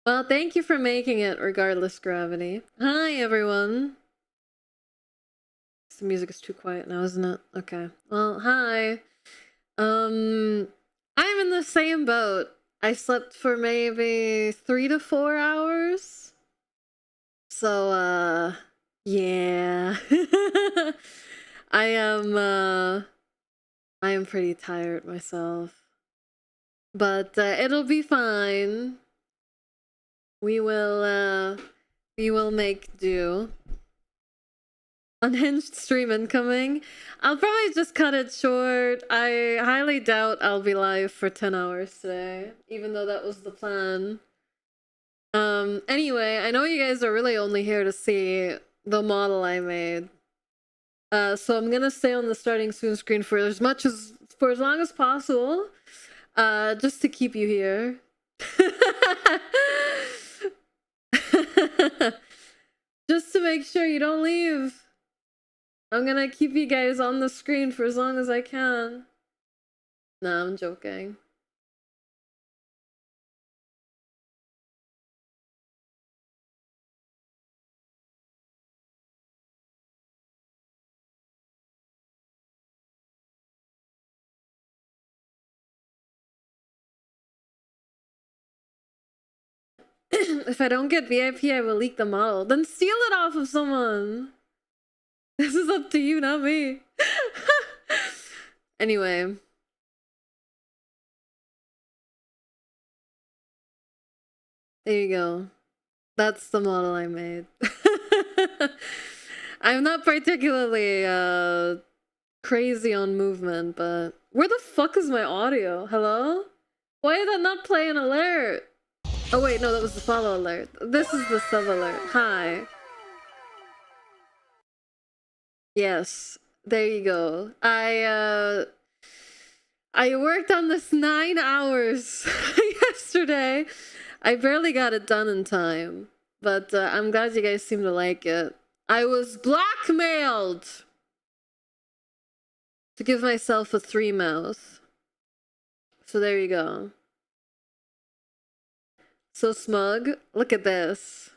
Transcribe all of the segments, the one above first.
Well, thank you for making it regardless gravity. Hi, everyone. The music is too quiet now, isn't it? Okay. Well, hi. I'm in the same boat. I slept for maybe 3 to 4 hours. So, yeah. I am pretty tired myself. But it'll be fine. We will make do. Unhinged stream incoming. I'll probably just cut it short. I highly doubt I'll be live for 10 hours today, even though that was the plan. Anyway, I know you guys are really only here to see the model I made. So I'm gonna stay on the starting soon screen for as long as possible. Just to keep you here. Just to make sure you don't leave. I'm gonna keep you guys on the screen for as long as I can. No, I'm joking. If I don't get VIP, I will leak the model. Then steal it off of someone. This is up to you, not me. Anyway. There you go. That's the model I made. I'm not particularly crazy on movement, but where the fuck is my audio? Hello? Why did that not play an alert? Oh wait, no, that was the follow alert. This is the sub alert. Hi. Yes, there you go. I worked on this 9 hours yesterday. I barely got it done in time, but I'm glad you guys seem to like it. I was blackmailed to give myself a 3 mouth. So there you go. So smug. Look at this.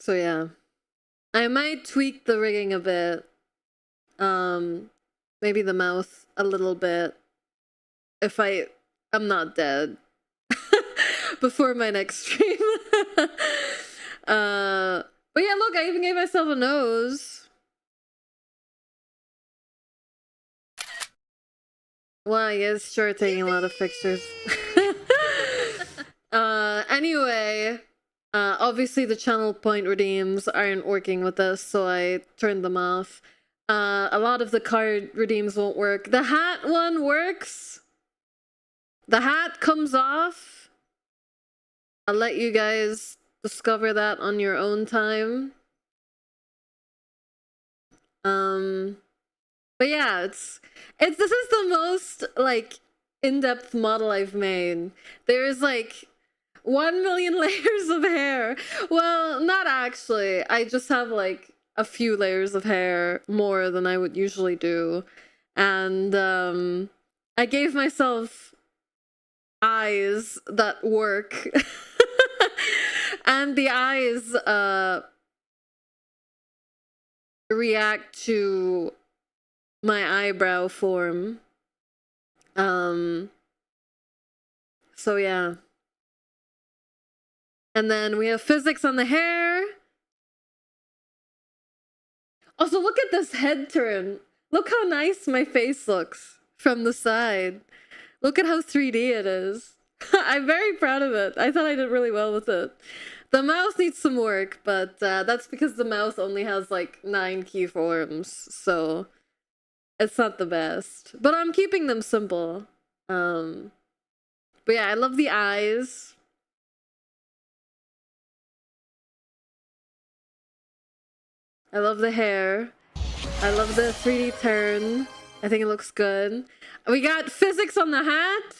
So yeah. I might tweak the rigging a bit. Maybe the mouth a little bit. If I'm not dead before my next stream. But yeah, look, I even gave myself a nose. Wow, you guys sure taking a lot of pictures. Anyway, obviously the channel point redeems aren't working with this, so I turned them off. A lot of the card redeems won't work. The hat one works. The hat comes off. I'll let you guys discover that on your own time. But yeah, this is the most like in-depth model I've made. There's like 1 million layers of hair. Well, not actually. I just have like a few layers of hair more than I would usually do. And I gave myself eyes that work. And the eyes react to my eyebrow form. So yeah. And then we have physics on the hair. Also, look at this head turn. Look how nice my face looks from the side. Look at how 3D it is. I'm very proud of it. I thought I did really well with it. The mouth needs some work, but that's because the mouth only has like 9 keyforms, so it's not the best. But I'm keeping them simple. But yeah, I love the eyes. I love the hair. I love the 3D turn. I think it looks good. We got physics on the hat.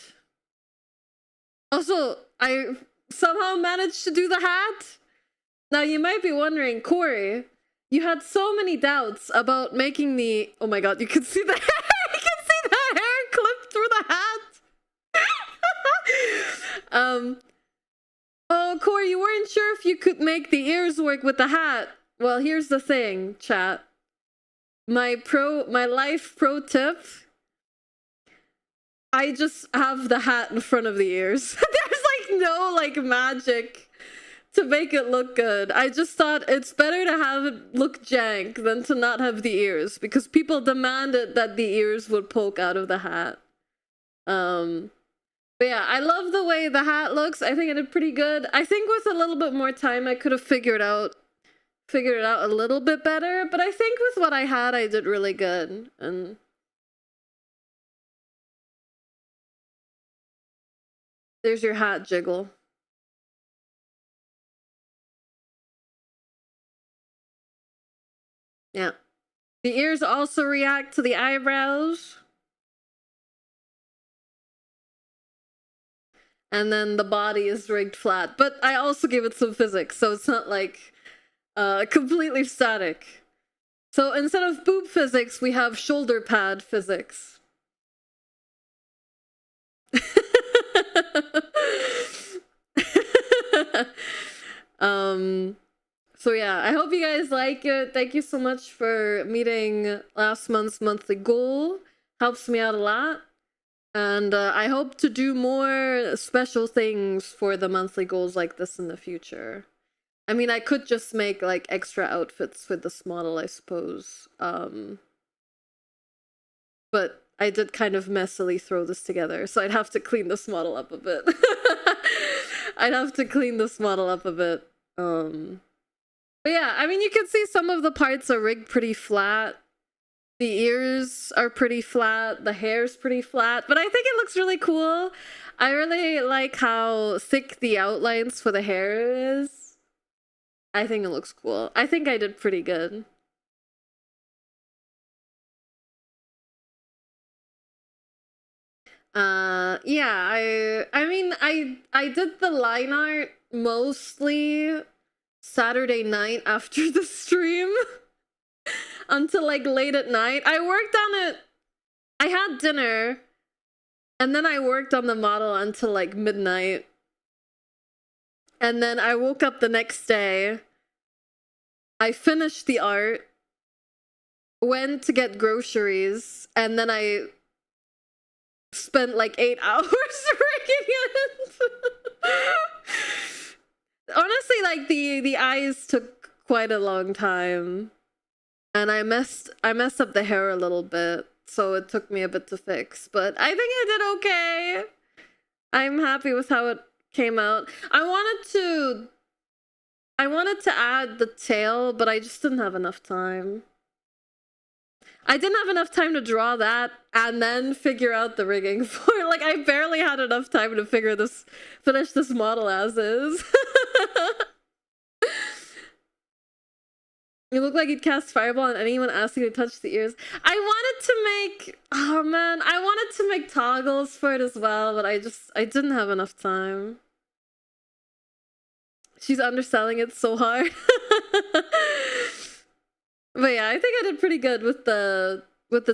Also, I somehow managed to do the hat. Now you might be wondering, Kori, you had so many doubts about making the... Oh my god, you can see the hair! You can see the hair clipped through the hat! Oh, Kori, you weren't sure if you could make the ears work with the hat. Well, here's the thing, chat. My life pro tip... I just have the hat in front of the ears. There's like no like magic to make it look good. I just thought it's better to have it look jank than to not have the ears, because people demanded that the ears would poke out of the hat. But yeah, I love the way the hat looks. I think I did pretty good. I think with a little bit more time I could have figured it out a little bit better, but I think with what I had I did really good. And there's your hat jiggle. Yeah. The ears also react to the eyebrows. And then the body is rigged flat. But I also give it some physics, so it's not like completely static. So instead of boob physics, we have shoulder pad physics. So yeah, I hope you guys like it. Thank you so much for meeting last month's monthly goal. Helps me out a lot. And I hope to do more special things for the monthly goals like this in the future. I mean, I could just make like extra outfits with this model, I suppose. But I did kind of messily throw this together, so I'd have to clean this model up a bit. I'd have to clean this model up a bit. But yeah, I mean, you can see some of the parts are rigged pretty flat. The ears are pretty flat. The hair's pretty flat. But I think it looks really cool. I really like how thick the outlines for the hair is. I think it looks cool. I think I did pretty good. Yeah, I mean, I did the line art mostly Saturday night after the stream until like late at night. I worked on it. I had dinner and then I worked on the model until like midnight. And then I woke up the next day. I finished the art, went to get groceries, and then I spent like 8 hours rigging it. Honestly, like the eyes took quite a long time, and I messed up the hair a little bit, so it took me a bit to fix. But I think I did okay. I'm happy with how it came out. I wanted to add the tail, but I just didn't have enough time. I didn't have enough time to draw that and then figure out the rigging for it. Like, I barely had enough time to finish this model as is. You look like you'd cast Fireball on anyone asking you to touch the ears. I wanted to make... Oh man, I wanted to make toggles for it as well, but I didn't have enough time. She's underselling it so hard. But yeah, I think I did pretty good with the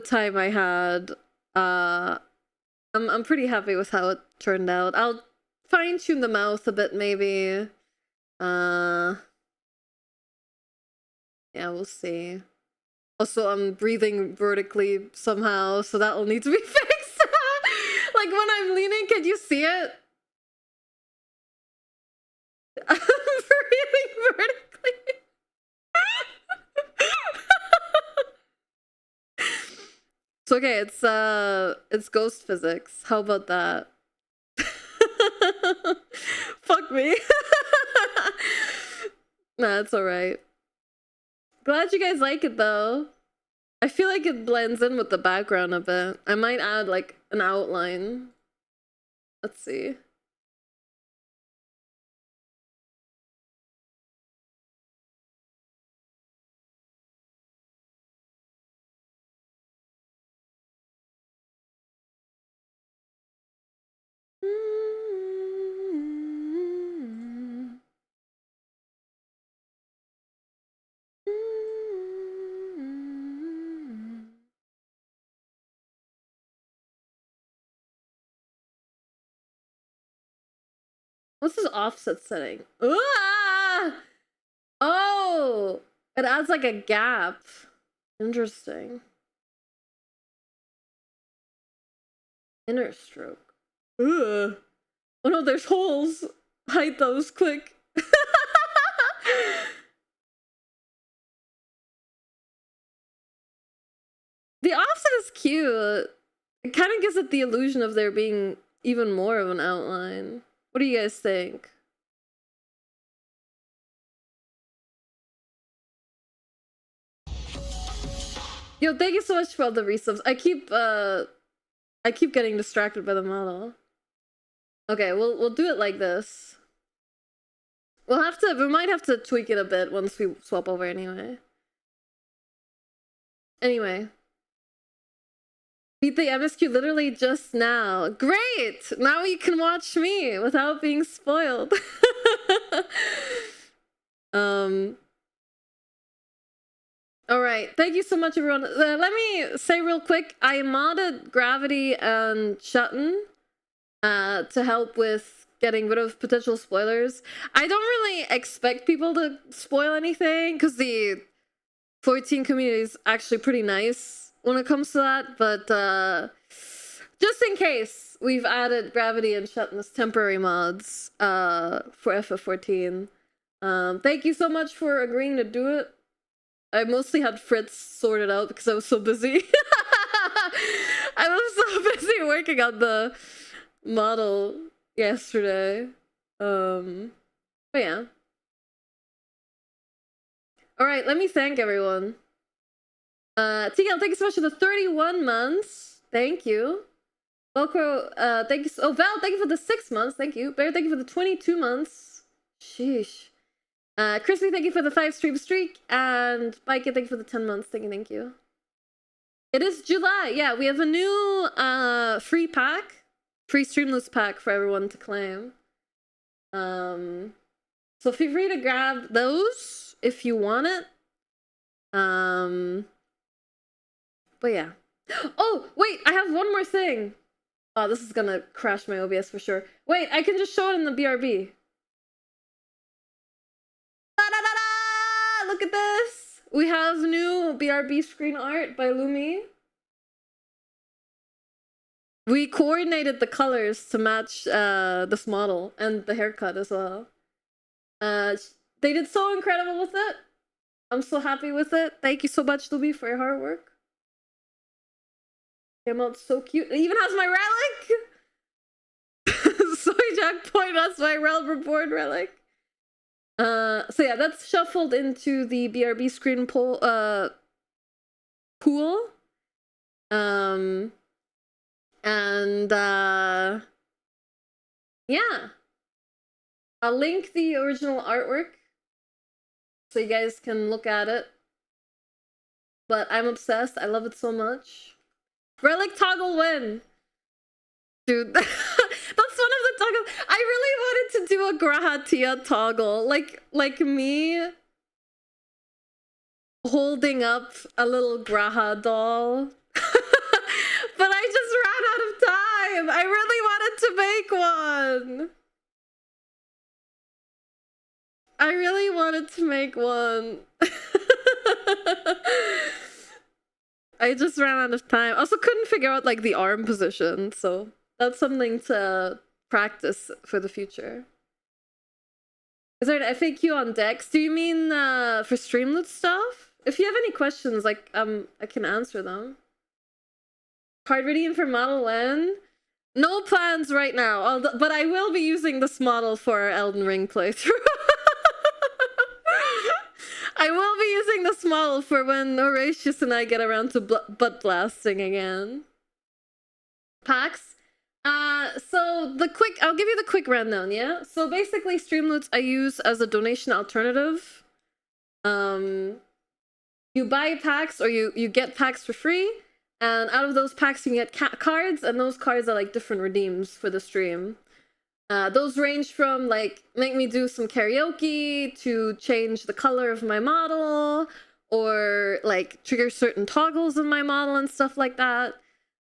time I had. I'm pretty happy with how it turned out. I'll fine tune the mouth a bit maybe. Yeah, we'll see. Also, I'm breathing vertically somehow, so that will need to be fixed. Like when I'm leaning, can you see it? I'm breathing vertically. It's okay, it's ghost physics. How about that? Fuck me. Nah, it's alright. Glad you guys like it though. I feel like it blends in with the background a bit. I might add like an outline. Let's see. What's this offset setting? Ah! Oh! It adds like a gap. Interesting. Inner stroke. Ugh. Oh no, there's holes. Hide those quick. The offset is cute. It kind of gives it the illusion of there being even more of an outline. What do you guys think? Yo, thank you so much for all the resubs. I keep getting distracted by the model. Okay, we'll do it like this. We might have to tweak it a bit once we swap over anyway. Anyway. Beat the MSQ literally just now. Great! Now you can watch me without being spoiled. Alright, thank you so much everyone. Let me say real quick, I modded Gravity and Shutton to help with getting rid of potential spoilers. I don't really expect people to spoil anything because the 14 community is actually pretty nice when it comes to that, but just in case, we've added Gravity and Shutton as temporary mods for FF14. Thank you so much for agreeing to do it. I mostly had Fritz sorted out because I was so busy. I was so busy working on the model yesterday. But yeah. Alright, let me thank everyone. TL, thank you so much for the 31 months. Thank you. Velcro, thank you. Oh, Val, thank you for the 6 months. Thank you. Bear, thank you for the 22 months. Sheesh. Crispy, thank you for the 5 stream streak. And Bike, thank you for the 10 months. Thank you. It is July. Yeah, we have a new free pack. Free Streamloots pack for everyone to claim. So feel free to grab those if you want it. But yeah. Oh, wait, I have one more thing. Oh, this is gonna crash my OBS for sure. Wait, I can just show it in the BRB. Da-da-da-da! Look at this! We have new BRB screen art by Lumi. We coordinated the colors to match this model and the haircut as well. They did so incredible with it. I'm so happy with it. Thank you so much, Lumi, for your hard work. Came out so cute. It even has my relic! Soy Jack Point, that's my Realm Reborn relic. So yeah, that's shuffled into the BRB screen pool. Yeah. I'll link the original artwork so you guys can look at it. But I'm obsessed. I love it so much. Relic toggle win! Dude, that's one of the toggles. I really wanted to do a Grahatia toggle. Like me holding up a little Graha doll. But I just ran out of time. I really wanted to make one. I really wanted to make one. I just ran out of time. Also couldn't figure out like the arm position, so that's something to practice for the future. Is there an FAQ on Dex? Do you mean for Streamloot stuff? If you have any questions, like I can answer them. Card redeem for Model N? No plans right now, but I will be using this model for our Elden Ring playthrough. I will be using this model for when Horatius and I get around to butt blasting again. Packs. So I'll give you the quick rundown, yeah? So basically Streamloots I use as a donation alternative. You buy packs or you get packs for free, and out of those packs you get cards, and those cards are like different redeems for the stream. Those range from like make me do some karaoke to change the color of my model, or like trigger certain toggles in my model and stuff like that.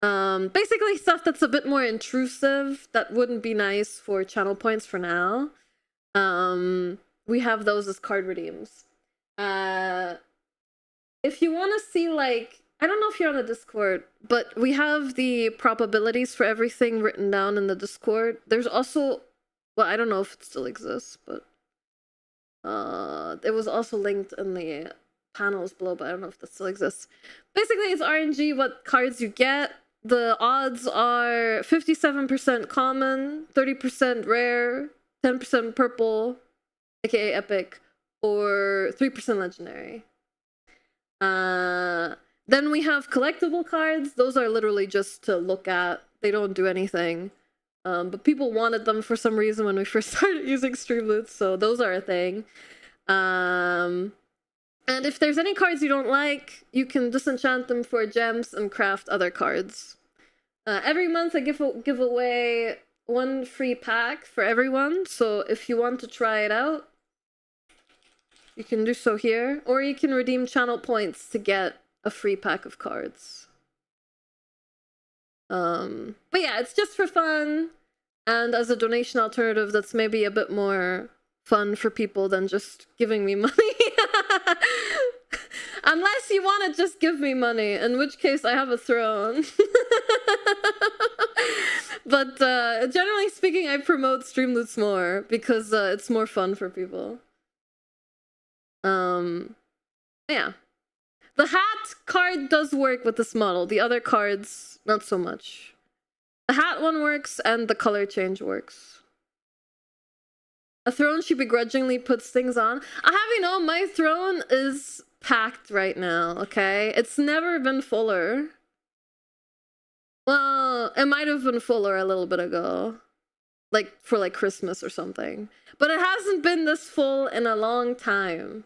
Basically stuff that's a bit more intrusive that wouldn't be nice for channel points for now. We have those as card redeems. If you want to see, like, I don't know if you're on the Discord, but we have the probabilities for everything written down in the Discord. There's also, well, I don't know if it still exists, but it was also linked in the panels below, but I don't know if that still exists. Basically, it's RNG what cards you get. The odds are 57% common, 30% rare, 10% purple, aka epic, or 3% legendary. Then we have collectible cards. Those are literally just to look at. They don't do anything. But people wanted them for some reason when we first started using Streamloots, so those are a thing. And if there's any cards you don't like, you can disenchant them for gems and craft other cards. Every month I give away one free pack for everyone, so if you want to try it out, you can do so here, or you can redeem channel points to get a free pack of cards. But yeah, it's just for fun, and as a donation alternative that's maybe a bit more fun for people than just giving me money. Unless you want to just give me money, in which case I have a throne. But generally speaking, I promote Streamloots more because it's more fun for people. Yeah. The hat card does work with this model. The other cards, not so much. The hat one works and the color change works. A throne she begrudgingly puts things on. I have you know, my throne is packed right now, okay? It's never been fuller. Well, it might have been fuller a little bit ago. Like, for like Christmas or something. But it hasn't been this full in a long time.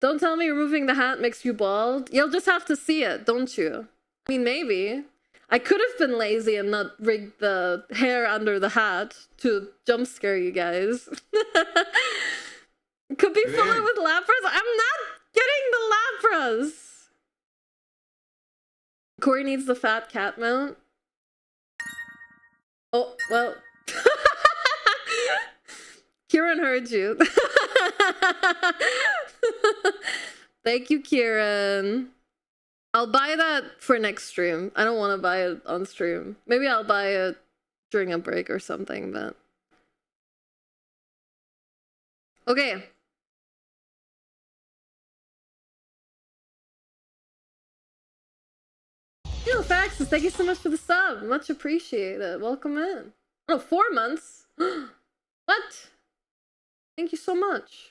Don't tell me removing the hat makes you bald. You'll just have to see it, don't you? I mean, maybe. I could have been lazy and not rigged the hair under the hat to jump scare you guys. Could be fuller with lapras. I'm not getting the lapras. Kori needs the fat cat mount. Oh, well. Kieran heard you. Thank you, Kieran. I'll buy that for next stream. I don't want to buy it on stream. Maybe I'll buy it during a break or something, but... Okay. Yo, Faxes, thank you so much for the sub. Much appreciated. Welcome in. Oh, 4 months? What? Thank you so much.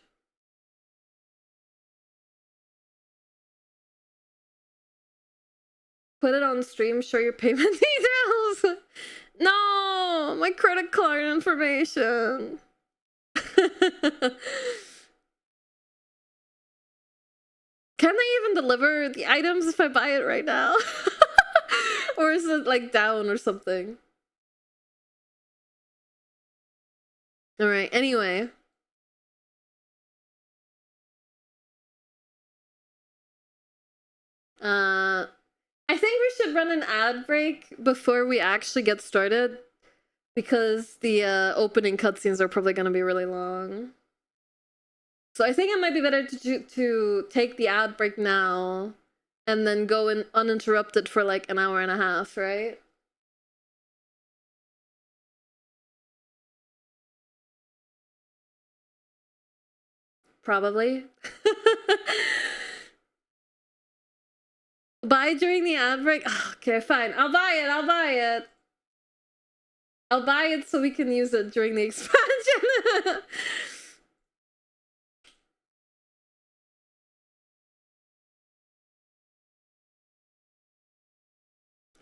Put it on stream, show your payment details. No, my credit card information. Can they even deliver the items if I buy it right now? Or is it like down or something? Alright, anyway. I think we should run an ad break before we actually get started, because the opening cutscenes are probably going to be really long. So I think it might be better to take the ad break now and then go in uninterrupted for like an hour and a half, right? Probably. Buy during the ad break? Okay, fine. I'll buy it. I'll buy it. I'll buy it so we can use it during the expansion.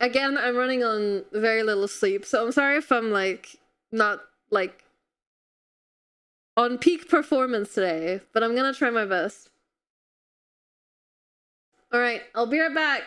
Again, I'm running on very little sleep, so I'm sorry if I'm like not like on peak performance today, but I'm gonna try my best. Alright, I'll be right back.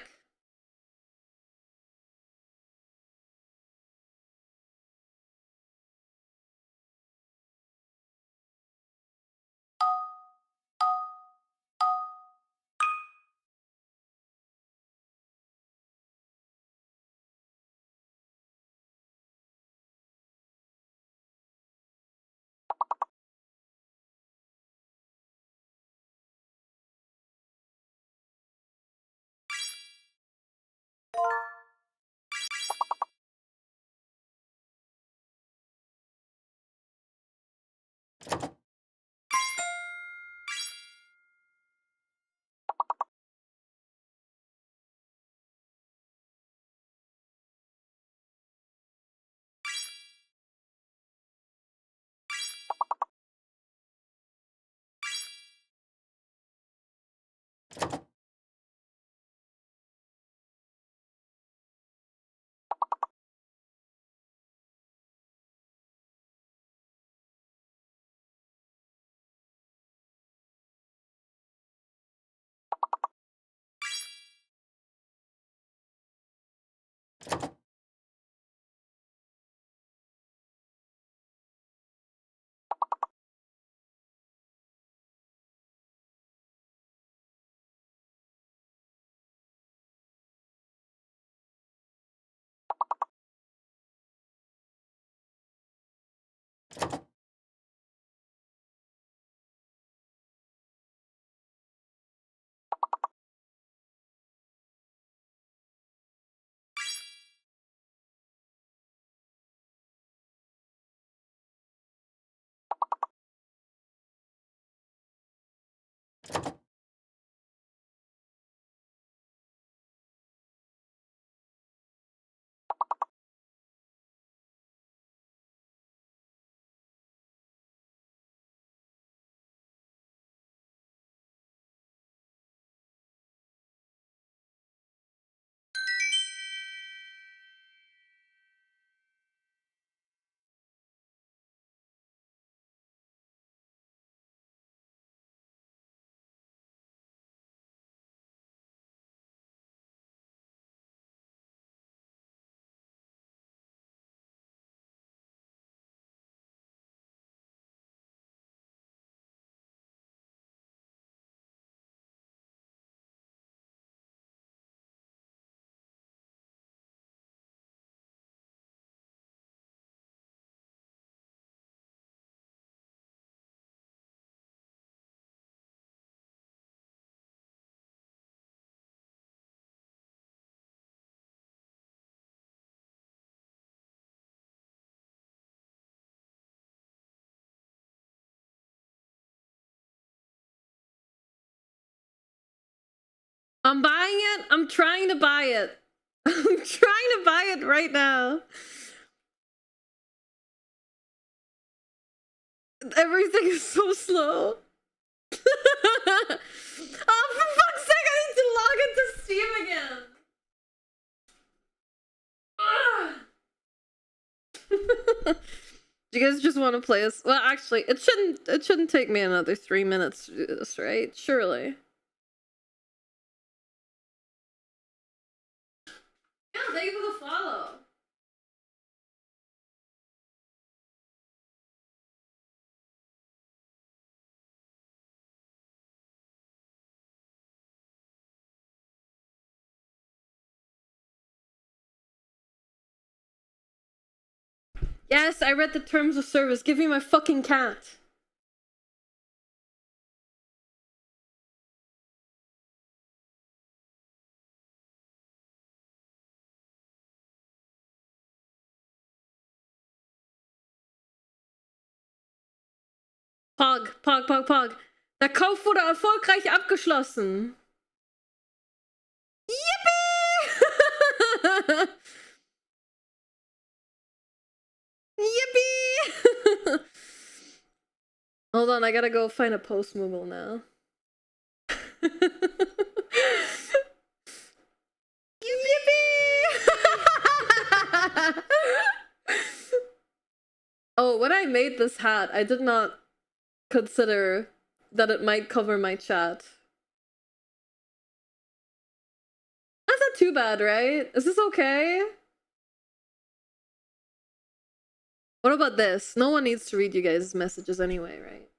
I'm buying it. I'm trying to buy it. I'm trying to buy it right now. Everything is so slow. Oh, for fuck's sake, I need to log into Steam again. Do you guys just want to play this? Well, actually, it shouldn't take me another 3 minutes to do this, right? Surely. Yeah, thank you for the follow. Yes, I read the terms of service. Give me my fucking cat. Pog. Der Kauf wurde erfolgreich abgeschlossen. Yippee! Yippee! Hold on, I gotta go find a post Moogle now. Yippee! Oh, when I made this hat, I did not consider that it might cover my chat. That's not too bad, right? Is this okay? What about this? No one needs to read you guys' messages anyway, right?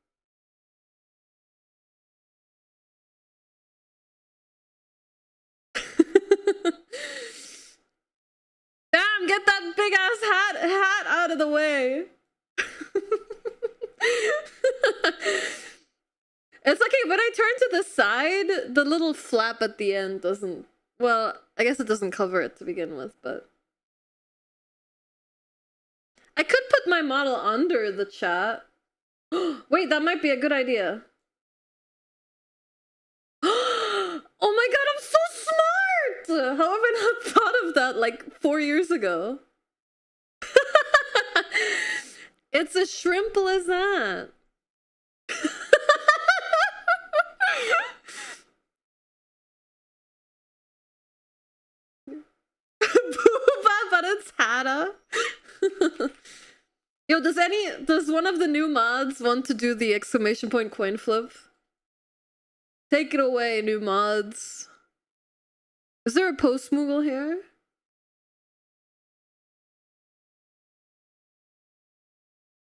Damn, get that big ass hat out of the way. It's okay, when I turn to the side, the little flap at the end doesn't... Well, I guess it doesn't cover it to begin with, but... I could put my model under the chat. Wait, that might be a good idea. Oh my god, I'm so smart! How have I not thought of that like 4 years ago? It's as shrimple as that. That's Hada. Yo, does one of the new mods want to do the exclamation point coin flip? Take it away, new mods. Is there a post Moogle here?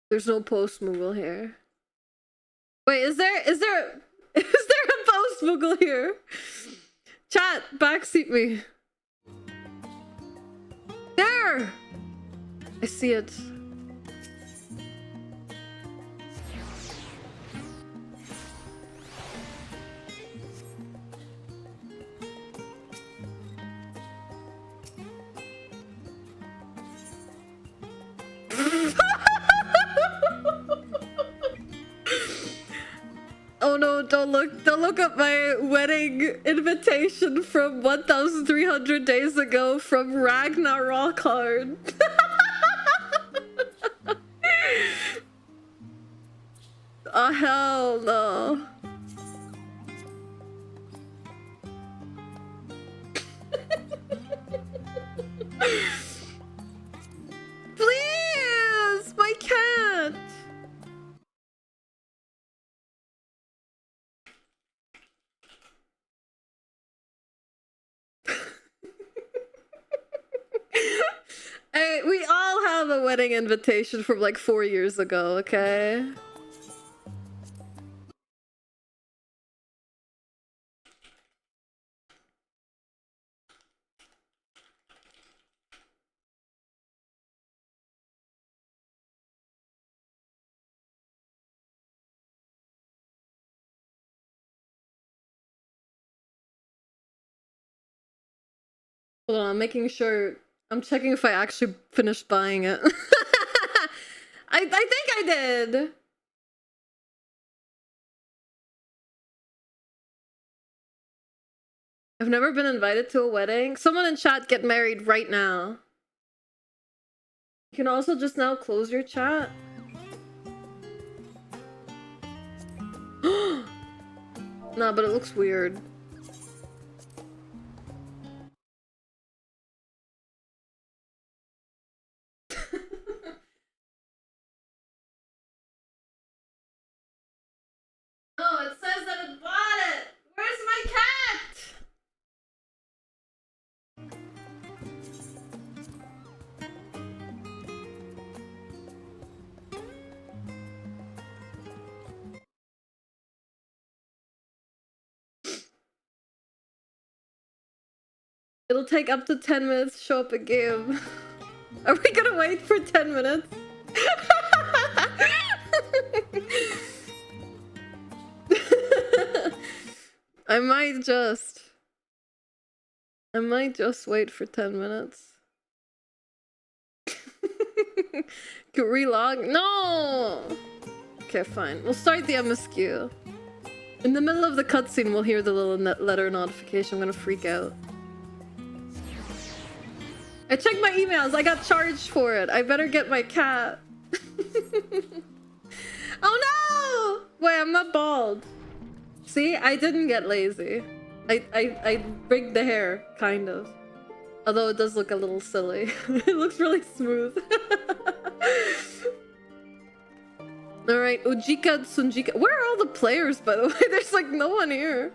There's no post Moogle here. Wait, is there a post Moogle here? Chat, backseat me. There! I see it. Oh no, don't look at my wedding invitation from 1,300 days ago from Ragnarok hard. Oh hell no. Please, my cat. Hey, we all have a wedding invitation from like 4 years ago, okay? Hold on, I'm making sure. I'm checking if I actually finished buying it. I think I did. I've never been invited to a wedding. Someone in chat get married right now. You can also just now close your chat. Nah, but it looks weird. Oh, it says that it bought it! Where's my cat? It'll take up to 10 minutes to show up a game. Are we gonna wait for 10 minutes? I might just wait for 10 minutes. Can relog? No! Okay, fine. We'll start the MSQ. In the middle of the cutscene, we'll hear the little letter notification. I'm gonna freak out. I checked my emails. I got charged for it. I better get my cat. Oh no! Wait, I'm not bald. See, I didn't get lazy. I rigged the hair, kind of. Although it does look a little silly. It looks really smooth. Alright, Ujika Tsunjika. Where are all the players, by the way? There's like no one here.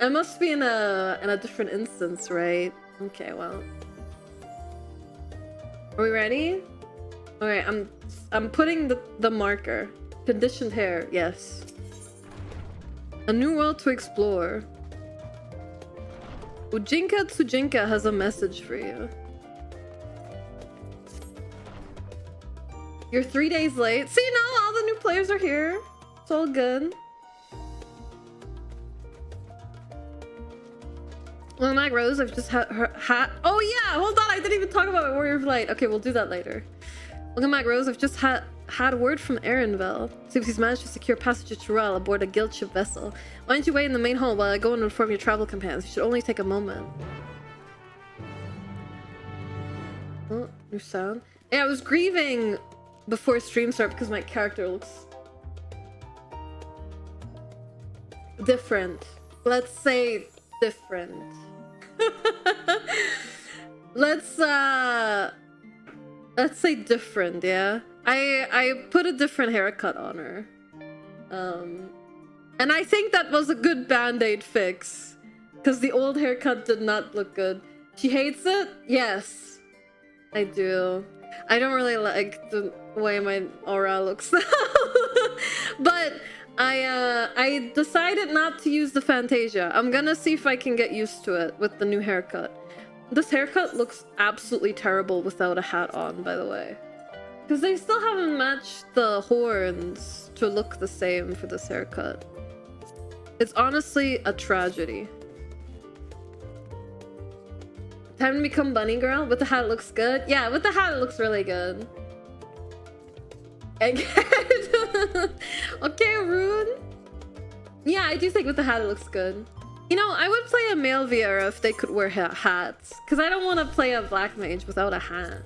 I must be in a different instance, right? Okay, well. Are we ready? Alright, I'm putting the marker. Conditioned hair, yes. A new world to explore. Ujinka Tsujinka has a message for you. You're 3 days late. See, no, all the new players are here. It's all good. Well, Mag Rose, I've just had her hat. Oh yeah, hold on, I didn't even talk about my Warrior of Light. Okay, we'll do that later. Look at Mag Rose, I've just had word from Erenvel. See if he's managed to secure passage to Tuliyollal aboard a guild ship vessel. Why don't you wait in the main hall while I go and inform your travel companions? You should only take a moment. Oh, new sound. Yeah, I was grieving before stream start because my character looks different. Let's say different. let's say different, yeah? I put a different haircut on her. And I think that was a good band-aid fix. Because the old haircut did not look good. She hates it? Yes. I do. I don't really like the way my aura looks now. But I decided not to use the Fantasia. I'm gonna see if I can get used to it with the new haircut. This haircut looks absolutely terrible without a hat on, by the way. Because they still haven't matched the horns to look the same for this haircut. It's honestly a tragedy. Time to become bunny girl? With the hat it looks good? Yeah, with the hat it looks really good. Okay, Rune. Yeah, I do think with the hat it looks good. You know, I would play a male Viera if they could wear hats. Because I don't want to play a black mage without a hat.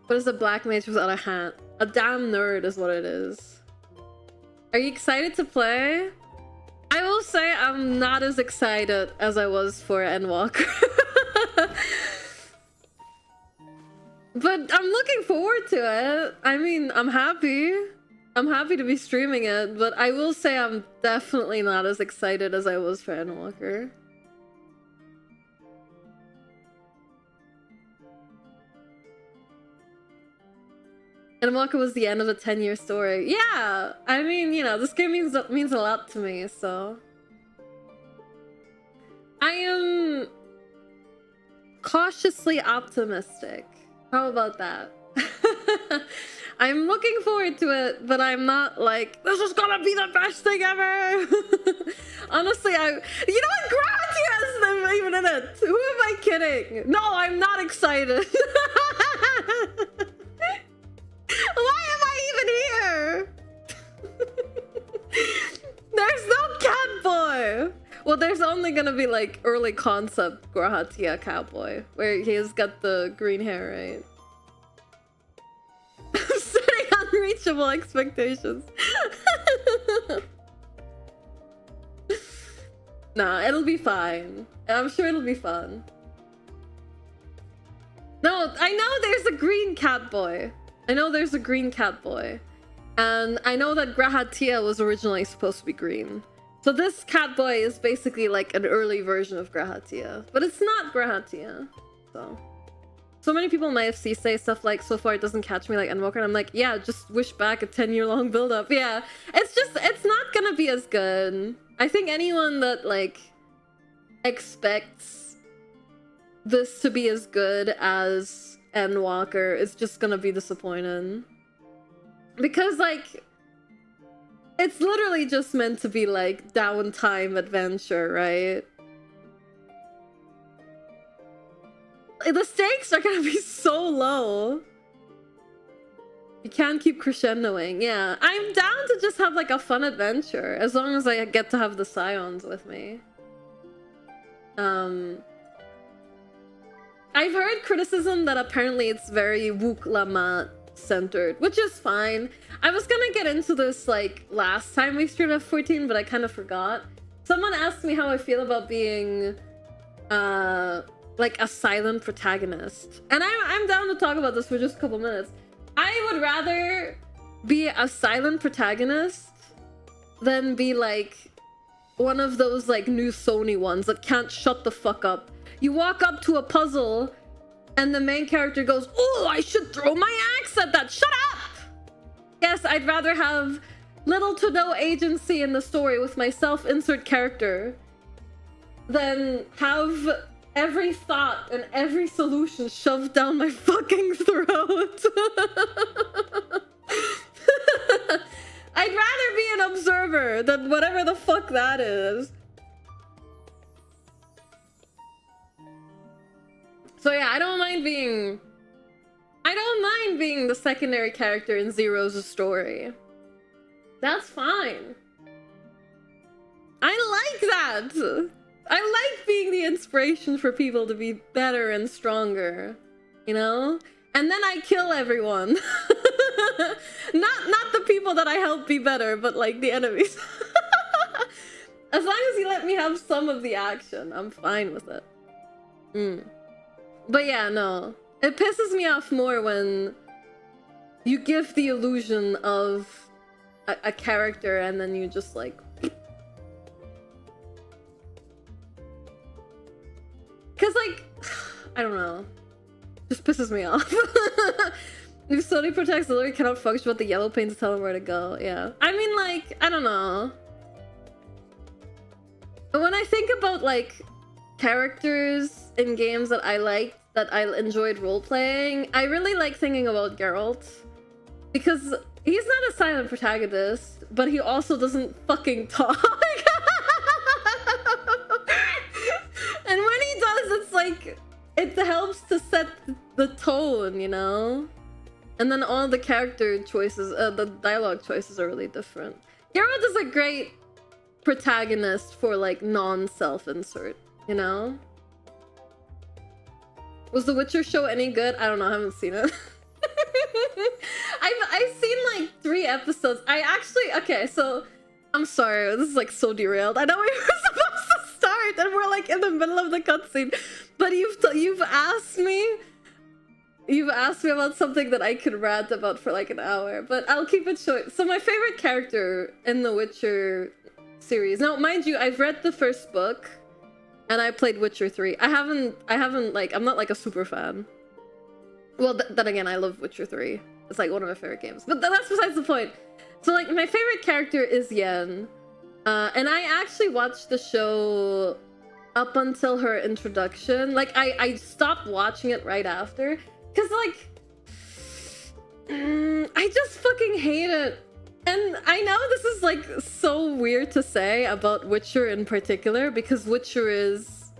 What is a black mage without a hat? A damn nerd is what it is. Are you excited to play? I will say I'm not as excited as I was for Endwalker. But I'm looking forward to it. I mean, I'm happy. I'm happy to be streaming it, but I will say I'm definitely not as excited as I was for Endwalker. Endwalker was the end of a 10-year story. Yeah! I mean, you know, this game means a lot to me, so... I am... cautiously optimistic. How about that? I'm looking forward to it, but I'm not like, this is gonna be the best thing ever! Honestly, you know what? Gravity isn't even in it! Who am I kidding? No, I'm not excited! Why am I even here? There's no cat boy. Well, there's only gonna be like early concept Grahatia Cowboy, where he has got the green hair, right? I'm setting unreachable expectations. Nah, it'll be fine. I'm sure it'll be fun. No, I know there's a green cat boy. I know there's a green cat boy. And I know that Grahatia was originally supposed to be green. So this cat boy is basically like an early version of Grahatia. But it's not Grahatia. So many people in my FC say stuff like, so far it doesn't catch me like Endwalker. And I'm like, yeah, just wish back a 10-year-long build-up. Yeah, it's not gonna be as good. I think anyone that like expects this to be as good as Endwalker is just gonna be disappointed. Because like it's literally just meant to be like downtime adventure, right? The stakes are gonna be so low. You can't keep crescendoing. Yeah, I'm down to just have like a fun adventure as long as I get to have the Scions with me. I've heard criticism that apparently it's very Wook Lamat centered, which is fine. I was gonna get into this like last time we streamed F14, but I kind of forgot. Someone asked me how I feel about being like a silent protagonist, and I'm down to talk about this for just a couple minutes. I would rather be a silent protagonist than be like one of those like new Sony ones that can't shut the fuck up. You walk up to a puzzle and the main character goes, "Oh, I should throw my axe at that. Shut up!" Yes, I'd rather have little to no agency in the story with my self-insert character than have every thought and every solution shoved down my fucking throat. I'd rather be an observer than whatever the fuck that is. So yeah, I don't mind being the secondary character in Zero's story. That's fine. I like that. I like being the inspiration for people to be better and stronger, you know? And then I kill everyone. not the people that I help be better, but like the enemies. As long as you let me have some of the action, I'm fine with it. But yeah, no. It pisses me off more when you give the illusion of a character and then you just like... Cause like, I don't know. Just pisses me off. If Sony protects the lawyer cannot function with the yellow paint to tell him where to go. Yeah. I mean, like, I don't know. When I think about like characters in games that I liked, that I enjoyed role-playing, I really like thinking about Geralt. Because he's not a silent protagonist, but he also doesn't fucking talk. And when he does, it's like, it helps to set the tone, you know? And then all the character choices, the dialogue choices are really different. Geralt is a great protagonist for like non-self-insert, you know? Was The Witcher show any good? I don't know, I haven't seen it. I've seen like 3 episodes. I actually, okay, so I'm sorry, this is like so derailed. I know we were supposed to start and we're like in the middle of the cutscene, but you've asked me about something that I could rant about for like an hour, but I'll keep it short. So my favorite character in the Witcher series, now mind you, I've read the first book and I played Witcher 3. I haven't like, I'm not like a super fan. Well, then again, I love Witcher 3. It's like one of my favorite games, but that's besides the point. So like my favorite character is Yen, and I actually watched the show up until her introduction. Like I stopped watching it right after because like I just fucking hate it. And I know this is like so weird to say about Witcher in particular because Witcher is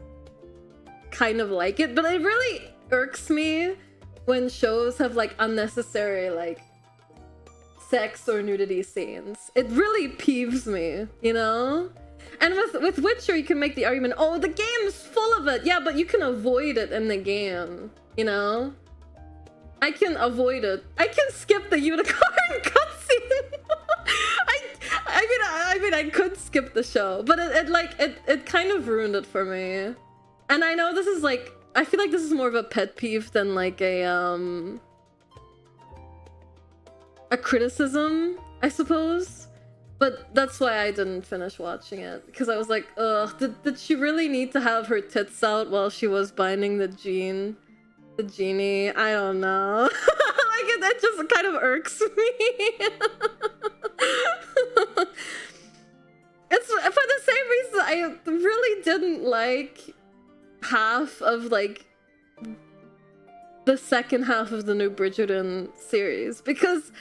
kind of like it, but it really irks me when shows have like unnecessary like sex or nudity scenes. It really peeves me, you know? And with Witcher, you can make the argument, oh, the game's full of it. Yeah, but you can avoid it in the game, you know? I can avoid it. I can skip the unicorn cutscene. I mean, I could skip the show, but it kind of ruined it for me. And I know this is like, I feel like this is more of a pet peeve than like a criticism, I suppose. But that's why I didn't finish watching it, because I was like, ugh, did she really need to have her tits out while she was binding the genie? I don't know. Like it just kind of irks me. It's for the same reason I really didn't like half of like the second half of the new Bridgerton series, because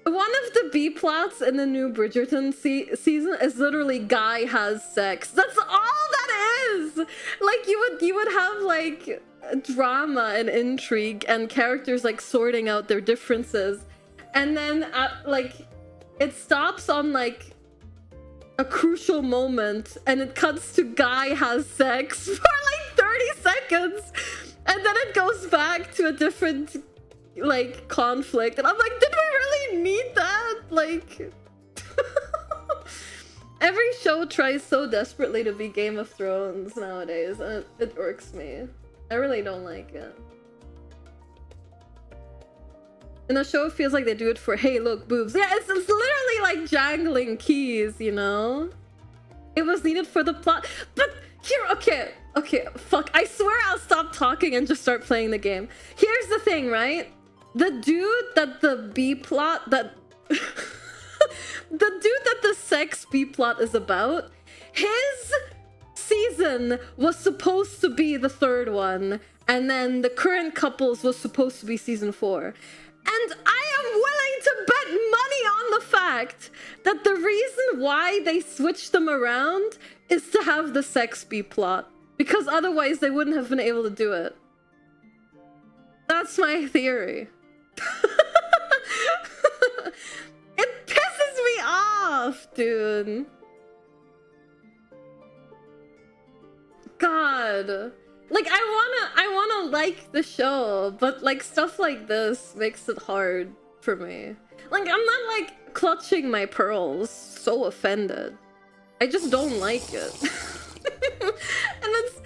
one of the B plots in the new Bridgerton season is literally guy has sex. That's all that is. Like you would have like drama and intrigue and characters like sorting out their differences, and then like it stops on like a crucial moment and it cuts to guy has sex for like 30 seconds, and then it goes back to a different like conflict, and I'm like, did we really need that? Like every show tries so desperately to be Game of Thrones nowadays, and it irks me. I really don't like it. And the show feels like they do it for, hey, look, boobs. Yeah, it's literally like jangling keys, you know? It was needed for the plot. But here, okay, fuck. I swear I'll stop talking and just start playing the game. Here's the thing, right? The dude that the B plot, that... the dude that the sex B plot is about, his season was supposed to be the 3rd one, and then the current couples was supposed to be season 4. And I am willing to bet money on the fact that the reason why they switched them around is to have the sex B plot, because otherwise they wouldn't have been able to do it. That's my theory. It pisses me off, dude. good. Like, I wanna like the show, but like stuff like this makes it hard for me. Like, I'm not like clutching my pearls, so offended. I just don't like it. And it's,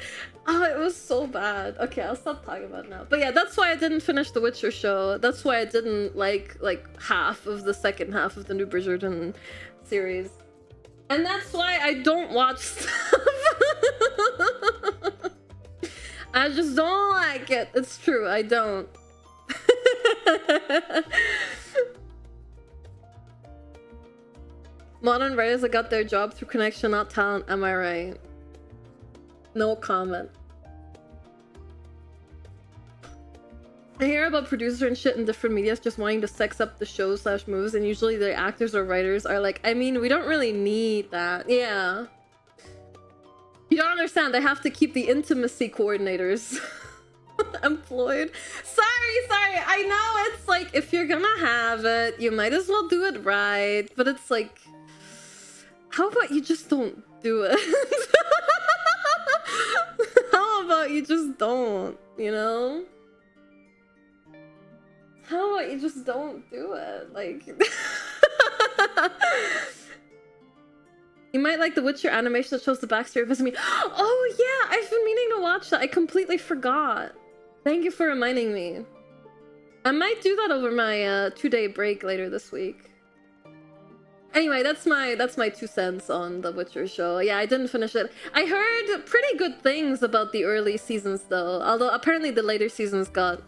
oh, it was so bad. Okay, I'll stop talking about it now. But yeah, that's why I didn't finish the Witcher show. That's why I didn't like half of the second half of the new Bridgerton series. And that's why I don't watch stuff. I just don't like it. It's true, I don't. Modern writers that got their job through connection, not talent, am I right? No comment. I hear about producers and shit in different medias just wanting to sex up the shows / movies, and usually the actors or writers are like, I mean, we don't really need that. Yeah. You don't understand, they have to keep the intimacy coordinators employed. Sorry. I know it's like, if you're gonna have it, you might as well do it right. But it's like, how about you just don't do it? How about you just don't, you know? How about you just don't do it? Like... You might like the Witcher animation that shows the backstory of Estinien. Oh yeah, I've been meaning to watch that. I completely forgot. Thank you for reminding me. I might do that over my 2-day break later this week. Anyway, that's my 2 cents on the Witcher show. Yeah, I didn't finish it. I heard pretty good things about the early seasons though. Although apparently the later seasons got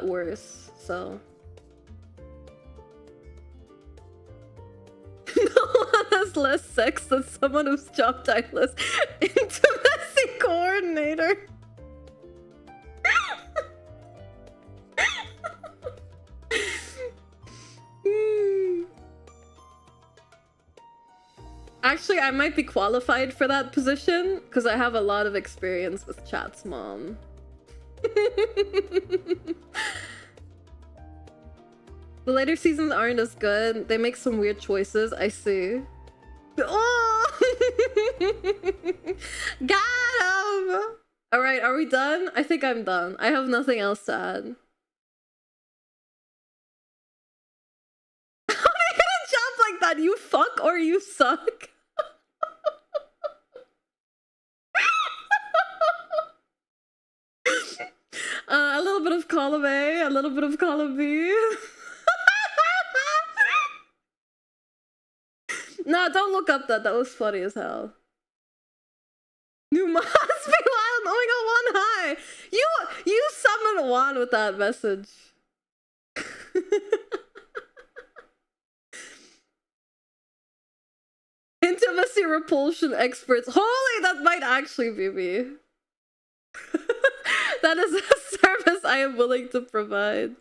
worse, so. No one has less sex than someone whose job title is intimacy coordinator. Actually, I might be qualified for that position because I have a lot of experience with Chat's mom. The later seasons aren't as good. They make some weird choices. I see. Oh! Got him! Alright, are we done? I think I'm done. I have nothing else to add. How are you gonna jump like that? You fuck or you suck? A little bit of column A, a little bit of column B. No, don't look up that. That was funny as hell. New must be wild. Oh my god, one high. You summoned one with that message. Intimacy repulsion experts. Holy, that might actually be me. That is a service I am willing to provide.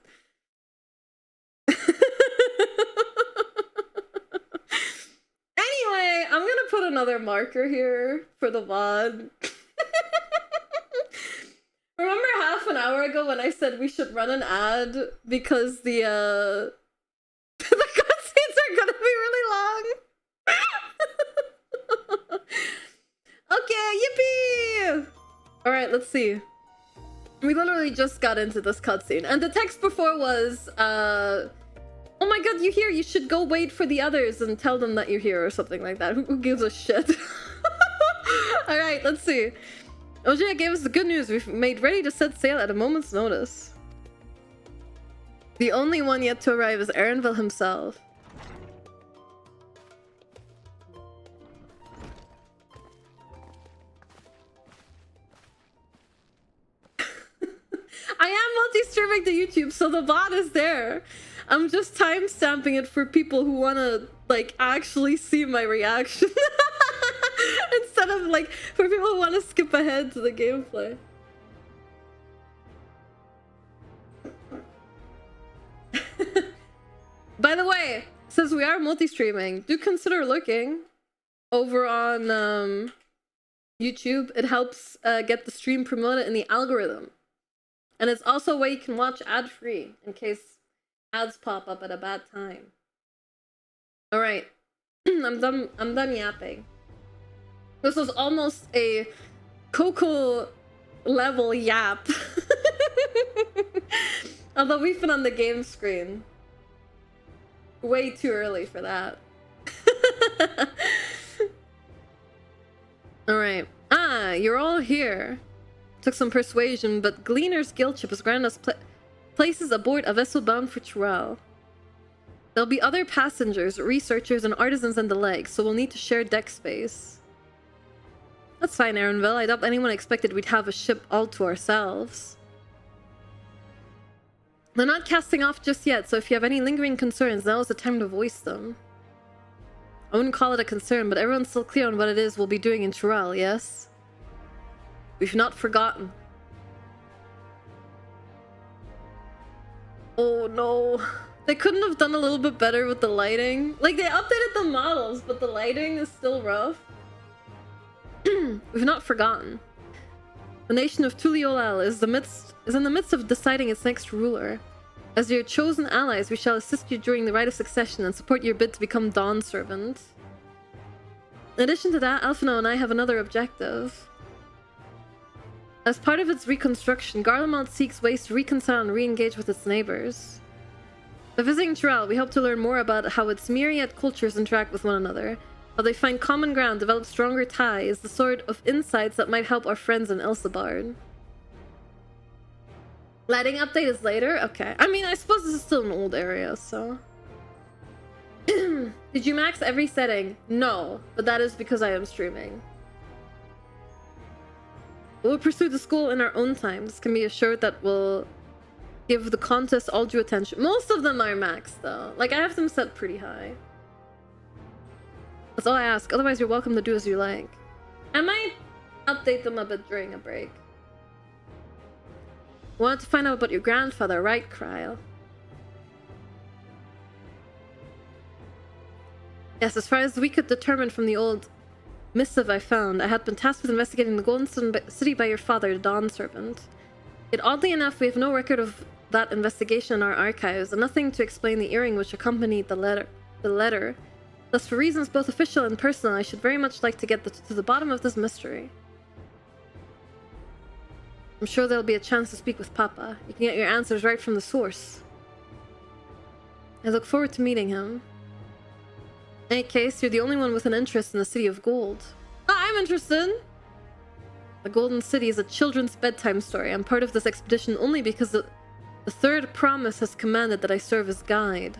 Anyway, I'm gonna put another marker here for the VOD. Remember half an hour ago when I said we should run an ad because the cutscenes are gonna be really long? Okay, yippee! Alright, let's see. We literally just got into this cutscene, and the text before was, oh my god, you're here, you should go wait for the others and tell them that you're here, or something like that. Who gives a shit? Alright, let's see. Omg gave us the good news. We've made ready to set sail at a moment's notice. The only one yet to arrive is Erenville himself. I am multi-streaming to YouTube, so the bot is there. I'm just time-stamping it for people who want to, like, actually see my reaction. Instead of, like, for people who want to skip ahead to the gameplay. By the way, since we are multi-streaming, do consider looking over on YouTube. It helps get the stream promoted in the algorithm. And it's also a way you can watch ad-free in case ads pop up at a bad time. Alright. I'm done yapping. This was almost a Coco level yap. Although we've been on the game screen. Way too early for that. Alright. Ah, you're all here. Took some persuasion, but Gleaner's guild ship has granted us places aboard a vessel bound for Tuliyollal. There'll be other passengers, researchers, and artisans and the like, so we'll need to share deck space. That's fine, Aaronville. I doubt anyone expected we'd have a ship all to ourselves. They're not casting off just yet, so if you have any lingering concerns, now is the time to voice them. I wouldn't call it a concern, but everyone's still clear on what it is we'll be doing in Tuliyollal, yes? We've not forgotten. Oh no. They couldn't have done a little bit better with the lighting. Like, they updated the models, but the lighting is still rough. We've not forgotten. The nation of Tuliyollal is in the midst of deciding its next ruler. As your chosen allies, we shall assist you during the rite of succession and support your bid to become Dawn Servant. In addition to that, Alphino and I have another objective. As part of its reconstruction, Garlemald seeks ways to reconcile and re-engage with its neighbors. By visiting Tuliyollal, we hope to learn more about how its myriad cultures interact with one another, how they find common ground, develop stronger ties, the sort of insights that might help our friends in Elsebard. Lighting update is later? Okay. I mean, I suppose this is still an old area, so... Did you max every setting? No, but that is because I am streaming. We'll pursue the school in our own time. This can be assured that we'll give the contest all due attention. Most of them are maxed, though. Like, I have them set pretty high. That's all I ask. Otherwise, you're welcome to do as you like. I might update them a bit during a break. Wanted to find out about your grandfather, right, Krile? Yes, as far as we could determine from the old missive I found, I had been tasked with investigating the Golden City by your father, the Dawn Servant. Yet oddly enough, we have no record of that investigation in our archives, and nothing to explain the earring which accompanied the letter. Thus, for reasons both official and personal, I should very much like to get to the bottom of this mystery. I'm sure there'll be a chance to speak with Papa. You can get your answers right from the source. I look forward to meeting him. In any case, you're the only one with an interest in the City of Gold. I'm interested! The Golden City is a children's bedtime story. I'm part of this expedition only because the Third Promise has commanded that I serve as guide.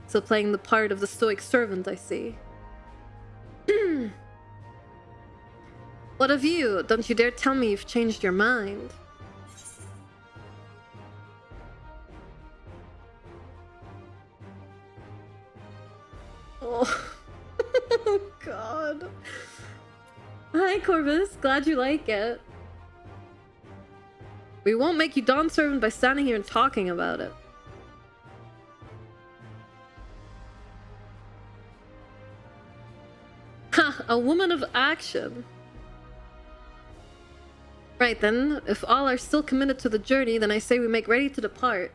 Still playing the part of the stoic servant, I see. What of you? Don't you dare tell me you've changed your mind. Oh, oh God. Hi, Corvus. Glad you like it. We won't make you Dawn Servant by standing here and talking about it. Ha! A woman of action. Right then, if all are still committed to the journey, then I say we make ready to depart.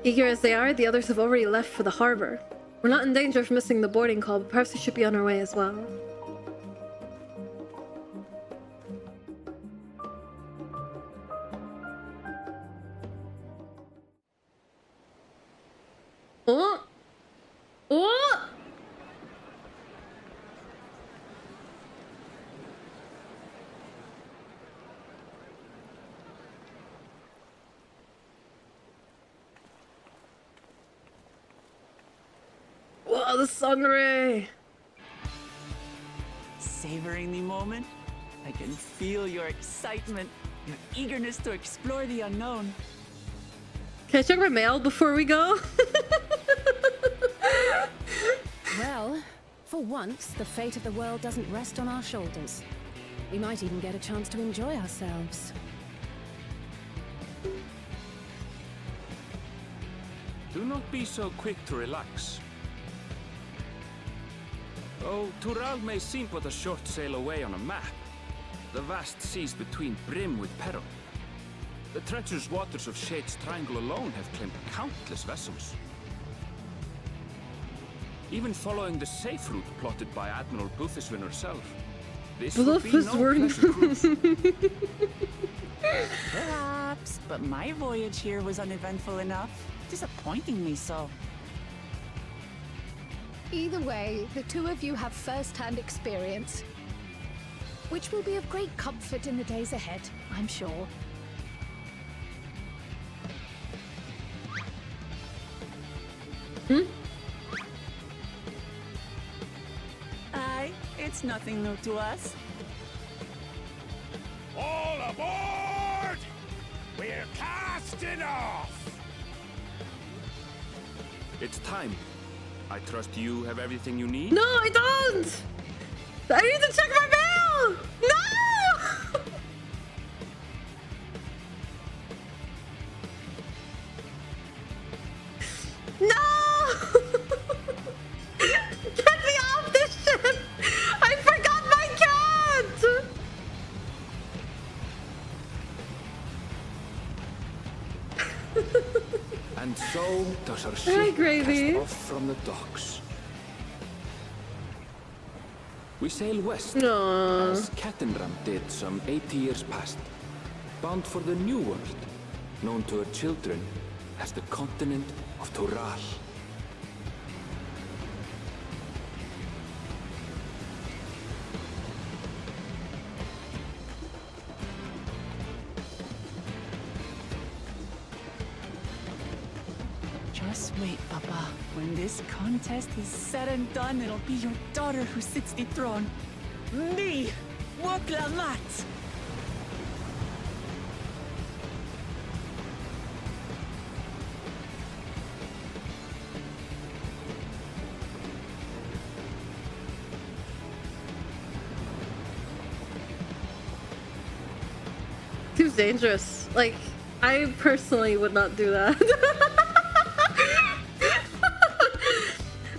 Eager as they are, the others have already left for the harbor. We're not in danger of missing the boarding call, but perhaps we should be on our way as well. Oh! Oh! Wow, the sun ray! Savoring the moment? I can feel your excitement, your eagerness to explore the unknown. Can I check my mail before we go? Well, for once, the fate of the world doesn't rest on our shoulders. We might even get a chance to enjoy ourselves. Do not be so quick to relax. Though Tuliyollal may seem but a short sail away on a map, the vast seas between brim with peril. The treacherous waters of Shade's Triangle alone have claimed countless vessels. Even following the safe route plotted by Admiral Blutheswin herself, this would be no pleasure cruise. Perhaps, but my voyage here was uneventful enough. Disappointingly so. Either way, the two of you have first-hand experience, which will be of great comfort in the days ahead, I'm sure. Aye, it's nothing new to us. All aboard! We're casting off! It's time. I trust you have everything you need? No, I don't! I need to check my mail! No! No! Get me off this ship! I forgot my cat! And so does our Hi, ship Gravy. cast off from the docks. We sail west, No. as Kettenram did some 80 years past, bound for the New World, known to her children as the continent of Tuliyollal. Just wait, Papa. When this contest is said and done, it'll be your daughter who sits the throne. Me! Waklamat! Seems dangerous. Like, I personally would not do that.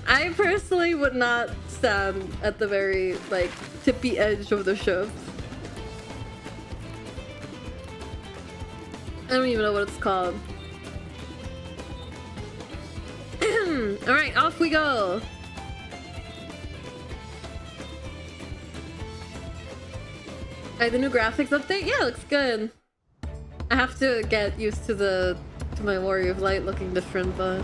I personally would not stand at the very, like, tippy edge of the ship. I don't even know what it's called. Alright, off we go! Alright, the new graphics update? Yeah, looks good. I have to get used to my Warrior of Light looking different, but...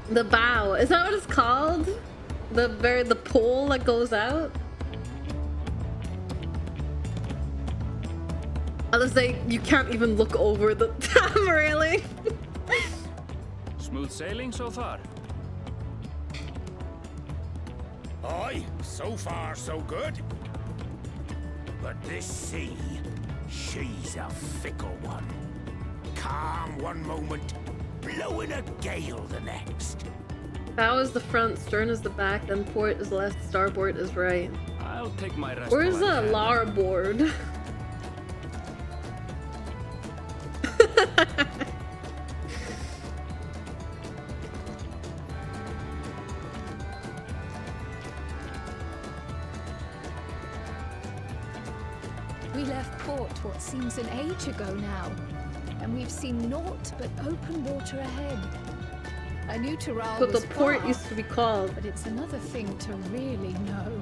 The bow, is that what it's called? The pole that goes out? I was like, you can't even look over the top railing. Smooth sailing so far? Aye, so far so good. But this sea, she's a fickle one. Calm one moment, blowing a gale the next. Bow is the front, stern is the back, then port is left, starboard is right. I'll take my rest. Where's while I the can. larboard? We left port what seems an age ago now, and we've seen naught but open water ahead. I knew Tuliyollal What was the port far, used to be called. but it's another thing to really know.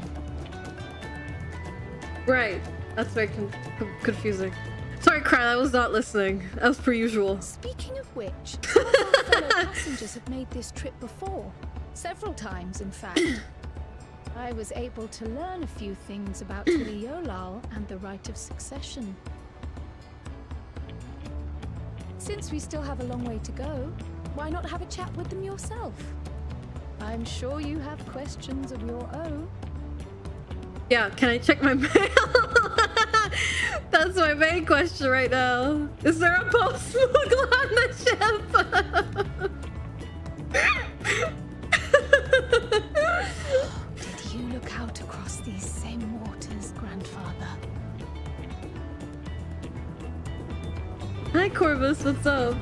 Right. That's very confusing. Sorry, Krile, I was not listening. As per usual. Speaking of which, some of our fellow passengers have made this trip before. Several times, in fact. I was able to learn a few things about Tuliyollal and the right of succession. Since we still have a long way to go, why not have a chat with them yourself? I'm sure you have questions of your own. Yeah, can I check my mail? That's my main question right now. Is there a post smuggle on the ship? Did you look out across these same waters, Grandfather? Hi Corvus, what's up?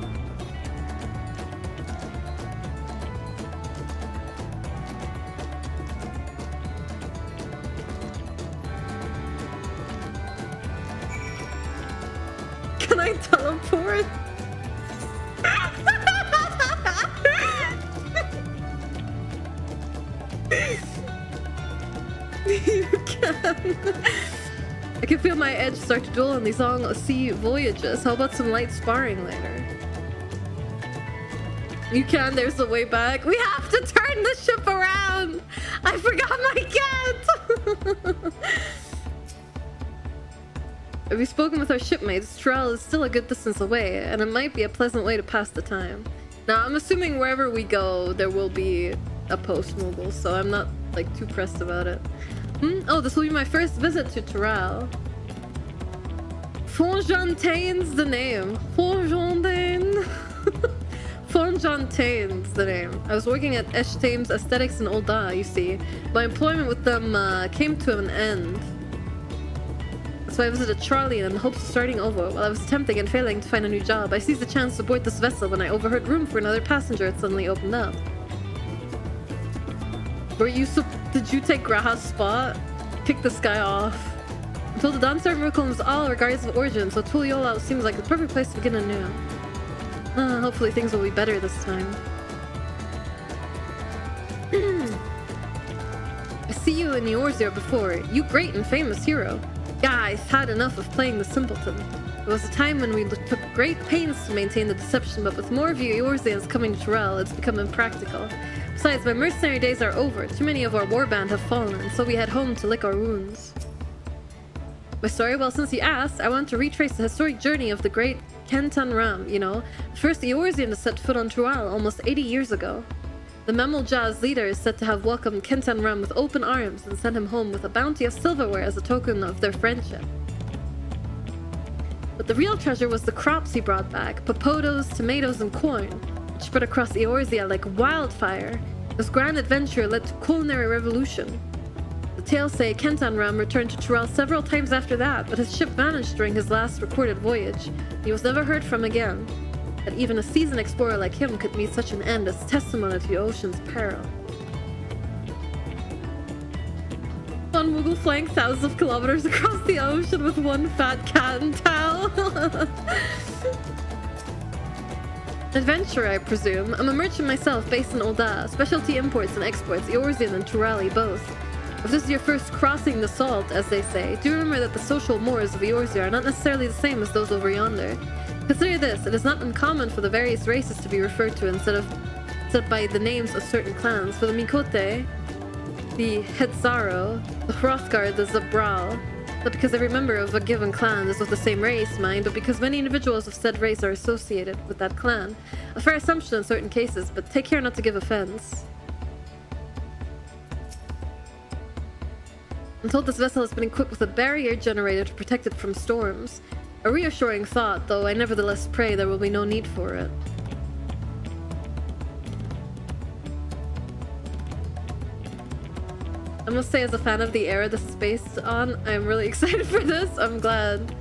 Can I teleport? You can. I can feel my edge start to duel on these long sea voyages. How about some light sparring later? You can, there's the way back. We have to turn the ship around! I forgot my cat! We've spoken with our shipmates. Tuliyollal is still a good distance away, and it might be a pleasant way to pass the time. Now, I'm assuming wherever we go, there will be a post-mogul, so I'm not, like, too pressed about it. Oh, this will be my first visit to Tuliyollal. Fontain's the name. Fontain's the name. I was working at Estinnien's Aesthetics in Olda, you see. My employment with them came to an end. So I visited Charlie in the hopes of starting over. While I was attempting and failing to find a new job, I seized the chance to board this vessel when I overheard room for another passenger had suddenly opened up. Did you take Graha's spot? Kick this guy off. I'm told the Dawntrail miracle was all regardless of origin, so Tuliyollal seems like the perfect place to begin anew. Hopefully things will be better this time. I see you in Eorzea before. You great and famous hero. Yeah, I've had enough of playing the simpleton. There was a time when we took great pains to maintain the deception, but with more of you Eorzeans coming to Tuliyollal, it's become impractical. Besides, my mercenary days are over. Too many of our warband have fallen, so we head home to lick our wounds. My story? Well, since you asked, I want to retrace the historic journey of the great Kingpin, you know, the first Eorzean to set foot on Tuliyollal almost 80 years ago. The Memulja's leader is said to have welcomed Kingpin with open arms and sent him home with a bounty of silverware as a token of their friendship. But the real treasure was the crops he brought back, popotos, tomatoes, and corn, which spread across Eorzea like wildfire. This grand adventure led to culinary revolution. The tales say Kingpin returned to Tuliyollal several times after that, but his ship vanished during his last recorded voyage. He was never heard from again. That even a seasoned explorer like him could meet such an end as testimony to the ocean's peril. One Moogle flying thousands of kilometers across the ocean with one fat cat and towel. Adventurer, I presume. I'm a merchant myself, based in Olda. Specialty imports and exports, Eorzean and Tuliyollal both. If this is your first crossing the salt, as they say, do remember that the social mores of Eorzea are not necessarily the same as those over yonder. Consider this, it is not uncommon for the various races to be referred to instead by the names of certain clans. For the Mikote, the Hetzaro, the Hrothgar, the Zabral. Not because every member of a given clan is of the same race, mind, but because many individuals of said race are associated with that clan. A fair assumption in certain cases, but take care not to give offense. I'm told this vessel has been equipped with a barrier generator to protect it from storms. A reassuring thought, though I nevertheless pray there will be no need for it. I must say, as a fan of the era this is based on, I'm really excited for this. I'm glad.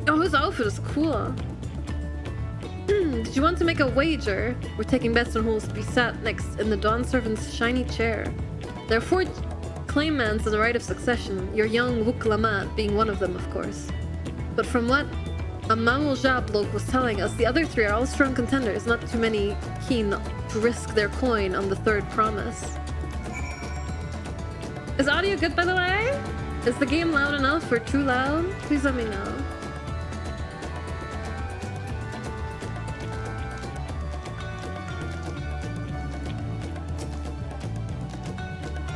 Oh, his outfit is cool. Did you want to make a wager? We're taking bets on who will be sat next in the Dawn Servant's shiny chair. There are 4 claimants in the right of succession, your young Wuklamat being one of them, of course. But from what a Mamulja bloke was telling us, the other 3 are all strong contenders, not too many keen to risk their coin on the 3rd promise. Is audio good, by the way? Is the game loud enough or too loud? Please let me know.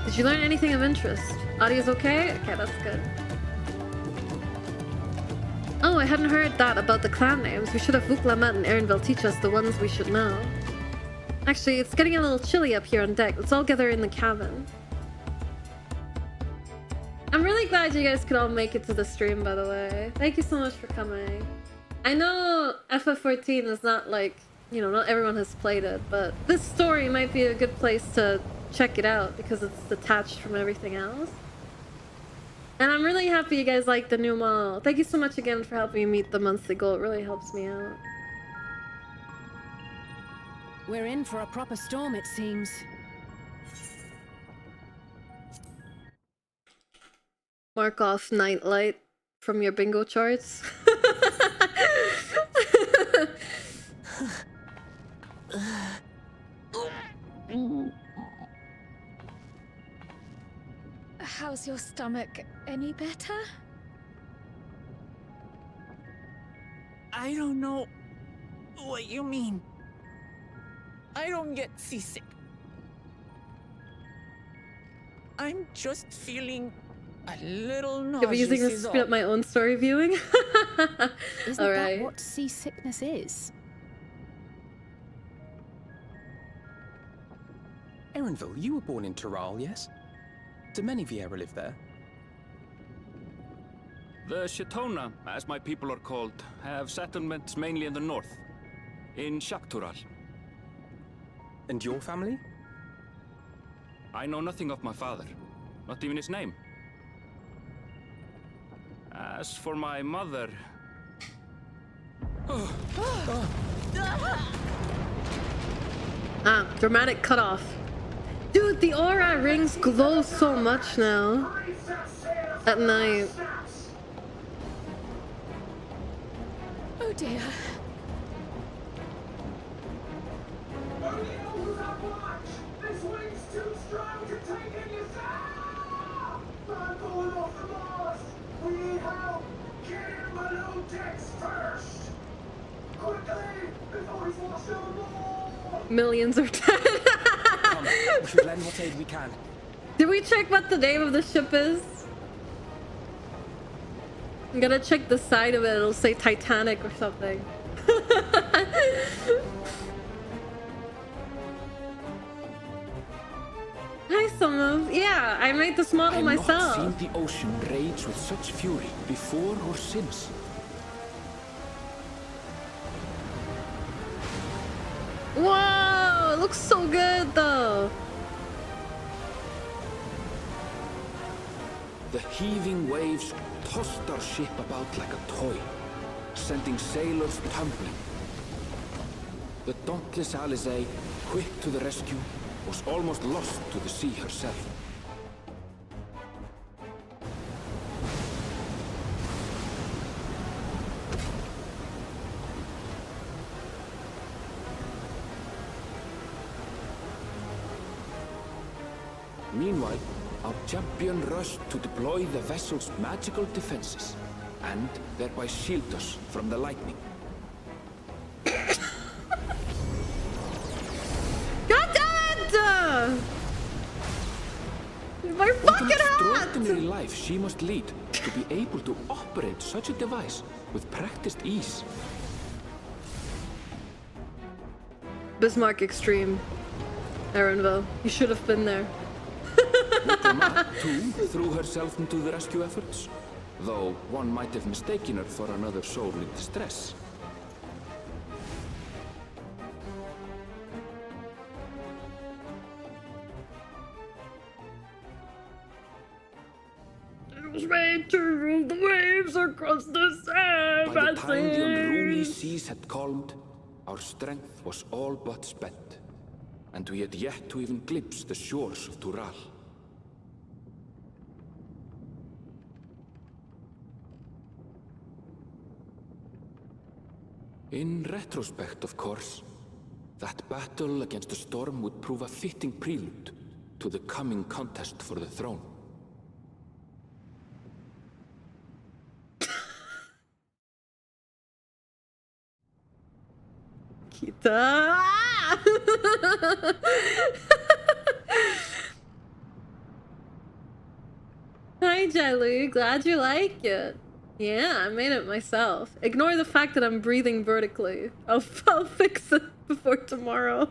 Did you learn anything of interest? Audio's okay? Okay, that's good. Oh, I hadn't heard that about the clan names. We should have Vuklamat and Erinville teach us the ones we should know. Actually, it's getting a little chilly up here on deck. Let's all gather in the cabin. I'm really glad you guys could all make it to the stream, by the way. Thank you so much for coming. I know FF14 is not like, you know, not everyone has played it, but this story might be a good place to check it out because it's detached from everything else. And I'm really happy you guys like the new model. Thank you so much again for helping me meet the monthly goal. It really helps me out. We're in for a proper storm, it seems. Mark off nightlight from your bingo charts. How's your stomach? Any better? I don't know what you mean. I don't get seasick. I'm just feeling a little nauseous. You'll be using this to speed up my own story viewing. Isn't Alright. that what seasickness is? Erenville, you were born in Tural, yes? Do many Vieira live there? The Shetona, as my people are called, have settlements mainly in the north, in Tural. And your family? I know nothing of my father, not even his name. As for my mother... Ah, dramatic cutoff. Dude, the aura rings glow so much now. At night. Oh dear. This wind's too strong to take in yourself! I'm going off the mast! We need help! Get him below decks first! Quickly! Before he's washed overboard! Millions are dead. Come, we should lend what aid we can. Did we check what the name of the ship is? I'm gonna check the side of it. It'll say Titanic or something. Hi, Sumo. Yeah, I made this model myself. I've not seen the ocean rage with such fury before or since. Whoa, it looks so good though. The heaving waves tossed our ship about like a toy, sending sailors tumbling. The dauntless Alizé, quick to the rescue, was almost lost to the sea herself. Meanwhile, our champion rushed to deploy the vessel's magical defenses, and thereby shield us from the lightning. God damn it! My What an fucking hat! extraordinary life she must lead to be able to operate such a device with practiced ease. Bismarck Extreme. Erenville, you should have been there. Diplomat, too, threw herself into the rescue efforts, though one might have mistaken her for another soul in distress. I was made to rule the waves across the sand. By the time the unruly seas had calmed, our strength was all but spent, and we had yet to even glimpse the shores of Tural. In retrospect, of course, that battle against the storm would prove a fitting prelude to the coming contest for the throne. Kita. Hi, Jalu. Glad you like it. Yeah, I made it myself. Ignore the fact that I'm breathing vertically. I'll fix it before tomorrow.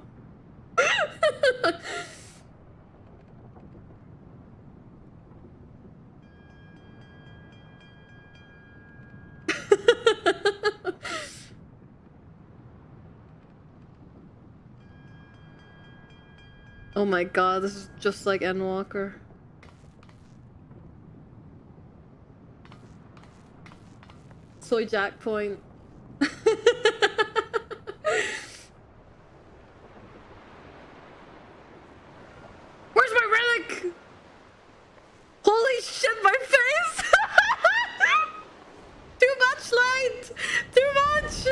Oh my god, this is just like Endwalker. Soy Jack point. Where's my relic? Holy shit, my face! Too much light! Too much!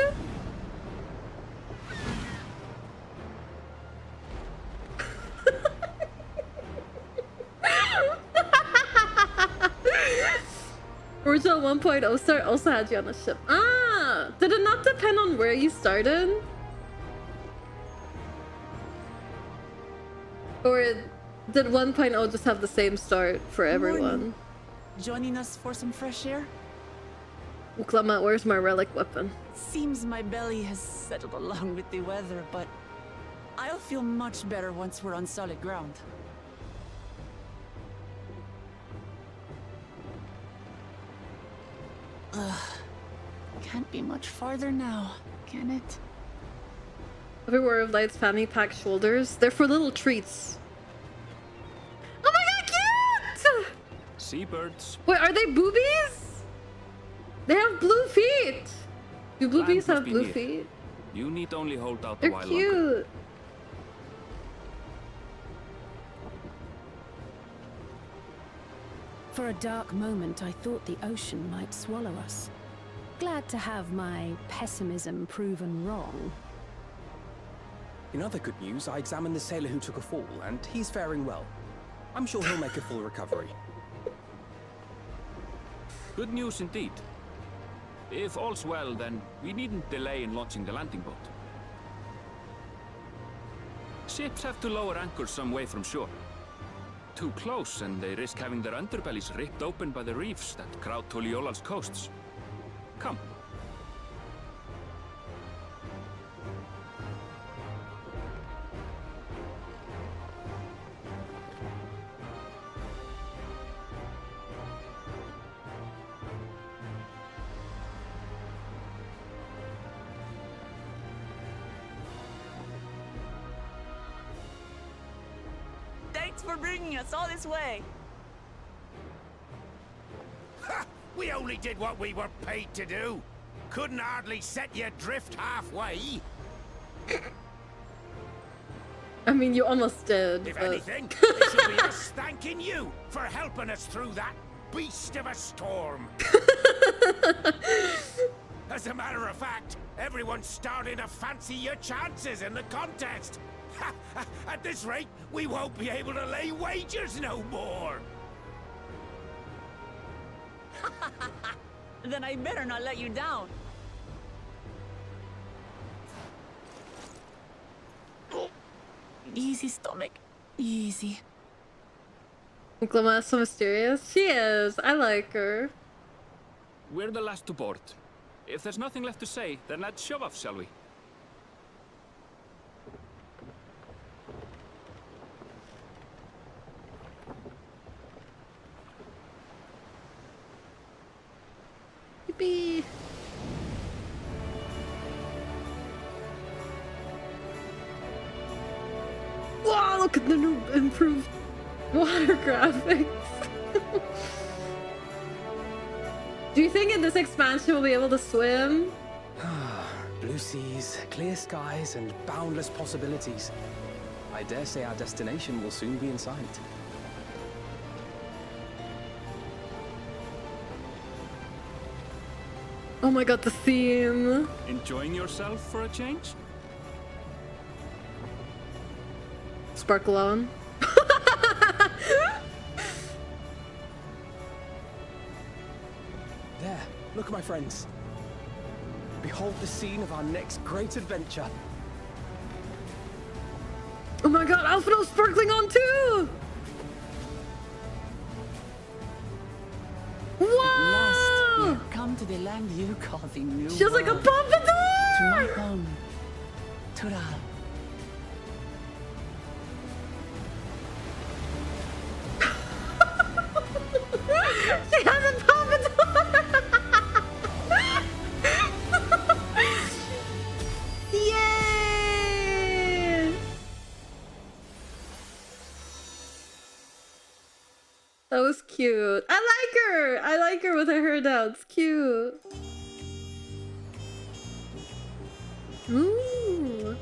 Original 1.0 start also had you on the ship. Ah! Did it not depend on where you started? Or did 1.0 just have the same start for everyone? Morning. Joining us for some fresh air? Uklama, where's my relic weapon? Seems my belly has settled along with the weather, but I'll feel much better once we're on solid ground. Ugh. Can't be much farther now, can it? Everywhere of Light's fanny pack shoulders. They're for little treats. Oh my god, cute! Seabirds. Wait, are they boobies? They have blue feet. Do blue bees have blue feet? You need only hold out a They're while cute. longer. For a dark moment, I thought the ocean might swallow us. Glad to have my pessimism proven wrong. In other good news, I examined the sailor who took a fall, and he's faring well. I'm sure he'll make a full recovery. Good news indeed. If all's well, then we needn't delay in launching the landing boat. Ships have to lower anchors some way from shore. Too close, and they risk having their underbellies ripped open by the reefs that crowd Tuliyollal's coasts. Come. Thanks for bringing us all this way. Ha! We only did what we were paid to do. Couldn't hardly set you adrift halfway. I mean, you almost did. If but... anything, it should be us thanking you for helping us through that beast of a storm. As a matter of fact, everyone's starting to fancy your chances in the contest. At this rate, we won't be able to lay wagers no more. Then I better not let you down. Easy, stomach. Easy. Glima is so mysterious. She is. I like her. We're the last to board. If there's nothing left to say, then let's shove off, shall we? Yippee. Wow, look at the new improved water graphics. Do you think in this expansion we'll be able to swim? Blue seas, clear skies, and boundless possibilities. I dare say our destination will soon be in sight. Oh my god, the theme. Enjoying yourself for a change? Sparkle on. There, look, my friends. Behold the scene of our next great adventure. Oh my god, Alfredo's sparkling on too! At last, we Whoa! have come to the land you call the New She has like a World. To my pompadour! home, Tuliyollal. She has a pompadour! Yay! That was cute. I like her with her hair down. It's cute. Ooh.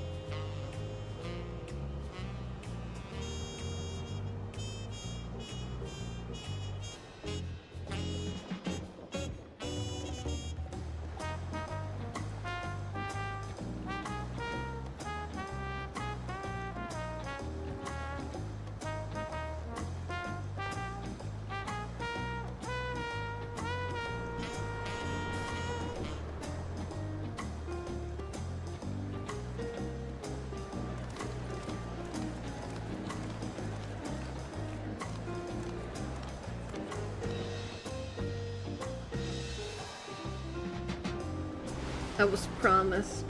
I was promised.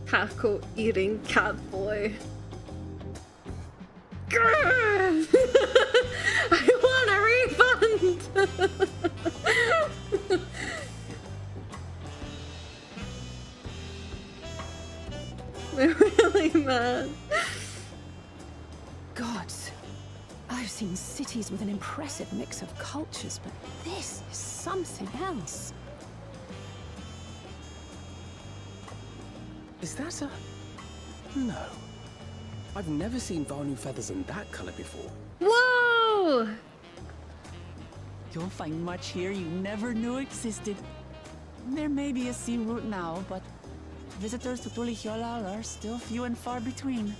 Taco eating cat boy. Grr! I want a refund! They're really mad. Gods, I've seen cities with an impressive mix of cultures, but this is something else. Is that a... No. I've never seen Vanu feathers in that color before. Whoa! You'll find much here you never knew existed. There may be a sea route now, but visitors to Tuliyollal are still few and far between.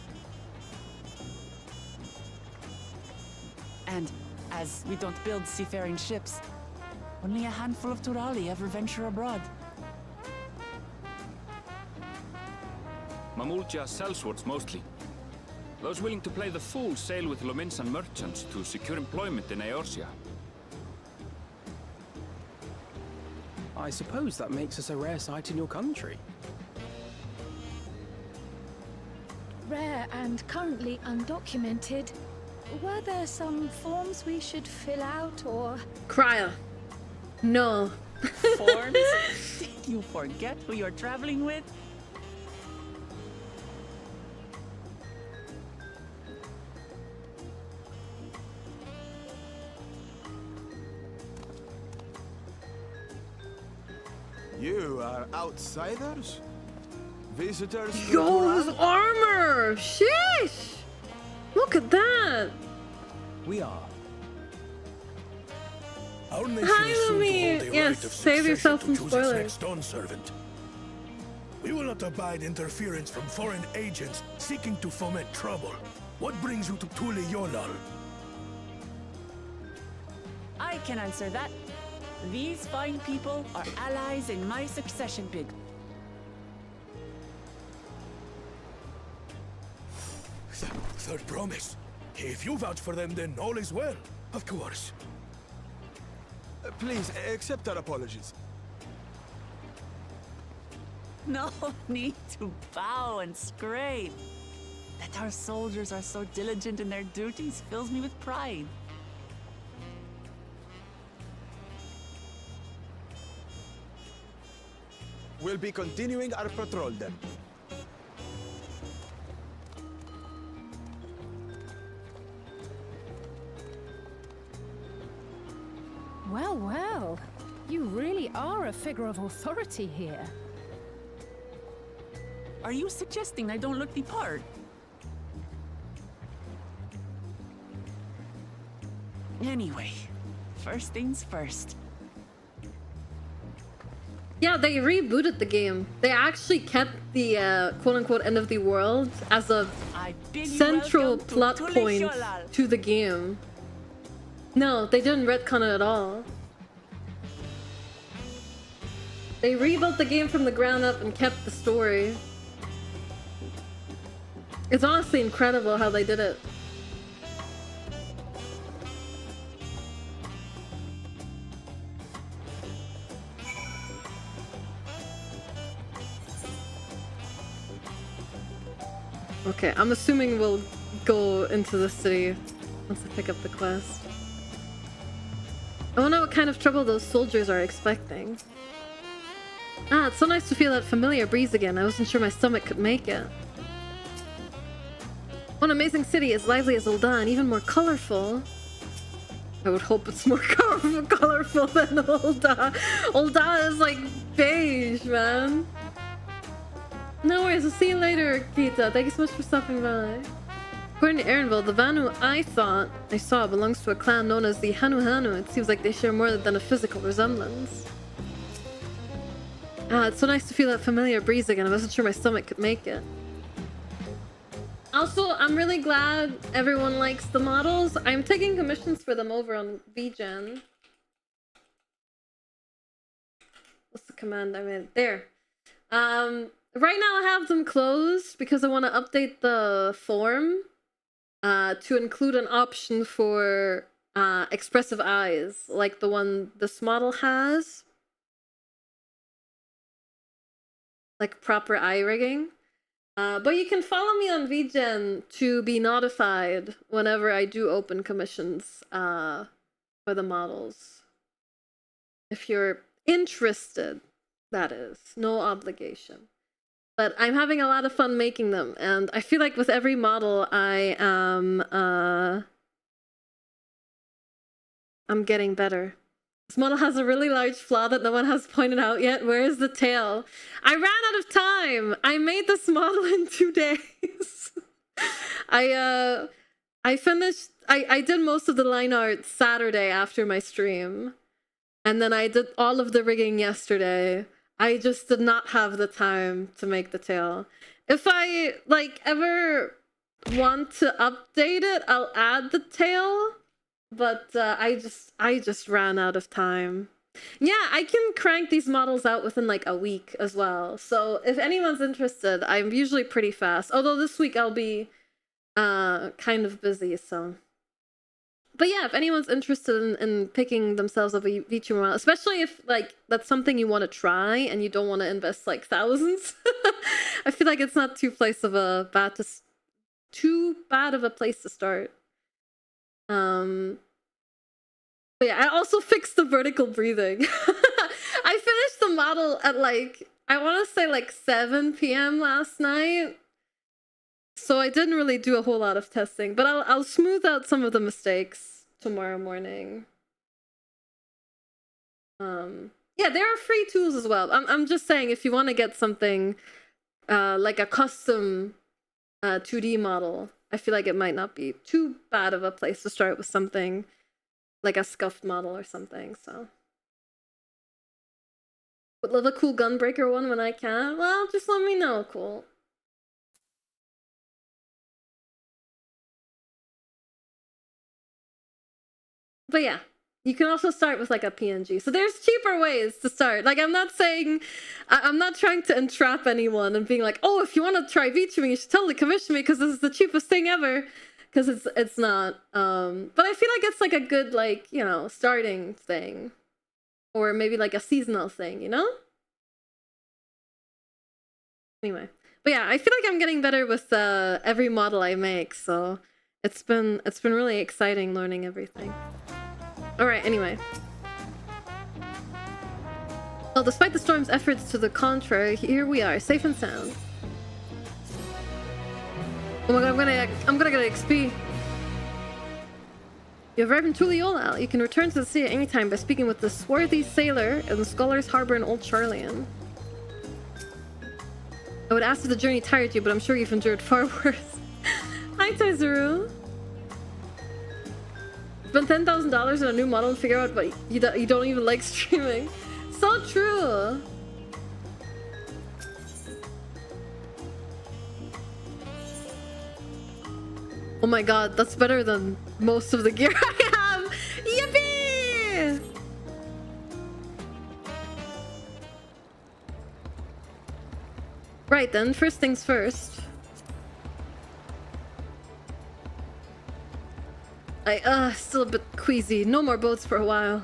And as we don't build seafaring ships, only a handful of Turali ever venture abroad. Mamulja sellswords mostly. Those willing to play the fool sail with Lominsan merchants to secure employment in Eorzea. I suppose that makes us a rare sight in your country. Rare and currently undocumented. Were there some forms we should fill out or... Krile. No. Forms? Did you forget who you're traveling with? You are outsiders? Visitors to Yo, his Turan? armor! Sheesh! Look at that! We are. Our nation Hi, is soon to Lumi. hold a Yes, right of save yourself succession from to choose its spoilers. next dawn servant. We will not abide interference from foreign agents seeking to foment trouble. What brings you to Tuliyollal? I can answer that. These fine people are allies in my succession bid. Third promise. If you vouch for them, then all is well. Of course. Please, accept our apologies. No need to bow and scrape. That our soldiers are so diligent in their duties fills me with pride. We'll be continuing our patrol then. Well, well. You really are a figure of authority here. Are you suggesting I don't look the part? Anyway, first things first. Yeah, they rebooted the game. They actually kept the quote-unquote end of the world as a I bid you central welcome to plot point Tuliyollal. to the game. No, they didn't retcon it at all. They rebuilt the game from the ground up and kept the story. It's honestly incredible how they did it. Okay, I'm assuming we'll go into the city once I pick up the quest. I wonder what kind of trouble those soldiers are expecting. Ah, it's so nice to feel that familiar breeze again. I wasn't sure my stomach could make it. One amazing city, as lively as Ul'dah and even more colorful. I would hope it's more colorful than Ul'dah. Ul'dah is like beige, man. No worries, I'll see you later, Kita. Thank you so much for stopping by. According to Aaronville, the Vanu I thought I saw belongs to a clan known as the Hanu Hanu. It seems like they share more than a physical resemblance. Ah, it's so nice to feel that familiar breeze again. I wasn't sure my stomach could make it. Also, I'm really glad everyone likes the models. I'm taking commissions for them over on VGen. What's the command I made? There. Right now I have them closed because I want to update the form to include an option for expressive eyes, like the one this model has. Like proper eye rigging. But you can follow me on VGen to be notified whenever I do open commissions for the models. If you're interested, that is. No obligation. But I'm having a lot of fun making them, and I feel like with every model I am I'm getting better. This model has a really large flaw that no one has pointed out yet. Where is the tail? I ran out of time. I made this model in 2 days. I finished I did most of the line art Saturday after my stream. And then I did all of the rigging yesterday. I just did not have the time to make the tail. If I like ever want to update it, I'll add the tail. But I just ran out of time. Yeah, I can crank these models out within like a week as well. So if anyone's interested, I'm usually pretty fast. Although this week I'll be kind of busy, so. But yeah, if anyone's interested in picking themselves up a Vtuber model, especially if like that's something you want to try and you don't want to invest like thousands, I feel like it's not too bad of a place to start. But yeah, I also fixed the vertical breathing. I finished the model at like, I want to say like 7 p.m. last night. So I didn't really do a whole lot of testing, but I'll smooth out some of the mistakes tomorrow morning. Yeah, there are free tools as well. I'm just saying if you want to get something like a custom 2D model, I feel like it might not be too bad of a place to start with something like a scuffed model or something, so. Would love a cool gunbreaker one when I can. Well, just let me know, cool. But yeah, you can also start with like a PNG. So there's cheaper ways to start. Like I'm not saying, I'm not trying to entrap anyone and being like, oh, if you want to try VTubing, you should totally commission me because this is the cheapest thing ever. Because it's not. But I feel like it's like a good like, you know, starting thing. Or maybe like a seasonal thing, you know? Anyway. But yeah, I feel like I'm getting better with every model I make, so it's been really exciting learning everything. Alright, anyway. Well, despite the storm's efforts to the contrary, here we are, safe and sound. Oh my god, I'm gonna get XP. You have arrived in Tuliyollal. You can return to the city at any time by speaking with the swarthy sailor in the Scholar's Harbor in Old Charlian. I would ask if the journey tired you, but I'm sure you've endured far worse. Hi, Taizuru. Spend $10,000 on a new model and figure out what you don't even like streaming. So true. Oh my god, that's better than most of the gear I have. Yippee! Right then, first things first. Still a bit queasy. No more boats for a while.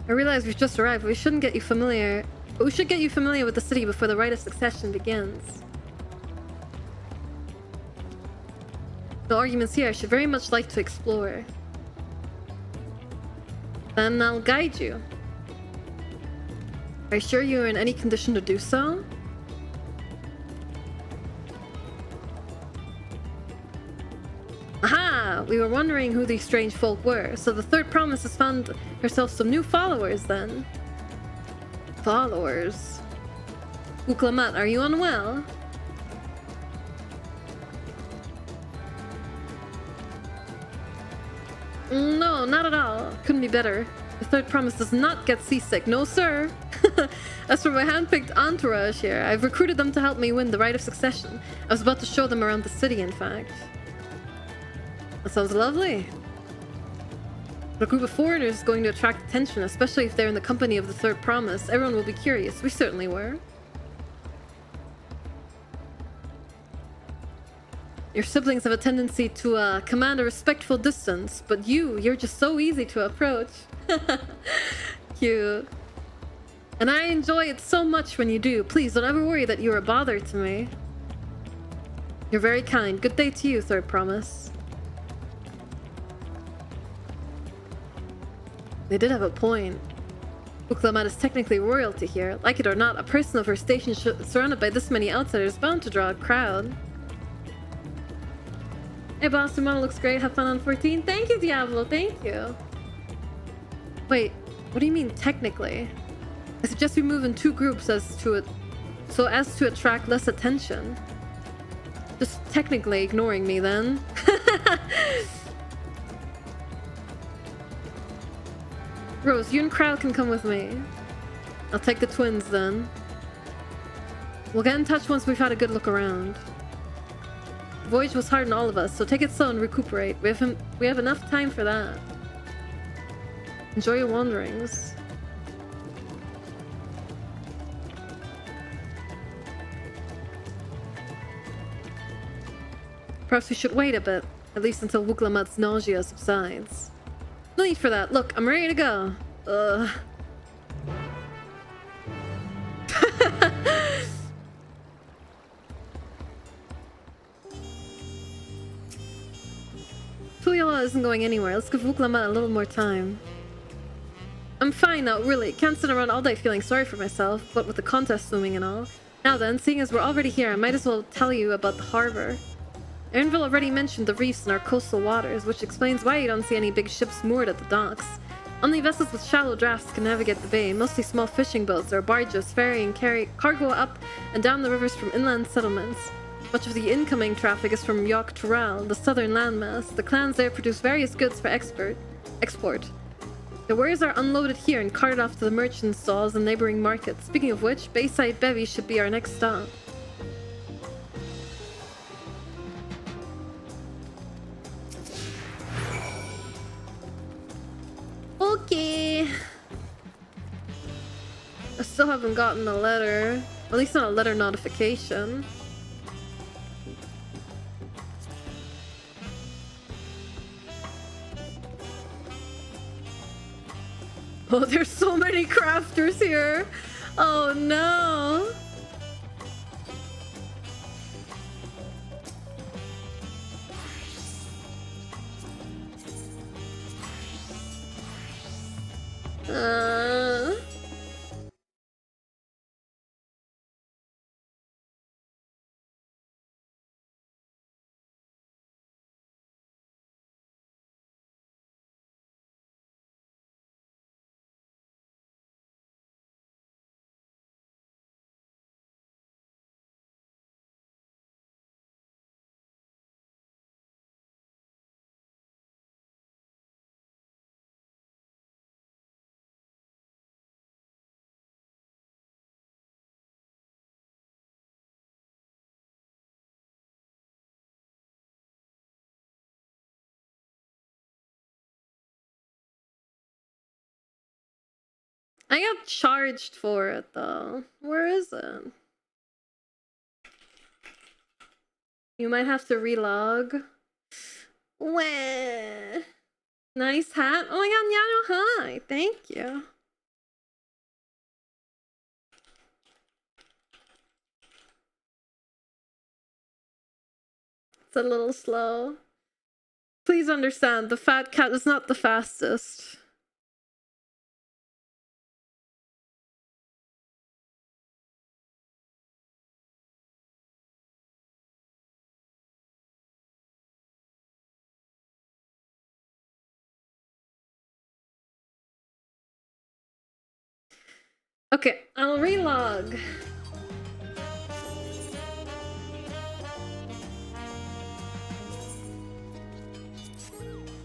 I realize we've just arrived, but we shouldn't get you familiar. But we should get you familiar with the city before the rite of succession begins. The arguments here I should very much like to explore. Then I'll guide you. Are you sure you're in any condition to do so? Aha! We were wondering who these strange folk were, so the third promise has found herself some new followers then. Followers? Uklamat, are you unwell? No, not at all. Couldn't be better. The third promise does not get seasick. No, sir. As for my handpicked entourage here, I've recruited them to help me win the right of succession. I was about to show them around the city, in fact. That sounds lovely. A group of foreigners is going to attract attention, especially if they're in the company of the third promise. Everyone will be curious. We certainly were. Your siblings have a tendency to command a respectful distance, but you're just so easy to approach. Cute. And I enjoy it so much when you do. Please don't ever worry that you're a bother to me. You're very kind. Good day to you, third promise. They did have a point. Uklamat is technically royalty here. Like it or not, a person of her station surrounded by this many outsiders is bound to draw a crowd. Hey boss, your model looks great. Have fun on 14. Thank you, Diablo. Thank you. Wait, what do you mean technically? I suggest we move in two groups so as to attract less attention. Just technically ignoring me then. Rose, you and Krile can come with me. I'll take the twins then. We'll get in touch once we've had a good look around. The voyage was hard on all of us, so take it slow and recuperate. We have enough time for that. Enjoy your wanderings. Perhaps we should wait a bit, at least until Wuklamat's nausea subsides. No need for that. Look, I'm ready to go. Ugh. Tuliyollal isn't going anywhere. Let's give Wuklamat a little more time. I'm fine now, really. Can't sit around all day feeling sorry for myself, but with the contest looming and all. Now then, seeing as we're already here, I might as well tell you about the harbor. Erinville already mentioned the reefs in our coastal waters, which explains why you don't see any big ships moored at the docks. Only vessels with shallow drafts can navigate the bay, mostly small fishing boats or barges ferrying cargo up and down the rivers from inland settlements. Much of the incoming traffic is from Dawntrail, the southern landmass. The clans there produce various goods for export. The wares are unloaded here and carted off to the merchant stalls and neighboring markets. Speaking of which, Bayside Bevy should be our next stop. Okay. I still haven't gotten a letter. At least not a letter notification. Oh, there's so many crafters here. Oh no. I got charged for it though. Where is it? You might have to relog. Wah. Nice hat. Oh my god, Yano, hi. Thank you. It's a little slow. Please understand, the fat cat is not the fastest. Okay, I'll relog.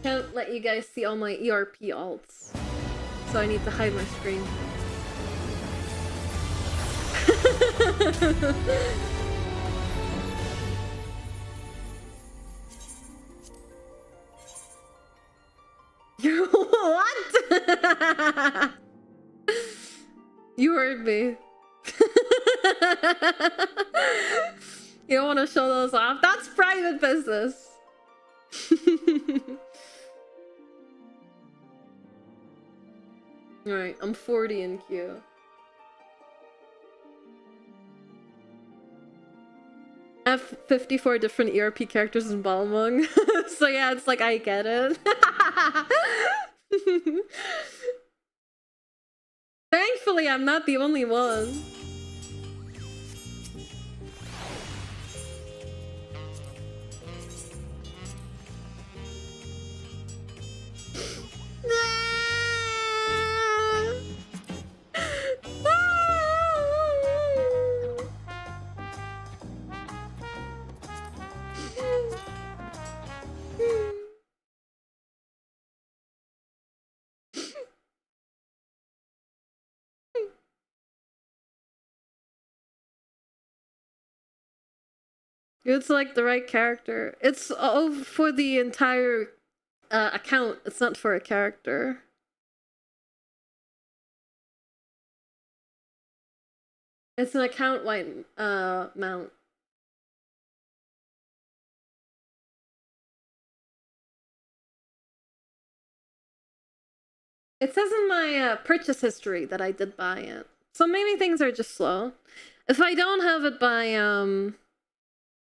Can't let you guys see all my ERP alts, so I need to hide my screen. What? You heard me. You don't want to show those off? That's private business. Alright, I'm 40 in queue. I have 54 different ERP characters in Balmung. So yeah, it's like I get it. Thankfully, I'm not the only one. You would select the right character. It's for the entire account. It's not for a character. It's an account-wide mount. It says in my purchase history that I did buy it. So maybe things are just slow. If I don't have it by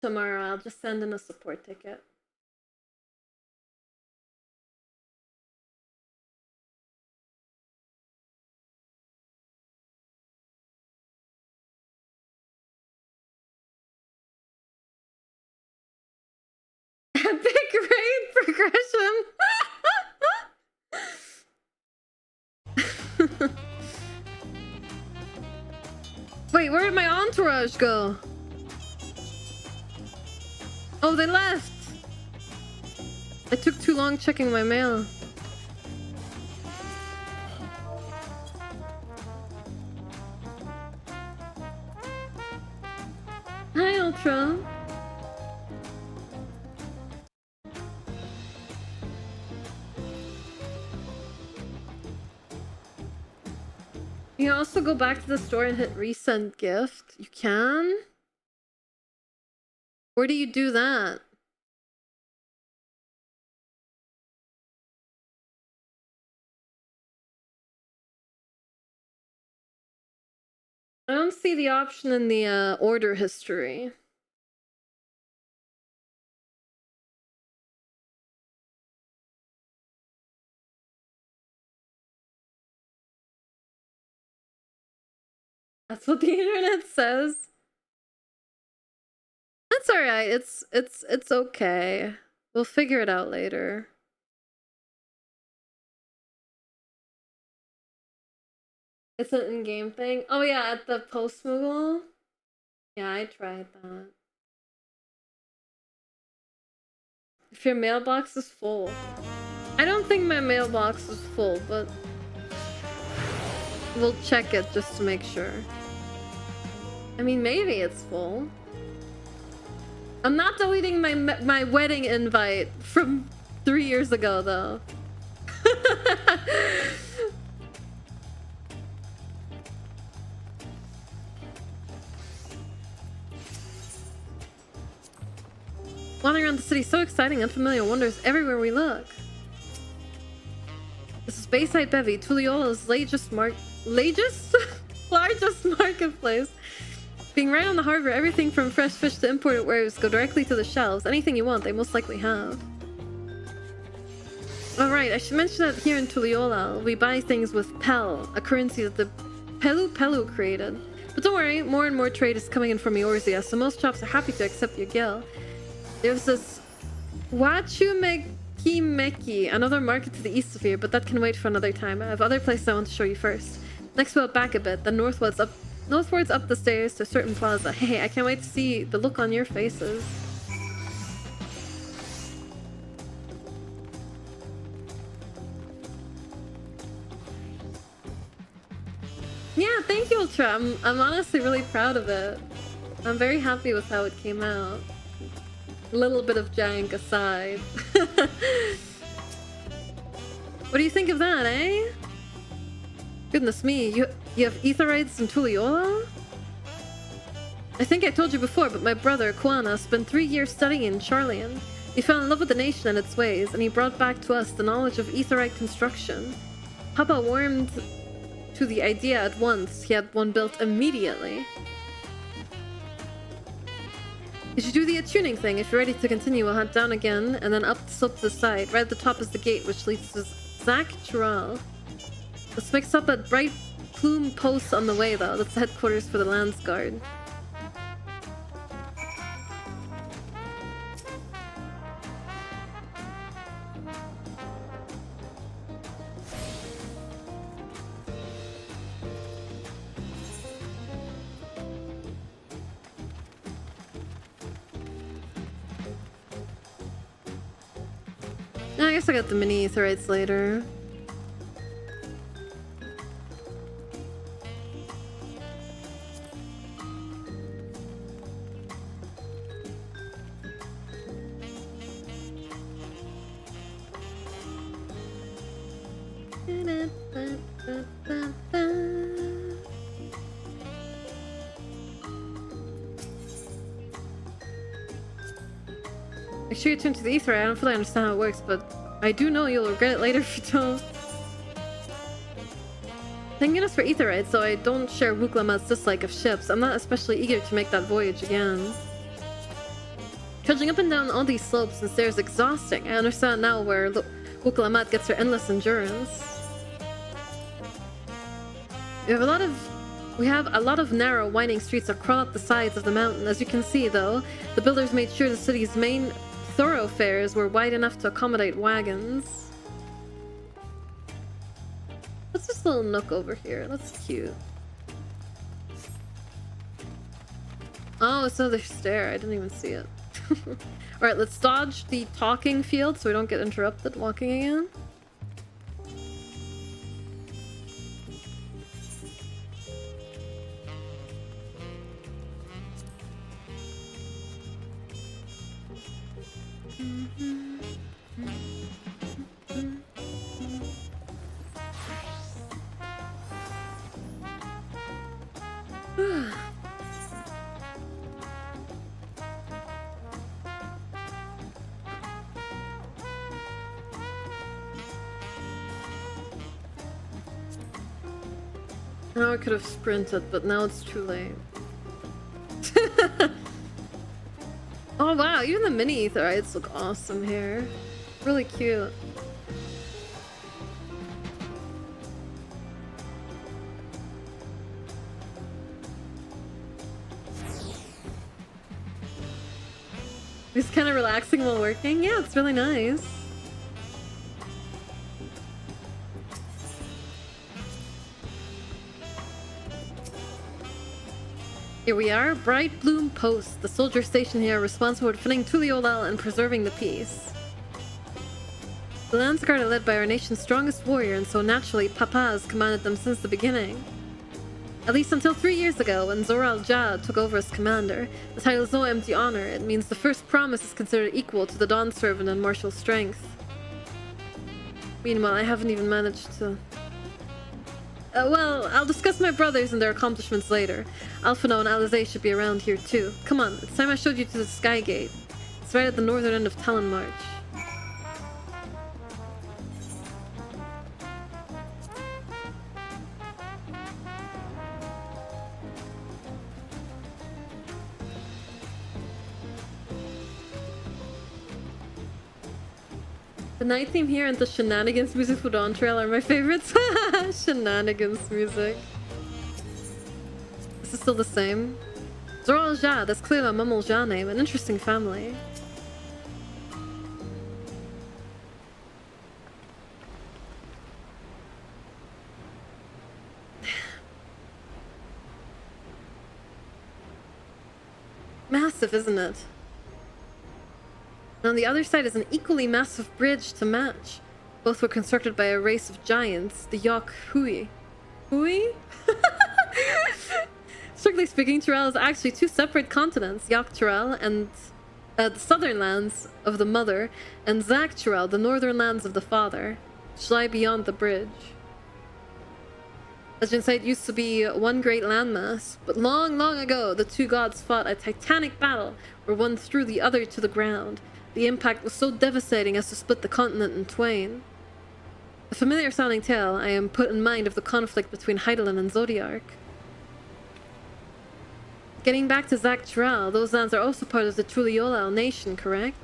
tomorrow, I'll just send in a support ticket. Epic raid progression. Wait, where did my entourage go? Oh, they left. I took too long checking my mail. Hi, Ultra. You can also go back to the store and hit resend gift. You can? Where do you do that? I don't see the option in the order history. That's what the internet says. That's all right. It's okay. We'll figure it out later. It's an in-game thing. Oh yeah, at the post Moogle. Yeah, I tried that. If your mailbox is full. I don't think my mailbox is full, but we'll check it just to make sure. I mean, maybe it's full. I'm not deleting my wedding invite from 3 years ago, though. Wandering around the city, so exciting, unfamiliar wonders everywhere we look. This is Bayside Bevy, Tuliyollal's largest marketplace. Being right on the harbor, everything from fresh fish to imported wares go directly to the shelves. Anything you want, they most likely have. Alright, I should mention that here in Tuliyollal, we buy things with Pel, a currency that the Pelu created. But don't worry, more and more trade is coming in from Eorzea, so most shops are happy to accept your gil. There's this Wachumekimeki, another market to the east of here, but that can wait for another time. I have other places I want to show you first. Next we'll back a bit, then northwards up the stairs to a certain plaza. Hey, I can't wait to see the look on your faces. Yeah, thank you, Ultra. I'm honestly really proud of it. I'm very happy with how it came out. A little bit of jank aside. What do you think of that, eh? Goodness me, you have Aetherites in Tuliyollal? I think I told you before, but my brother, Kwana, spent 3 years studying in Charlian. He fell in love with the nation and its ways, and he brought back to us the knowledge of Aetherite construction. Papa warmed to the idea at once. He had one built immediately. You should do the attuning thing. If you're ready to continue, we'll hunt down again, and then up the slope to the side. Right at the top is the gate, which leads to Dawntrail. Let's mix up at Bright Plume Post on the way, though. That's the headquarters for the Lands Guard. I guess I got the mini Aetherites later. Make sure you tune to the Aetherite. I don't fully understand how it works, but I do know you'll regret it later if you don't. Thank goodness for Aetherites, so I don't share Wuklamat's dislike of ships. I'm not especially eager to make that voyage again. Trudging up and down all these slopes and stairs is exhausting. I understand now where Wuklamat gets her endless endurance. We have a lot of narrow, winding streets that crawl up the sides of the mountain. As you can see, though, the builders made sure the city's main thoroughfares were wide enough to accommodate wagons. What's this little nook over here? That's cute. Oh, it's another stair. I didn't even see it. Alright, let's dodge the talking field so we don't get interrupted walking again. Now I could have sprinted, but now it's too late. Oh wow, even the mini Aetherites look awesome here. Really cute. It's kind of relaxing while working. Yeah, it's really nice. Here we are, Bright Bloom Post. The soldier stationed here are responsible for defending Tuliyollal and preserving the peace. The Lands Guard are led by our nation's strongest warrior, and so naturally, Papa has commanded them since the beginning. At least until 3 years ago, when Zoral took over as commander. The title is no empty honor. It means the first promise is considered equal to the Dawn Servant in martial strength. Meanwhile, I haven't even managed to... well, I'll discuss my brothers and their accomplishments later. Alphino and Alizé should be around here too. Come on, it's time I showed you to the Sky Gate. It's right at the northern end of Talon March. The night theme here and the shenanigans music for Dawntrail are my favorites. Shenanigans music. Is this still the same? Zoral, that's clearly a Mammal name, an interesting family. massive, isn't it? And on the other side is an equally massive bridge to match. Both were constructed by a race of giants, the Yok Hui. Hui? Strictly speaking, Tuliyollal is actually two separate continents, Tuliyollal and the southern lands of the mother, and Tuliyollal, the northern lands of the father, which lie beyond the bridge. Legend say it used to be one great landmass, but long, long ago, the two gods fought a titanic battle where one threw the other to the ground. The impact was so devastating as to split the continent in twain. A familiar sounding tale, I am put in mind of the conflict between Heidelin and Zodiark. Getting back to Tuliyollal, those lands are also part of the Tuliyollal nation, correct?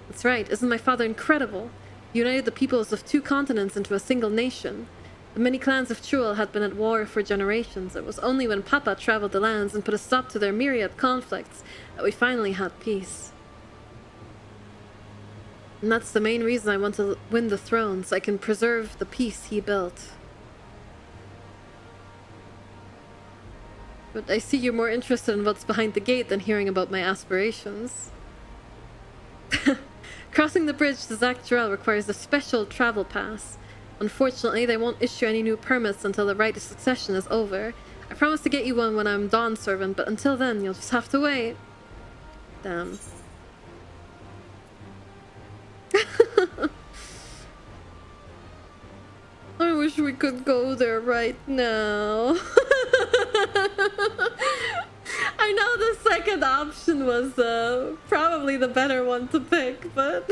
That's right, isn't my father incredible? He united the peoples of two continents into a single nation. The many clans of Tuliyollal had been at war for generations. It was only when Papa traveled the lands and put a stop to their myriad conflicts that we finally had peace. And that's the main reason I want to win the throne, so I can preserve the peace he built. But I see you're more interested in what's behind the gate than hearing about my aspirations. Crossing the bridge to Tuliyollal requires a special travel pass. Unfortunately, they won't issue any new permits until the right of succession is over. I promise to get you one when I'm Dawn servant, but until then, you'll just have to wait. Damn. I wish we could go there right now. I know the second option was probably the better one to pick, but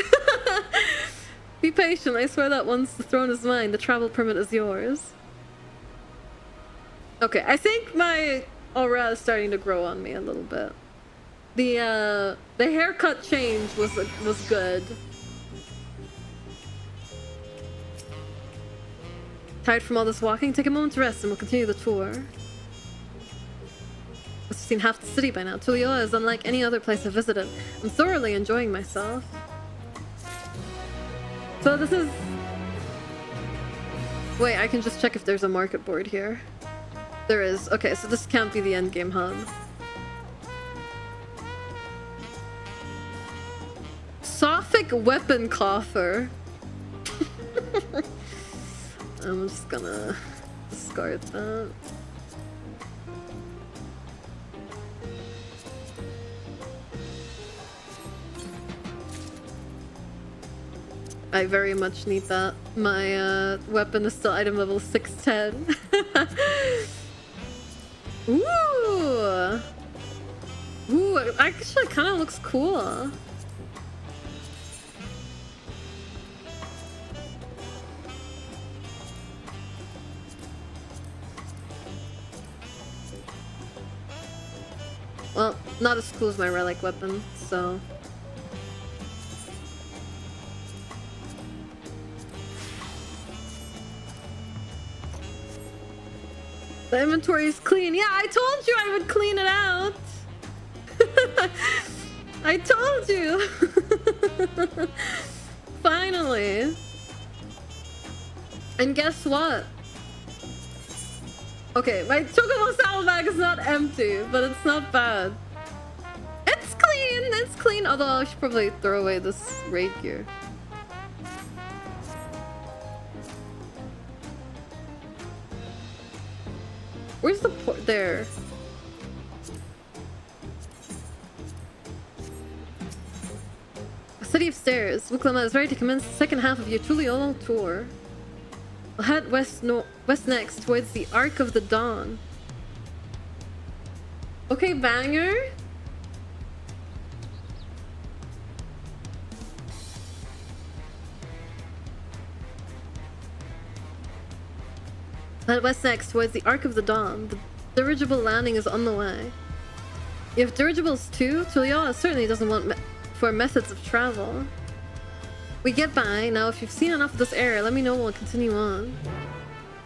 be patient. I swear that once the throne is mine, the travel permit is yours. Okay, I think my aura is starting to grow on me a little bit. The haircut change was good. Tired from all this walking? Take a moment to rest and we'll continue the tour. I've seen half the city by now. Tuliyollal is unlike any other place I've visited. I'm thoroughly enjoying myself. So this is... Wait, I can just check if there's a market board here. There is. Okay, so this can't be the endgame hub. Sophic weapon coffer. I'm just gonna discard that. I very much need that. My weapon is still item level 610. Ooh! Ooh, it actually kind of looks cool. Well, not as cool as my relic weapon, so... The inventory is clean. Yeah, I told you I would clean it out! I told you! Finally! And guess what? Okay, my chocobo saddlebag is not empty, but it's not bad. It's clean! It's clean! Although I should probably throw away this raid gear. Where's the port? There. A city of stairs. Wuklama is ready to commence the second half of your Tuliyollal tour. We'll head west next towards the Arc of the Dawn. Okay, banger. Head west next towards the Arc of the Dawn. The dirigible landing is on the way. You have dirigibles too? Tuliyollal certainly doesn't want for methods of travel. We get by. Now, if you've seen enough of this area, let me know. We'll continue on.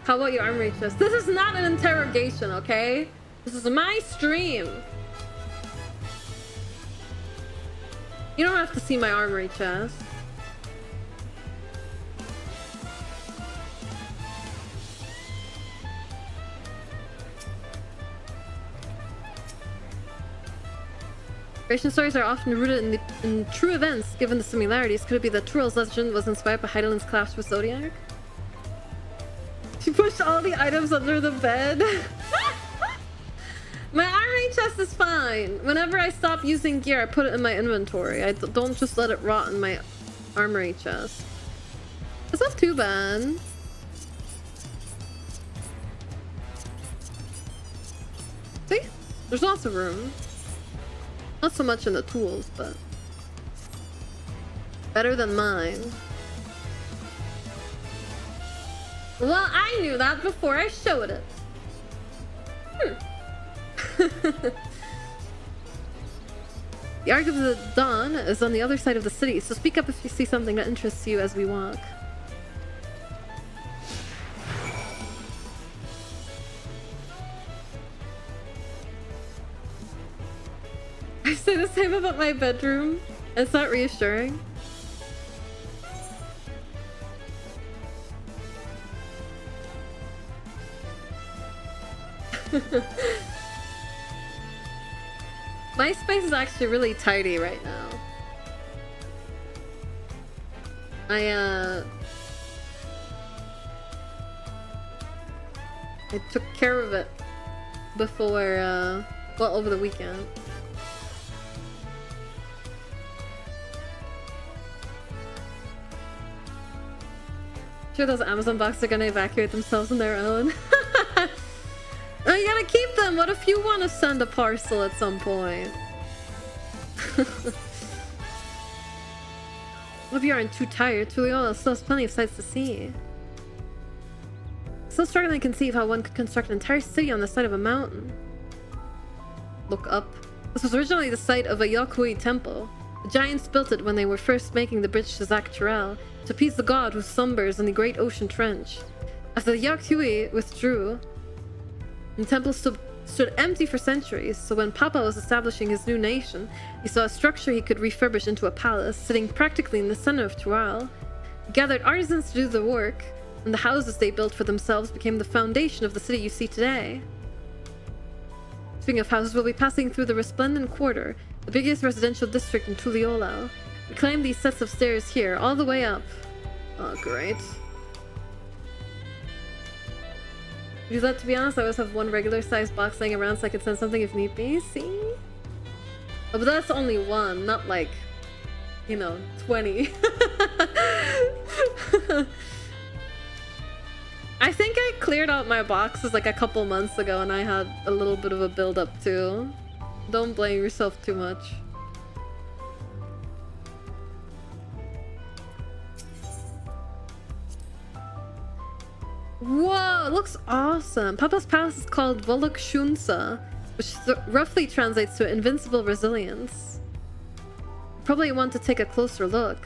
How about your armory chest? This is not an interrogation, okay? This is my stream. You don't have to see my armory chest. Creation stories are often rooted in true events, given the similarities. Could it be that Tuliyoll's legend was inspired by Heidelin's collapse with Zodiac? She pushed all the items under the bed. My armory chest is fine. Whenever I stop using gear, I put it in my inventory. I don't just let it rot in my armory chest. It's not too bad. See? There's lots of room. Not so much in the tools, but better than mine. Well, I knew that before I showed it. The Ark of the Dawn is on the other side of the city, so speak up if you see something that interests you as we walk. I say the same about my bedroom. It's not reassuring. My space is actually really tidy right now. I took care of it before, well, over the weekend. Sure, those Amazon boxes are gonna evacuate themselves on their own. Oh, you gotta keep them. What if you want to send a parcel at some point? Hope you aren't too tired. Tuliyollal still has plenty of sights to see. Still struggling to conceive how one could construct an entire city on the side of a mountain. Look up. This was originally the site of a Yakkui temple. The giants built it when they were first making the bridge to Dawntrail to appease the god who slumbers in the great ocean trench. After the Yakkui withdrew, the temple stood empty for centuries, so when Papa was establishing his new nation, he saw a structure he could refurbish into a palace, sitting practically in the center of Tuliyollal. He gathered artisans to do the work, and the houses they built for themselves became the foundation of the city you see today. Speaking of houses, we'll be passing through the Resplendent Quarter, the biggest residential district in Tuliyollal. We climb these sets of stairs here, all the way up. Oh, great. Because to be honest, I always have one regular sized box laying around so I could send something if need be. See? Oh, but that's only one, not like, you know, 20. I think I cleared out my boxes like a couple months ago and I had a little bit of a build up too. Don't blame yourself too much. Whoa, it looks awesome. Papa's palace is called Volok Shunsa, which roughly translates to invincible resilience. Probably want to take a closer look.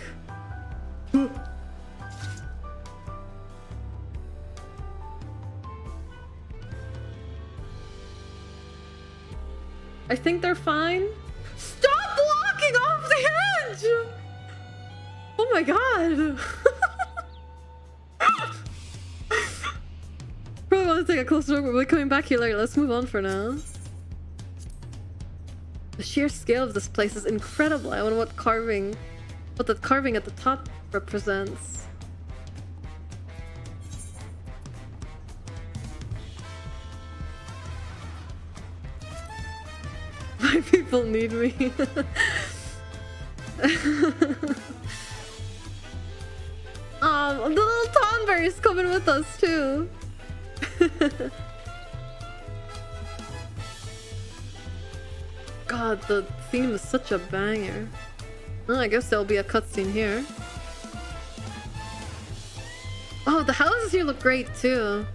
I think they're fine. Stop blocking off the edge! Oh my god. Probably want to take a closer look, but we're coming back here later. Let's move on for now. The sheer scale of this place is incredible. I wonder what that carving at the top represents. My people need me. Oh, the little Tonberry's coming with us too. God, the theme is such a banger. Oh, I guess there'll be a cutscene here. Oh, the houses here look great too.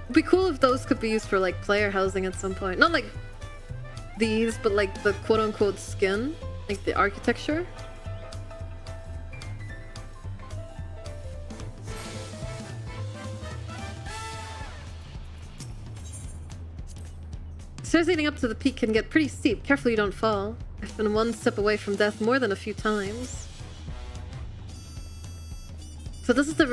It'd be cool if those could be used for like player housing at some point. Not like these, but like the quote-unquote skin, like the architecture. Stairs leading up to the peak can get pretty steep. Careful you don't fall. I've been one step away from death more than a few times. So this is the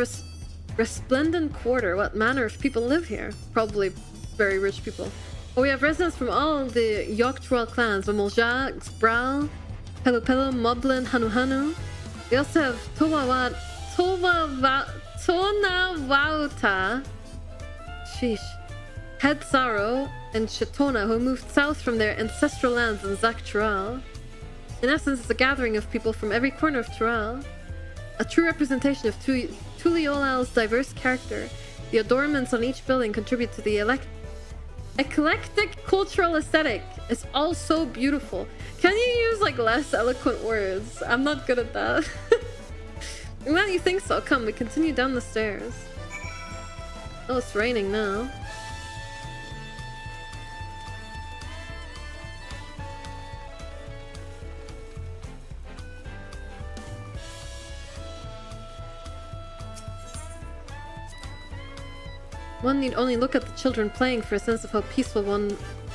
Resplendent Quarter. What manner of people live here? Probably very rich people. Oh, we have residents from all the Dawntrail clans, Omg, Xbral, Pelupelu, Moblin, Hanuhanu. We also have Tonawauta, sheesh, Head Sorrow, and Shatona, who moved south from their ancestral lands in Zaktural. In essence, it's a gathering of people from every corner of Tural. A true representation of Tuliyollal's diverse character. The adornments on each building contribute to the eclectic cultural aesthetic. It's all so beautiful. Can you use like less eloquent words? I'm not good at that. I'm glad you think so. Come, we continue down the stairs. Oh, it's raining now. One need only look at the children playing for a sense of how peaceful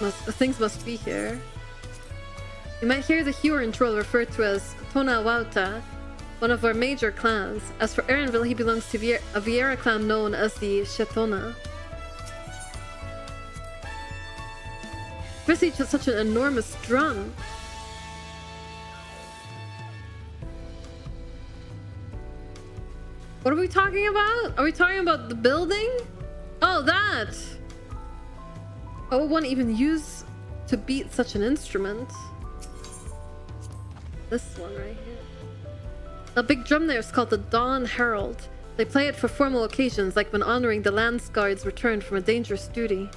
things must be here. You might hear the Huron troll referred to as Tonawauta, one of our major clans. As for Erenville, he belongs to a Vieira clan known as the Shetona. Especially to such an enormous drum. What are we talking about? Are we talking about the building? Oh, that! How would one even use to beat such an instrument? This one right here. A big drum there is called the Dawn Herald. They play it for formal occasions, like when honoring the Lands Guard's return from a dangerous duty.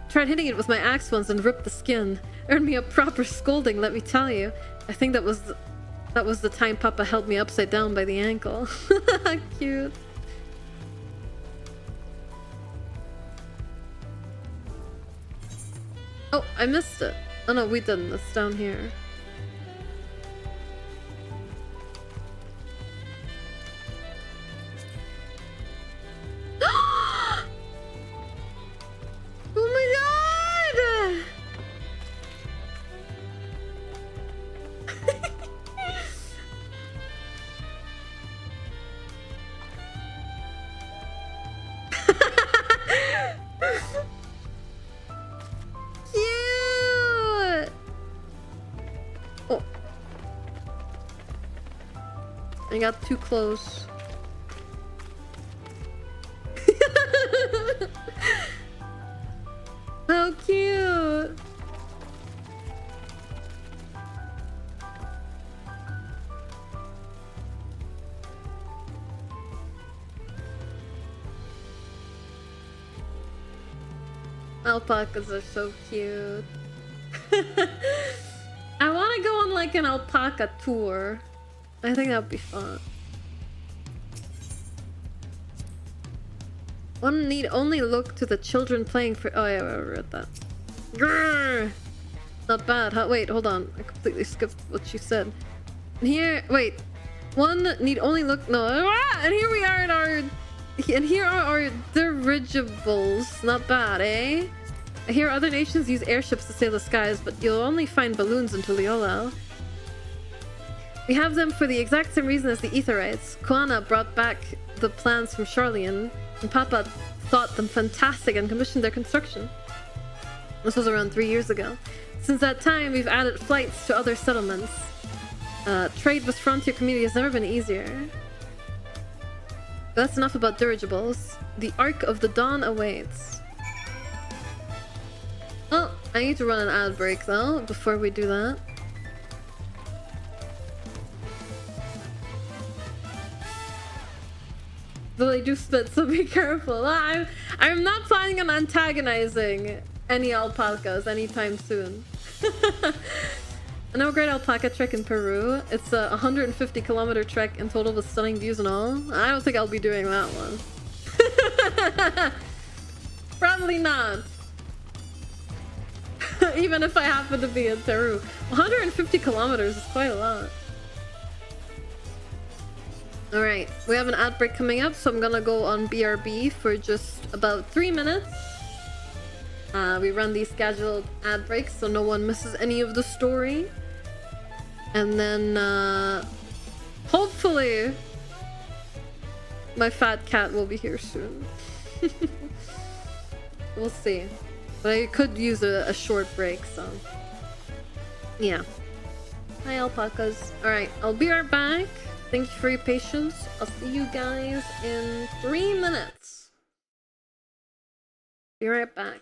Tried hitting it with my axe once and ripped the skin. Earned me a proper scolding, let me tell you. I think that was the time Papa held me upside down by the ankle. Cute. Oh, I missed it. Oh no, we didn't. It's down here. Oh my god! Cute! Oh. I got too close. How cute! Alpacas are so cute. I want to go on like an alpaca tour. I think that would be fun. One need only look to the children playing for— oh yeah, I read that. Grrr! Not bad, huh? Wait, hold on. I completely skipped what she said. Here, wait. One need only look— no. Ah! And here we are in our— and here are our dirigibles. Not bad, eh? I hear other nations use airships to sail the skies, but you'll only find balloons in Tuliyollal. We have them for the exact same reason as the Aetherites. Kuana brought back the plans from Charlian, and Papa thought them fantastic and commissioned their construction. This was around 3 years ago. Since that time, we've added flights to other settlements. Trade with frontier community has never been easier. But that's enough about dirigibles. The Arc of the Dawn awaits. Oh, I need to run an ad break though, before we do that. But they do spit, so be careful. I'm not planning on antagonizing any alpacas anytime soon. I know a great alpaca trek in Peru. It's a 150-kilometer trek in total with stunning views and all. I don't think I'll be doing that one. Probably not. Even if I happen to be in Peru. 150 kilometers is quite a lot. Alright, we have an ad break coming up, so I'm gonna go on BRB for just about 3 minutes. We run these scheduled ad breaks so no one misses any of the story. And then, hopefully, my fat cat will be here soon. We'll see. But I could use a short break, so yeah. Hi, alpacas. Alright, I'll be right back. Thank you for your patience. I'll see you guys in 3 minutes. Be right back.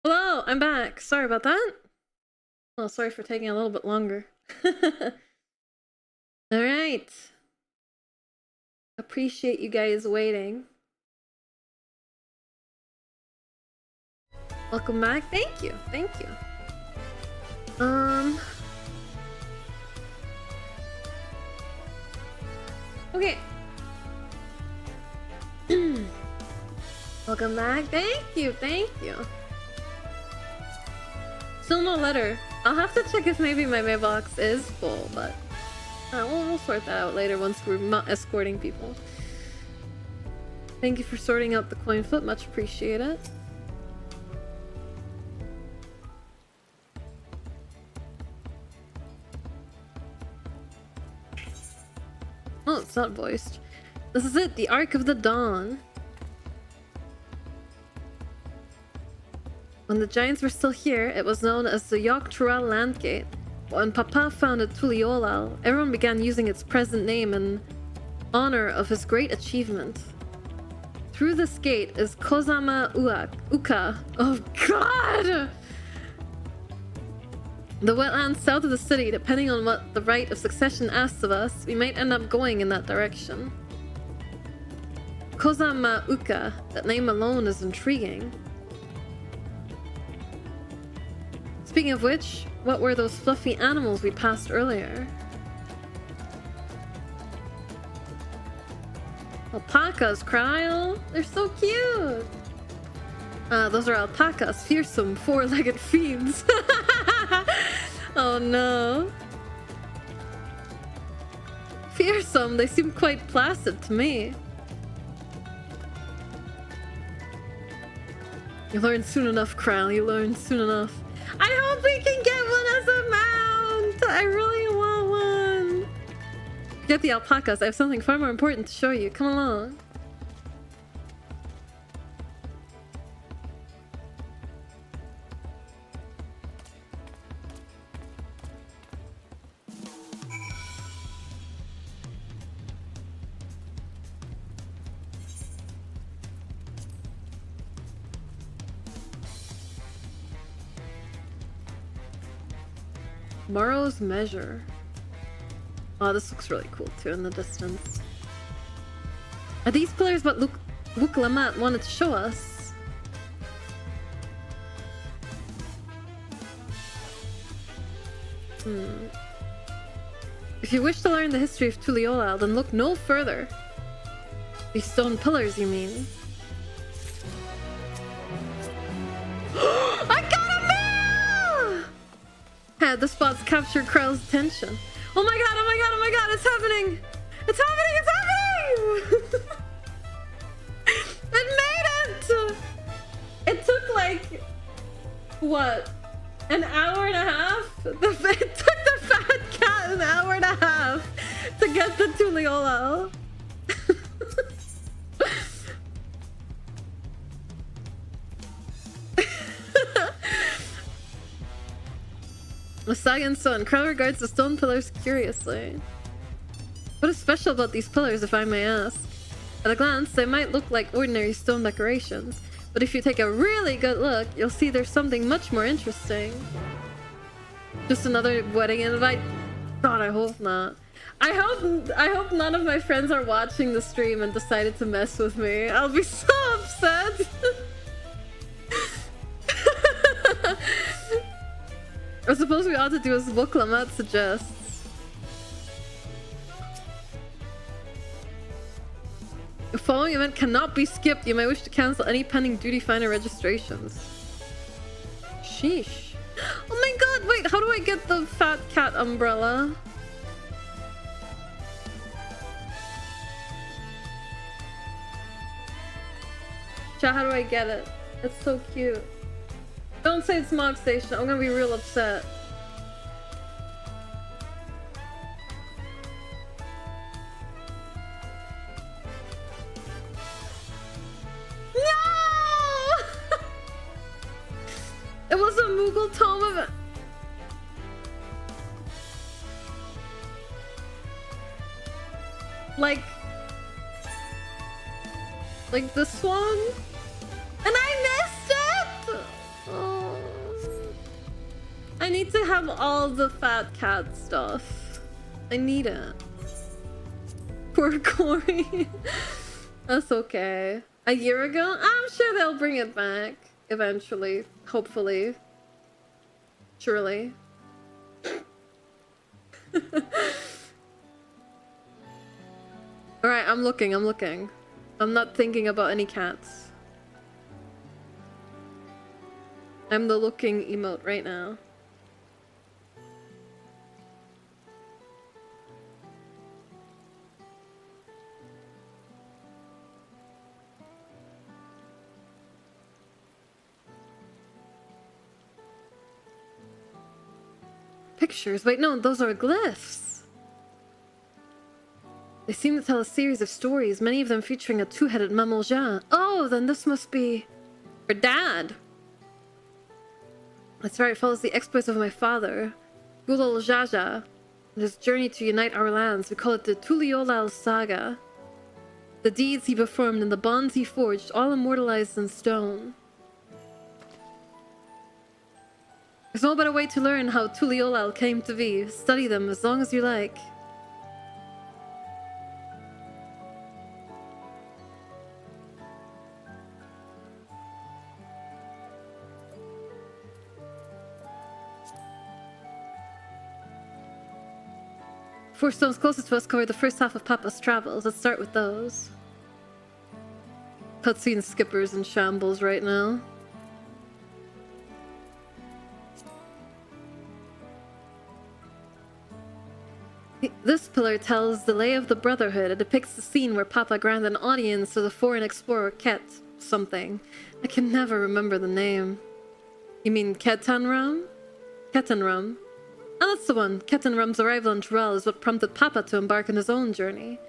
Hello, I'm back. Sorry about that. Well, sorry for taking a little bit longer. Alright. Appreciate you guys waiting. Welcome back. Thank you. Thank you. Okay. Welcome back. Thank you, thank you. Still no letter. I'll have to check if maybe my mailbox is full, but we'll sort that out later once we're not escorting people. Thank you for sorting out the coin flip. Much appreciate it. Oh, it's not voiced. This is it, the Ark of the Dawn. When the giants were still here, it was known as the Dawntrail Landgate. When Papa founded Tuliyollal, everyone began using its present name in honor of his great achievement. Through this gate is Kozama Uka. Oh god! The wetlands south of the city. Depending on what the right of succession asks of us, we might end up going in that direction. Kozama Uka. That name alone is intriguing. Speaking of which, what were those fluffy animals we passed earlier? Alpacas, Krile. They're so cute. Those are alpacas, fearsome, four-legged fiends. Oh no. Fearsome, they seem quite placid to me. You learn soon enough, Krile, you learn soon enough. I hope we can get one as a mount! I really want one! Forget the alpacas, I have something far more important to show you. Come along. Morrow's Measure. Oh, this looks really cool too in the distance. Are these pillars what Wuk Lamat wanted to show us? If you wish to learn the history of Tuliyollal, then look no further. These stone pillars, you mean? I got a mail! Had the spots capture Krile's attention. Oh my god, oh my god, oh my god, it's happening! It's happening, it's happening! It made it! It took like, what? An hour and a half? It took the fat cat an hour and a half to get the Tuliyollal. Sagan's son. Krile regards the stone pillars curiously. What is special about these pillars, if I may ask? At a glance, they might look like ordinary stone decorations, but if you take a really good look, you'll see there's something much more interesting. Just another wedding invite? God, I hope not. I hope none of my friends are watching the stream and decided to mess with me. I'll be so upset. I suppose we ought to do as Wuk Lamat suggests. The following event cannot be skipped. You may wish to cancel any pending duty finder registrations. Sheesh. Oh my god, wait, how do I get the fat cat umbrella? Chat, how do I get it? It's so cute. Don't say it's Mog Station. I'm gonna be real upset. No! It was a Moogle tome of it. Like this one? And I missed it! Oh. I need to have all the fat cat stuff. I need it. Poor Kori. That's okay. A year ago? I'm sure they'll bring it back. Eventually. Hopefully. Surely. Alright, I'm looking. I'm not thinking about any cats. I'm the looking emote right now. Pictures? Wait, no, those are glyphs. They seem to tell a series of stories, many of them featuring a two-headed Mamolja. Oh, then this must be her dad. That's right, it follows the exploits of my father, Gulal Jaja, and his journey to unite our lands. We call it the Tuliyollal saga. The deeds he performed and the bonds he forged, all immortalized in stone. There's no better way to learn how Tuliyollal came to be. Study them as long as you like. Four stones closest to us cover the first half of Papa's travels. Let's start with those. Cutscene skippers in shambles right now. This pillar tells the lay of the Brotherhood. It depicts the scene where Papa granted an audience to the foreign explorer Ket something. I can never remember the name. You mean Ketanram? Ketanram. Oh, that's the one. Ketanram's arrival in Tural is what prompted Papa to embark on his own journey.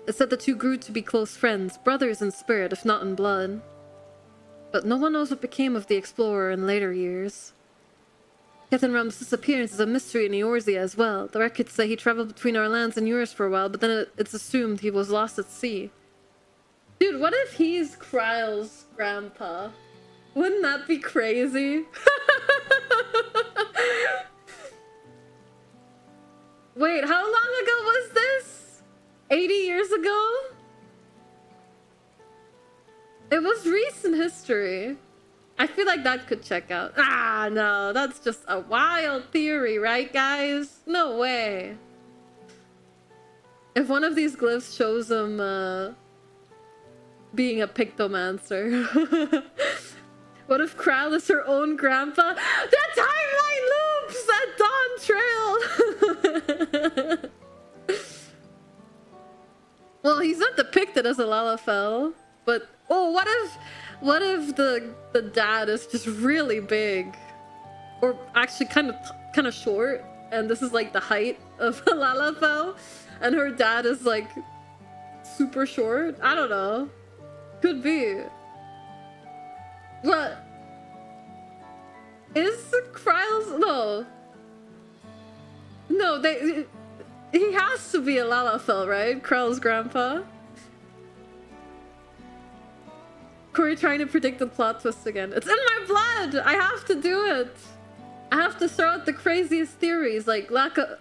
It said the two grew to be close friends, brothers in spirit, if not in blood. But no one knows what became of the explorer in later years. Ketanram's disappearance is a mystery in Eorzea as well. The records say he traveled between our lands and yours for a while, but then it's assumed he was lost at sea. Dude, what if he's Kryle's grandpa? Wouldn't that be crazy? Wait, how long ago was this? 80 years ago? It was recent history. I feel like that could check out. Ah, no, that's just a wild theory, right, guys? No way. If one of these glyphs shows him being a pictomancer. What if Krile is her own grandpa? The timeline loops at Dawntrail! Well, he's not depicted as a Lalafell, but oh, what if the dad is just really big, or actually kind of short, and this is like the height of a Lalafell, and her dad is like super short? I don't know. Could be. What? Is Kryle's... No, he has to be a Lalafell, right? Kryle's grandpa? Kori trying to predict the plot twist again. It's in my blood! I have to do it! I have to throw out the craziest theories, like Luca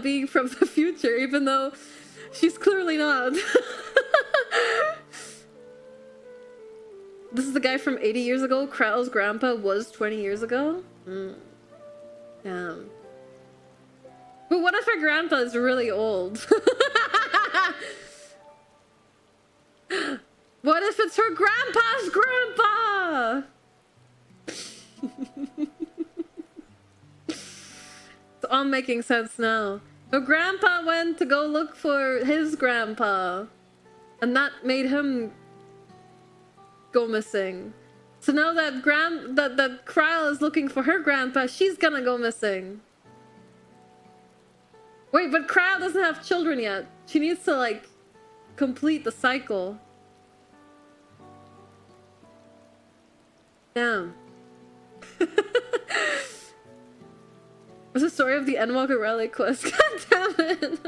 being from the future, even though she's clearly not. This is the guy from 80 years ago. Kryle's grandpa was 20 years ago? Damn. But what if her grandpa is really old? What if it's her grandpa's grandpa? It's all making sense now. Her grandpa went to go look for his grandpa, and that made him go missing. So now that that Krile is looking for her grandpa, she's gonna go missing. Wait, but Krile doesn't have children yet. She needs to like complete the cycle. Damn. It's the story of the Endwalker Relic quest. God damn it.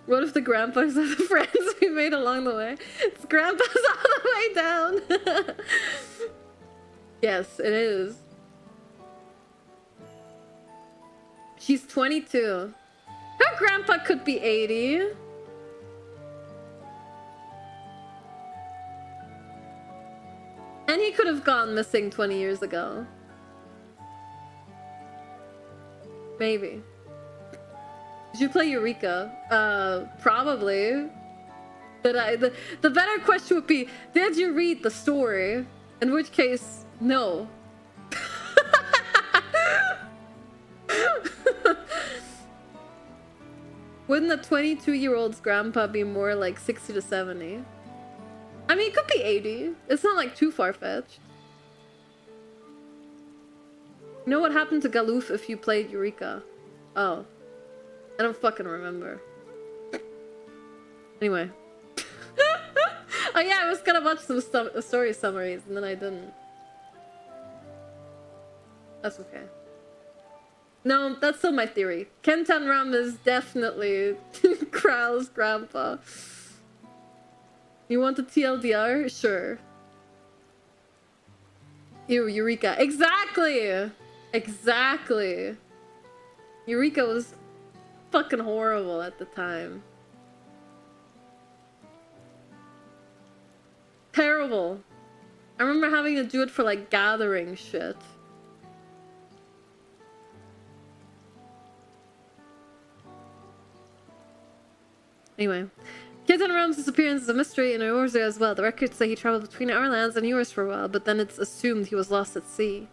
What if the grandpas are the friends we made along the way? It's grandpas all the way down. Yes, it is. She's 22. Her grandpa could be 80. And he could have gone missing 20 years ago. Maybe. Did you play Eureka? Probably. The better question would be, did you read the story? In which case, no. Wouldn't a 22-year-old's grandpa be more like 60 to 70? I mean, it could be 80. It's not like too far-fetched. You know what happened to Galuf if you played Eureka? Oh. I don't fucking remember. Anyway. Oh yeah, I was gonna watch some story summaries and then I didn't. That's okay. No, that's still my theory. Kentan Ram is definitely Kral's grandpa. You want the TLDR? Sure. Ew, Eureka. Exactly! Exactly. Eureka was fucking horrible at the time. Terrible. I remember having to do it for like gathering shit. Anyway, Kentan Ram's disappearance is a mystery in Eorzea as well. The records say he traveled between our lands and yours for a while, but then it's assumed he was lost at sea.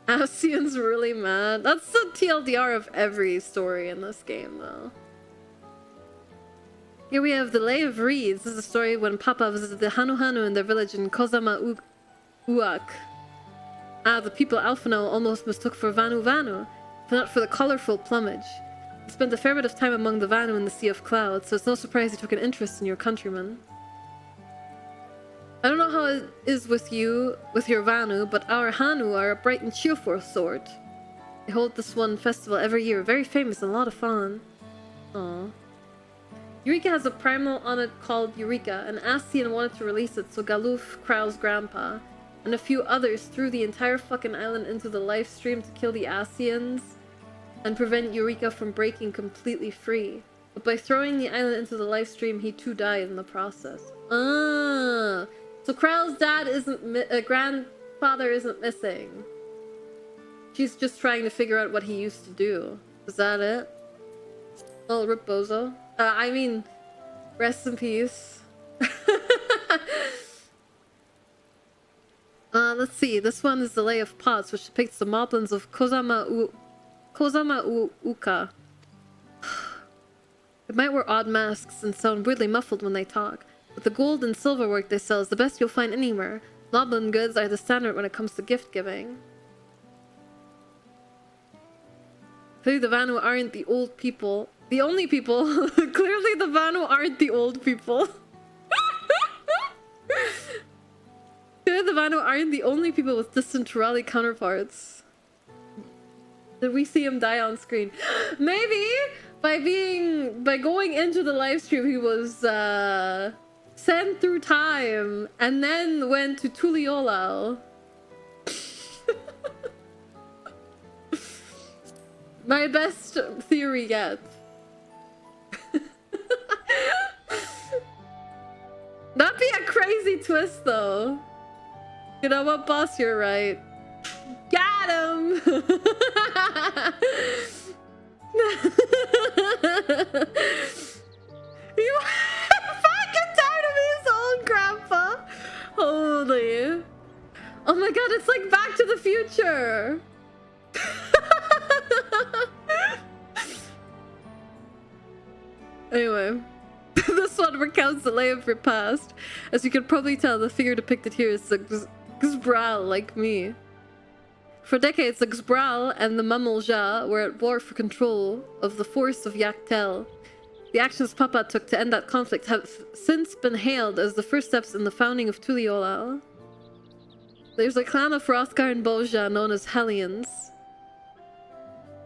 Ascian's really mad. That's the TLDR of every story in this game, though. Here we have the Lay of Reeds. This is a story when Papa visited the Hanu Hanu in their village in Kozama Uak. Ah, the people Alphano almost mistook for Vanu Vanu, if not for the colorful plumage. He spent a fair bit of time among the Vanu in the Sea of Clouds, so it's no surprise he took an interest in your countrymen. I don't know how it is with you, with your Vanu, but our Hanu are a bright and cheerful sort. They hold this one festival every year, very famous and a lot of fun. Aww. Eureka has a primal on it called Eureka, and Ascian wanted to release it, so Galuf, Kral's grandpa, and a few others threw the entire fucking island into the live stream to kill the Ascians and prevent Eureka from breaking completely free. But by throwing the island into the live stream, he too died in the process. Ah, so Kral's dad isn't grandfather isn't missing. She's just trying to figure out what he used to do. Is that it? Oh, rip Bozo. I mean, rest in peace. Let's see. This one is the Lay of Pots, which depicts the moblins of Kozama Uka. They might wear odd masks and sound weirdly muffled when they talk, but the gold and silver work they sell is the best you'll find anywhere. Moblin goods are the standard when it comes to gift giving. Clearly the Vanu aren't the old people. The only people. Clearly the Vanu aren't the old people. Clearly the Vanu aren't the only people with distant Turali counterparts. Did we see him die on screen? Maybe by going into the live stream he was sent through time and then went to Tuliyollal. My best theory yet. That'd be a crazy twist though. You know what, boss? You're right. Got him! You fucking tired of his old grandpa. Holy. Oh my god, it's like Back to the Future. Anyway, this one recounts the lay of your past. As you can probably tell, the figure depicted here is the Gzbral, like me. For decades, the Gzbral and the Mamalja were at war for control of the force of Yaktel. The actions Papa took to end that conflict have since been hailed as the first steps in the founding of Tuliyollal. There's a clan of Hrothgar and Boja known as Hellions.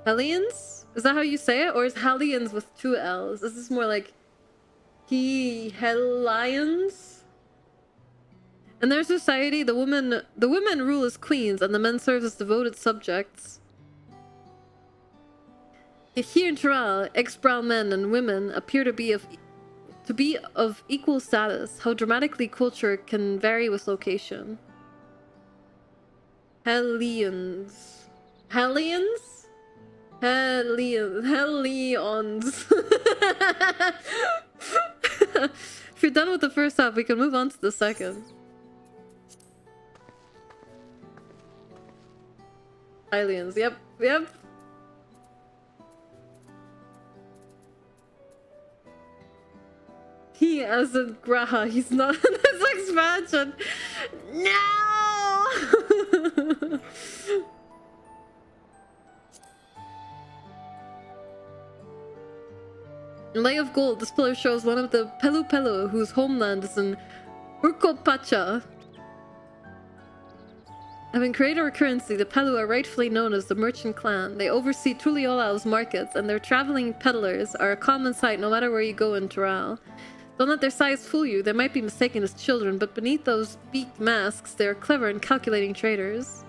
Hellions? Is that how you say it? Or is Hellions with two L's? Is this more like Hellions? In their society, the women rule as queens and the men serve as devoted subjects. Here in Tural, ex-brown men and women appear to be of equal status. How dramatically culture can vary with location. Hellions. Hellions? Hellions. If you're done with the first half, we can move on to the second. Aliens, yep. He as in Graha, he's not in this expansion. No! In Lay of Gold, this pillar shows one of the Pelu Pelu, whose homeland is in Urkopacha. Having created our currency, the Pelu are rightfully known as the Merchant Clan. They oversee Tuliyollal's markets, and their traveling peddlers are a common sight no matter where you go in Tural. Don't let their size fool you. They might be mistaken as children, but beneath those beaked masks, they are clever and calculating traders.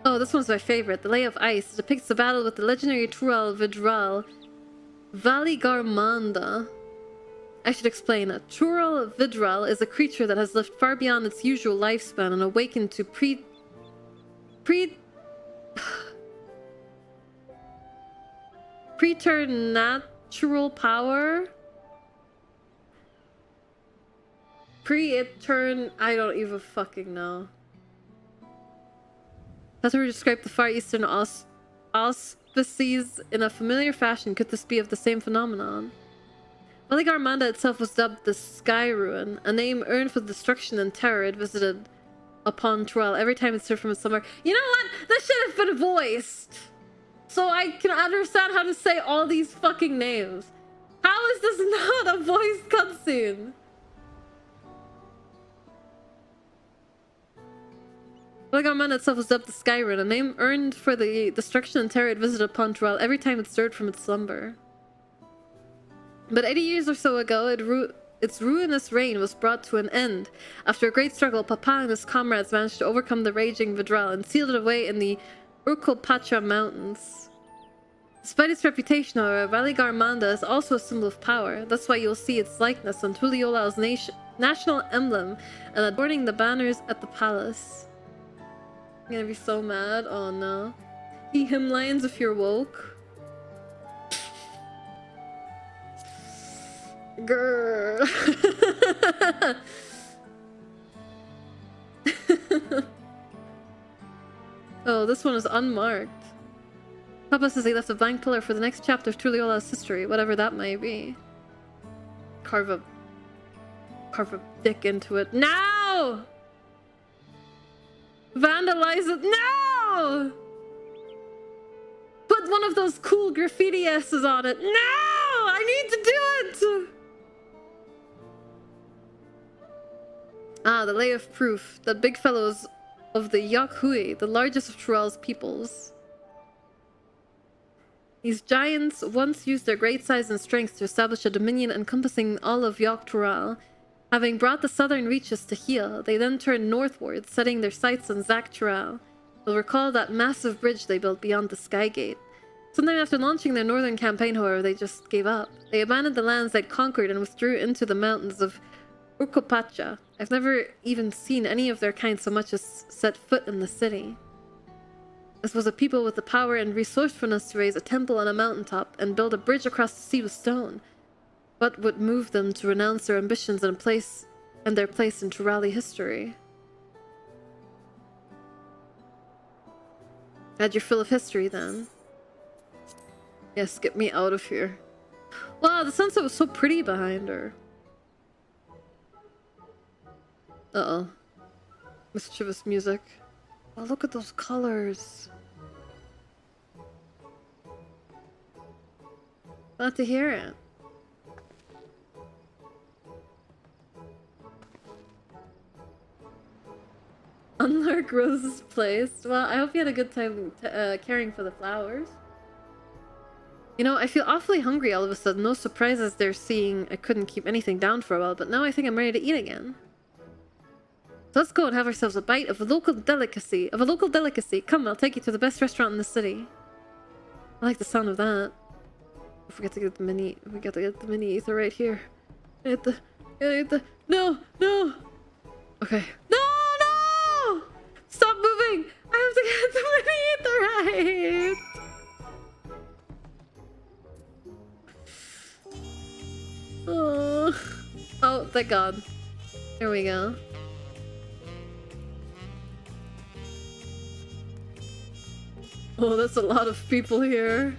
Oh, this one's my favorite. The Lay of Ice depicts the battle with the legendary Tural Vidral Valigarmanda. I should explain. Tural Vidral is a creature that has lived far beyond its usual lifespan and awakened to preternatural power. I don't even fucking know. That's where we describe the Far Eastern auspices in a familiar fashion. Could this be of the same phenomenon? Valigarmanda itself was dubbed the Sky Ruin, a name earned for the destruction and terror it visited upon Tural every time it stirred from its slumber. You know what? This should have been voiced, so I can understand how to say all these fucking names. How is this not a voiced cutscene? Valigarmanda itself was dubbed the Sky Ruin, a name earned for the destruction and terror it visited upon Tural every time it stirred from its slumber. But 80 years or so ago, its ruinous reign was brought to an end. After a great struggle, Papa and his comrades managed to overcome the raging Vidral and sealed it away in the Urkopacha Mountains. Despite its reputation, however, Valigarmanda is also a symbol of power. That's why you'll see its likeness on Tuliyollal's national emblem and adorning the banners at the palace. I'm gonna be so mad. Oh no. Him lions if you're woke. Grrr. Oh, this one is unmarked. Papa says he left a blank pillar for the next chapter of Tuliyollal's history, whatever that may be. Carve a dick into it. No! Vandalize it. No! Put one of those cool graffiti S's on it. No! I need to do it! Ah, the Lay of Proof. The big fellows of the Yakhui, the largest of Tural's peoples. These giants once used their great size and strength to establish a dominion encompassing all of Yok Tural. Having brought the southern reaches to heel, they then turned northward, setting their sights on Zak Tural. You'll recall that massive bridge they built beyond the Sky Gate. Sometime after launching their northern campaign, however, they just gave up. They abandoned the lands they'd conquered and withdrew into the mountains of Urkopacha. I've never even seen any of their kind so much as set foot in the city. This was a people with the power and resourcefulness to raise a temple on a mountaintop and build a bridge across the sea with stone. What would move them to renounce their ambitions and their place in Turali history? Had your fill of history then. Yes, get me out of here. Wow, the sunset was so pretty behind her. Uh-oh. Mischievous music. Oh, look at those colors. Glad to hear it. Unlark roses placed. Well, I hope you had a good time caring for the flowers. You know, I feel awfully hungry all of a sudden. No surprises they're seeing I couldn't keep anything down for a while, but now I think I'm ready to eat again. So let's go and have ourselves a bite of a local delicacy. Come, I'll take you to the best restaurant in the city. I like the sound of that. Don't forget to get the mini. We got to get the mini ether right here. We No, no. Okay. No, no! Stop moving! I have to get the mini right. Oh, thank God. Here we go. Oh, that's a lot of people here.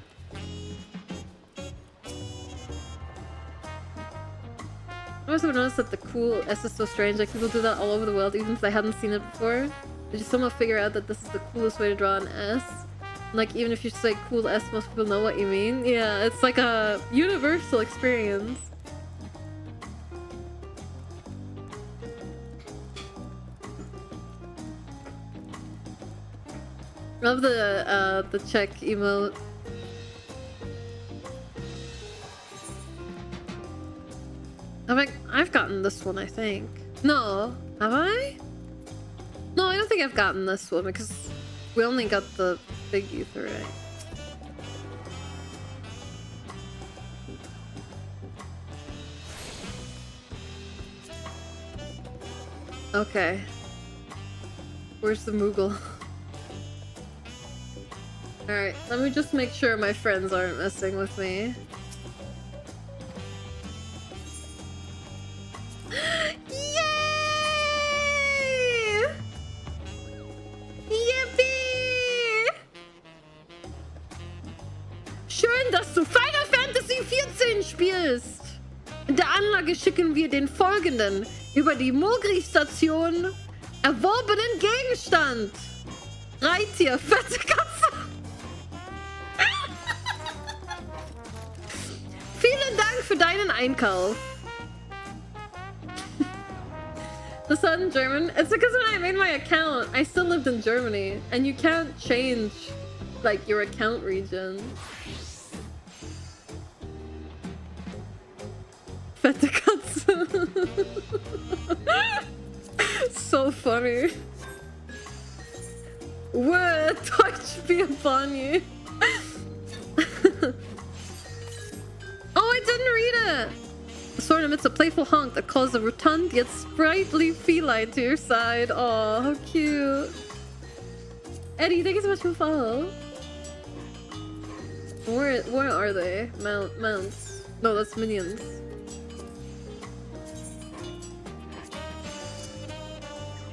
I also noticed that the cool S is so strange. Like, people do that all over the world, even if they hadn't seen it before. They just somehow figure out that this is the coolest way to draw an S. And, like, even if you say cool S, most people know what you mean. Yeah, it's like a universal experience. Love the check emote. I've gotten this one, I think. No, have I? No, I don't think I've gotten this one because we only got the big ether, right? Okay. Where's the Moogle? Alright, let me just make sure my friends aren't messing with me. Yay! Yippie! Schön, dass du Final Fantasy XIV spielst! In der Anlage schicken wir den folgenden über die Mogri-Station erworbenen Gegenstand. Reittier, fette Katze. Vielen Dank für deinen Einkauf. The sun in German? It's because when I made my account, I still lived in Germany, and you can't change like your account region. Fette Katze. So funny. What? Deutsch be upon you. Oh, I didn't read it! The sword emits a playful honk that calls a rotund yet sprightly feline to your side. Aw, how cute. Eddie, thank you so much for the follow. Where are they? Mounts. No, that's minions.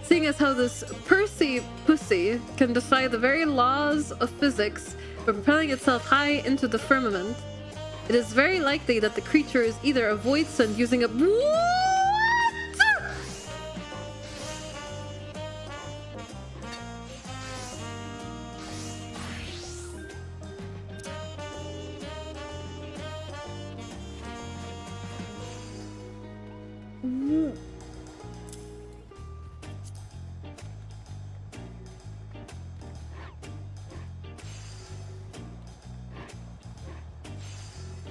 Seeing as how this Percy pussy can defy the very laws of physics by propelling itself high into the firmament, it is very likely that the creature is either a void send using a... What?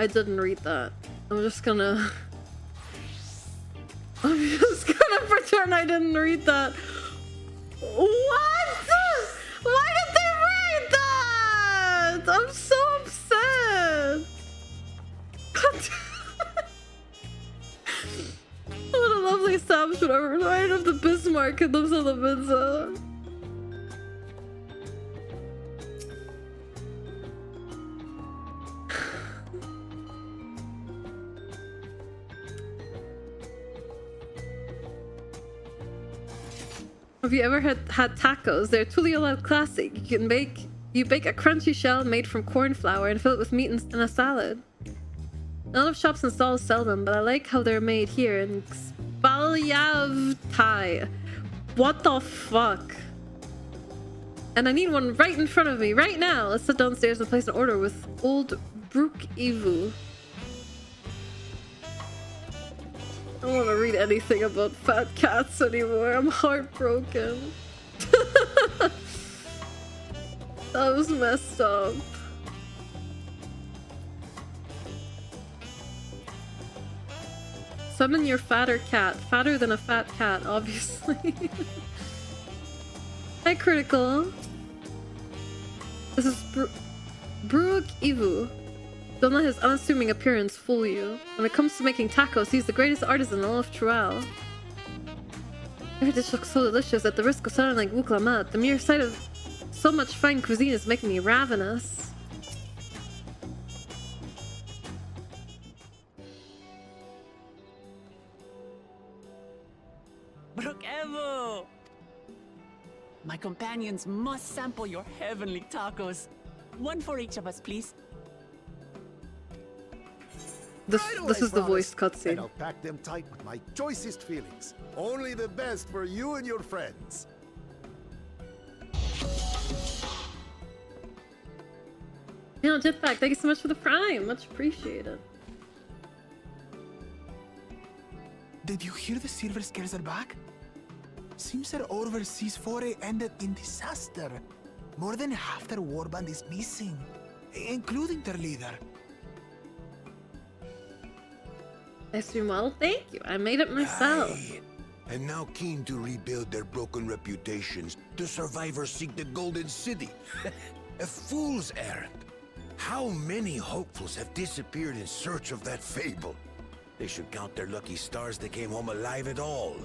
I didn't read that. I'm just gonna pretend I didn't read that. What? Why did they read that? I'm so upset. What a lovely establishment. I'm reminded of the Bismarck and those other pizza. Have you ever had tacos? They're Tuliyollal classic. You bake a crunchy shell made from corn flour and fill it with meat and a salad. A lot of shops and stalls sell them, but I like how they're made here in Spalyavtai. What the fuck? And I need one right in front of me right now. Let's sit downstairs and place an order with old Brook Evu. I don't want to read anything about fat cats anymore. I'm heartbroken. That was messed up. Summon your fatter cat. Fatter than a fat cat, obviously. Hi, Critical. This is Brook Evu. Don't let his unassuming appearance fool you. When it comes to making tacos, he's the greatest artisan in all of Tural. Every dish looks so delicious. At the risk of sounding like Wuklamat, the mere sight of so much fine cuisine is making me ravenous. Brook Evo! My companions must sample your heavenly tacos. One for each of us, please. This is the voiced And cutscene. I'll pack them tight with my choicest feelings. Only the best for you and your friends. You know, Jetpack, thank you so much for the prime. Much appreciated. Did you hear the Silver Scares are back? Seems their overseas foray ended in disaster. More than half their warband is missing, including their leader. Extreme model, thank you. I made it myself. Aye. And now keen to rebuild their broken reputations, the survivors seek the Golden City. A fool's errand. How many hopefuls have disappeared in search of that fable? They should count their lucky stars they came home alive at all.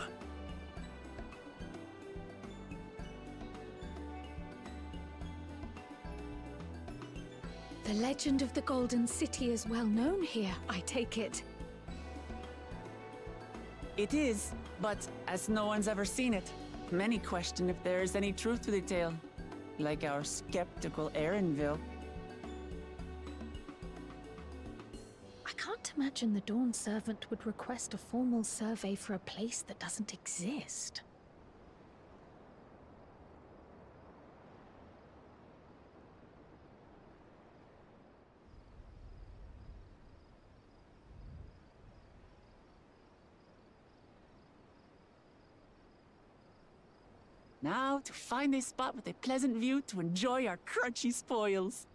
The legend of the Golden City is well known here, I take it. It is, but as no one's ever seen it, many question if there is any truth to the tale. Like our skeptical Erinville. I can't imagine the Dawn Servant would request a formal survey for a place that doesn't exist. Now to find a spot with a pleasant view to enjoy our crunchy spoils.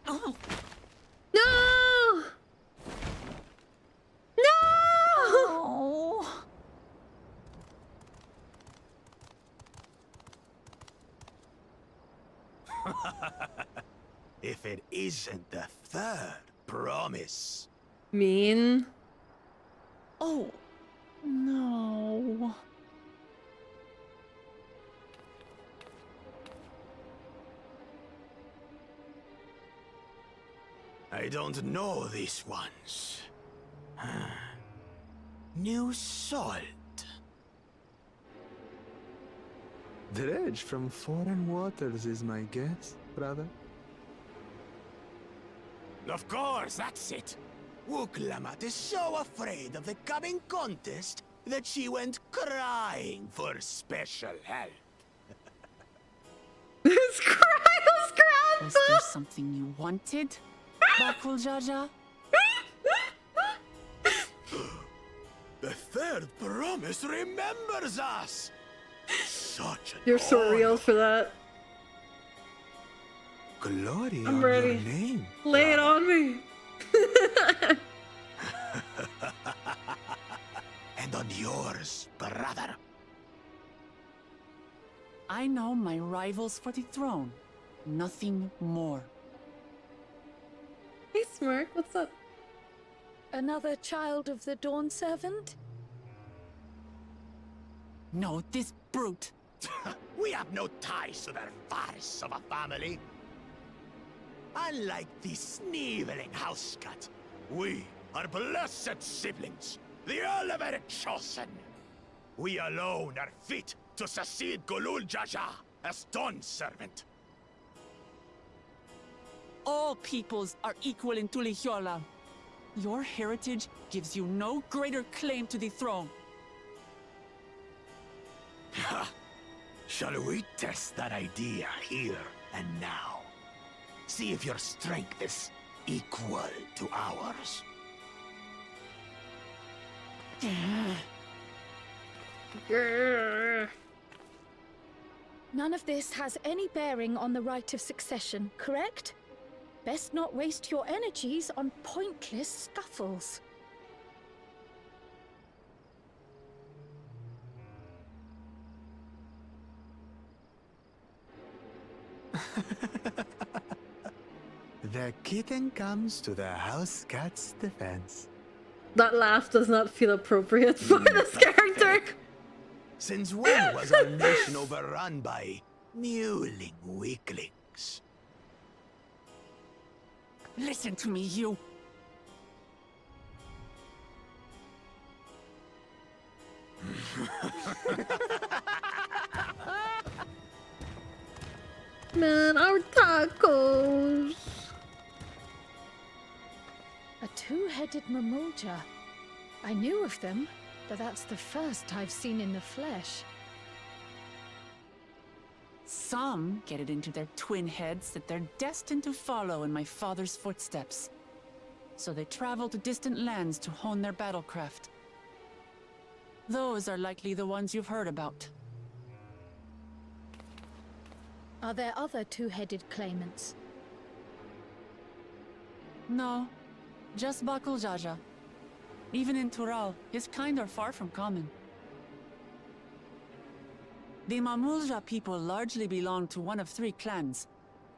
Oh, No! No! oh. If it isn't the third promise. Mean. Oh, no. I don't know these ones. New salt. Dredge from foreign waters is my guess, brother. Of course, that's it. Wuklamat is so afraid of the coming contest that she went crying for special help. It's Kryle's Was grandpa! there something you wanted, Bakul Jaja? The third promise remembers us. Such an You're so real for that. Glory I'm on ready. your name. Lay it on me. And on yours, brother. I know my rivals for the throne. Nothing more. Hey, Smirk, what's up? Another child of the Dawn Servant? No, this brute. We have no ties to their farce of a family. Unlike the sneevling housecut, we are blessed siblings, the elevated chosen. We alone are fit to succeed Golul Jaja as Dawn Servant. All peoples are equal in Tuliyollal. Your heritage gives you no greater claim to the throne. Shall we test that idea here and now? See if your strength is equal to ours. Grrr. None of this has any bearing on the right of succession, correct? Best not waste your energies on pointless scuffles. The kitten comes to the house cat's defense. That laugh does not feel appropriate for this character. Since when was our nation overrun by mewling weaklings? Listen to me, you. Man, our tacos. A two-headed mamulja. I knew of them, but that's the first I've seen in the flesh. Some get it into their twin heads that they're destined to follow in my father's footsteps. So they travel to distant lands to hone their battlecraft. Those are likely the ones you've heard about. Are there other two-headed claimants? No, just Bakul Jaja. Even in Tural, his kind are far from common. The Mamulja people largely belong to one of three clans.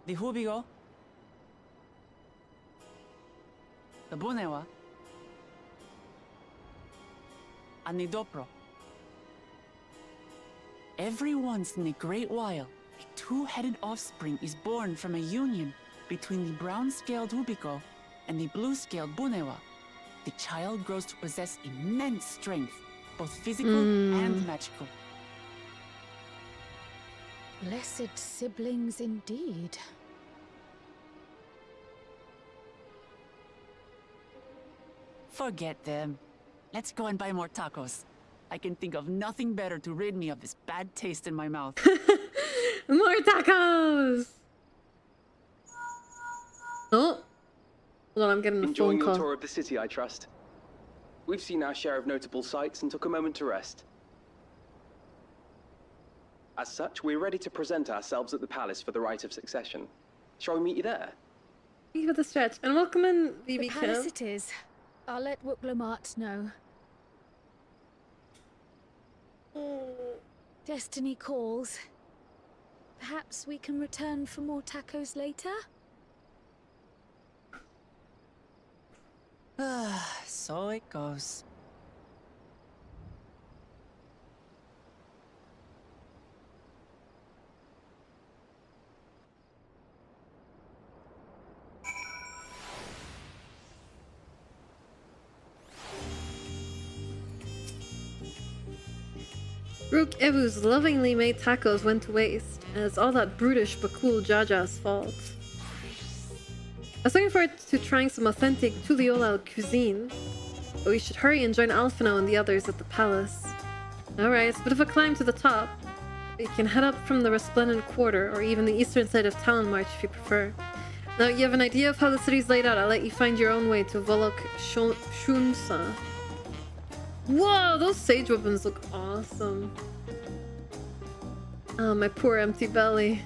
The Hubigo, the Bunewa, and the Dopro. Every once in a great while, a two-headed offspring is born from a union between the brown-scaled Hubigo and the blue-scaled Bunewa. The child grows to possess immense strength, both physical and magical. Blessed siblings indeed. Forget them. Let's go and buy more tacos. I can think of nothing better to rid me of this bad taste in my mouth. More tacos! Oh. Hold on, I'm getting a Enjoying phone your call. tour of the city, I trust. We've seen our share of notable sights and took a moment to rest. As such, we're ready to present ourselves at the palace for the rite of succession. Shall we meet you there? Thank you for the stretch. And welcome in, The BB palace Kim. it is. I'll let Wuklamart know. Destiny calls. Perhaps we can return for more tacos later? So it goes. Rook Evu's lovingly made tacos went to waste, and it's all that brutish Bakul Jaja's fault. I was looking forward to trying some authentic Tuliyollal cuisine, but we should hurry and join Alphino and the others at the palace. Alright, it's a bit of a climb to the top. You can head up from the Resplendent Quarter, or even the eastern side of Talon March if you prefer. Now you have an idea of how the city's laid out, I'll let you find your own way to Volok Shunsa. Whoa, those sage weapons look awesome. Oh, my poor empty belly.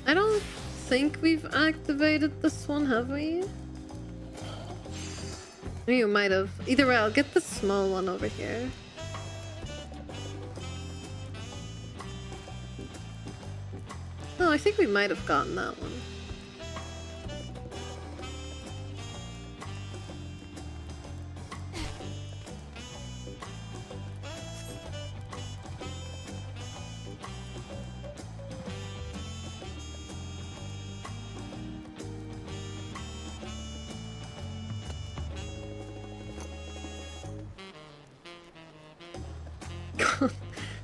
I don't think we've activated this one, have we? Maybe you might have. Either way, I'll get the small one over here. No, I think we might have gotten that one.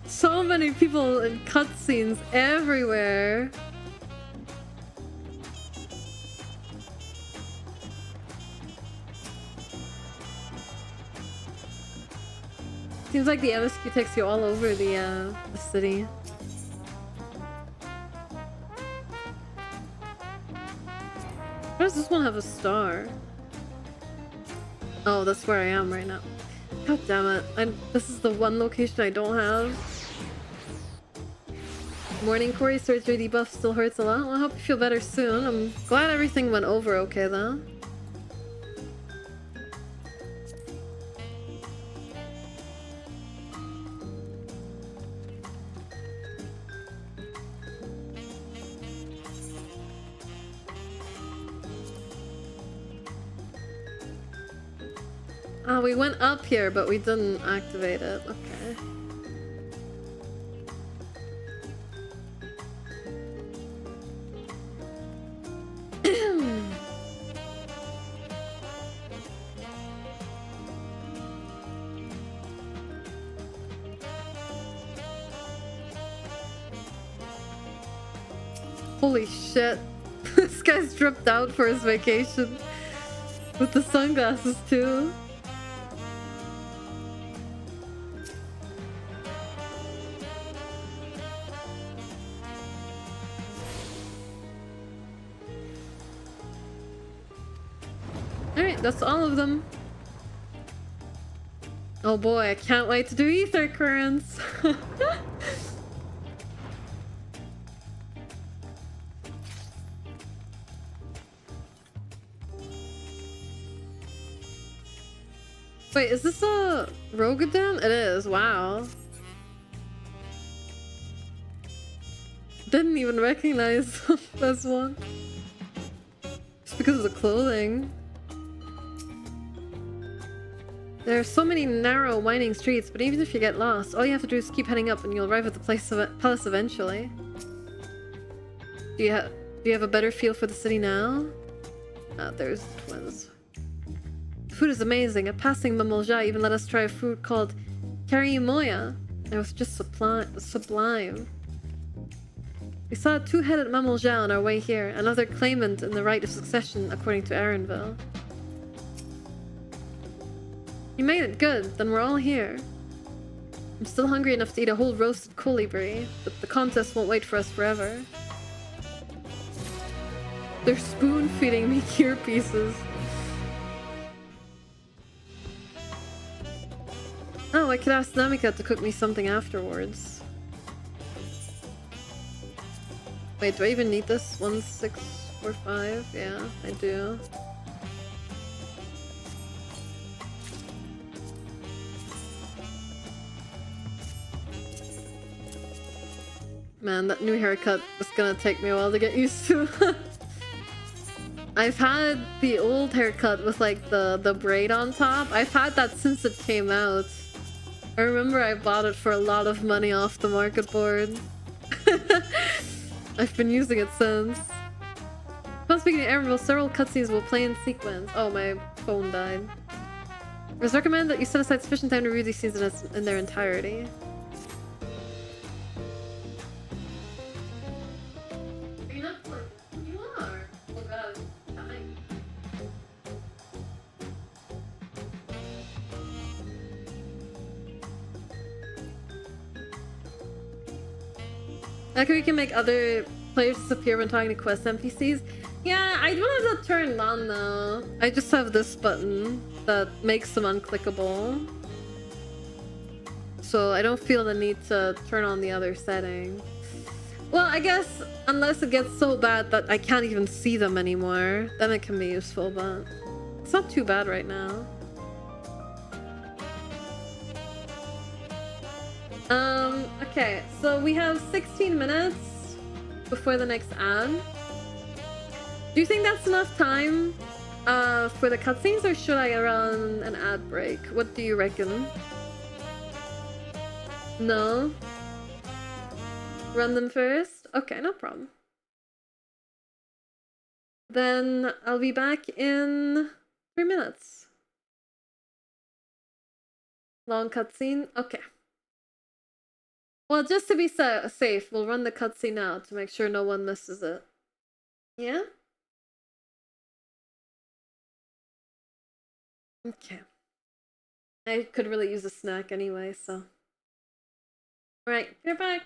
So many people in cutscenes everywhere. Seems like the MSQ takes you all over the city. Why does this one have a star? Oh, that's where I am right now. God damn it. This is the one location I don't have. Morning, Kori. Surgery debuff still hurts a lot. Well, I hope you feel better soon. I'm glad everything went over okay, though. Ah, we went up here, but we didn't activate it. Okay. Holy shit. This guy's dripped out for his vacation. With the sunglasses too. Alright, that's all of them. Oh boy, I can't wait to do ether currents. Wait, is this a Rogadon? It is, wow. Didn't even recognize this one. Just because of the clothing. There are so many narrow, winding streets, but even if you get lost, all you have to do is keep heading up and you'll arrive at the palace eventually. Do you have a better feel for the city now? There's the twins. The food is amazing. A passing Mamolja even let us try a food called Karimoya. It was just sublime. We saw a two-headed Mamolja on our way here, another claimant in the right of succession according to Arenville. You made it good, then we're all here. I'm still hungry enough to eat a whole roasted colibri, but the contest won't wait for us forever. They're spoon-feeding me gear pieces. Oh, I could ask Namika to cook me something afterwards. Wait, do I even need this? 1645? Yeah, I do. Man, that new haircut is gonna take me a while to get used to. I've had the old haircut with like the braid on top. I've had that since it came out. I remember I bought it for a lot of money off the market board. I've been using it since. While speaking to Arenville, several cutscenes will play in sequence. Oh, my phone died. It was recommended that you set aside sufficient time to review these scenes in their entirety. You are. Oh god, time. Like we can make other players disappear when talking to quest NPCs. Yeah, I don't have that turned on though. I just have this button that makes them unclickable. So I don't feel the need to turn on the other setting. Well, I guess unless it gets so bad that I can't even see them anymore, then it can be useful, but it's not too bad right now. Okay, so we have 16 minutes before the next ad. Do you think that's enough time for the cutscenes, or should I run an ad break? What do you reckon? No? Run them first? Okay, no problem. Then I'll be back in 3 minutes. Long cutscene? Okay. Well, just to be safe, we'll run the cutscene now to make sure no one misses it. Yeah? Okay. I could really use a snack anyway, so. Alright, you're back.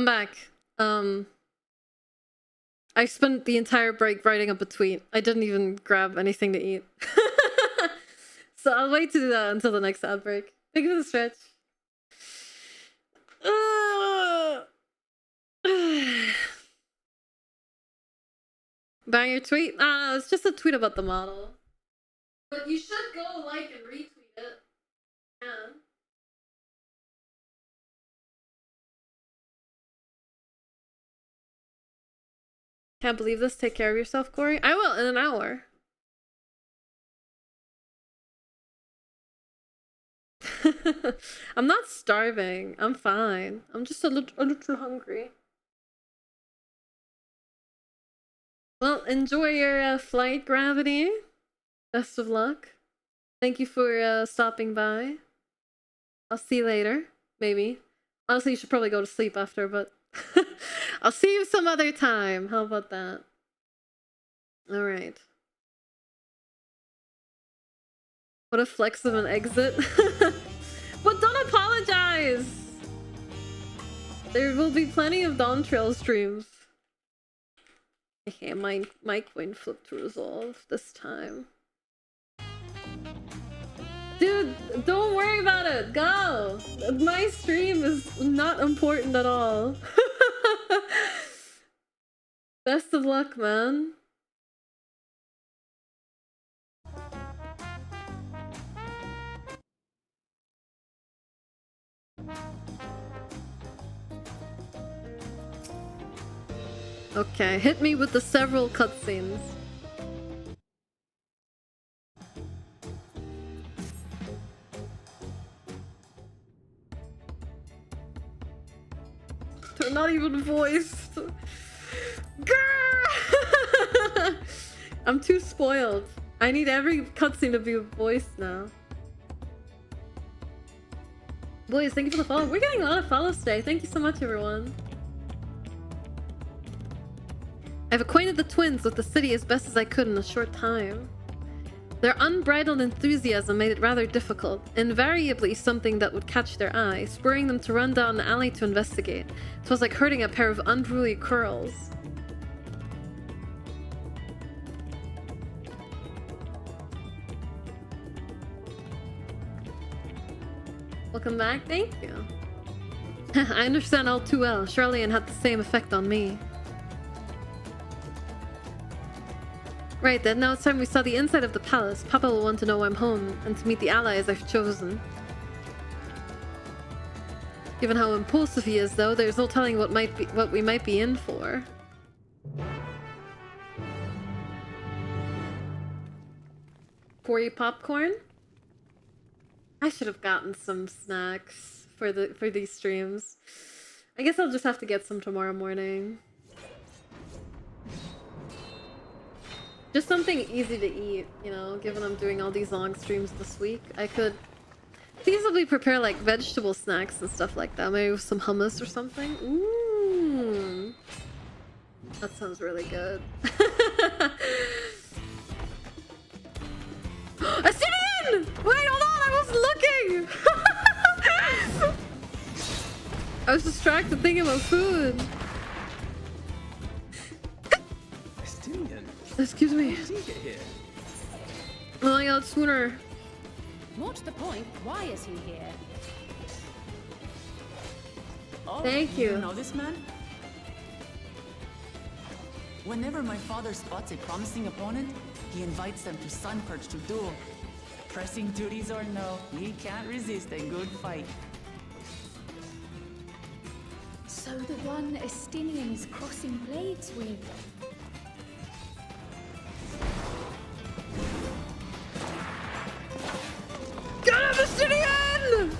I'm back. I spent the entire break writing up a tweet. I didn't even grab anything to eat. So I'll wait to do that until the next ad break. Thank you for the stretch. Bang your tweet? Ah, it's just a tweet about the model. But you should go like and retweet it. Yeah. Can't believe this. Take care of yourself, Kori. I will in an hour. I'm not starving. I'm fine. I'm just a little hungry. Well, enjoy your flight, Gravity. Best of luck. Thank you for stopping by. I'll see you later. Maybe. Honestly, you should probably go to sleep after, but I'll see you some other time. How about that? All right. What a flex of an exit. But don't apologize! There will be plenty of Dawntrail streams. Okay, my coin flipped to resolve this time. Dude, don't worry about it. Go! My stream is not important at all. Best of luck, man. Okay, hit me with the several cutscenes. They're not even voiced. Grr! I'm too spoiled. I need every cutscene to be voiced now. Boys, thank you for the follow. We're getting a lot of follows today. Thank you so much, everyone. I've acquainted the twins with the city as best as I could in a short time. Their unbridled enthusiasm made it rather difficult, invariably something that would catch their eye, spurring them to run down the alley to investigate. 'Twas like herding a pair of unruly curls. Welcome back, thank you. I understand all too well. Charlene had the same effect on me. Right then, now it's time we saw the inside of the palace. Papa will want to know I'm home, and to meet the allies I've chosen. Given how impulsive he is, though, there's no telling what we might be in for. Kori popcorn? I should have gotten some snacks for these streams. I guess I'll just have to get some tomorrow morning. Just something easy to eat, you know, given I'm doing all these long streams this week. I could feasibly prepare like vegetable snacks and stuff like that. Maybe with some hummus or something. Ooh. That sounds really good. Estinien! Wait, hold on! I wasn't looking! I was distracted thinking about food. Estinien. Excuse me. How did he get here? Oh my god, Swooner. More to the point, why is he here? Oh, Thank you. You know this man? Whenever my father spots a promising opponent, he invites them to Sunperch to duel. Pressing duties or no, he can't resist a good fight. So the one Estinien is crossing blades with. Get him, Estinien!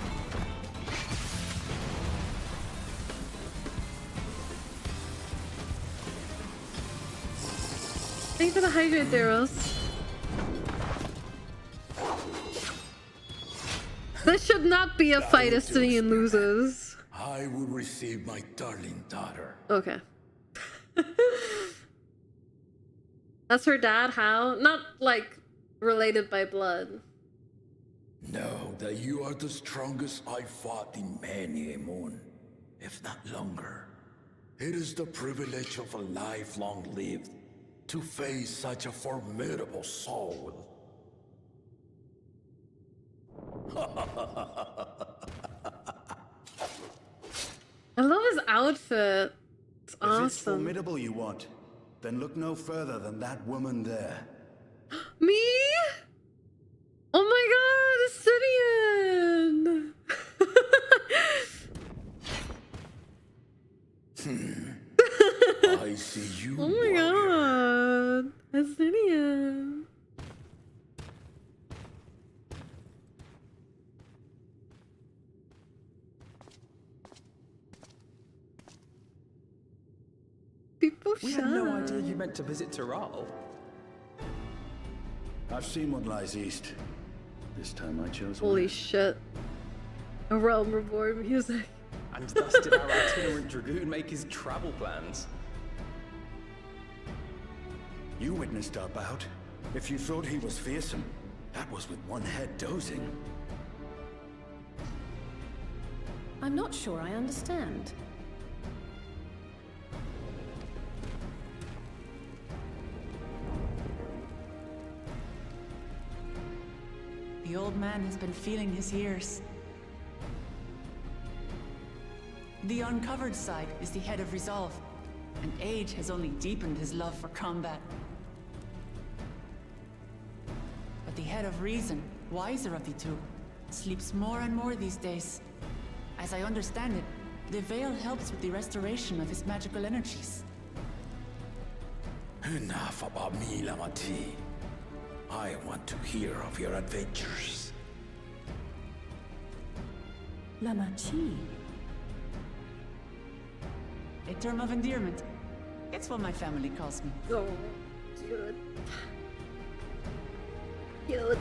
Thank you for the hydrate there, Rose. This should not be a fight Estinien loses. I will receive my darling daughter. Okay. That's her dad, how? Not, like, related by blood. Know that you are the strongest I fought in many a moon, if not longer. It is the privilege of a life long lived to face such a formidable soul. I love his outfit. It's If it's awesome. formidable you want, then look no further than that woman there. Me? Oh my god, Estinien! I see you. Oh my god, Estinien. People We shut had no up. idea you meant to visit Tuliyollal. I've seen what lies east. This time I chose Holy west. shit. A Realm Reborn music. And thus did our itinerant dragoon make his travel plans. You witnessed our bout. If you thought he was fearsome, that was with one head dozing. I'm not sure I understand. The old man has been feeling his years. The uncovered side is the head of resolve, and age has only deepened his love for combat. But the head of reason, wiser of the two, sleeps more and more these days. As I understand it, the veil helps with the restoration of his magical energies. Enough about me, Lamati. I want to hear of your adventures. Lamachi. A term of endearment. It's what my family calls me. Oh, cute. Cute.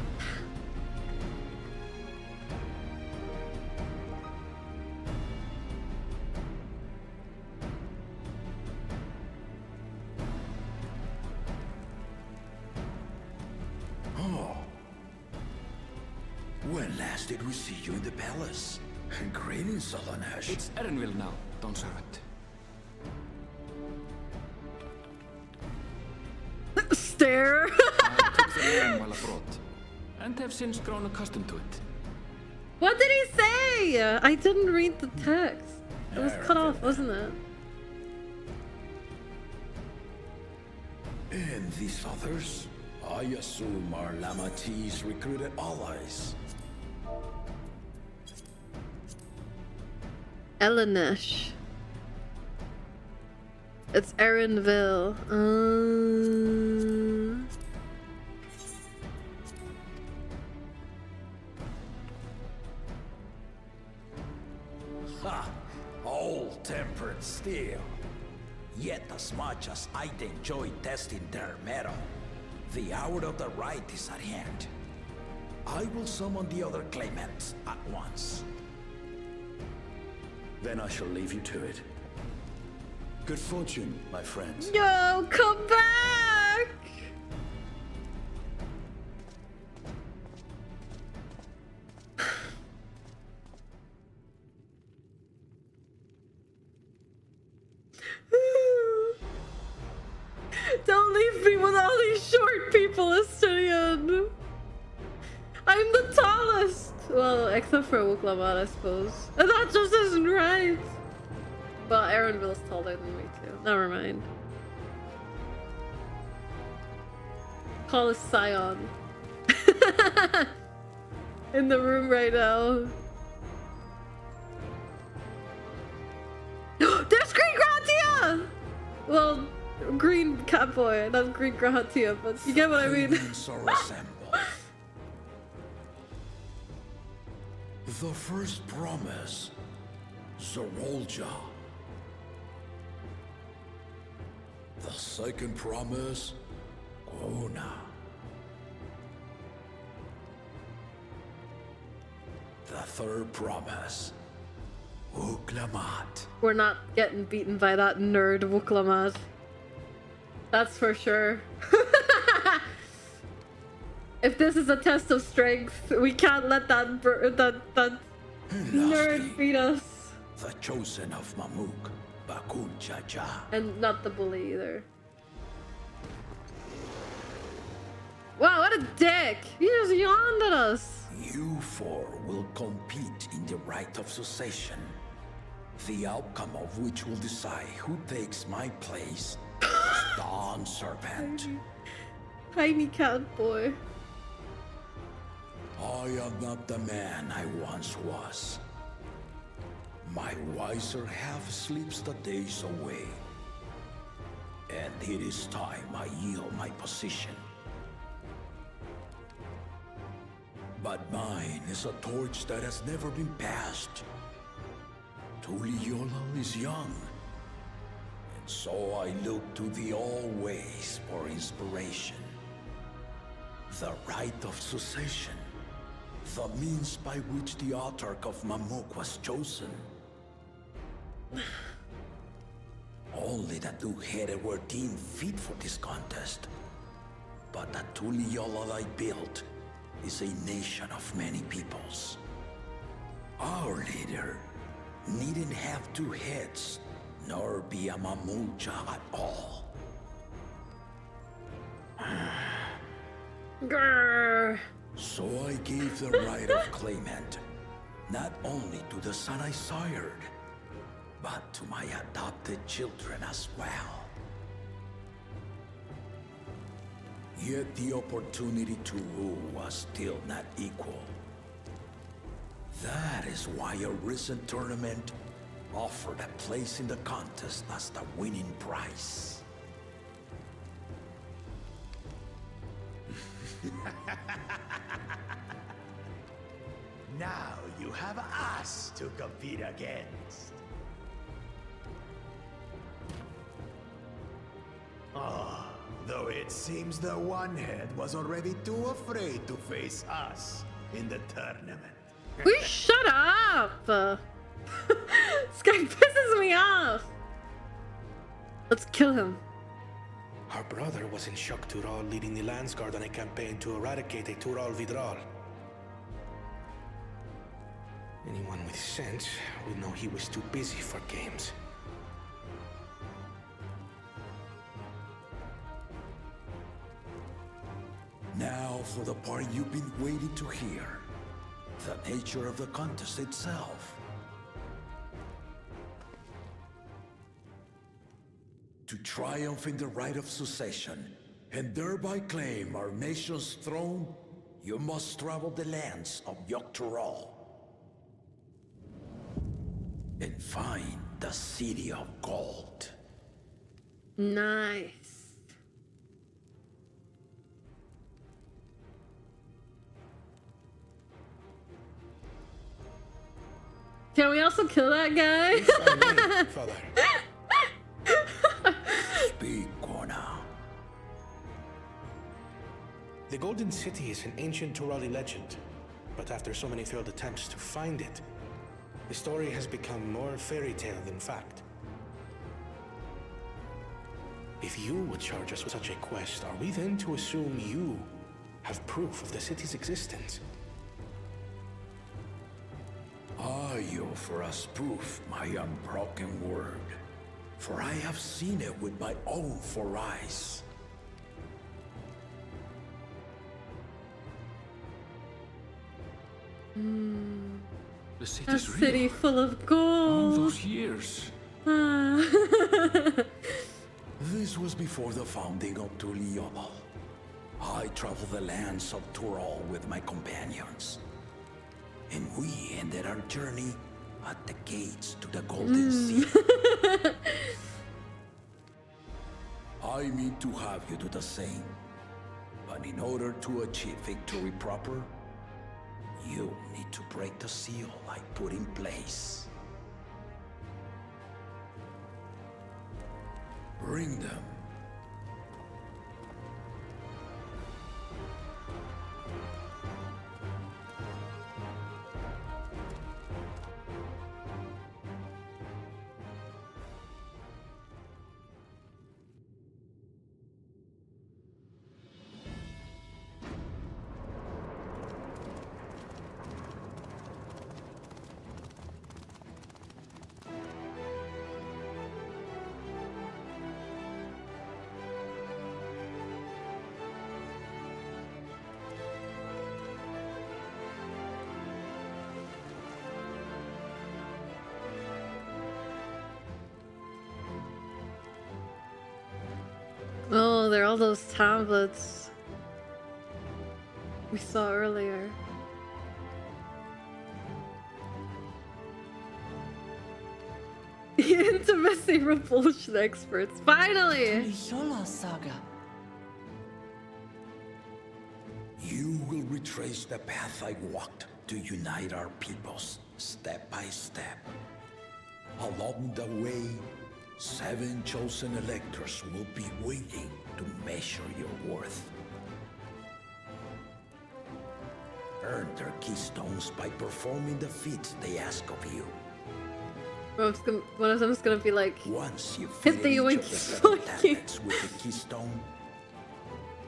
Oh. When last did we see you in the palace? Greetings, Solonesh. It's Erenville now, Dawn Servant. Stare. I took the name while abroad, and have since grown accustomed to it. What did he say? I didn't read the text. It was cut off, wasn't it? And these others? I assume are Lamati's recruited allies. Elenesh. It's Erenville. Ha! All tempered steel. Yet as much as I'd enjoy testing their metal, the hour of the right is at hand. I will summon the other claimants at once. Then I shall leave you to it. Good fortune, my friends. Yo, come back! Don't leave me with all these short people, Estinien. I'm the tallest. Well, except for Wuklamat, I suppose. And that just isn't right. Well, Erenville's taller than me too. Never mind. Call us Scion. In the room right now. There's Green Gratia! Well, Green Catboy, not Green Gratia, but you get what I mean. So assemble. The first promise, Zorolja. The second promise, Ona. The third promise, Wuklamat. We're not getting beaten by that nerd Wuklamat. That's for sure. If this is a test of strength, we can't let that And nerd lastly, beat us. the chosen of Mamuk, And not the bully either. Wow, what a dick! He just yawned at us. You four will compete in the rite of succession, the outcome of which will decide who takes my place as Dawn Serpent. Tiny cat boy. I am not the man I once was. My wiser half sleeps the days away, and it is time I yield my position. But mine is a torch that has never been passed. Tuliyollal is young, and so I look to the always for inspiration. The rite of succession, the means by which the autarch of Mamuk was chosen. Only the two-headed were deemed fit for this contest, but the Tuliyollal I built is a nation of many peoples. Our leader needn't have two heads, nor be a Mamulja at all. Grrr. So I gave the right of claimant, not only to the son I sired, but to my adopted children as well. Yet the opportunity to rule was still not equal. That is why a recent tournament offered a place in the contest as the winning prize. Now you have us to compete against. Though it seems the one-head was already too afraid to face us in the tournament. Will you shut up? This guy pisses me off. Let's kill him. Our brother was in Tuliyollal leading the Landsguard on a campaign to eradicate a Tural Vidral. Anyone with sense would know he was too busy for games. Now for the part you've been waiting to hear. The nature of the contest itself. To triumph in the rite of succession, and thereby claim our nation's throne, you must travel the lands of Tuliyollal and find the City of Gold. Nice. Can we also kill that guy? If I may, Father. Speak, Kona. The Golden City is an ancient Turali legend, but after so many failed attempts to find it, the story has become more fairy tale than fact. If you would charge us with such a quest, are we then to assume you have proof of the city's existence? I offer us proof, my unbroken word, for I have seen it with my own four eyes. The A city's real. city full of All gold. those years. This was before the founding of Tuliyollal. I traveled the lands of Tural with my companions, and we ended our journey at the gates to the Golden Sea. I mean to have you do the same, but in order to achieve victory proper, you need to break the seal I put in place. Bring them. Oh, there are all those tablets we saw earlier. Intimacy repulsion experts. Finally! Tuliyollal saga. You will retrace the path I walked to unite our peoples, step by step. Along the way, 7 chosen electors will be waiting to measure your worth. Earn their keystones by performing the feats they ask of you. One of them is gonna be like, once you hit the fill each yoink of the 7 tablets with the keystone,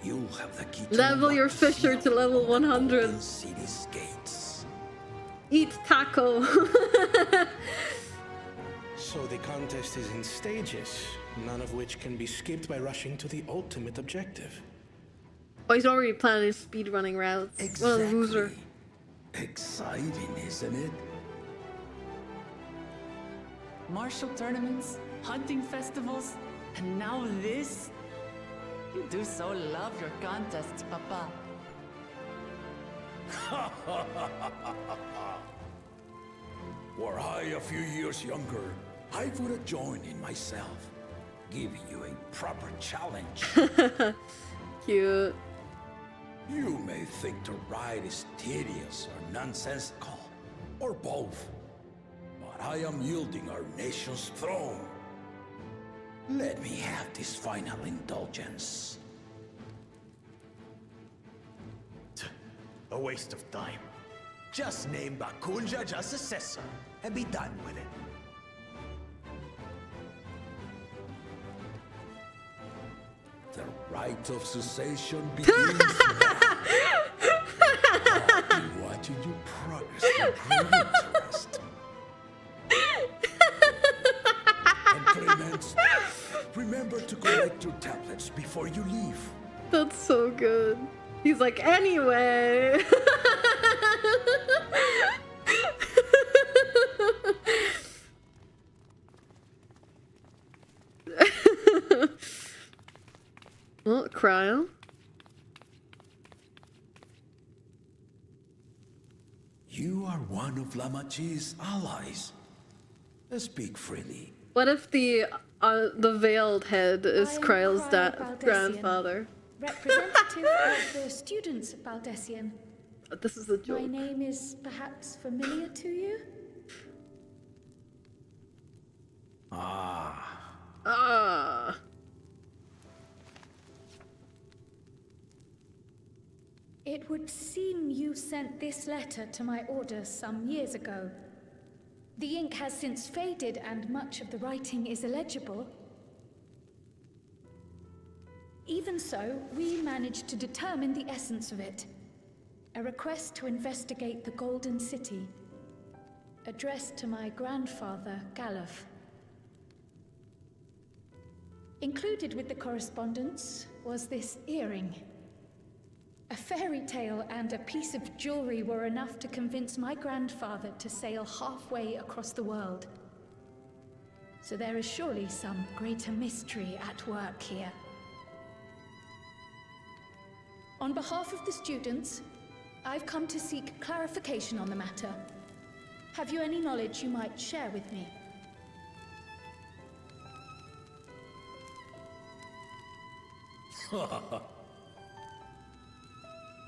you'll have the key to level your unlock the fisher secret to level of the 100. Golden City's gates. Eat taco. So the contest is in stages, none of which can be skipped by rushing to the ultimate objective. Oh, he's already planning his speedrunning routes. Well, Exactly. loser. Exciting, isn't it? Martial tournaments, hunting festivals, and now this? You do so love your contests, Papa. Were I a few years younger, I would have joined in myself, giving you a proper challenge. Cute. You may think the ride is tedious or nonsensical, or both, but I am yielding our nation's throne. Let me have this final indulgence. A waste of time. Just name Bakunja just successor and be done with it. The right of cessation begins now. I'll be watching your progress with great interest. And Clemens, remember to collect your tablets before you leave. That's so good. He's like, anyway. Well, Krile. You are one of Lamachi's allies. Speak freely. What if the veiled head is I am Krile's Krile Baldessian, grandfather? representative of the students of Baldessian. This is a My joke. name is perhaps familiar to you? Ah. It would seem you sent this letter to my orders some years ago. The ink has since faded and much of the writing is illegible. Even so, we managed to determine the essence of it. A request to investigate the Golden City, addressed to my grandfather, Galuf. Included with the correspondence was this earring. A fairy tale and a piece of jewelry were enough to convince my grandfather to sail halfway across the world. So there is surely some greater mystery at work here. On behalf of the students, I've come to seek clarification on the matter. Have you any knowledge you might share with me?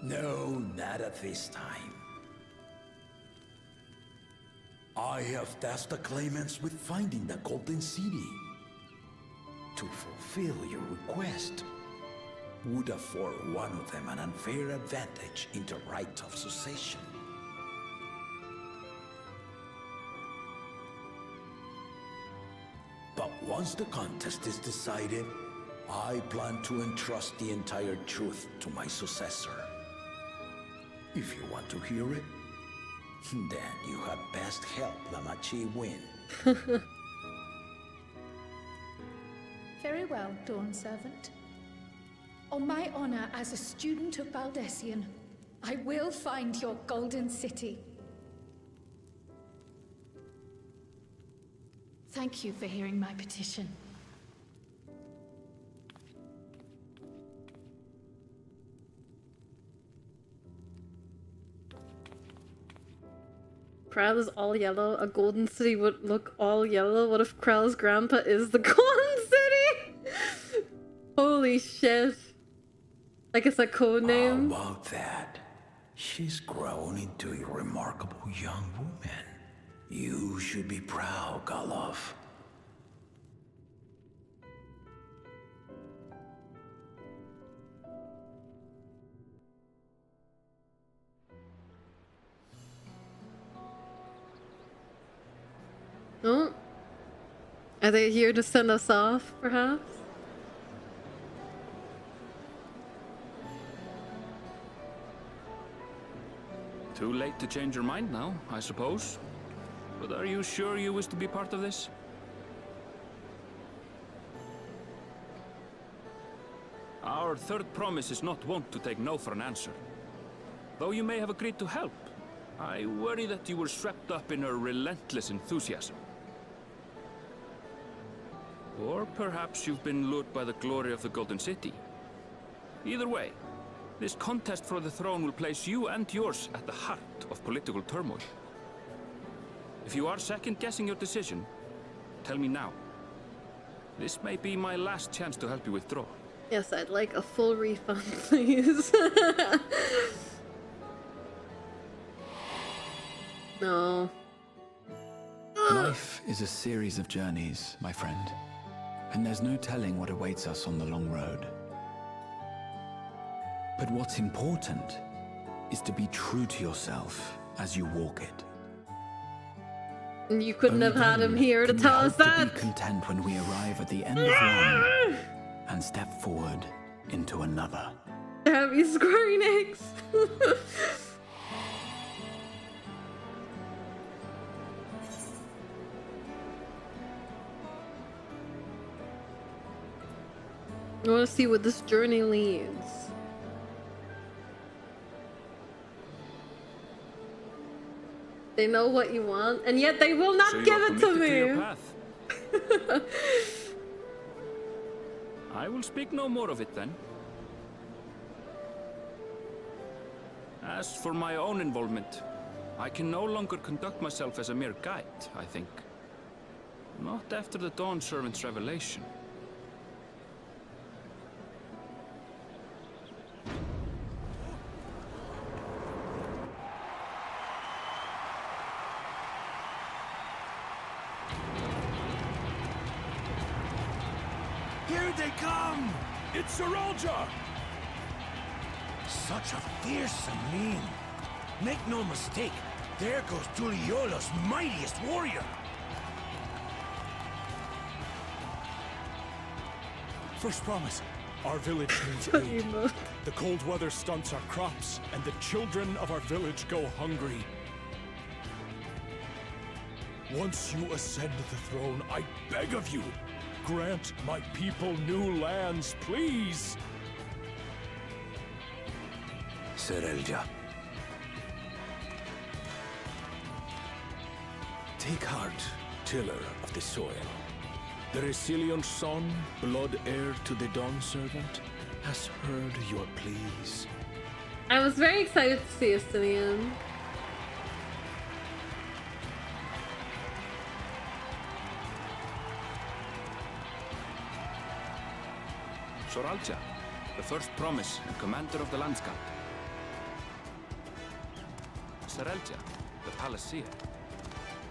No, not at this time. I have tasked the claimants with finding the Golden City. To fulfill your request would afford one of them an unfair advantage in the right of succession. But once the contest is decided, I plan to entrust the entire truth to my successor. If you want to hear it, then you had best help Lamachi win. Very well, Dawn Servant. On my honor as a student of Baldessian, I will find your Golden City. Thank you for hearing my petition. Krell is all yellow. A golden city would look all yellow. What if Krell's grandpa is the golden city? Holy shit. Like it's a code name. How about that? She's grown into a remarkable young woman. You should be proud, Galov. Oh. Are they here to send us off, perhaps? Too late to change your mind now, I suppose. But are you sure you wish to be part of this? Our third promise is not wont to take no for an answer. Though you may have agreed to help, I worry that you were swept up in her relentless enthusiasm. Or perhaps you've been lured by the glory of the Golden City. Either way, this contest for the throne will place you and yours at the heart of political turmoil. If you are second-guessing your decision, tell me now. This may be my last chance to help you withdraw. Yes, I'd like a full refund, please. No. Life is a series of journeys, my friend. And there's no telling what awaits us on the long road. But what's important is to be true to yourself as you walk it. You couldn't have had him here to tell us that. Be content when we arrive at the end of one and step forward into another. Damn you, Square Enix. I want to see what this journey leads. They know what you want, and yet they will not give it to me. your path. I will speak no more of it then. As for my own involvement, I can no longer conduct myself as a mere guide, I think. Not after the Dawn Servant's revelation. Here they come! It's Saralja! Such a fearsome mien. Make no mistake, there goes Tuliyollal's mightiest warrior. First promise, our village needs aid. The cold weather stunts our crops, and the children of our village go hungry. Once you ascend the throne, I beg of you, grant my people new lands, please! Saralja. Take heart, tiller of the soil. The Resilion's son, blood heir to the Dawn Servant, has heard your pleas. I was very excited to see Estinien. Saralja, the first promise and commander of the Landscape. Saralja, the Palaceer.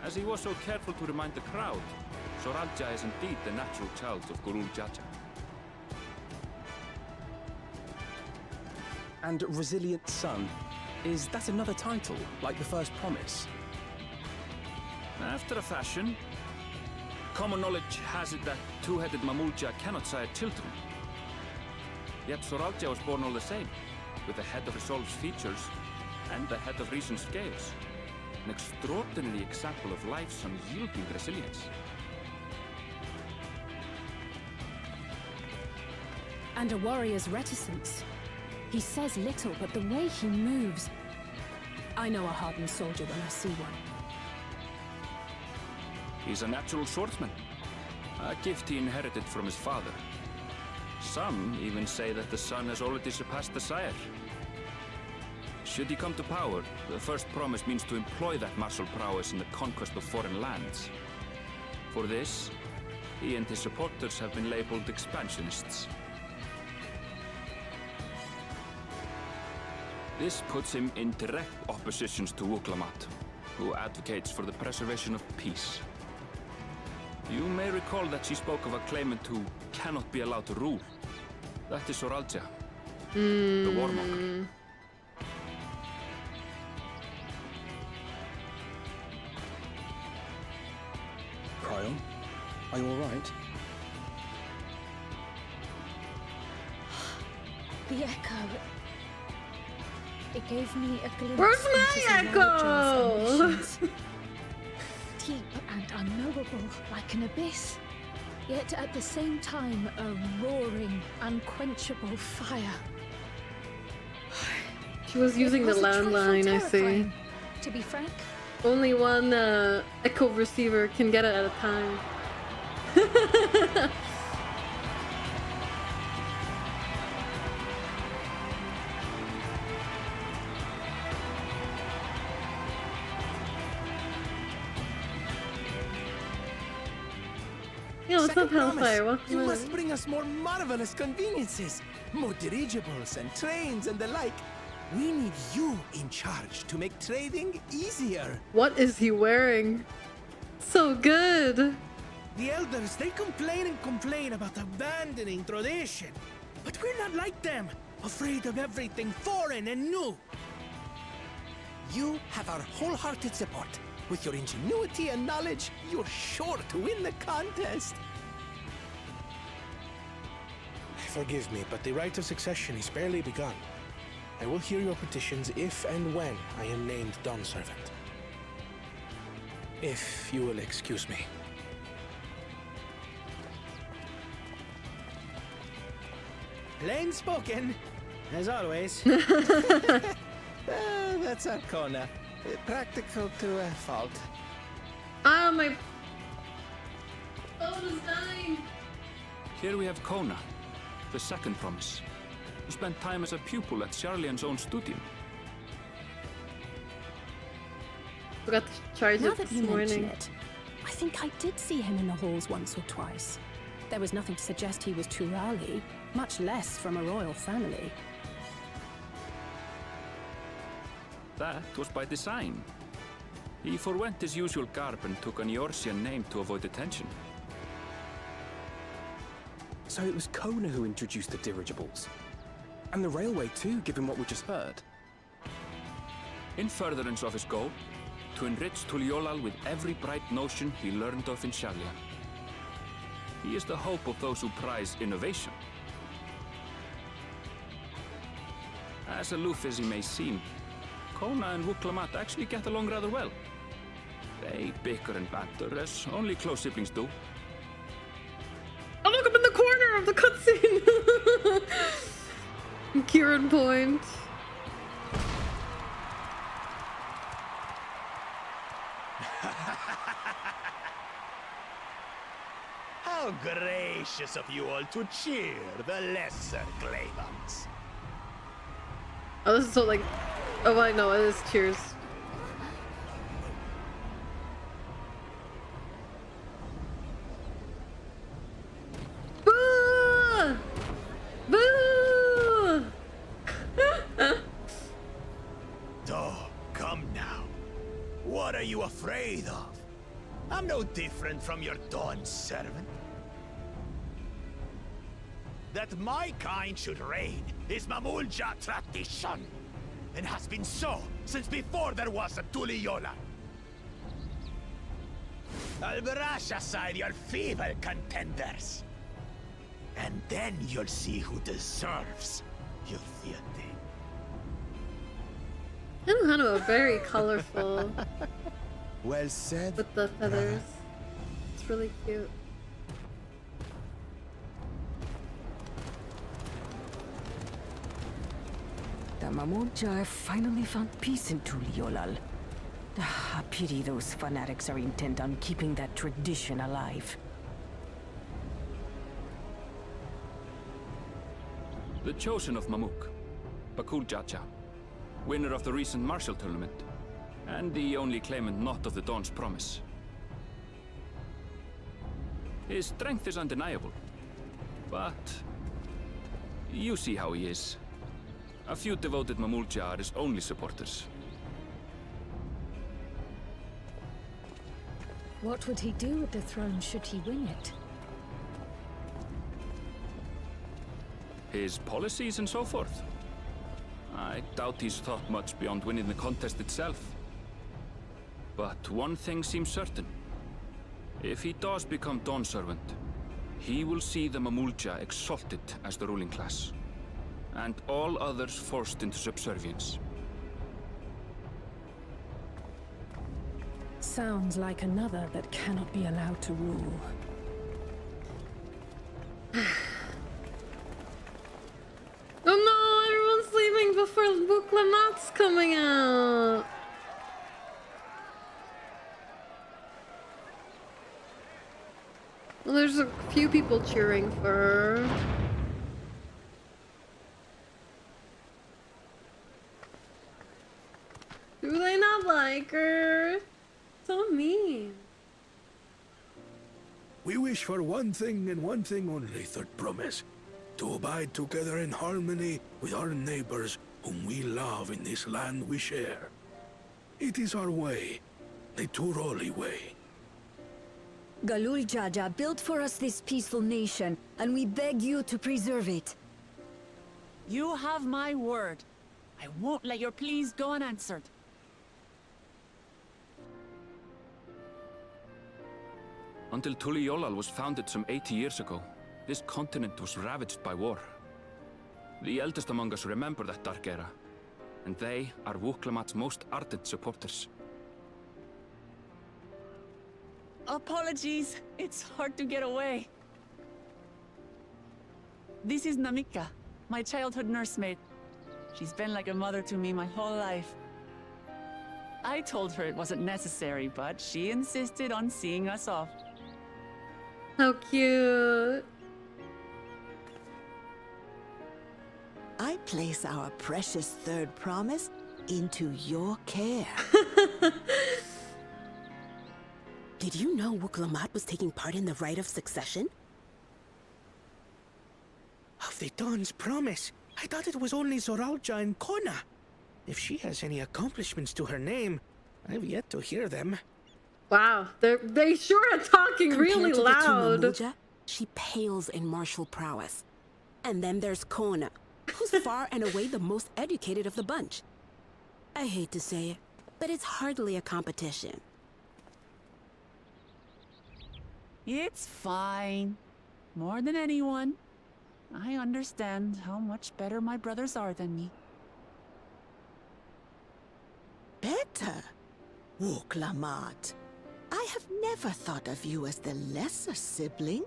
As he was so careful to remind the crowd, Saralja is indeed the natural child of Gurul Jaja. And Resilient Son, is that another title, like the first promise? After a fashion. Common knowledge has it that two-headed Mamulja cannot sire children. Yet Saralja was born all the same, with the head of Resolve's features and the head of Reason's scales. An extraordinary example of life's unyielding resilience. And a warrior's reticence. He says little, but the way he moves... I know a hardened soldier when I see one. He's a natural swordsman, a gift he inherited from his father. Some even say that the son has already surpassed the sire. Should he come to power, the first promise means to employ that martial prowess in the conquest of foreign lands. For this, he and his supporters have been labeled expansionists. This puts him in direct opposition to Uklamat, who advocates for the preservation of peace. You may recall that she spoke of a claimant who cannot be allowed to rule. That is Soralja, the warmonger. Cryon, are you alright? The echo. It gave me a glimpse Where's my into echo? the ambitions. Deep and unknowable, like an abyss. Yet at the same time, a roaring, unquenchable fire. She was using the landline, I see. To be frank, only one echo receiver can get it at a time. Yeah, what's up, Hellfire? Welcome You in. must bring us more marvelous conveniences, more dirigibles and trains and the like. We need you in charge to make trading easier. What is he wearing? So good. The elders, they complain and complain about abandoning tradition. But we're not like them, afraid of everything foreign and new. You have our wholehearted support. With your ingenuity and knowledge, you're sure to win the contest. Forgive me, but the right of succession is barely begun. I will hear your petitions if and when I am named Dawn Servant. If you will excuse me. Plain spoken, as always. That's Arcona. Practical to a fault. Ah, my phone is dying. Here we have Kona, the second promise, who spent time as a pupil at Charlian's own studio. Forgot to charge Now it that this you mention morning. it, I think I did see him in the halls once or twice. There was nothing to suggest he was Turali, much less from a royal family. That was by design. He forwent his usual garb and took an Eorzean name to avoid attention. So it was Kona who introduced the dirigibles. And the railway too, given what we just heard. In furtherance of his goal, to enrich Tuliyollal with every bright notion he learned of in Charlian. He is the hope of those who prize innovation. As aloof as he may seem, Kona and Wuklamat actually get along rather well. They bicker and banter as only close siblings do. Oh, look, I'm in the corner of the cutscene. Kieran Point. How gracious of you all to cheer the lesser claimants. Oh, this is so like. Oh, I know it is. Cheers. Boo! Boo! Oh, come now. What are you afraid of? I'm no different from your Dawn servant. That my kind should reign is Mamulja tradition, and has been so since before there was a Tuliyollal. I'll brush aside your feeble contenders, and then you'll see who deserves your deity. And Hano, very colorful. Well said. With the feathers. It's really cute. The Mamulja have finally found peace in Tuliyollal. I pity those fanatics are intent on keeping that tradition alive. The chosen of Mamuk, Bakul Jaja, winner of the recent martial tournament, and the only claimant not of the Dawn's promise. His strength is undeniable, but you see how he is. A few devoted Mamulja are his only supporters. What would he do with the throne should he win it? His policies and so forth? I doubt he's thought much beyond winning the contest itself. But one thing seems certain. If he does become Dawn Servant, he will see the Mamulja exalted as the ruling class, and all others forced into subservience. Sounds like another that cannot be allowed to rule. Oh no, everyone's leaving before Book Lamat's coming out. Well, there's a few people cheering for her. Do they not like her? So mean. We wish for one thing and one thing only, Third Promise. To abide together in harmony with our neighbors whom we love in this land we share. It is our way, the Tuliyollal way. Galul Jaja built for us this peaceful nation, and we beg you to preserve it. You have my word. I won't let your pleas go unanswered. Until Tuliyollal was founded some 80 years ago, this continent was ravaged by war. The eldest among us remember that dark era, and they are Wuklamat's most ardent supporters. Apologies, it's hard to get away. This is Namika, my childhood nursemaid. She's been like a mother to me my whole life. I told her it wasn't necessary, but she insisted on seeing us off. How cute. I place our precious Third Promise into your care. Did you know Wuklamat was taking part in the rite of succession? Of the Dawn's Promise? I thought it was only Zoralja and Kona. If she has any accomplishments to her name, I've yet to hear them. Wow, they sure are talking really loud. To the two Mamulja, she pales in martial prowess. And then there's Kona, who's far and away the most educated of the bunch. I hate to say it, but it's hardly a competition. It's fine. More than anyone. I understand how much better my brothers are than me. Better? Wuklamat. I have never thought of you as the lesser sibling.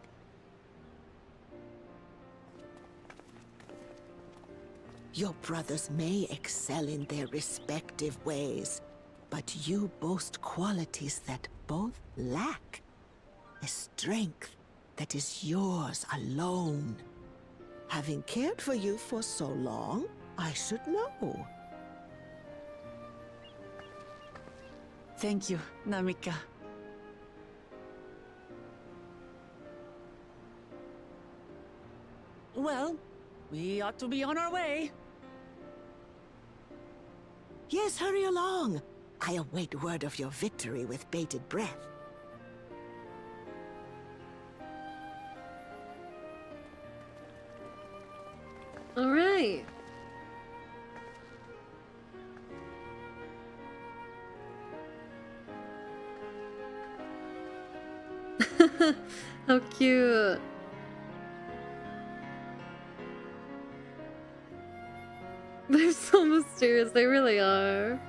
Your brothers may excel in their respective ways, but you boast qualities that both lack. A strength that is yours alone. Having cared for you for so long, I should know. Thank you, Namika. Well, we ought to be on our way. Yes, hurry along. I await word of your victory with bated breath. All right. How cute. They're so mysterious, they really are.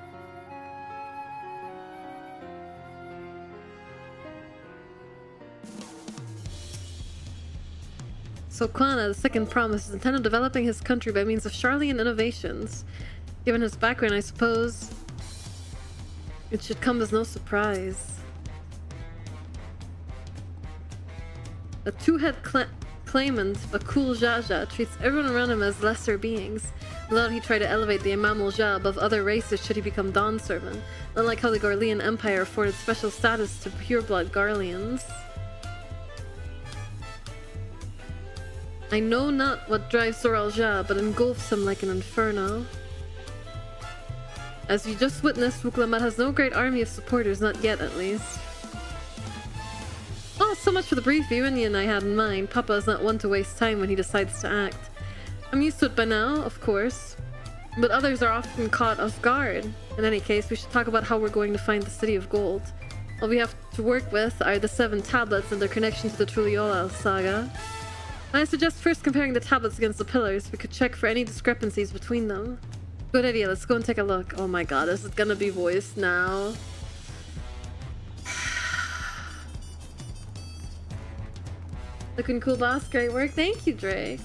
So Kwana, the second promise, is intent on developing his country by means of Charlian innovations. Given his background, I suppose it should come as no surprise. A two-head claimant, Bakul Jaja, treats everyone around him as lesser beings. Without he tried to elevate the Imamulja above other races should he become Dawn Servant, unlike how the Garlean Empire afforded special status to pureblood Garleans. I know not what drives Zoralja, but engulfs him like an inferno. As you just witnessed, Wuklamat has no great army of supporters, not yet at least. Oh, so much for the brief reunion I had in mind. Papa is not one to waste time when he decides to act. I'm used to it by now, of course, but others are often caught off guard. In any case, we should talk about how we're going to find the City of Gold. All we have to work with are the 7 tablets and their connection to the Tuliyollal saga. I suggest first comparing the tablets against the pillars. We could check for any discrepancies between them. Good idea, let's go and take a look. Oh my god, is it gonna be voiced now? Looking cool, boss. Great work. Thank you, Drake.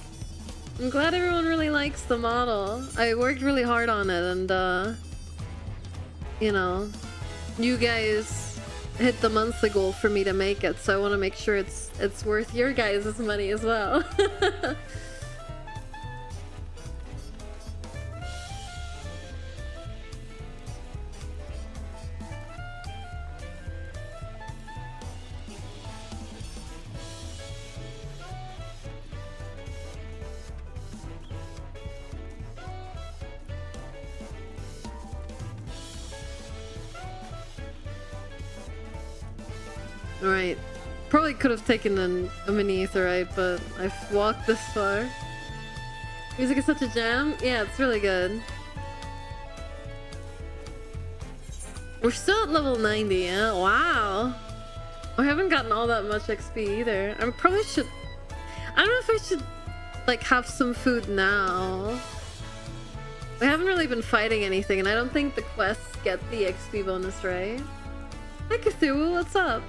I'm glad everyone really likes the model. I worked really hard on it, and you know, you guys hit the monthly goal for me to make it, so I want to make sure it's worth your guys' money as well. Alright. Probably could have taken a mini aetherite, but I've walked this far. Music is such a jam. Yeah, it's really good. We're still at level 90, yeah? Wow. I haven't gotten all that much XP either. I probably should... I don't know if I should, like, have some food now. I haven't really been fighting anything, and I don't think the quests get the XP bonus, right? Hi, Cthulhu, what's up?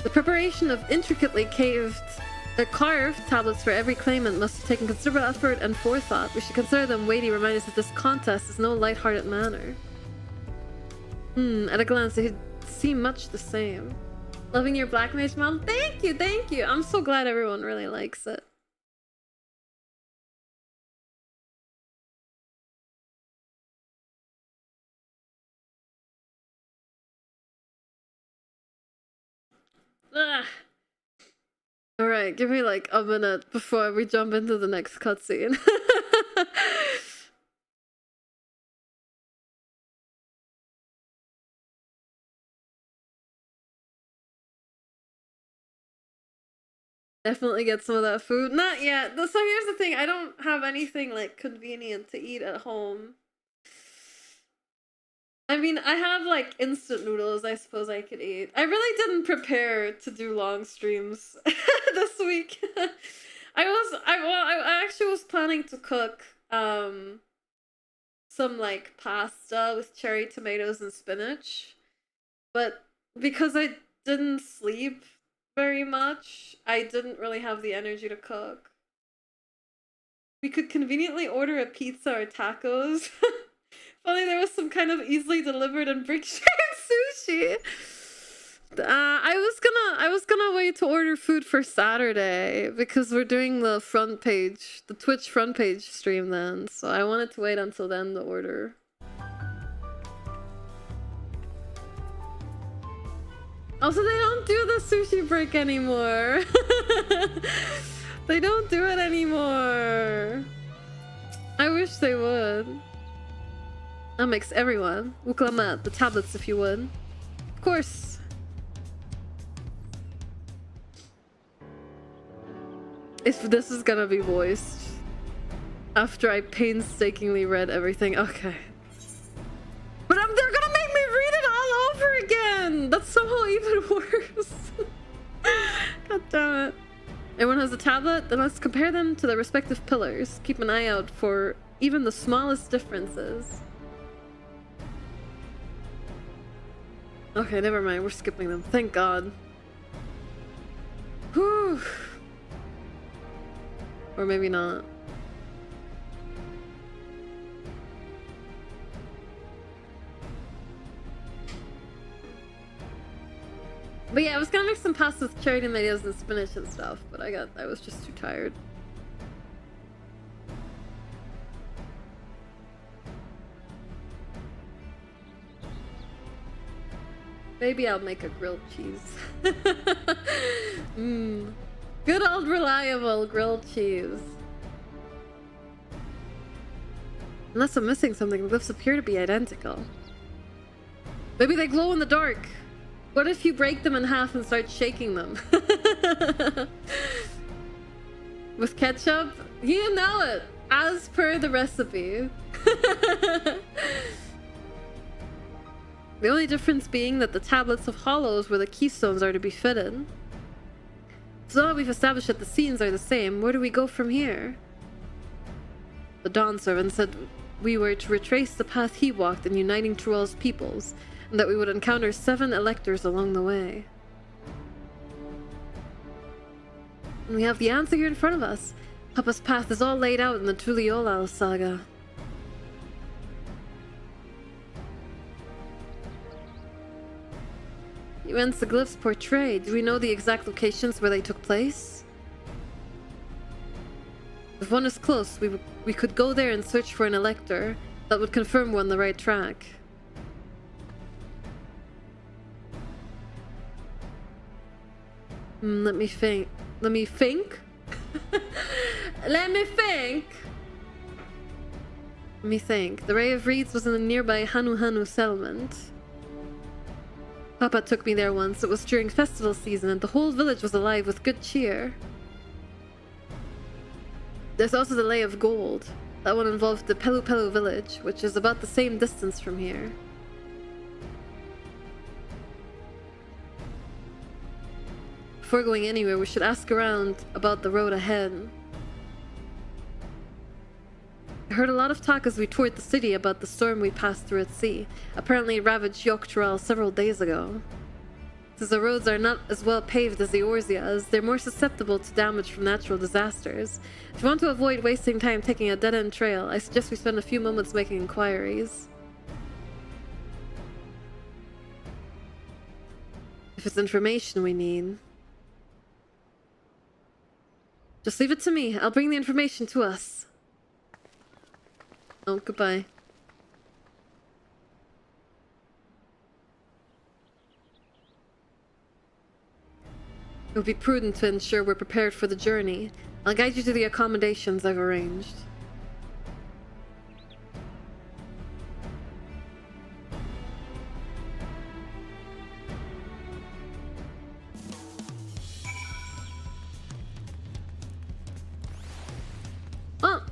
The preparation of intricately carved tablets for every claimant must have taken considerable effort and forethought. We should consider them weighty reminders that this contest is no light-hearted manner. At a glance, they seem much the same. Loving your Black Mage model? Thank you, thank you! I'm so glad everyone really likes it. Alright, give me like a minute before we jump into the next cutscene. Definitely get some of that food. Not yet. So here's the thing. I don't have anything like convenient to eat at home. I mean, I have like instant noodles I suppose I could eat. I really didn't prepare to do long streams this week. I actually was planning to cook some like pasta with cherry tomatoes and spinach. But because I didn't sleep very much, I didn't really have the energy to cook. We could conveniently order a pizza or tacos. Funny, there was some kind of easily delivered and brick-shaped sushi. I was gonna wait to order food for Saturday because we're doing the Twitch front page stream then. So I wanted to wait until then to order. Also, they don't do the sushi break anymore. They don't do it anymore. I wish they would. That makes everyone. Wuklamat, the tablets if you would. Of course. If this is gonna be voiced after I painstakingly read everything, okay. But they're gonna make me read it all over again! That's somehow even worse. God damn it. Everyone has a tablet? Then let's compare them to their respective pillars. Keep an eye out for even the smallest differences. Okay, never mind. We're skipping them. Thank God. Whew. Or maybe not. But yeah, I was gonna make some pasta with cherry tomatoes and spinach and stuff, but I was just too tired. Maybe I'll make a grilled cheese. Good old reliable grilled cheese. Unless I'm missing something, the glyphs appear to be identical. Maybe they glow in the dark. What if you break them in half and start shaking them? With ketchup? You know it! As per the recipe. The only difference being that the tablets of hollows where the keystones are to be fitted. So now that we've established that the scenes are the same, where do we go from here? The Dawn servant said we were to retrace the path he walked in uniting Tuliyoll's peoples, and that we would encounter 7 electors along the way. And we have the answer here in front of us. Papa's path is all laid out in the Tuliyollal saga. Events the glyphs portray. Do we know the exact locations where they took place? If one is close, we could go there and search for an elector that would confirm we're on the right track. Let me think. Let me think. Let me think. Let me think. The Ray of Reeds was in the nearby Hanu settlement. Papa took me there once. It was during festival season and the whole village was alive with good cheer. There's also the Lay of Gold. That one involved the Pelu village, which is about the same distance from here. Before going anywhere, we should ask around about the road ahead. I heard a lot of talk as we toured the city about the storm we passed through at sea. Apparently it ravaged Dawntrail several days ago. Since the roads are not as well paved as the Orzias, they're more susceptible to damage from natural disasters. If you want to avoid wasting time taking a dead-end trail, I suggest we spend a few moments making inquiries. If it's information we need. Just leave it to me. I'll bring the information to us. Oh, goodbye. It would be prudent to ensure we're prepared for the journey. I'll guide you to the accommodations I've arranged. Oh!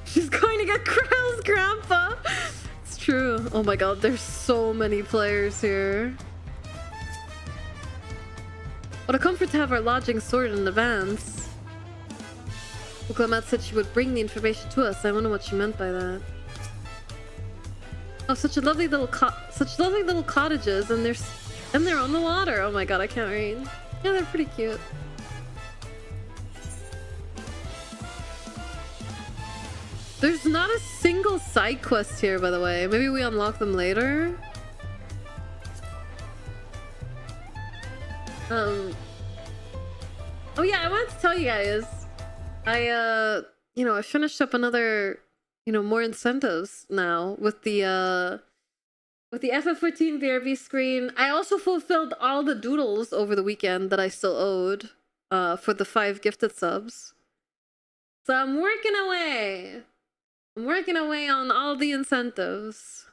She's going to get Krell's grandpa! It's true. Oh my god, there's so many players here. What a comfort to have our lodging sorted in advance. Uklamat said she would bring the information to us. I wonder what she meant by that. Oh, such lovely little cottages, and they're on the water. Oh my god, I can't read. Yeah, they're pretty cute. There's not a single side quest here, by the way. Maybe we unlock them later. Oh yeah, I wanted to tell you guys. I finished up another, more incentives now with the FF14 BRB screen. I also fulfilled all the doodles over the weekend that I still owed for the 5 gifted subs. So I'm working away. I'm working away on all the incentives.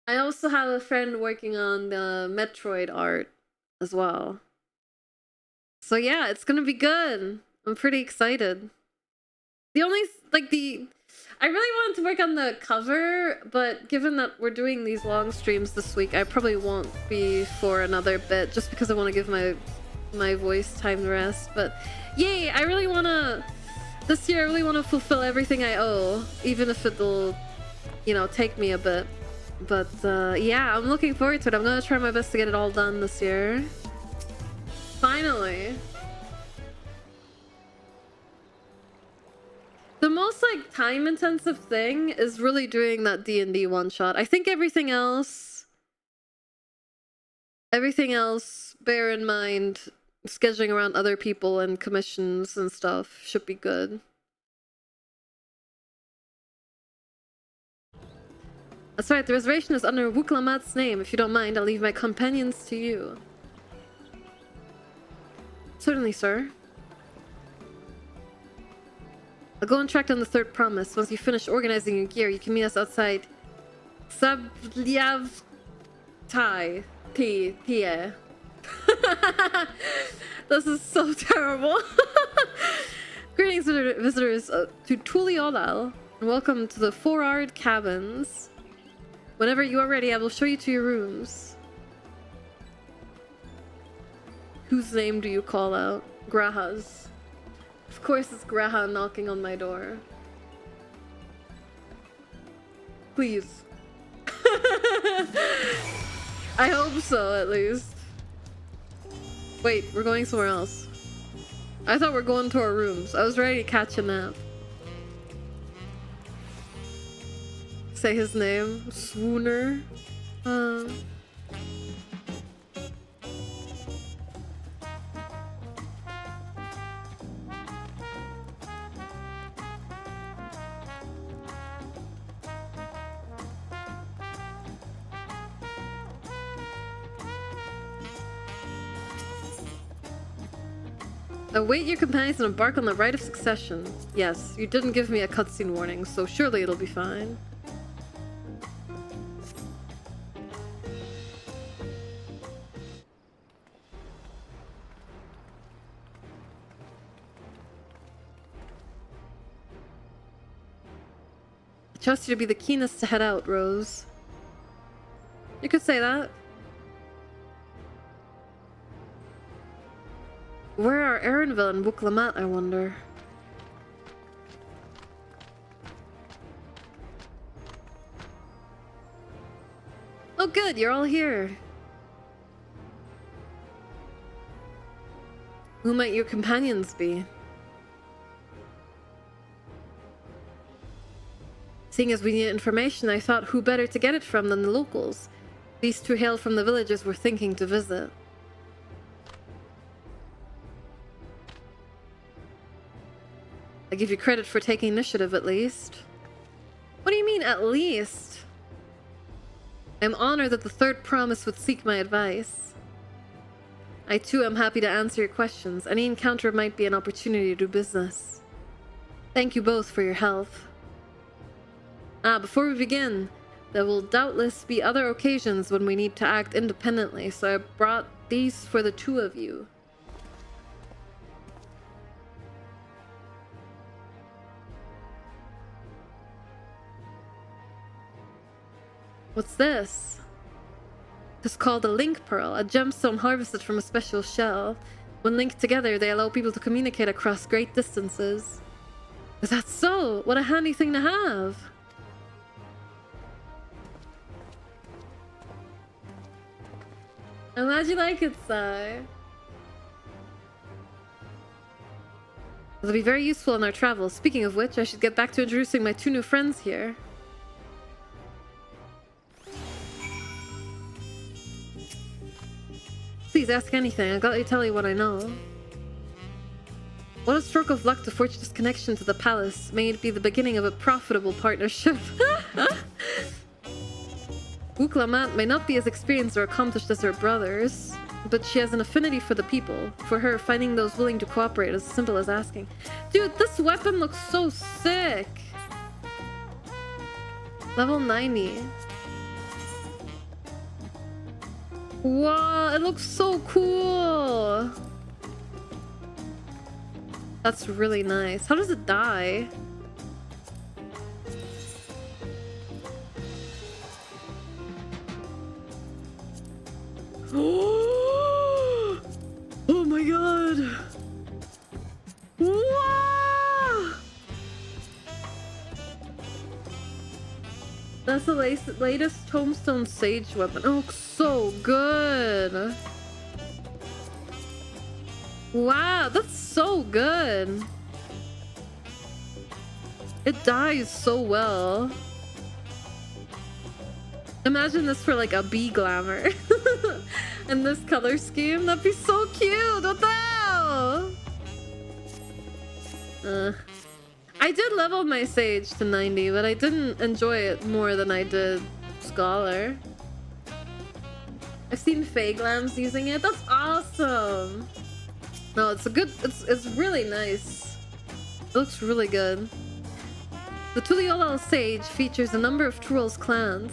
I also have a friend working on the Metroid art as well. So yeah, it's gonna be good. I'm pretty excited. I really wanted to work on the cover, but given that we're doing these long streams this week, I probably won't be for another bit just because I want to give my voice time to rest. But yay, this year I really want to fulfill everything I owe, even if it'll, take me a bit. But yeah, I'm looking forward to it. I'm gonna try my best to get it all done this year. Finally. The most time intensive thing is really doing that D&D one shot. I think everything else, bear in mind, scheduling around other people and commissions and stuff should be good. That's right, the reservation is under Wuklamat's name. If you don't mind, I'll leave my companions to you. Certainly, sir. I'll go and track down the third promise. Once you finish organizing your gear, you can meet us outside Sablyav Tai. Tia. This is so terrible. Greetings, visitors to Tuliyollal, and welcome to the 4-Ard cabins. Whenever you are ready, I will show you to your rooms. Whose name do you call out? Graha's. Of course it's Graha knocking on my door. Please. I hope so, at least. Wait, we're going somewhere else. I thought we're going to our rooms. I was ready to catch a nap. Say his name. Swooner. Await your companions and embark on the rite of succession. Yes, you didn't give me a cutscene warning, so surely it'll be fine. I trust you to be the keenest to head out, Rose. You could say that. Where are Erinville and Wuklamat, I wonder? Oh good, you're all here. Who might your companions be? Seeing as we need information, I thought who better to get it from than the locals. These two hail from the villages we're thinking to visit. I give you credit for taking initiative, at least. What do you mean, at least? I'm honored that the third promise would seek my advice. I too am happy to answer your questions. Any encounter might be an opportunity to do business. Thank you both for your help. Before we begin, there will doubtless be other occasions when we need to act independently, so I brought these for the two of you. What's this? It's called a link pearl, a gemstone harvested from a special shell. When linked together, they allow people to communicate across great distances. Is that so? What a handy thing to have! I'm glad you like it, Sai. It'll be very useful in our travels. Speaking of which, I should get back to introducing my two new friends here. Please ask anything. I'll gladly tell you what I know. What a stroke of luck to forge this connection to the palace. May it be the beginning of a profitable partnership. Wuklamat may not be as experienced or accomplished as her brothers, but she has an affinity for the people. For her, finding those willing to cooperate is as simple as asking. Dude, this weapon looks so sick! Level 90. Wow, it looks so cool! That's really nice. How does it die? Oh my god! Wow! That's the latest Tombstone Sage weapon. It looks so good! Wow, that's so good! It dies so well. Imagine this for like a bee glamour. in this color scheme. That'd be so cute. What the hell? I did level my Sage to 90, but I didn't enjoy it more than I did Scholar. I've seen Faglams using it. That's awesome. No, it's a good. It's really nice. It looks really good. The Tuliyollal Sage features a number of Tuliyollal clans.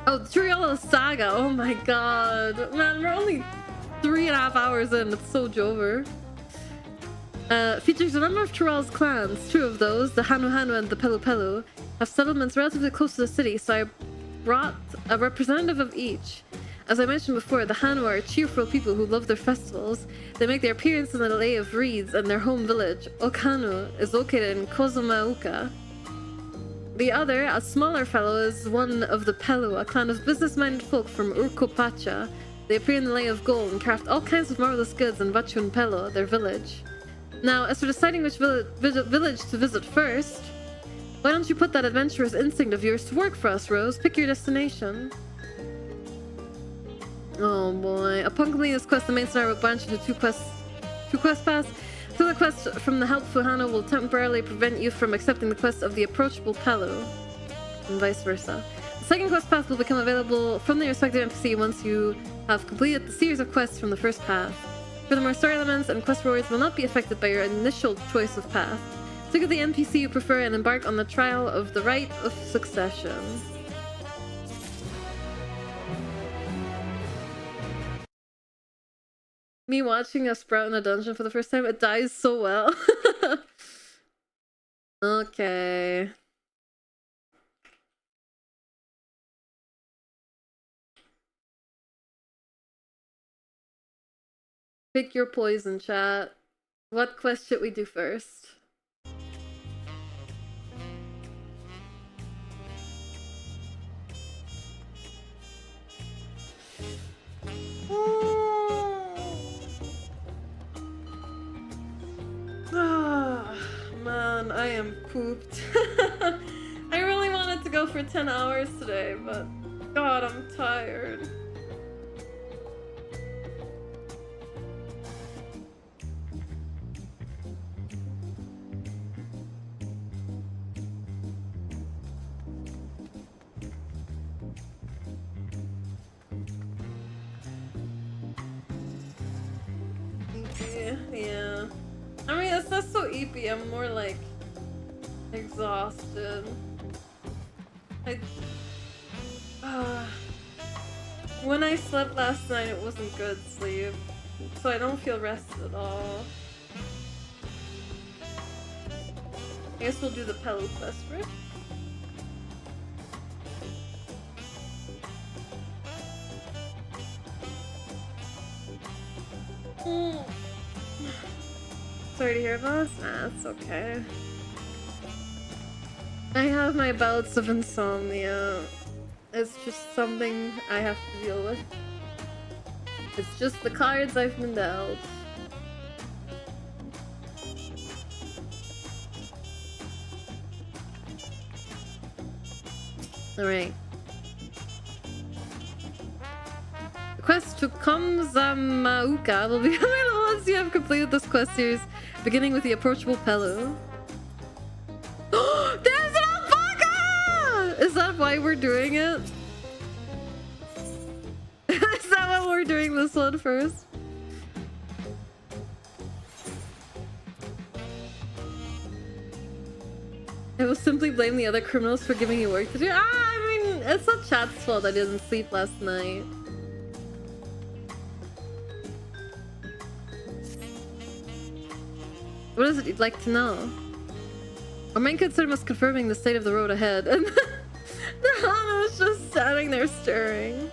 Oh, the Tuliyollal Saga. Oh my god, man, we're only 3.5 hours in. It's so Jover. Features a number of Tuliyollal clans. 2 of those, the Hanu Hanu and the Pelu Pelu, have settlements relatively close to the city, so I brought a representative of each. As I mentioned before, the Hanu are cheerful people who love their festivals. They make their appearance in the Lay of Reeds, and their home village, Okanu, is located in Kozumauka. The other, a smaller fellow, is one of the Pelu, a clan of business-minded folk from Urkopacha. They appear in the Lay of Gold and craft all kinds of marvelous goods in Vachun Pelu, their village. Now, as for deciding which village to visit first, why don't you put that adventurous instinct of yours to work for us, Rose? Pick your destination. Oh boy. Upon completing this quest, the main scenario will branch into two quest paths. So the quest from the helpful Hano will temporarily prevent you from accepting the quest of the approachable Pelu, and vice versa. The second quest path will become available from the respective NPC once you have completed the series of quests from the first path. Furthermore, story elements and quest rewards will not be affected by your initial choice of path. Look at the NPC you prefer and embark on the trial of the rite of succession. Me watching a sprout in a dungeon for the first time, it dies so well. Okay. Pick your poison, chat. What quest should we do first? Oh, man, I am pooped. I really wanted to go for 10 hours today, but God, I'm tired. Yeah. I mean, it's not so eepy. I'm more like exhausted. When I slept last night, it wasn't good sleep, so I don't feel rested at all. I guess we'll do the Pelu quest first. Sorry to hear about this. Nah, it's okay. I have my bouts of insomnia. It's just something I have to deal with. It's just the cards I've been dealt. Alright. The quest to Kozumauka will be available once you have completed this quest series, beginning with the approachable Pelu. There's an alpaca! Is that why we're doing it? Is that why we're doing this one first? I will simply blame the other criminals for giving you work to do. I mean, it's not chat's fault I didn't sleep last night. What is it you'd like to know? Our main concern was confirming the state of the road ahead, and the Hana was just standing there staring.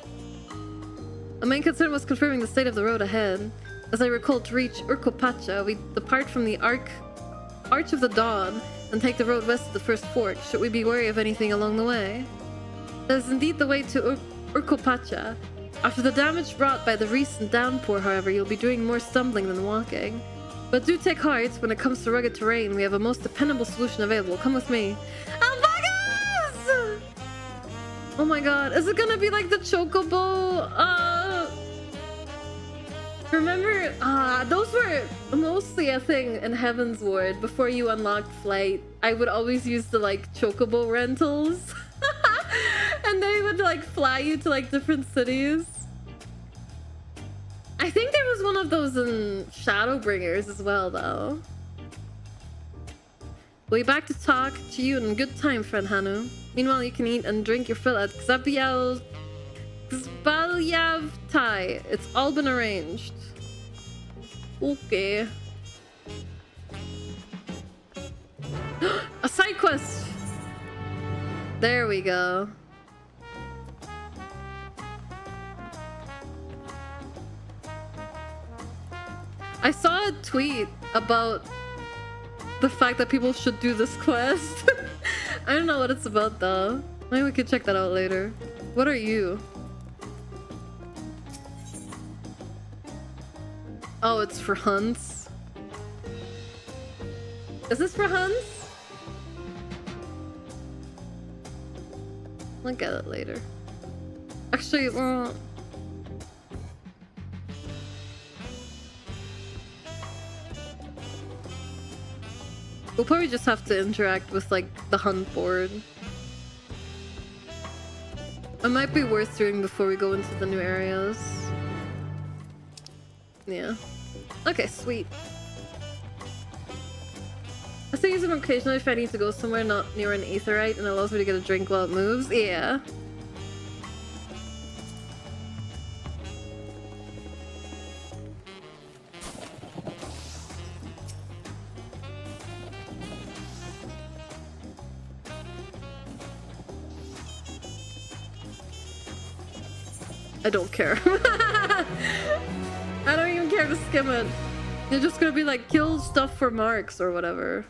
Our main concern was confirming the state of the road ahead. As I recall, to reach Urkopacha, we depart from the Arch of the Dawn and take the road west to the first fork. Should we be wary of anything along the way? That is indeed the way to Urkopacha. After the damage brought by the recent downpour, however, you'll be doing more stumbling than walking. But do take heart, when it comes to rugged terrain, we have a most dependable solution available. Come with me. Alpakas! Oh my god, is it gonna be like the Chocobo Remember, those were mostly a thing in Heaven's Ward before you unlocked flight. I would always use the like chocobo rentals. And they would like fly you to like different cities. I think there was one of those in Shadowbringers as well though. We'll be back to talk to you in good time, friend Hanu. Meanwhile, you can eat and drink your fill at Xabiel Zbalyav Thai. It's all been arranged. Okay. A side quest! There we go. I saw a tweet about the fact that people should do this quest. I don't know what it's about though. Maybe we could check that out later. What are you? Oh, it's for hunts. Is this for hunts? I'll get it later. Actually, we'll probably just have to interact with like the hunt board. It might be worth doing before we go into the new areas. Yeah. Okay, sweet. I still use them occasionally if I need to go somewhere not near an aetherite and it allows me to get a drink while it moves. Yeah. I don't care. I don't even care to skim it. You're just gonna be like, kill stuff for marks or whatever.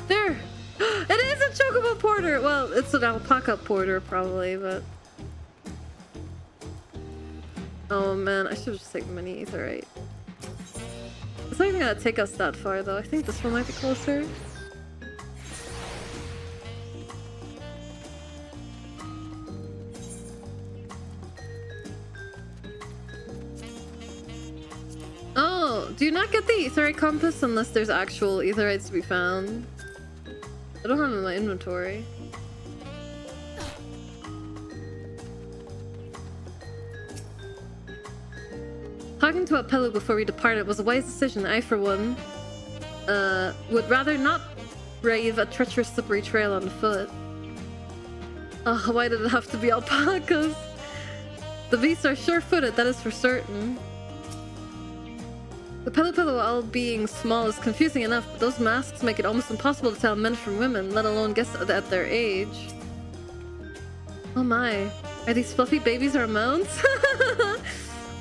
There! It is a chocobo porter! Well, it's an alpaca porter probably, but... Oh man, I should just take mini aetherite. It's not even gonna take us that far though. I think this one might be closer. Oh, do you not get the aetherite compass unless there's actual aetherites to be found? I don't have them in my inventory. Talking to Apello before we departed was a wise decision. I, for one, would rather not brave a treacherous slippery trail on foot. Oh, why did it have to be alpacas? The beasts are sure-footed, that is for certain. The Pelopello all being small is confusing enough, but those masks make it almost impossible to tell men from women, let alone guess at their age. Oh my, are these fluffy babies our mounts?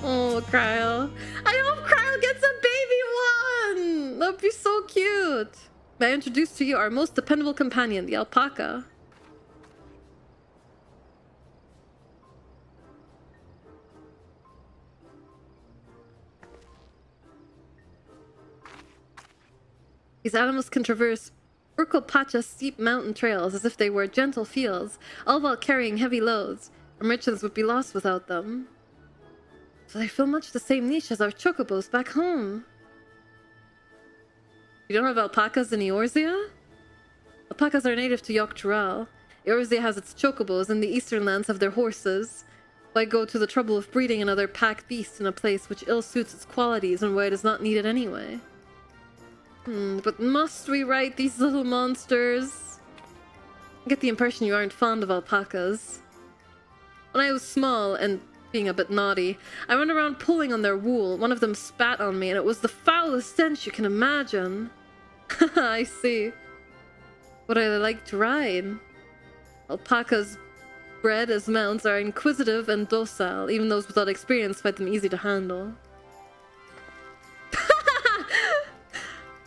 Oh, Krile. I hope Krile gets a baby one! That'd be so cute! May I introduce to you our most dependable companion, the alpaca. These animals can traverse Urkopacha's steep mountain trails as if they were gentle fields, all while carrying heavy loads. Our merchants would be lost without them. So they fill much the same niche as our chocobos back home. You don't have alpacas in Eorzea? Alpacas are native to Tuliyollal. Eorzea has its chocobos, and the eastern lands have their horses. Why go to the trouble of breeding another pack beast in a place which ill suits its qualities and where it is not needed anyway? But must we ride these little monsters? I get the impression you aren't fond of alpacas. When I was small and being a bit naughty, I went around pulling on their wool. One of them spat on me and it was the foulest stench you can imagine. I see. What I like to ride. Alpacas bred as mounts are inquisitive and docile. Even those without experience find them easy to handle.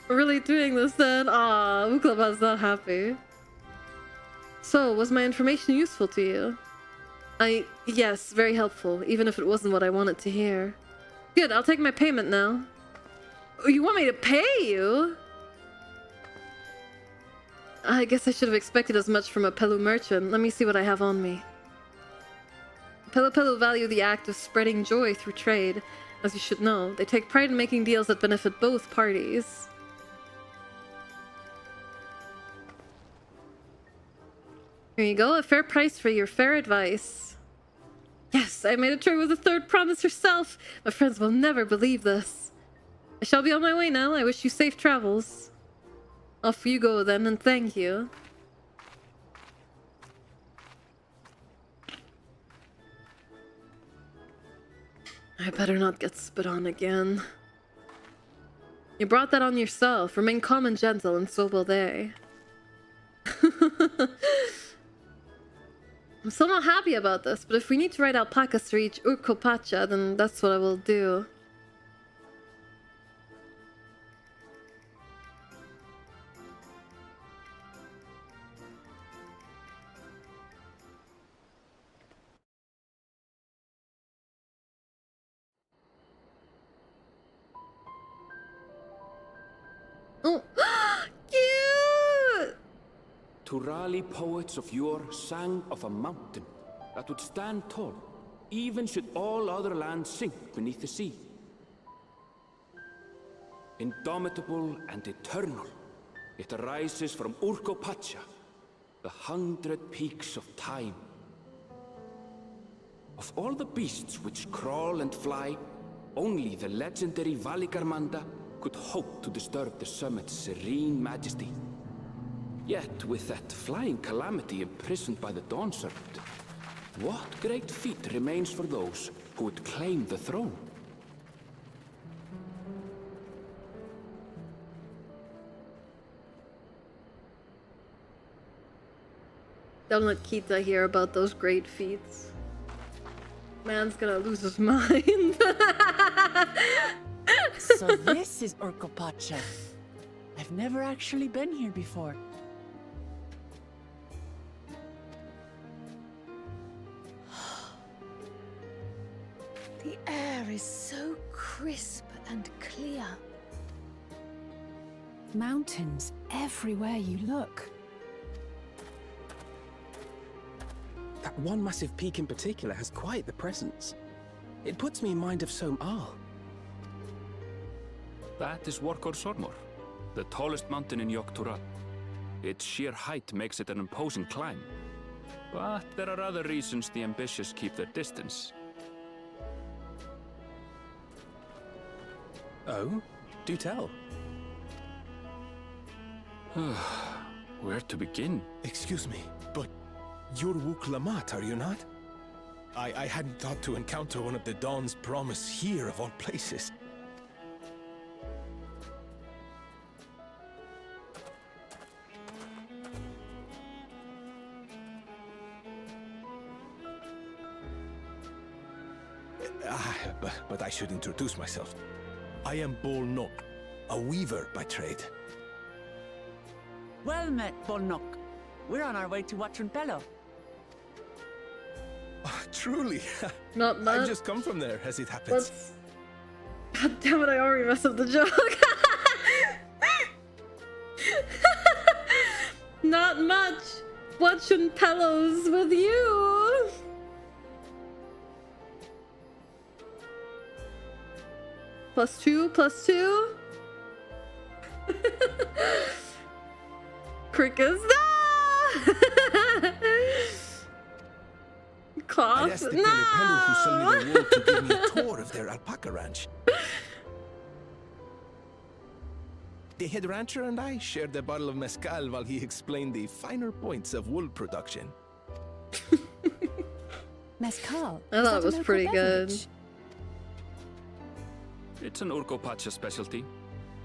We're really doing this then? Aw, Uklaba's not happy. So, was my information useful to you? Yes, very helpful, even if it wasn't what I wanted to hear. Good, I'll take my payment now. Oh, you want me to pay you? I guess I should have expected as much from a Pelu merchant. Let me see what I have on me. Pelu value the act of spreading joy through trade. As you should know, they take pride in making deals that benefit both parties. Here you go, a fair price for your fair advice. Yes, I made a trade with the third promise herself. My friends will never believe this. I shall be on my way now. I wish you safe travels. Off you go then, and thank you. I better not get spit on again. You brought that on yourself. Remain calm and gentle, and so will they. I'm still not happy about this, but if we need to ride alpacas to reach Urkopacha, then that's what I will do. Oh, cute! Turali poets of yore sang of a mountain that would stand tall, even should all other lands sink beneath the sea. Indomitable and eternal, it arises from Urkopacha, the 100 peaks of time. Of all the beasts which crawl and fly, only the legendary Valigarmanda could hope to disturb the summit's serene majesty. Yet, with that flying calamity imprisoned by the Dawn Serpent, what great feat remains for those who would claim the throne? Don't let Kita hear about those great feats. Man's gonna lose his mind. So this is Urkopacha. I've never actually been here before. The air is so crisp and clear. Mountains everywhere you look. That one massive peak in particular has quite the presence. It puts me in mind of Som-Al. That is Workor Sormor, the tallest mountain in Yogg-Tural. Its sheer height makes it an imposing climb. But there are other reasons the ambitious keep their distance. Oh? Do tell. Where to begin? Excuse me, but you're Wuk Lamat, are you not? I hadn't thought to encounter one of the Dawn's promise here of all places. But I should introduce myself. I am Bol Nok, a weaver by trade. Well met, Bolnok. We're on our way to Watranpello. Truly. Not much. I've just come from there, as it happens. God damn it, I already messed up the joke. Not much. Watranpello's with you. +2, +2. Crickets. Cloth. I asked the Kile who sold me the wool to give me a tour of their alpaca ranch. The head rancher and I shared a bottle of mezcal while he explained the finer points of wool production. Mezcal? I thought it was pretty good. It's an Urkopacha specialty.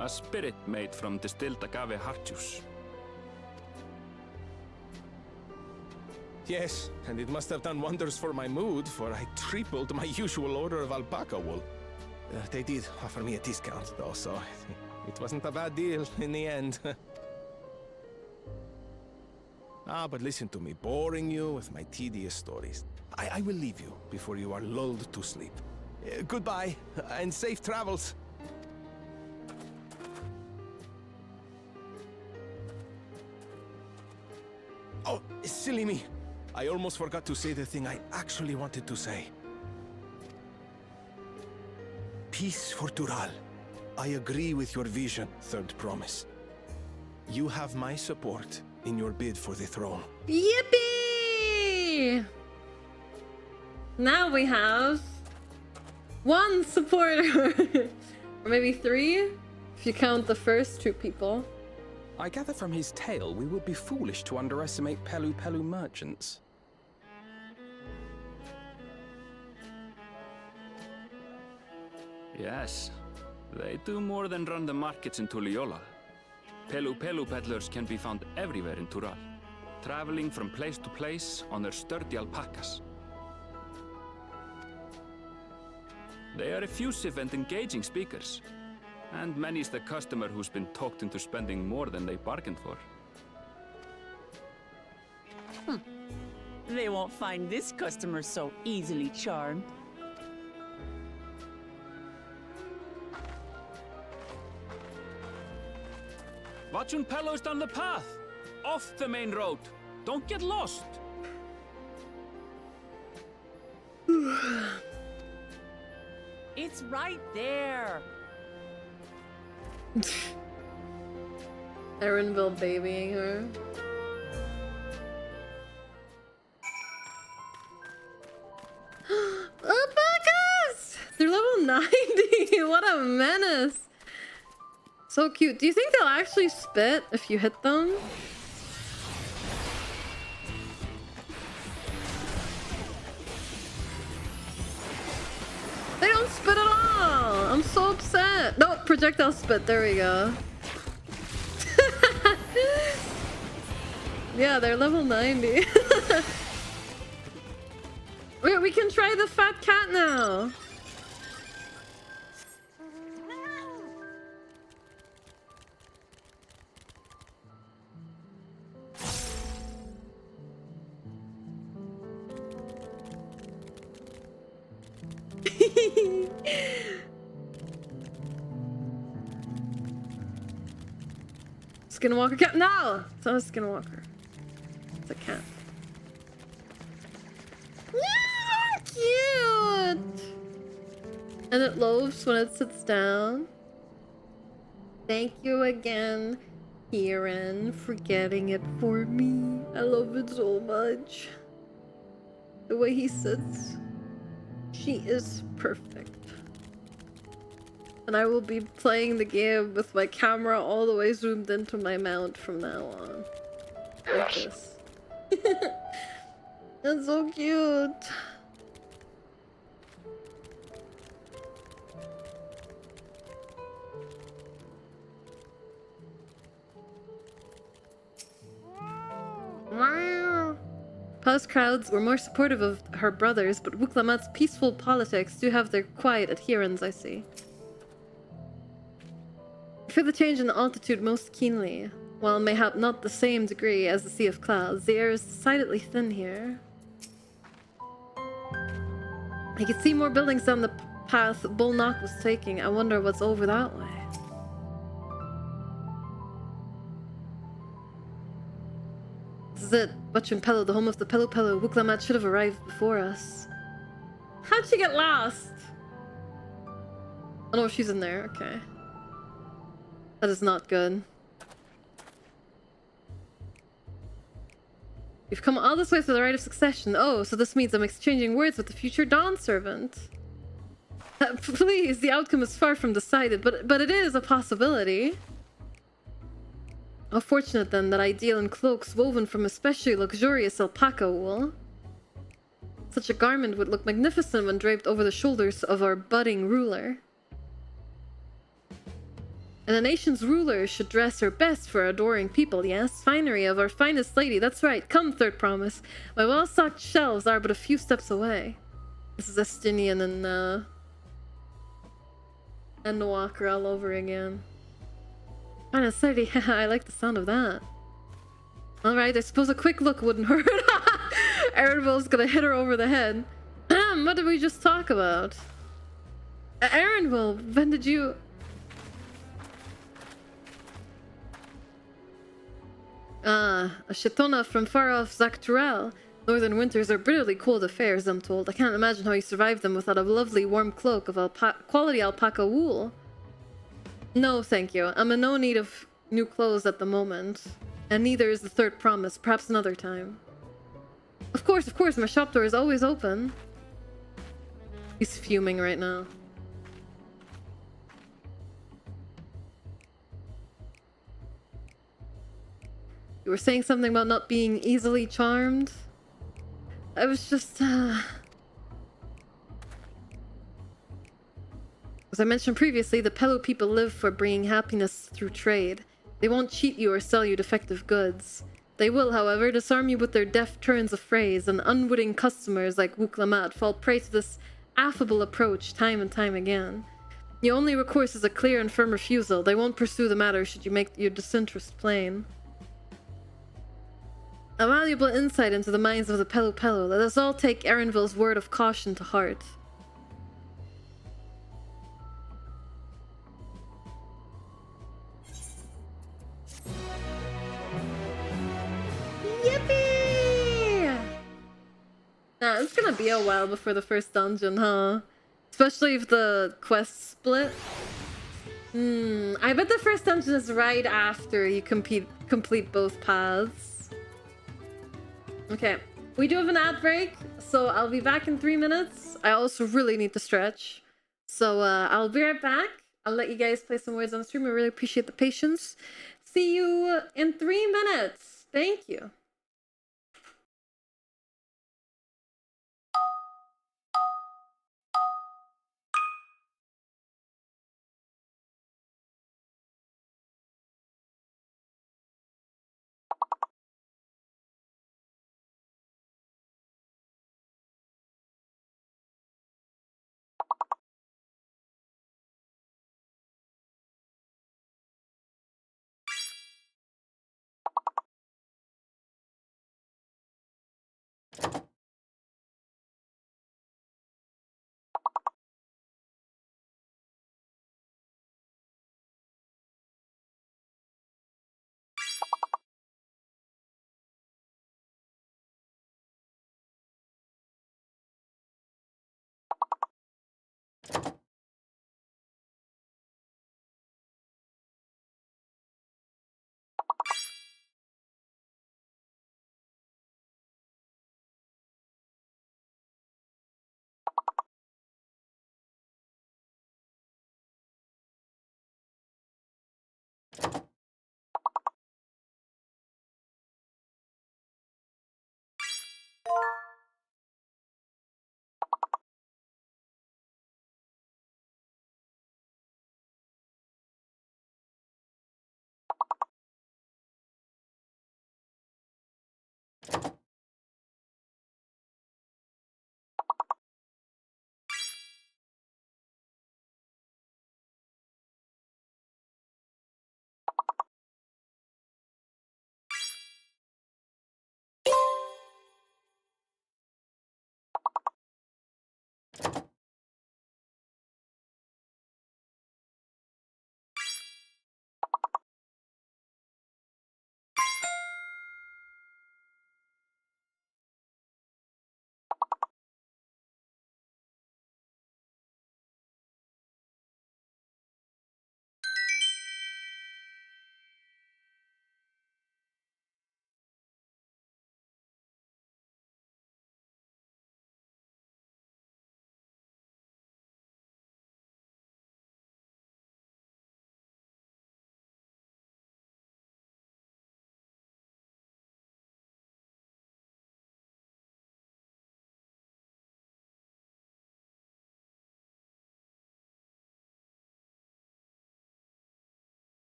A spirit made from distilled agave heart juice. Yes, and it must have done wonders for my mood, for I tripled my usual order of alpaca wool. They did offer me a discount, though, so it wasn't a bad deal in the end. But listen to me, boring you with my tedious stories. I will leave you before you are lulled to sleep. Goodbye, and safe travels. Silly me. I almost forgot to say the thing I actually wanted to say. Peace for Tural. I agree with your vision, Third Promise. You have my support in your bid for the throne. Yippee! Now we have 1 supporter. Or maybe 3, if you count the first 2 people. I gather from his tale we would be foolish to underestimate Pelu Pelu merchants. Yes, they do more than run the markets in Tuliyollal. Pelu Pelu peddlers can be found everywhere in Tural, traveling from place to place on their sturdy alpacas. They are effusive and engaging speakers, and many's the customer who's been talked into spending more than they bargained for. They won't find this customer so easily charmed. Watch un Pello's down the path! Off the main road! Don't get lost! It's right there! Erenville babying her. Alpacas! They're level 90! What a menace! So cute. Do you think they'll actually spit if you hit them? They don't spit at all! I'm so upset! No, projectile spit. There we go. Yeah, they're level 90. Wait, we can try the fat cat now! Skinwalker cat? No! It's not a skinwalker. It's a cat. Yeah, cute! And it loafs when it sits down. Thank you again, Kieran, for getting it for me. I love it so much. The way he sits. She is perfect. And I will be playing the game with my camera all the way zoomed into my mount from now on. Like this. That's so cute. Past crowds were more supportive of her brothers, but Wuklamat's peaceful politics do have their quiet adherents, I see. I feel the change in altitude most keenly. While mayhap not the same degree as the Sea of Clouds, the air is decidedly thin here. I could see more buildings down the path Bullknock was taking. I wonder what's over that way. This is it. Bachunpelo, the home of the Pelu Pelu. Wuklamat should have arrived before us. How'd she get lost? Oh no, she's in there. Okay. That is not good. You've come all this way for the right of succession. Oh, so this means I'm exchanging words with the future Dawn servant. Please, the outcome is far from decided, but it is a possibility. How fortunate then that I deal in cloaks woven from especially luxurious alpaca wool. Such a garment would look magnificent when draped over the shoulders of our budding ruler. And a nation's ruler should dress her best for adoring people, yes? Finery of our finest lady, that's right. Come, Third Promise. My well-stocked shelves are but a few steps away. This is Estinien and Walker all over again. Finest lady, I like the sound of that. Alright, I suppose a quick look wouldn't hurt. Erenville's gonna hit her over the head. What did we just talk about? Erenville, when did you... Ah, a Shetona from far-off Dawntrail. Northern winters are bitterly cold affairs, I'm told. I can't imagine how you survive them without a lovely warm cloak of quality alpaca wool. No, thank you. I'm in no need of new clothes at the moment. And neither is the third promise. Perhaps another time. Of course, my shop door is always open. He's fuming right now. You were saying something about not being easily charmed? I was just, as I mentioned previously, the Pelu people live for bringing happiness through trade. They won't cheat you or sell you defective goods. They will, however, disarm you with their deft turns of phrase, and unwitting customers like Wuklamat fall prey to this affable approach time and time again. Your only recourse is a clear and firm refusal. They won't pursue the matter should you make your disinterest plain. A valuable insight into the minds of the Pelu Pelu. Let us all take Erenville's word of caution to heart. Yippee! Nah, it's gonna be a while before the first dungeon, huh? Especially if the quests split. I bet the first dungeon is right after you complete both paths. Okay, we do have an ad break, so I'll be back in 3 minutes. I also really need to stretch. So I'll be right back. I'll let you guys play some words on the stream. I really appreciate the patience. See you in 3 minutes. Thank you.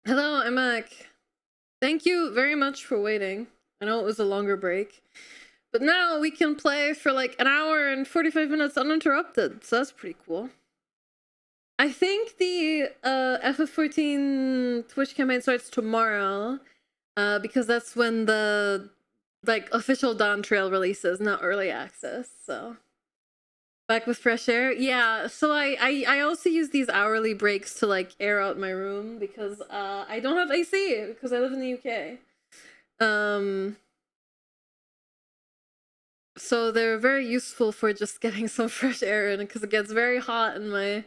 Hello, Emek. Thank you very much for waiting. I know it was a longer break, but now we can play for like an hour and 45 minutes uninterrupted, so that's pretty cool. I think the FF14 Twitch campaign starts tomorrow, because that's when the like official Dawntrail releases, not early access. So back with fresh air. Yeah, so I also use these hourly breaks to like air out my room because I don't have AC because I live in the UK. So they're very useful for just getting some fresh air in, because it gets very hot in my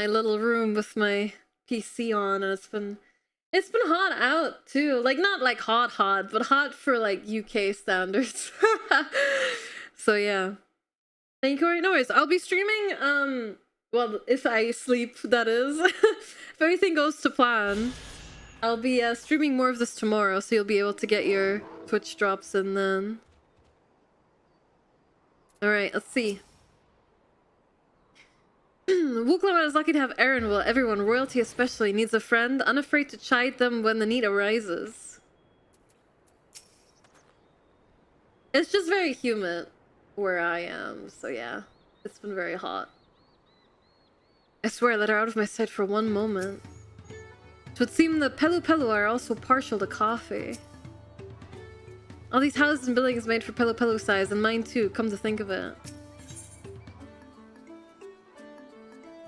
little room with my PC on, and it's been hot out too. Like not like hot, but hot for like UK standards. So yeah. Thank you, Kori. No worries. I'll be streaming, well, if I sleep, that is. If everything goes to plan, I'll be streaming more of this tomorrow, so you'll be able to get your Twitch drops in then. Alright, let's see. Wuklaman is lucky to have Aaron. Well, everyone, royalty especially, needs a friend, unafraid to chide them when the need arises. It's just very humid where I am, so yeah, it's been very hot. I swear I let her out of my sight for one moment. It would seem the Pelu are also partial to coffee. All these houses and buildings made for Pelu size, and mine too, come to think of it.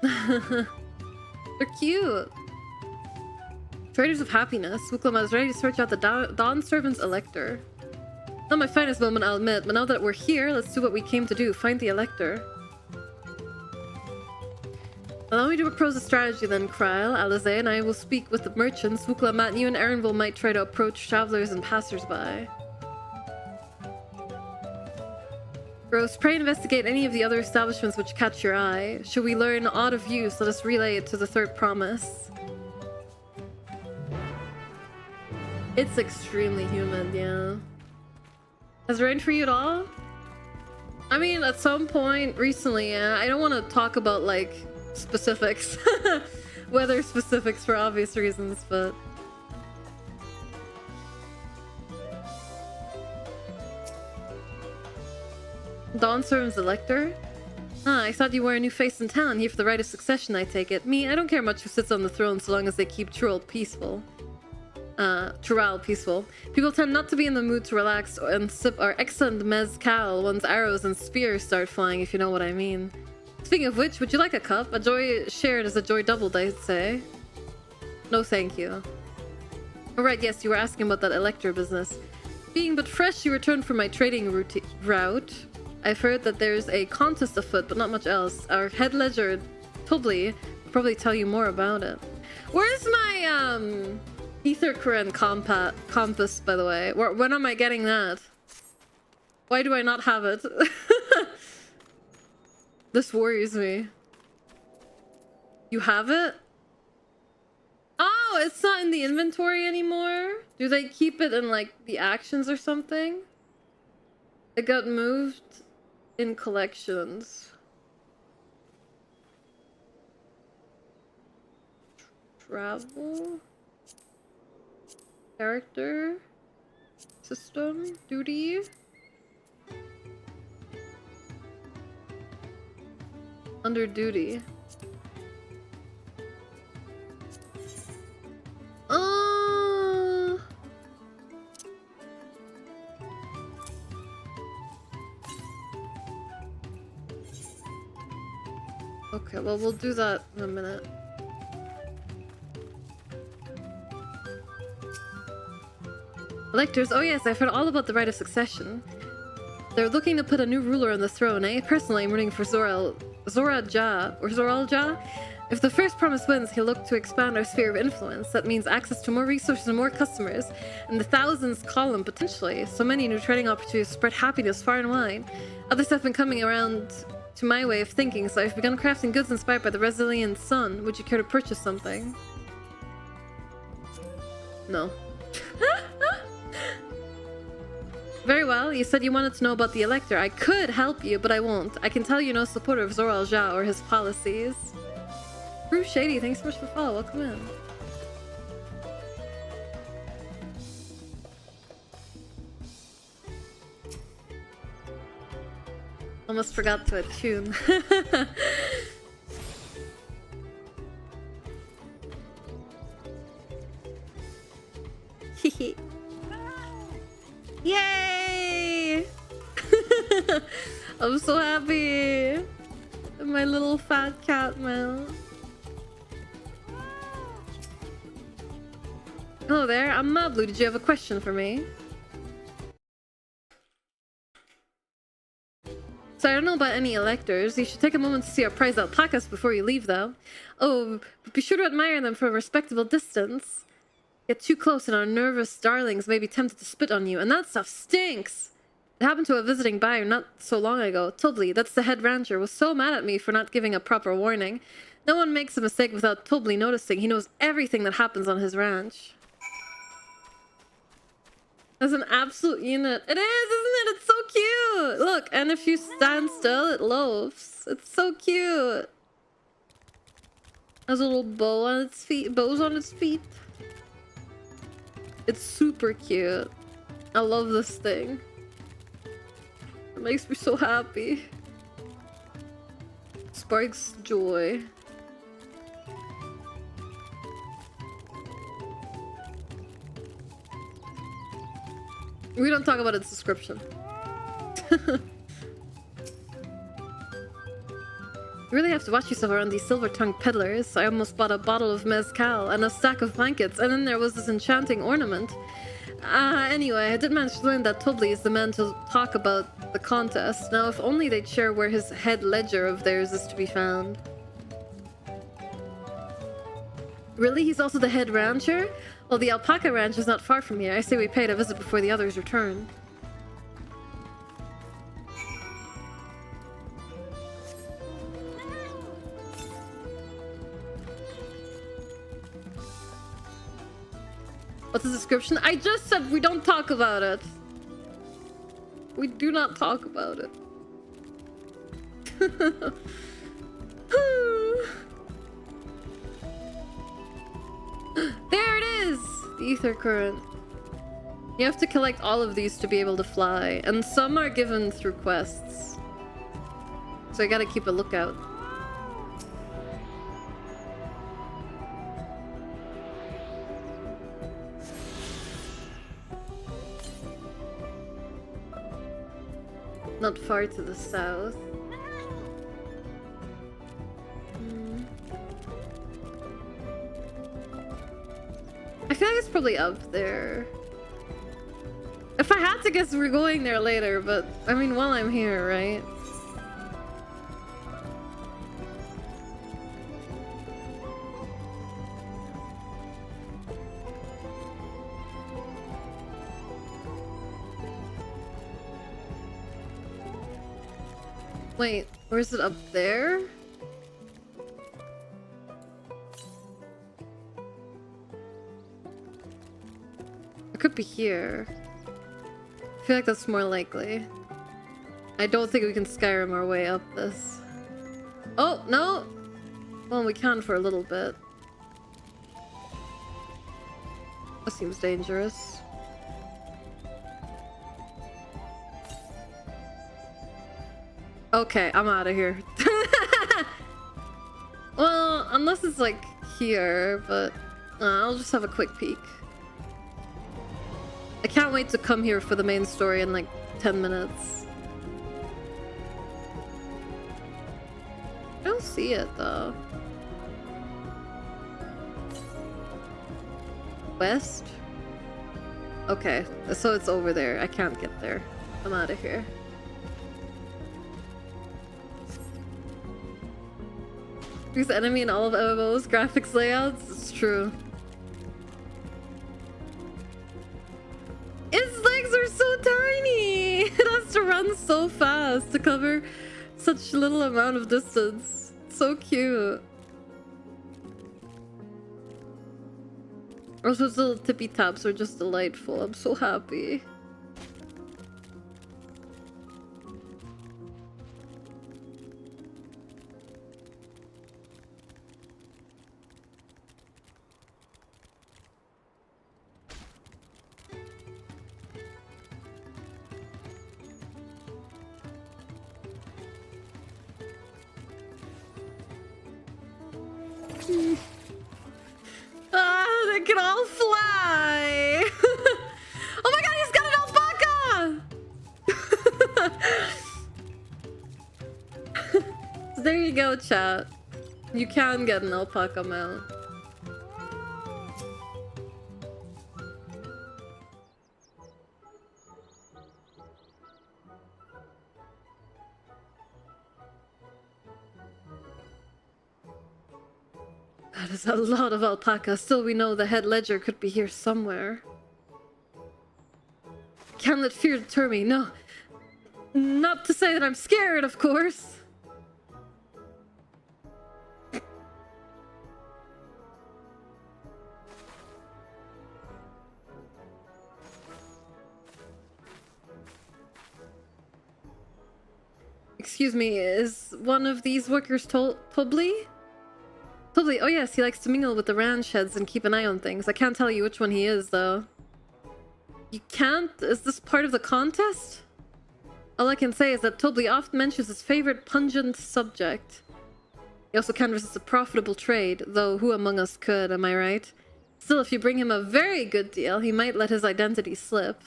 They're cute. Traders of happiness. Wuklama is ready to search out the Dawn Servant's Elector. Not my finest moment, I'll admit, but now that we're here, let's do what we came to do, find the Elector. Allow me to propose a strategy then, Krile. Alize and I will speak with the merchants. Wuklama and you and Aaronville might try to approach travelers and passersby. Gross, pray investigate any of the other establishments which catch your eye. Should we learn aught of use, let us relay it to the third promise. It's extremely humid, yeah. Has it rained for you at all? I mean, at some point recently, yeah. I don't want to talk about, like, specifics. Weather specifics for obvious reasons, but... Dawn Servant's Elector? Ah, I thought you were a new face in town, here for the right of succession, I take it. Me, I don't care much who sits on the throne so long as they keep Tural peaceful. Peaceful. People tend not to be in the mood to relax and sip our excellent mezcal once arrows and spears start flying, if you know what I mean. Speaking of which, would you like a cup? A joy shared is a joy doubled, I'd say. No thank you. Alright, yes, you were asking about that Elector business. Being but fresh, you returned from my trading route. I've heard that there's a contest afoot, but not much else. Our head ledger, Tubli, will probably tell you more about it. Where's my, Ether Current compass, by the way? When am I getting that? Why do I not have it? This worries me. You have it? Oh, it's not in the inventory anymore? Do they keep it in, like, the actions or something? It got moved in collections. Travel? Character? System? Duty? Under duty. Okay, well, we'll do that in a minute. Electors, oh yes, I've heard all about the right of succession. They're looking to put a new ruler on the throne, eh? Personally, I'm rooting for Zoral Ja. If the first promise wins, he'll look to expand our sphere of influence. That means access to more resources and more customers, and the thousands column potentially. So many new trading opportunities spread happiness far and wide. Others have been coming around to my way of thinking, so I've begun crafting goods inspired by the resilient sun. Would you care to purchase something? No. Very well, you said you wanted to know about the Elector. I could help you, but I won't. I can tell you no supporter of Zoral Ja or his policies. Bruce Shady, thanks so much for the follow. Welcome in. Almost forgot to attune. Yay! I'm so happy. My little fat cat mount. Hello there, I'm Mablu. Did you have a question for me? So I don't know about any electors. You should take a moment to see our prize alpacas before you leave, though. Oh, but be sure to admire them from a respectable distance. Get too close and our nervous darlings may be tempted to spit on you, and that stuff stinks! It happened to a visiting buyer not so long ago. Tobli, that's the head rancher, was so mad at me for not giving a proper warning. No one makes a mistake without Tobli noticing. He knows everything that happens on his ranch. That's an absolute unit. It is, isn't it? It's so cute! Look, and if you stand still, it loafs. It's so cute. Has a little bow on its feet. Bows on its feet. It's super cute. I love this thing. It makes me so happy. Sparks joy. We don't talk about its description. You really have to watch yourself around these silver-tongued peddlers. I almost bought a bottle of mezcal and a stack of blankets, and then there was this enchanting ornament. Anyway, I did manage to learn that Tobli is the man to talk about the contest. Now, if only they'd share where his head ledger of theirs is to be found. Really? He's also the head rancher? Well, the alpaca ranch is not far from here. I say we pay it a visit before the others return. What's the description? I just said we don't talk about it. We do not talk about it. There it is! The ether current. You have to collect all of these to be able to fly, and some are given through quests. So I gotta keep a lookout. Not far to the south. I feel like it's probably up there. If I had to guess, we're going there later, but I mean, while I'm here, right? Wait, or is it up there? It could be here. I feel like that's more likely. I don't think we can Skyrim our way up this. Oh, no! Well, we can for a little bit. That seems dangerous. Okay, I'm out of here. Well, unless it's like here, but I'll just have a quick peek. I can't wait to come here for the main story in like 10 minutes. I don't see it though. West? Okay, so it's over there. I can't get there. I'm out of here. Because enemy in all of MMO's graphics layouts? It's true. Its legs are so tiny! It has to run so fast to cover such little amount of distance. So cute. Also, its little tippy taps are just delightful. I'm so happy. Ah, they can all fly! Oh my god, he's got an alpaca! There you go, chat. You can get an alpaca mount. That is a lot of alpaca. Still, we know the head ledger could be here somewhere. Can't let fear deter me. No. Not to say that I'm scared, of course. Excuse me, is one of these workers Tobly? Tobly, oh yes, he likes to mingle with the ranch heads and keep an eye on things. I can't tell you which one he is, though. You can't? Is this part of the contest? All I can say is that Tobly often mentions his favorite pungent subject. He also can't resist a profitable trade, though who among us could, am I right? Still, if you bring him a very good deal, he might let his identity slip.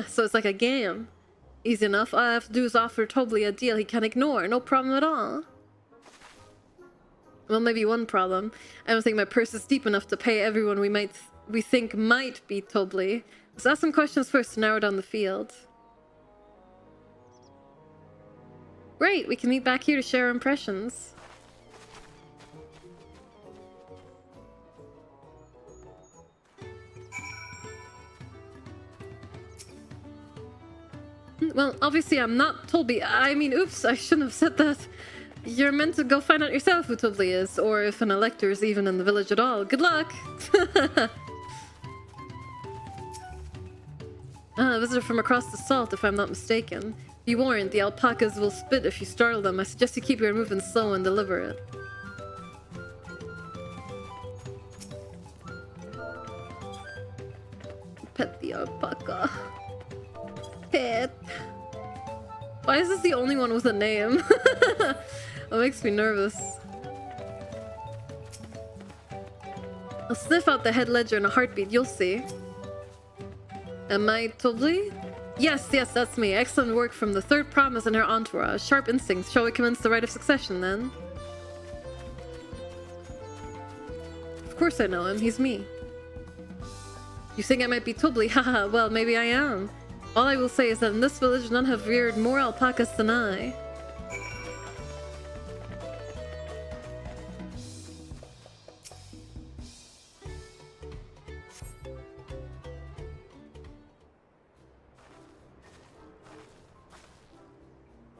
So it's like a game. Easy enough. All I have to do is offer Tobly a deal he can ignore. No problem at all. Well, maybe one problem. I don't think my purse is deep enough to pay everyone we think might be Tobly. Let's ask some questions first to narrow down the field. Great, we can meet back here to share our impressions. Well, obviously I'm not Tobly. I mean, oops, I shouldn't have said that. You're meant to go find out yourself who Tobly is, or if an elector is even in the village at all. Good luck! A visitor from across the salt, if I'm not mistaken. Be warned, the alpacas will spit if you startle them. I suggest you keep your movements slow and deliberate. Pet the alpaca. Pet. Why is this the only one with a name? That makes me nervous. I'll sniff out the head ledger in a heartbeat, you'll see. Am I Tobly? Yes, that's me. Excellent work from the third promise and her entourage. Sharp instincts. Shall we commence the rite of succession, then? Of course I know him. He's me. You think I might be Tobly? Haha, well, maybe I am. All I will say is that in this village, none have reared more alpacas than I.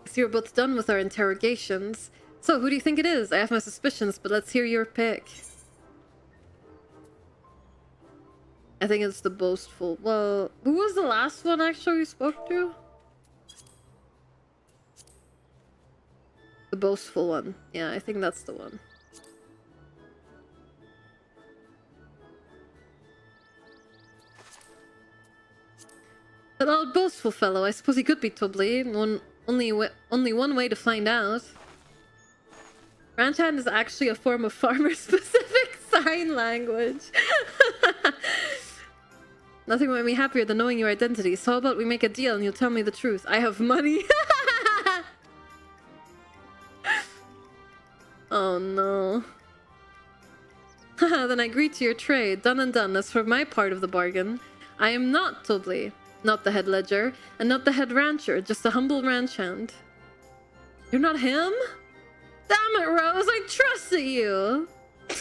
So you're both done with our interrogations. So, who do you think it is? I have my suspicions, but let's hear your pick. I think it's the boastful. Well, who was the last one actually we spoke to? The boastful one. Yeah, I think that's the one. That old boastful fellow, I suppose he could be Tobly. Only one way to find out. Ranch hand is actually a form of farmer-specific sign language. Nothing would make me happier than knowing your identity. So how about we make a deal and you'll tell me the truth? I have money. Oh no. Then I agree to your trade. Done and done. As for my part of the bargain, I am not Tobly. Not the head ledger, and not the head rancher, just a humble ranch hand. You're not him? Damn it, Rose, I trusted you! My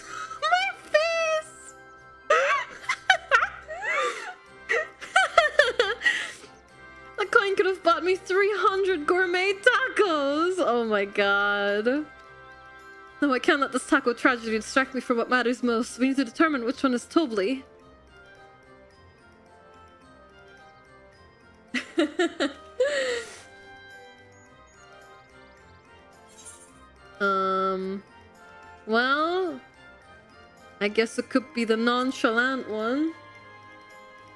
face! That coin could have bought me 300 gourmet tacos! Oh my god. No, I can't let this taco tragedy distract me from what matters most. We need to determine which one is Tobly. Well, I guess it could be the nonchalant one.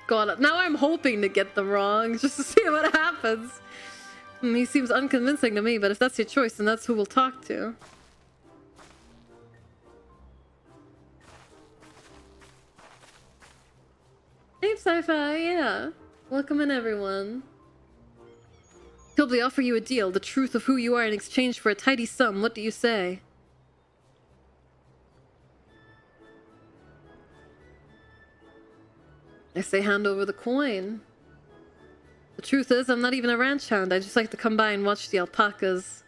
God, now I'm hoping to get them wrong just to see what happens. He seems unconvincing to me, but if that's your choice, then that's who we'll talk to. Hey, Sci-Fi, yeah. Welcome in, everyone. Tilby, offer you a deal. The truth of who you are in exchange for a tidy sum. What do you say? I say hand over the coin. The truth is, I'm not even a ranch hand. I just like to come by and watch the alpacas.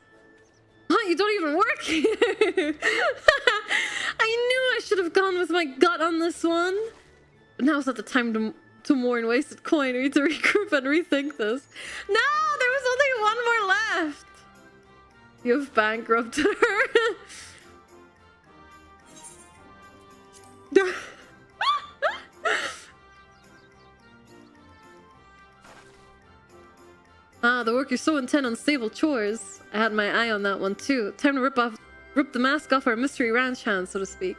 What? You don't even work here? I knew I should have gone with my gut on this one. But now's not the time to mourn wasted coin. We need to regroup and rethink this. No! There was only one more left! You've bankrupted her. Ah, the worker's so intent on stable chores. I had my eye on that one too. Time to rip the mask off our mystery ranch hand, so to speak.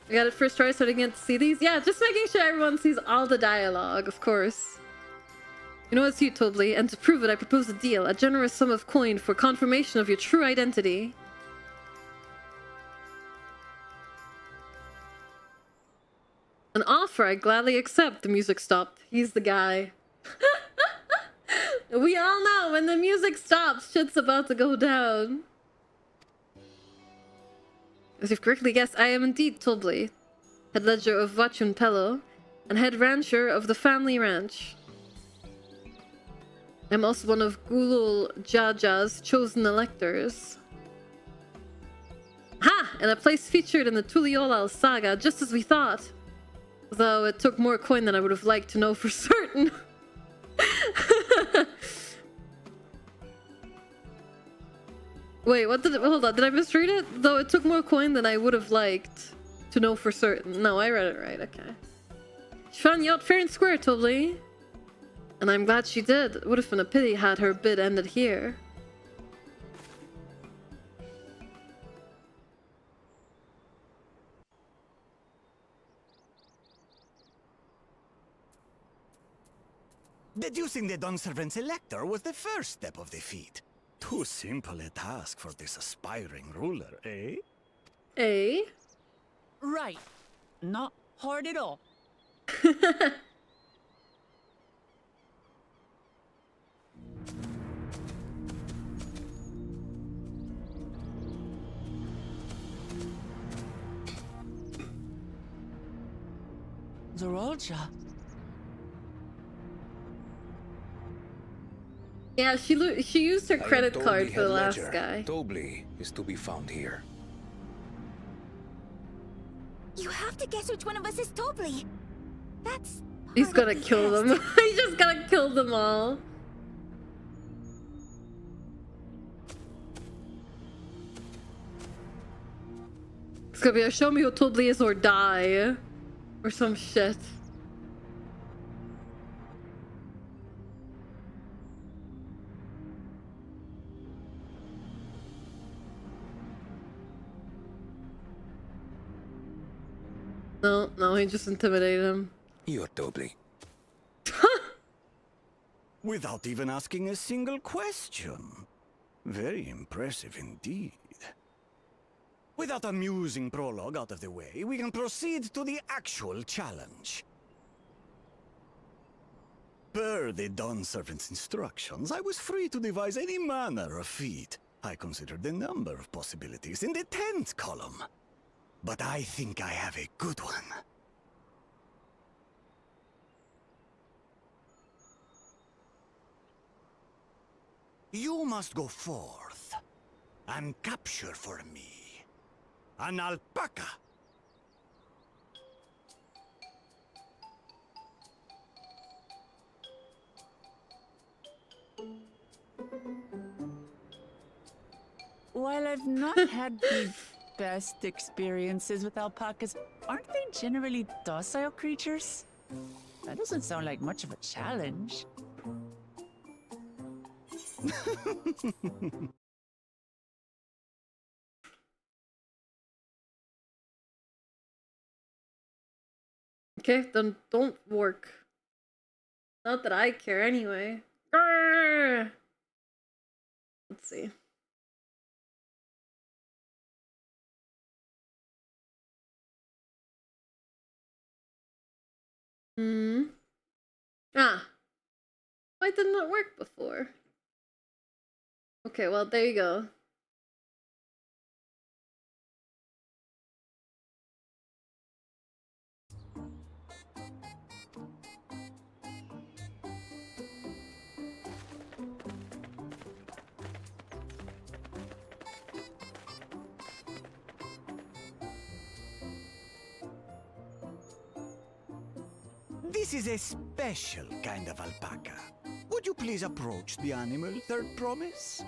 I got it first try, so I didn't get to see these. Yeah, just making sure everyone sees all the dialogue, of course. You know, it's you, Tobly, and to prove it, I propose a deal. A generous sum of coin for confirmation of your true identity. An offer I gladly accept. The music stopped. He's the guy. We all know when the music stops, shit's about to go down. As you've correctly guessed, I am indeed Tobly, head ledger of Vtuber, and head rancher of the family ranch. I'm also one of Gulul Jaja's chosen electors. Ha! And a place featured in the Tuliyollal saga, just as we thought. Though it took more coin than I would have liked to know for certain. Wait, what did it... Hold on, did I misread it? Though it took more coin than I would have liked to know for certain. No, I read it right, okay. She found you out fair and square, Tobly. And I'm glad she did. It would have been a pity had her bid ended here. Deducing the Dawnservant's elector was the first step of the feat. Too simple a task for this aspiring ruler, eh? Eh? Right. Not hard at all. Zorolja. Yeah, she used her credit card for the last guy. Tobly is to be found here. You have to guess which one of us is Tobly. That's... He's gonna kill them. He's just gonna kill them all. It's gonna be a show me who Tobly is or die. Or some shit. No, he just intimidated him. You're Tobly. Without even asking a single question. Very impressive indeed. With that amusing prologue out of the way, we can proceed to the actual challenge. Per the Dawnservant's instructions, I was free to devise any manner of feat. I considered a number of possibilities in the 10th column. But I think I have a good one. You must go forth and capture for me an alpaca. While I've not had the best experiences with alpacas, aren't they generally docile creatures? That doesn't sound like much of a challenge. Okay, then don't work. Not that I care anyway. Grrr! Let's see. Hmm. Ah. Why didn't it work before? Okay, well, there you go. This is a special kind of alpaca. Would you please approach the animal, Third Promise?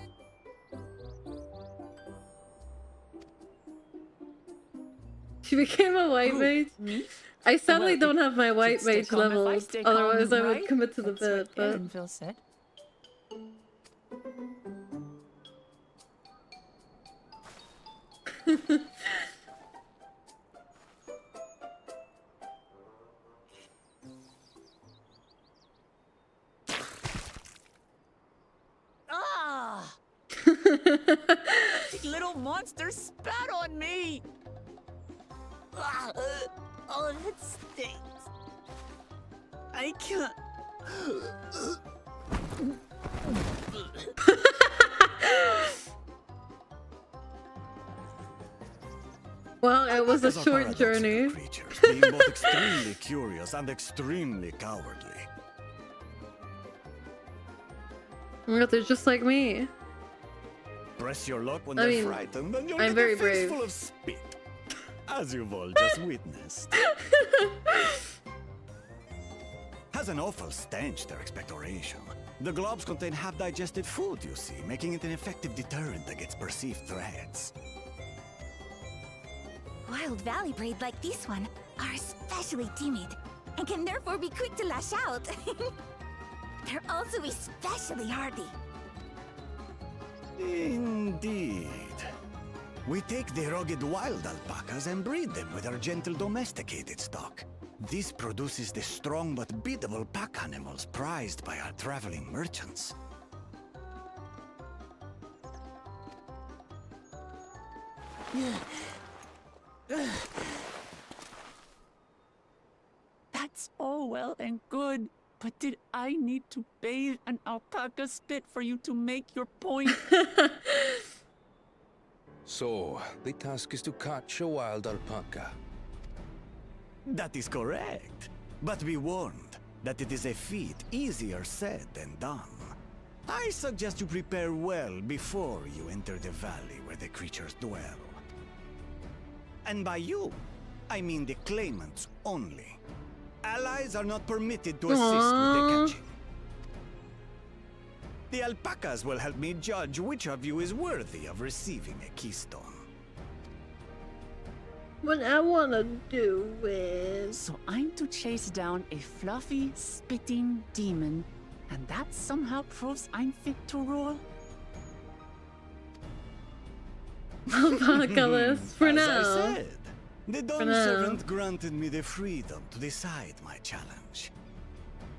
She became a white mage. I sadly don't have my white mage levels, otherwise I would commit to the bit, but... said. Ah! Little monster spat on me! Ah, oh, that stinks. I can't... Well, it was a short journey. Creatures, being both extremely curious and extremely cowardly. They're just like me. Press your luck when I they're mean, frightened, and you'll I'm get very a face brave. full of spit, as you've all just witnessed. Has an awful stench, their expectoration. The globs contain half-digested food, you see, making it an effective deterrent against perceived threats. Wild valley braid like this one are especially timid and can therefore be quick to lash out. They're also especially hardy. Indeed. We take the rugged wild alpacas and breed them with our gentle domesticated stock. This produces the strong but biddable pack animals prized by our traveling merchants. That's all well and good, but did I need to bathe an alpaca spit for you to make your point? So, the task is to catch a wild alpaca. That is correct. But be warned that it is a feat easier said than done. I suggest you prepare well before you enter the valley where the creatures dwell. And by you, I mean the claimants only. Allies are not permitted to assist with the catching. The alpacas will help me judge which of you is worthy of receiving a keystone. What I wanna do is... So I'm to chase down a fluffy, spitting demon, and that somehow proves I'm fit to rule? Apocalypse, for As now. I said, the Dawn Servant granted me the freedom to decide my challenge.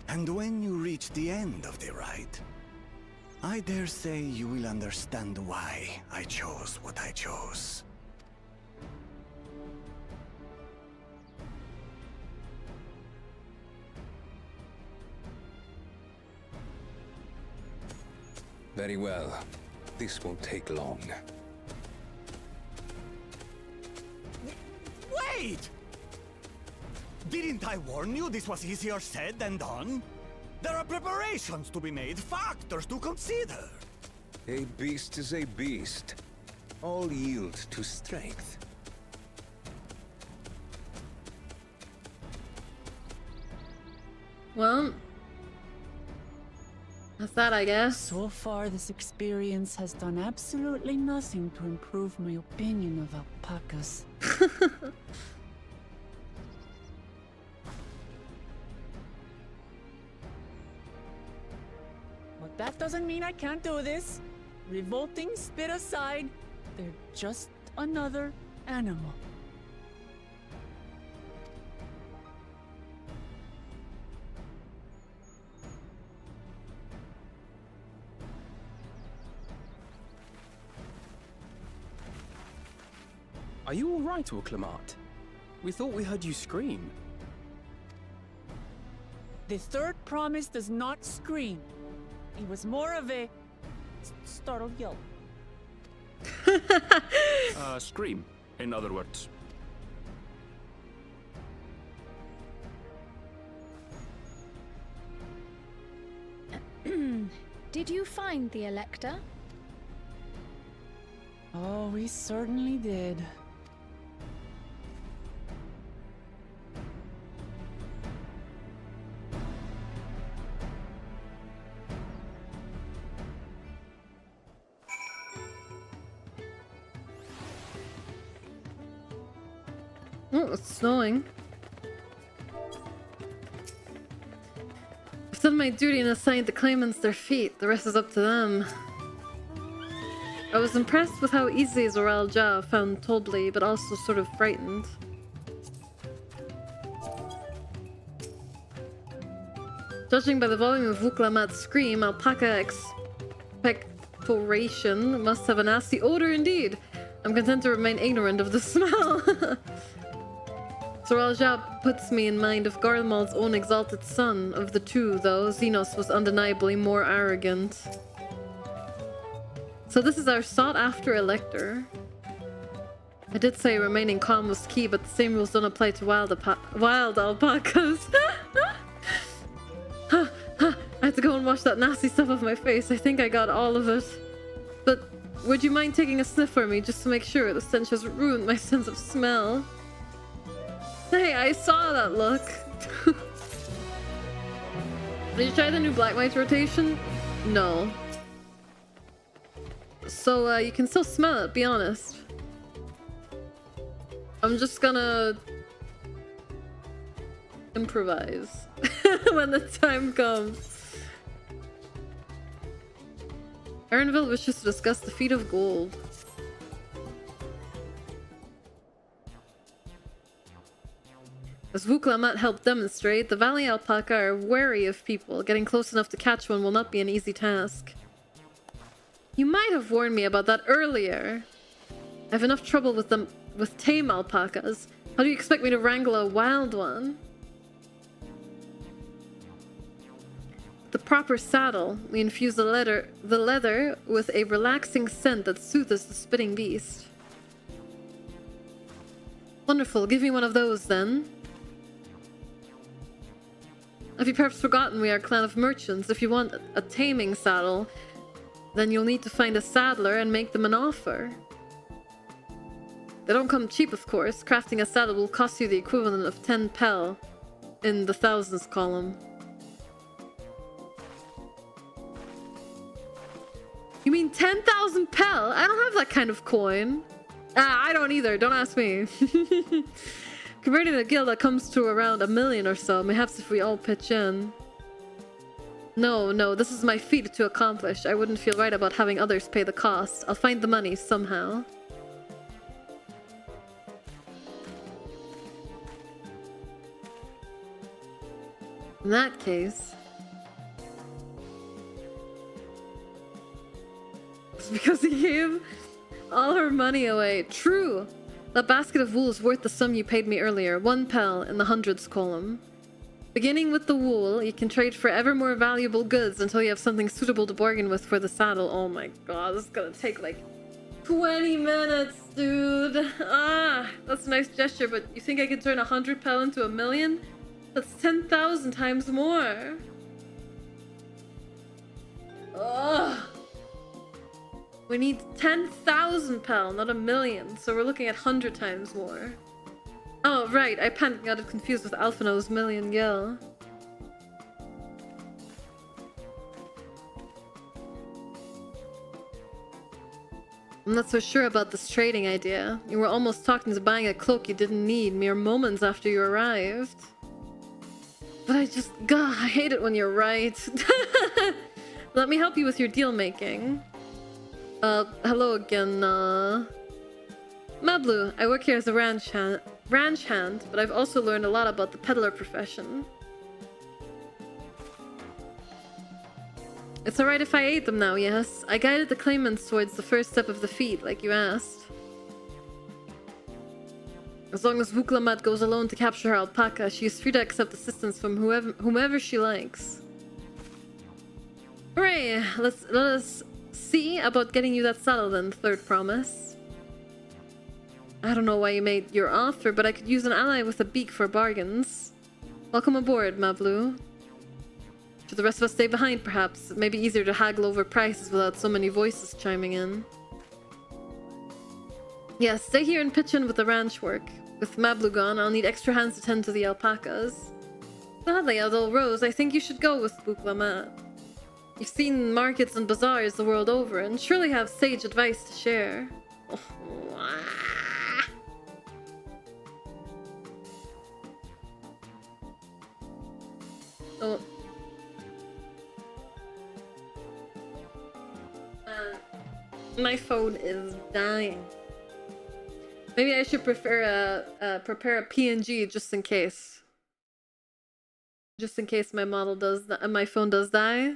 And when you reach the end of the ride, I dare say you will understand why I chose what I chose. Very well. This won't take long. Wait! Didn't I warn you this was easier said than done? There are preparations to be made, factors to consider. A beast is a beast. All yield to strength. Well... that's that, I guess. So far, this experience has done absolutely nothing to improve my opinion of alpacas. But that doesn't mean I can't do this. Revolting spit aside, they're just another animal. Are you all right, Acclaimed? We thought we heard you scream. The third promise does not scream. It was more of a startled yell. Scream, in other words. Did you find the Elector? Oh, we certainly did. Oh, it's snowing. I've done my duty and assigned the claimants their fate. The rest is up to them. I was impressed with how easily Zoral Ja found Tobley, but also sort of frightened. Judging by the volume of Vuklamat's scream, alpaca expectoration must have a nasty odor indeed. I'm content to remain ignorant of the smell. Zoral Ja puts me in mind of Garlemald's own exalted son. Of the two, though, Xenos was undeniably more arrogant. So this is our sought-after elector. I did say remaining calm was key, but the same rules don't apply to wild alpacas. I have to go and wash that nasty stuff off my face. I think I got all of it. But would you mind taking a sniff for me, just to make sure? The stench has ruined my sense of smell. Hey, I saw that look. Did you try the new Black Knight rotation? No. So, you can still smell it, be honest. I'm just gonna improvise when the time comes. Erinville wishes to discuss the feat of gold. As Vuklamat helped demonstrate, the Valley Alpaca are wary of people. Getting close enough to catch one will not be an easy task. You might have warned me about that earlier. I have enough trouble with tame alpacas. How do you expect me to wrangle a wild one? The proper saddle. We infuse the leather with a relaxing scent that soothes the spitting beast. Wonderful. Give me one of those then. Have you perhaps forgotten we are a clan of merchants? If you want a taming saddle, then you'll need to find a saddler and make them an offer. They don't come cheap, of course. Crafting a saddle will cost you the equivalent of 10 pel in the thousands column. You mean 10,000 pel? I don't have that kind of coin. I don't either. Don't ask me. Converting a guild that comes to around 1 million or so, perhaps if we all pitch in. No, this is my feat to accomplish. I wouldn't feel right about having others pay the cost. I'll find the money somehow. In that case... It's because he gave all her money away. True! That basket of wool is worth the sum you paid me earlier. 1 pel in the hundreds column. Beginning with the wool, you can trade for ever more valuable goods until you have something suitable to bargain with for the saddle. Oh my god, this is gonna take like 20 minutes, dude. That's a nice gesture, but you think I could turn 100 pel into 1 million? That's 10,000 times more. Ugh. We need 10,000 pel, not 1 million, so we're looking at 100 times more. Oh, right, I panicked and got it confused with Alphino's million gil. I'm not so sure about this trading idea. You were almost talking to buying a cloak you didn't need mere moments after you arrived. But I hate it when you're right. Let me help you with your deal making. Hello again, Mablu. I work here as a ranch hand, but I've also learned a lot about the peddler profession. It's alright if I ate them now, yes. I guided the claimants towards the first step of the feat, like you asked. As long as Vuklamat goes alone to capture her alpaca, she is free to accept assistance from whomever she likes. Hooray! Let us see about getting you that saddle then, third promise. I don't know why you made your offer, but I could use an ally with a beak for bargains. Welcome aboard, Mablu. Should the rest of us stay behind, perhaps? It may be easier to haggle over prices without so many voices chiming in. Yes, stay here and pitch in with the ranch work. With Mablu gone, I'll need extra hands to tend to the alpacas. Sadly, although Rose, I think you should go with Vuklamat. You've seen markets and bazaars the world over, and surely have sage advice to share. Oh. My phone is dying. Maybe I should prepare a PNG just in case. Just in case my model does my phone does die.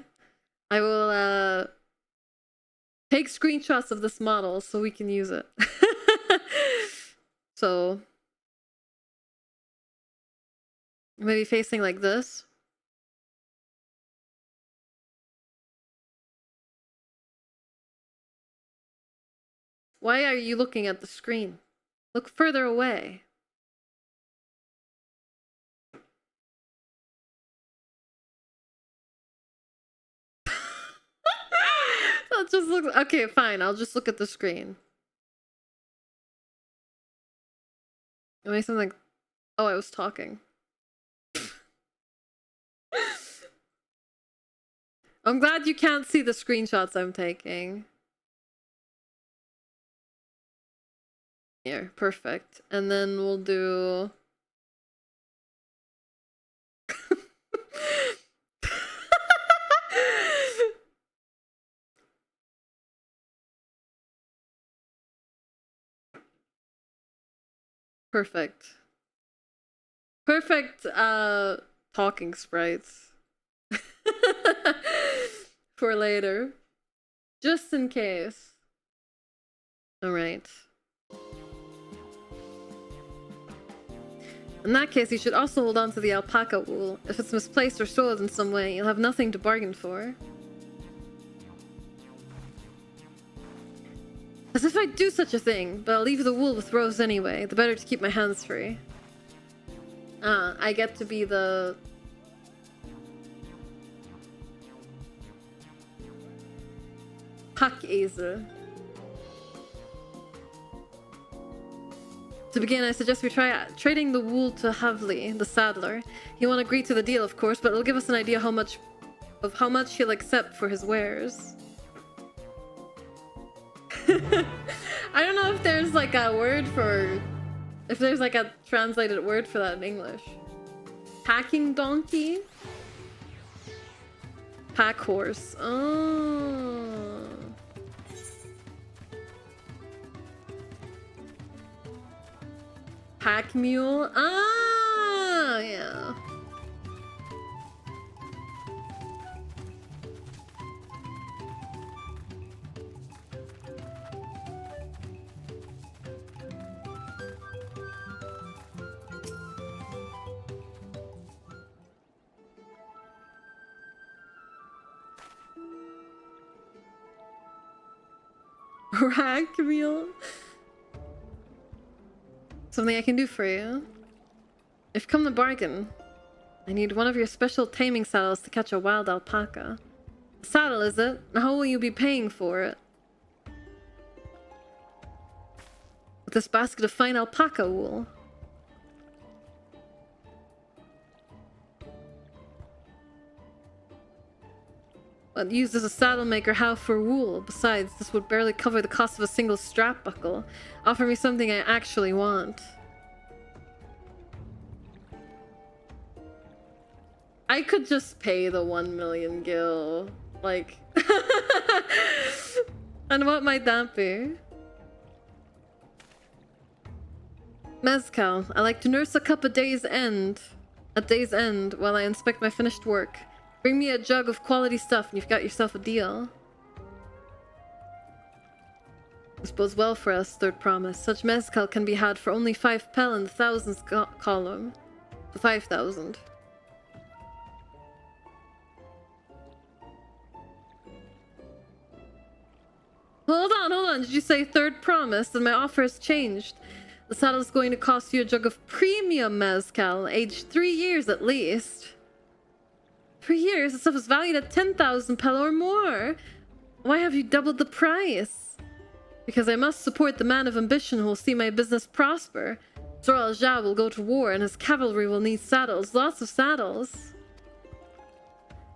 I will take screenshots of this model so we can use it. So maybe facing like this. Why are you looking at the screen? Look further away. I'll just look. Okay, fine. I'll just look at the screen. It makes something like, oh, I was talking. I'm glad you can't see the screenshots I'm taking. Here, perfect. And then we'll do... Perfect. Perfect, talking sprites. For later. Just in case. Alright. In that case, you should also hold on to the alpaca wool. If it's misplaced or soiled in some way, you'll have nothing to bargain for. As if I'd do such a thing, but I'll leave the wool with Rose anyway. The better to keep my hands free. Ah, I get to be the... Packesel. To begin, I suggest we try trading the wool to Havli, the saddler. He won't agree to the deal, of course, but it'll give us an idea how much he'll accept for his wares. I don't know if there's like a word for... If there's like a translated word for that in English. Packing donkey? Pack horse. Oh... Pack mule? Ah, yeah. Rack mule? Something I can do for you. If come the bargain, I need one of your special taming saddles to catch a wild alpaca. A saddle, is it? How will you be paying for it? With this basket of fine alpaca wool. But used as a saddle maker, how for wool? Besides, this would barely cover the cost of a single strap buckle. Offer me something I actually want. I could just pay the 1 million gil. Like... And what might that be? Mezcal. I like to nurse a cup at day's end while I inspect my finished work. Bring me a jug of quality stuff and you've got yourself a deal. This bodes well for us, third promise. Such mezcal can be had for only 5 pel in the thousands column. The 5,000. Hold on. Did you say third promise? Then my offer has changed. The saddle is going to cost you a jug of premium mezcal, aged 3 years at least. 3 years? The stuff is valued at 10,000 pel or more. Why have you doubled the price? Because I must support the man of ambition who will see my business prosper. Tuliyollal will go to war and his cavalry will need saddles. Lots of saddles.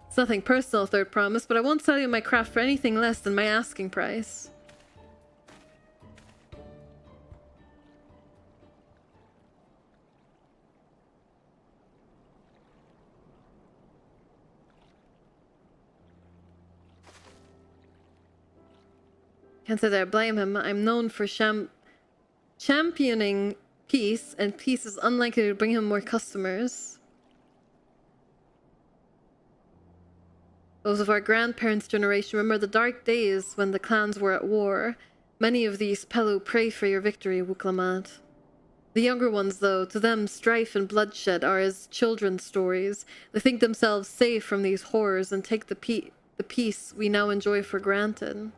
It's nothing personal, third promise, but I won't sell you my craft for anything less than my asking price. Can't say that I blame him. I'm known for championing peace, and peace is unlikely to bring him more customers. Those of our grandparents' generation remember the dark days when the clans were at war. Many of these Pelu pray for your victory, Wuklamat. The younger ones, though, to them strife and bloodshed are as children's stories. They think themselves safe from these horrors and take the peace we now enjoy for granted.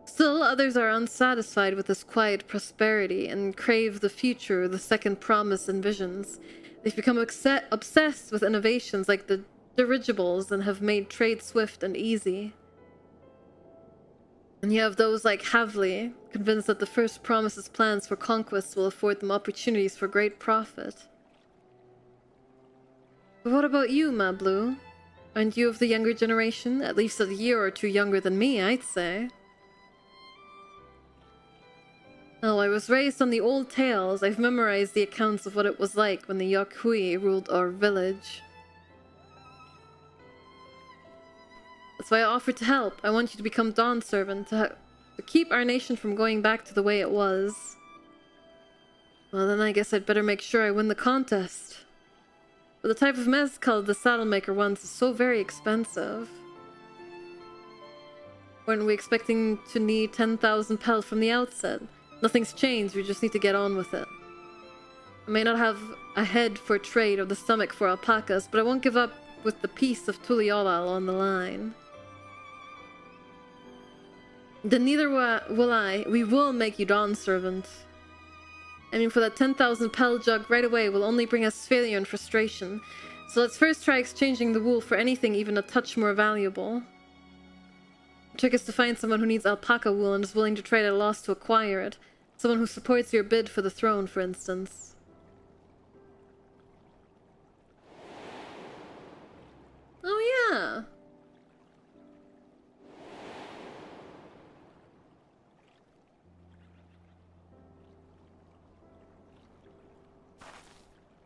Still, others are unsatisfied with this quiet prosperity and crave the future the second promise envisions. They've become obsessed with innovations like the dirigibles and have made trade swift and easy. And you have those like Havli, convinced that the first promise's plans for conquest will afford them opportunities for great profit. But what about you, Mablu? Aren't you of the younger generation? At least a year or two younger than me, I'd say. Oh, I was raised on the old tales. I've memorized the accounts of what it was like when the Yakhui ruled our village. That's why I offered to help. I want you to become Dawn Servant, to keep our nation from going back to the way it was. Well, then I guess I'd better make sure I win the contest. But the type of mezcal the saddle maker wants is so very expensive. Weren't we expecting to need 10,000 pel from the outset? Nothing's changed, we just need to get on with it. I may not have a head for trade or the stomach for alpacas, but I won't give up with the peace of Tuliyollal on the line. Then neither will I. We will make you Dawn Servant. I mean, for that 10,000 pel jug right away will only bring us failure and frustration. So let's first try exchanging the wool for anything even a touch more valuable. The trick is to find someone who needs alpaca wool and is willing to trade at a loss to acquire it. Someone who supports your bid for the throne, for instance. Oh yeah!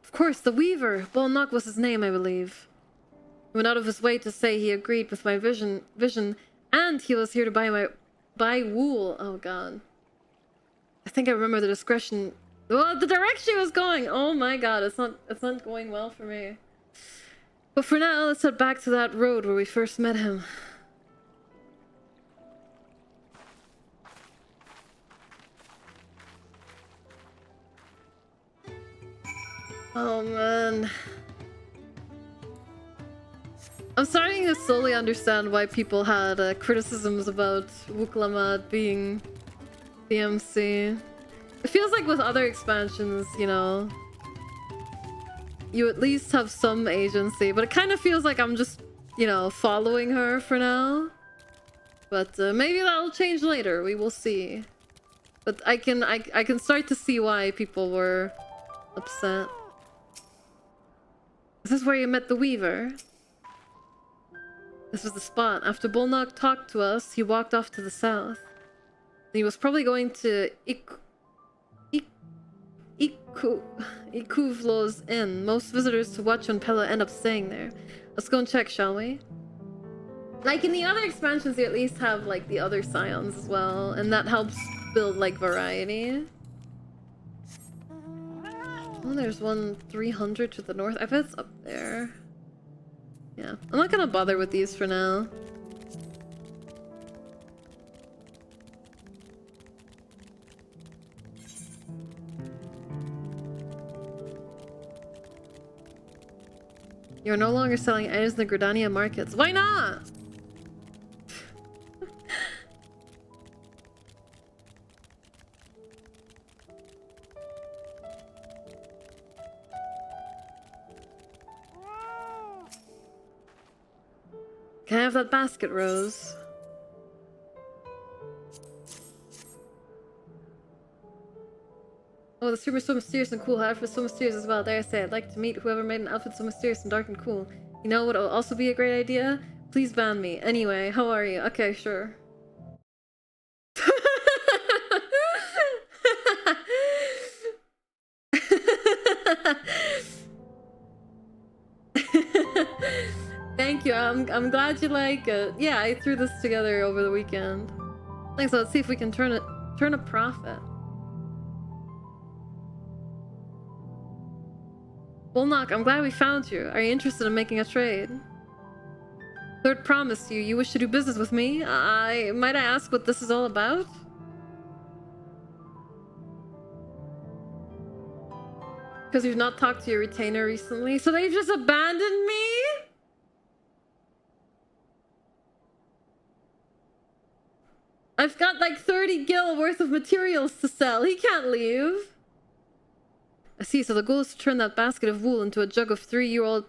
Of course, the Weaver! Bolnak was his name, I believe. He went out of his way to say he agreed with my vision, and he was here to buy wool. Oh god. I think I remember the discretion. Well, the direction he was going! Oh my god, it's not going well for me. But for now, let's head back to that road where we first met him. Oh man. I'm starting to slowly understand why people had criticisms about Wuklamat being the MC. It feels like with other expansions, you know, you at least have some agency, but it kind of feels like I'm just, you know, following her for now. But maybe that'll change later. We will see. But I can start to see why people were upset. Is this where you met the Weaver? This was the spot. After Bolnak talked to us, he walked off to the south. He was probably going to Ikuvlo's Inn. Most visitors to watch on Pella end up staying there. Let's go and check, shall we? Like in the other expansions, you at least have like the other scions as well, and that helps build like variety. Oh, there's one 300 to the north. I bet it's up there. Yeah, I'm not gonna bother with these for now. You're no longer selling items in the Gridania markets. Why not? Can I have that basket, Rose? Oh, the super so mysterious and cool. However, so mysterious as well. Dare I say, I'd like to meet whoever made an outfit so mysterious and dark and cool. You know what would also be a great idea? Please ban me. Anyway, how are you? Okay, sure. Thank you. I'm glad you like it. Yeah, I threw this together over the weekend. Thanks. So let's see if we can turn a profit. Bullknock, I'm glad we found you. Are you interested in making a trade? Third promise you wish to do business with me? Might I ask what this is all about? Because you've not talked to your retainer recently, so they've just abandoned me? I've got like 30 gil worth of materials to sell. He can't leave. I see, so the goal is to turn that basket of wool into a jug of 3-year-old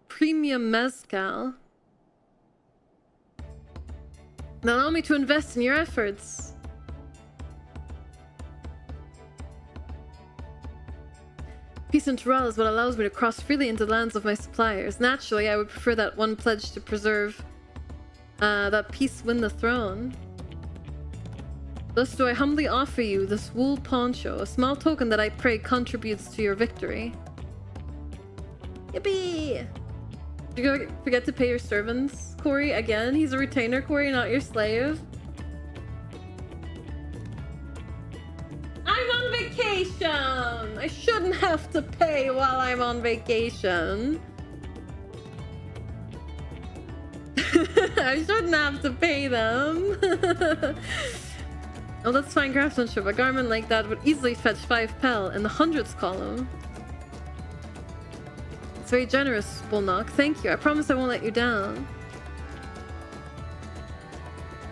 premium mezcal. Now allow me to invest in your efforts. Peace in Tural is what allows me to cross freely into the lands of my suppliers. Naturally, I would prefer that one pledge to preserve that peace win the throne. Thus do I humbly offer you this wool poncho, a small token that I pray contributes to your victory. Yippee! Did you forget to pay your servants, Kori? Again? He's a retainer, Kori, not your slave. I'm on vacation! I shouldn't have to pay while I'm on vacation. I shouldn't have to pay them. Oh, that's fine craftsmanship. A garment like that would easily fetch 5 pel in the hundreds column. It's very generous, Bullknock. Thank you. I promise I won't let you down.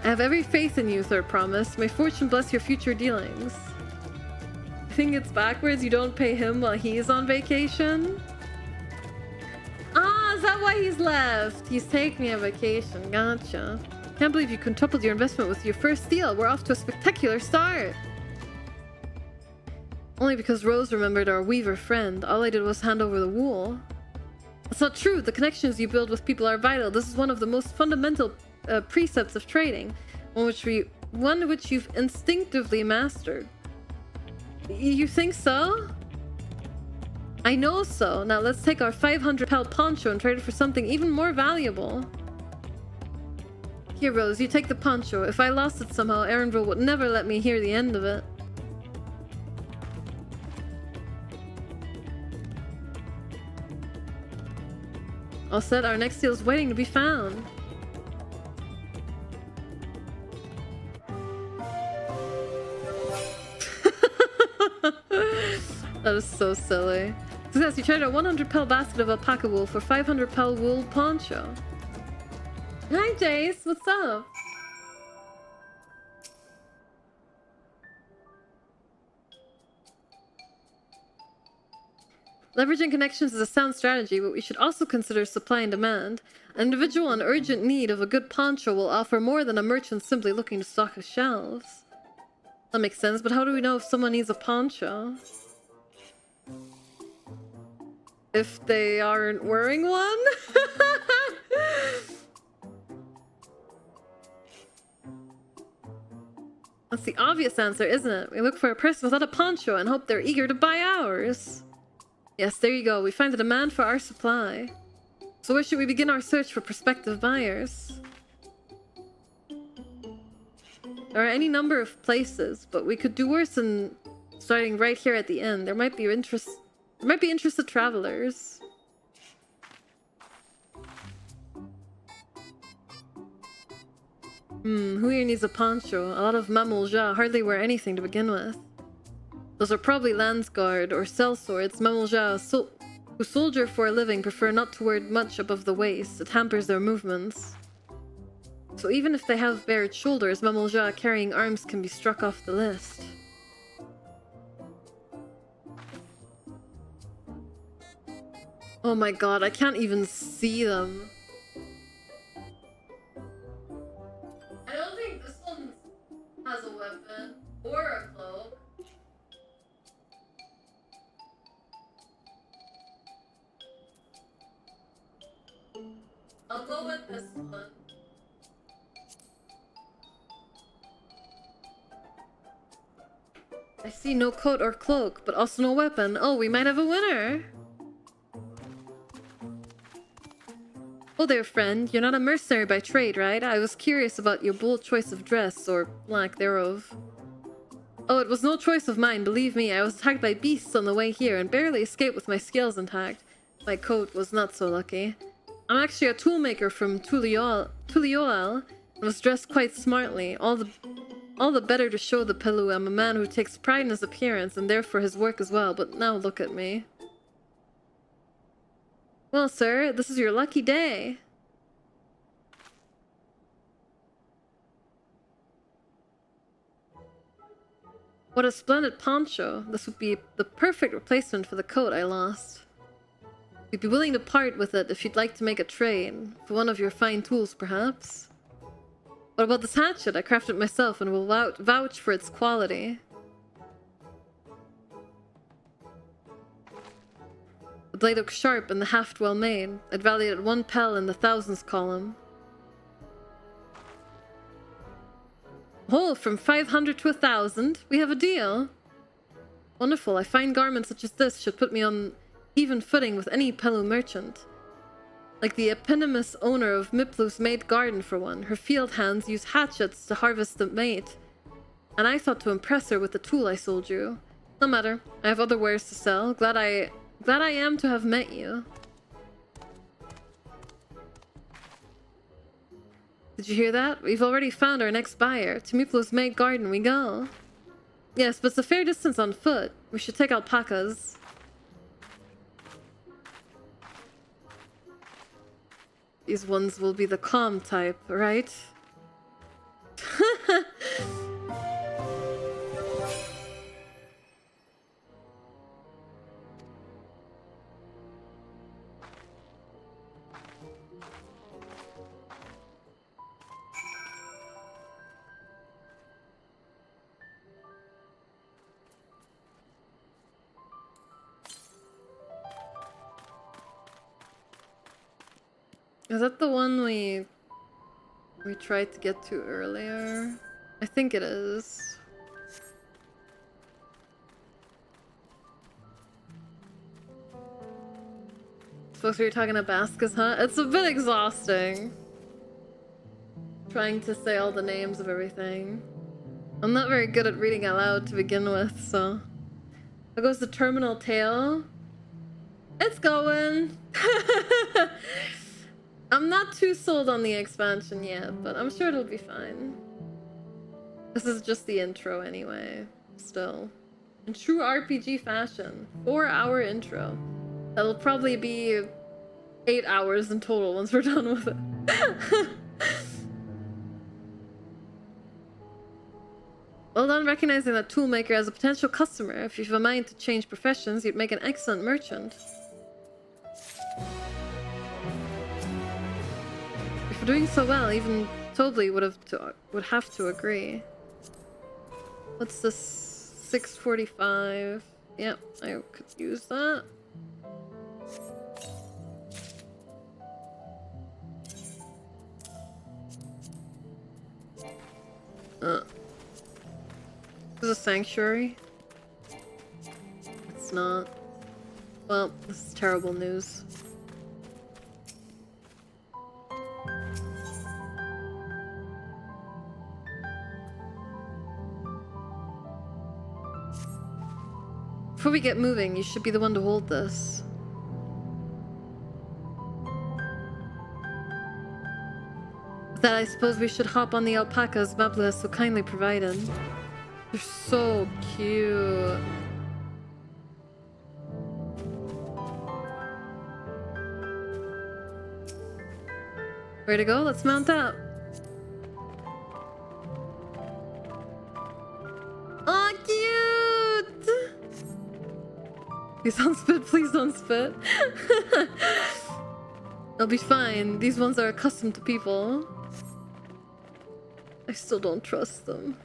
I have every faith in you, third promise. May fortune bless your future dealings. I think it's backwards. You don't pay him while he's on vacation? Ah, is that why he's left? He's taking a vacation. Gotcha. Can't believe you quintupled your investment with your first deal. We're off to a spectacular start. Only because Rose remembered our weaver friend. All I did was hand over the wool. That's not true. The connections you build with people are vital. This is one of the most fundamental precepts of trading, one which you've instinctively mastered. You think so? I know so. Now let's take our 500 pel poncho and trade it for something even more valuable. Here, Rose, you take the poncho. If I lost it somehow, Erenville would never let me hear the end of it. All set, our next deal is waiting to be found. That is so silly. Success, you traded a 100 pel basket of alpaca wool for 500 pel wool poncho. Hi Jace, what's up? Leveraging connections is a sound strategy, but we should also consider supply and demand. An individual in urgent need of a good poncho will offer more than a merchant simply looking to stock his shelves. That makes sense, but how do we know if someone needs a poncho? If they aren't wearing one? That's the obvious answer, isn't it? We look for a person without a poncho and hope they're eager to buy ours. Yes, there you go. We find a demand for our supply. So where should we begin our search for prospective buyers? There are any number of places, but we could do worse than starting right here at the inn. There might be interested travelers. Who here needs a poncho? A lot of Mamulja hardly wear anything to begin with. Those are probably Landsguard or sellswords. Mamulja who soldier for a living prefer not to wear much above the waist. It hampers their movements. So even if they have bared shoulders, Mamulja carrying arms can be struck off the list. Oh my god, I can't even see them. I don't think this one has a weapon or a cloak. I'll go with this one. I see no coat or cloak, but also no weapon. Oh, we might have a winner! Oh there, friend. You're not a mercenary by trade, right? I was curious about your bold choice of dress, or lack thereof. Oh, it was no choice of mine, believe me. I was attacked by beasts on the way here, and barely escaped with my scales intact. My coat was not so lucky. I'm actually a toolmaker from Tuliyollal, and was dressed quite smartly. All the better to show the Pelu I'm a man who takes pride in his appearance, and therefore his work as well, but now look at me. Well, sir, this is your lucky day. What a splendid poncho. This would be the perfect replacement for the coat I lost. We'd be willing to part with it if you'd like to make a trade. For one of your fine tools, perhaps. What about this hatchet? I crafted it myself and will vouch for its quality. The blade looks sharp and the haft well made. I'd value it at 1 pel in the thousands column. Oh, from 500 to 1,000. We have a deal. Wonderful. I find garments such as this should put me on even footing with any Pelu merchant. Like the eponymous owner of Miplu's Mate Garden, for one. Her field hands use hatchets to harvest the mate. And I thought to impress her with the tool I sold you. No matter. I have other wares to sell. Glad I am to have met you. Did you hear that? We've already found our next buyer. To Miplu's Mate Garden we go. Yes, but it's a fair distance on foot. We should take alpacas. These ones will be the calm type, right? Is that the one we tried to get to earlier? I think it is. Supposed to be talking to Baska's hut? It's a bit exhausting. Trying to say all the names of everything. I'm not very good at reading out loud to begin with, so... There goes the terminal tail. It's going! I'm not too sold on the expansion yet, but I'm sure it'll be fine. This is just the intro anyway, still. In true RPG fashion, 4-hour intro. That'll probably be 8 hours in total once we're done with it. Well done recognizing that toolmaker as a potential customer. If you've a mind to change professions, you'd make an excellent merchant. If you're doing so well, even Tobly would have to agree. What's this? 645. Yep, I could use that. This is a sanctuary. It's not. Well, this is terrible news. Before we get moving, you should be the one to hold this. With that, I suppose we should hop on the alpacas Mablu has so kindly provided. They're so cute. Ready to go? Let's mount up. Oh, cute! Please don't spit, please don't spit. They'll be fine. These ones are accustomed to people. I still don't trust them.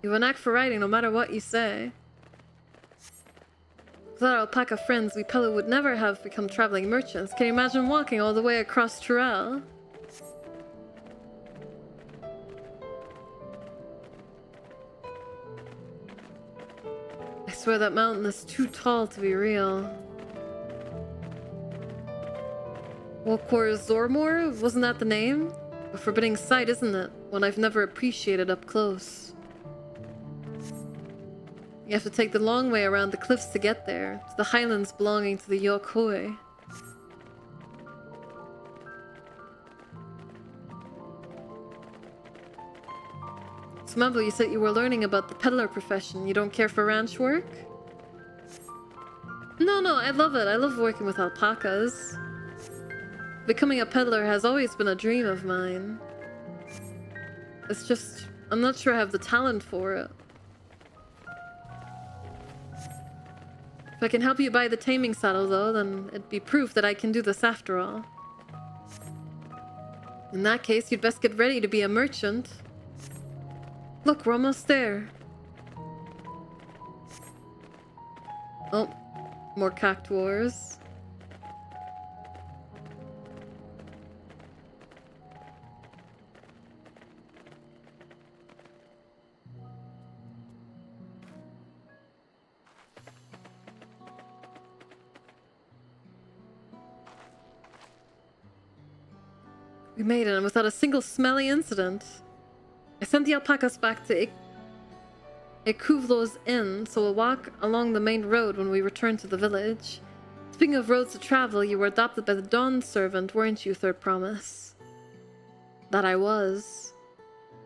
You have an knack for writing no matter what you say. Without our alpaca friends, we Pelu would never have become traveling merchants. Can you imagine walking all the way across Tuliyollal? I swear that mountain is too tall to be real. Walkor Zormor? Wasn't that the name? A forbidding sight, isn't it? One I've never appreciated up close. You have to take the long way around the cliffs to get there, to the highlands belonging to the Yokhoi. Smubble, you said you were learning about the peddler profession. You don't care for ranch work? No, I love it. I love working with alpacas. Becoming a peddler has always been a dream of mine. It's just, I'm not sure I have the talent for it. If I can help you buy the taming saddle, though, then it'd be proof that I can do this after all. In that case, you'd best get ready to be a merchant. Look, we're almost there. Oh, more cactuars. We made it, and without a single smelly incident. I sent the alpacas back to Ekuvlo's inn, so we'll walk along the main road when we return to the village. Speaking of roads to travel, you were adopted by the Dawn servant, weren't you, Third Promise? That I was.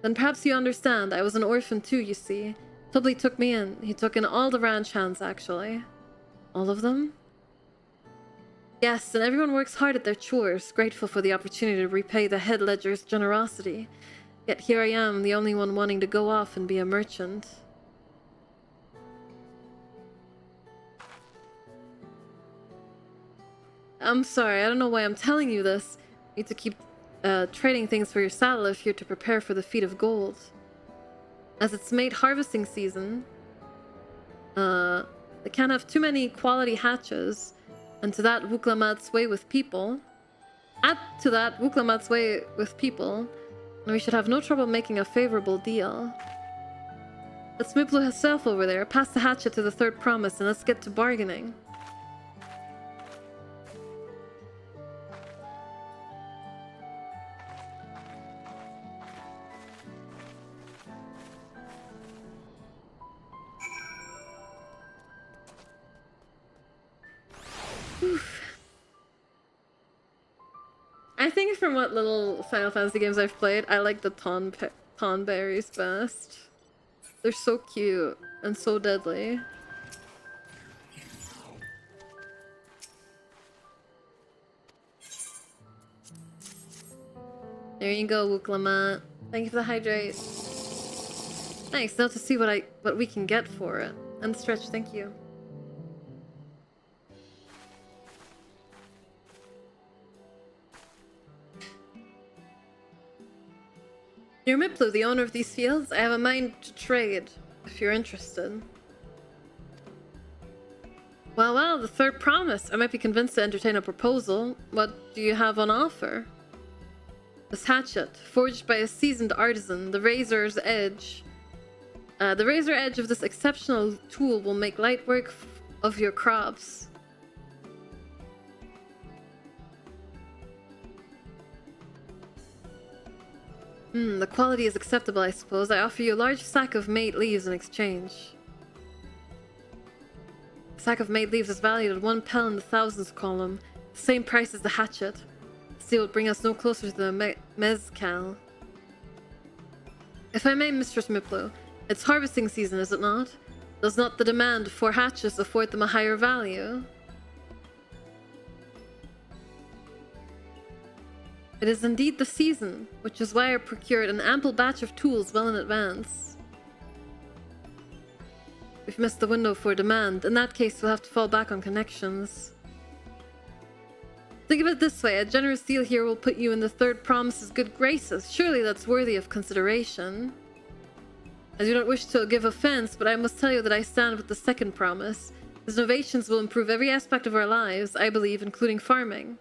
Then perhaps you understand, I was an orphan too, you see. Tubby took me in. He took in all the ranch hands, actually. All of them? Yes, and everyone works hard at their chores, grateful for the opportunity to repay the head ledger's generosity. Yet here I am, the only one wanting to go off and be a merchant. I'm sorry, I don't know why I'm telling you this. You need to keep trading things for your saddle if you're to prepare for the feat of gold. As it's mate harvesting season, they can't have too many quality hatches. And to that Wuklamat's way with people. And we should have no trouble making a favorable deal. Let's Miplu herself over there. Pass the hatchet to the Third Promise and let's get to bargaining. I think from what little Final Fantasy games I've played, I like the Tonberries best. They're so cute and so deadly. There you go, Wuklamat. Thank you for the hydrate. Thanks. Now to see what we can get for it. And Stretch, thank you. You're Miplu, the owner of these fields. I have a mind to trade, if you're interested. Well, the Third Promise. I might be convinced to entertain a proposal. What do you have on offer? This hatchet, forged by a seasoned artisan, the razor's edge. The razor edge of this exceptional tool will make light work of your crops. The quality is acceptable, I suppose. I offer you a large sack of made leaves in exchange. A sack of made leaves is valued at 1 pel in the thousands column, the same price as the hatchet. Still would bring us no closer to the mezcal. If I may, Mistress Miplu, it's harvesting season, is it not? Does not the demand for hatchets afford them a higher value? It is indeed the season, which is why I procured an ample batch of tools well in advance. We've missed the window for demand. In that case, we'll have to fall back on connections. Think of it this way, a generous deal here will put you in the third promise's good graces. Surely that's worthy of consideration. I do not wish to give offense, but I must tell you that I stand with the second promise. These innovations will improve every aspect of our lives, I believe, including farming.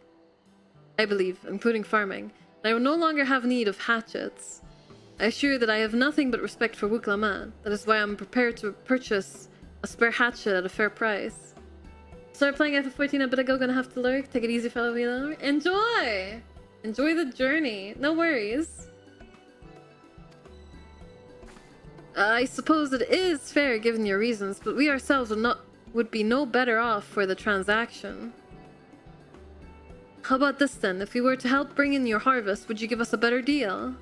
I will no longer have need of hatchets. I assure you that I have nothing but respect for Wuklaman. That is why I'm prepared to purchase a spare hatchet at a fair price. Started playing FF14 a bit ago, gonna have to lurk. Take it easy, fellow viewer. Enjoy! Enjoy the journey. No worries. I suppose it is fair given your reasons, but we ourselves would be no better off for the transaction. How about this then? If we were to help bring in your harvest, would you give us a better deal?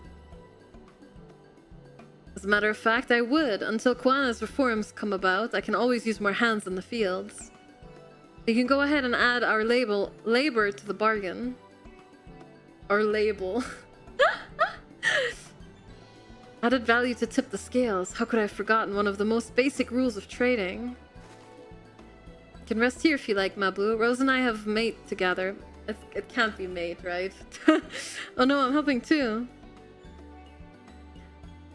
As a matter of fact, I would. Until Kwana's reforms come about, I can always use more hands in the fields. You can go ahead and add our labor to the bargain. Our label. Added value to tip the scales. How could I have forgotten one of the most basic rules of trading? You can rest here if you like, Mabu. Rose and I have mate together. It can't be mate, right? Oh no, I'm helping too.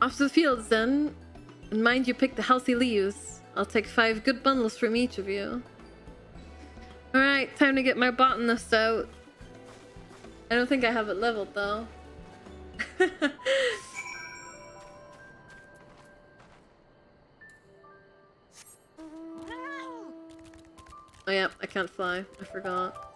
Off to the fields then. And mind you pick the healthy leaves. I'll take 5 good bundles from each of you. Alright, time to get my botanist out. I don't think I have it leveled though. Oh yeah, I can't fly. I forgot.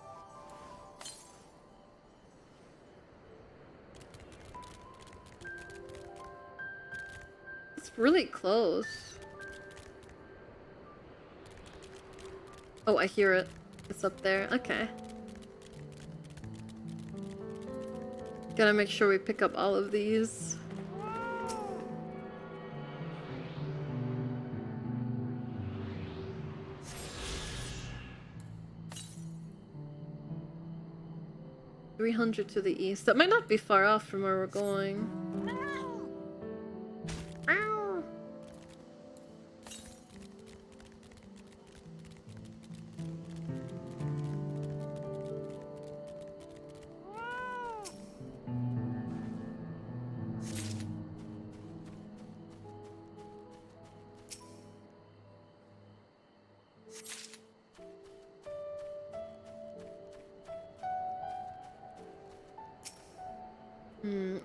It's really close. Oh, I hear it. It's up there. Okay. Gotta make sure we pick up all of these. $300 to the east. That might not be far off from where we're going. Ow.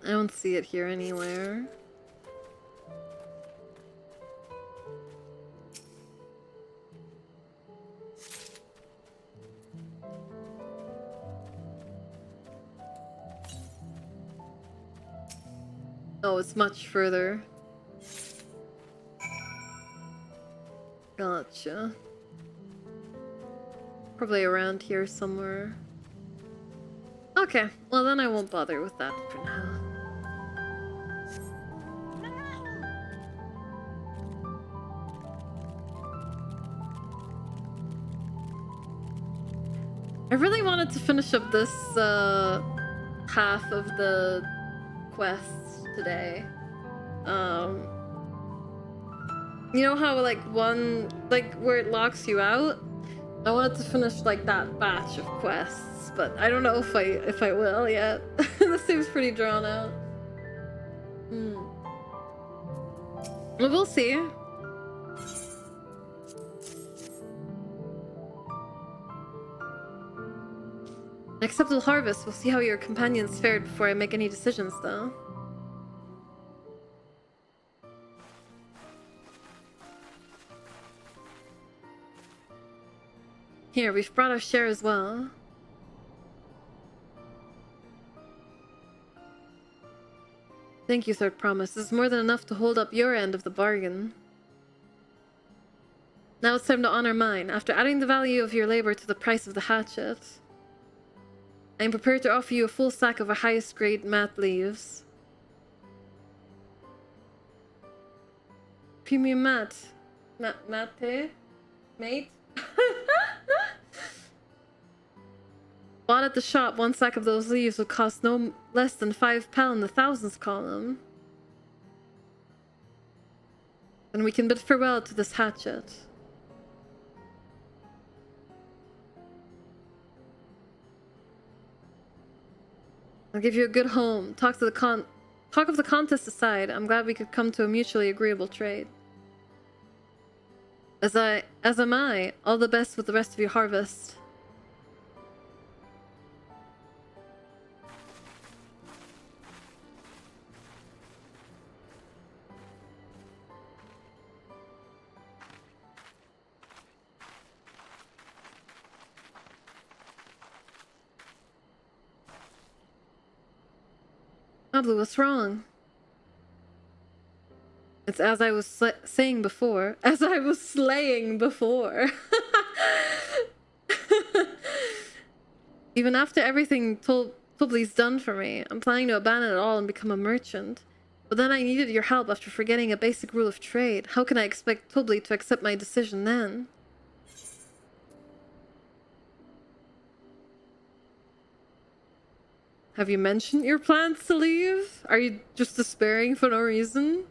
I don't see it here anywhere. Oh, it's much further. Gotcha. Probably around here somewhere. Okay, well then I won't bother with that for now. I really wanted to finish up this half of the quests today. You know how like where it locks you out? I wanted to finish like that batch of quests, but I don't know if I will yet. This seems pretty drawn out. Well, we'll see. Acceptable harvest. We'll see how your companions fared before I make any decisions, though. Here, we've brought our share as well. Thank you, Third Promise. This is more than enough to hold up your end of the bargain. Now it's time to honor mine. After adding the value of your labor to the price of the hatchet, I am prepared to offer you a full sack of our highest grade mat leaves. Premium mat. Mate? Mate? Bought at the shop, 1 sack of those leaves would cost no less than £5 in the thousands column. And we can bid farewell to this hatchet. I'll give you a good home. Talk of the contest aside, I'm glad we could come to a mutually agreeable trade. As am I. All the best with the rest of your harvest. Pablo, what's wrong? It's as I was saying before. As I was slaying before. Even after everything Tubli's done for me, I'm planning to abandon it all and become a merchant. But then I needed your help after forgetting a basic rule of trade. How can I expect Tubli to accept my decision then? Have you mentioned your plans to leave? Are you just despairing for no reason?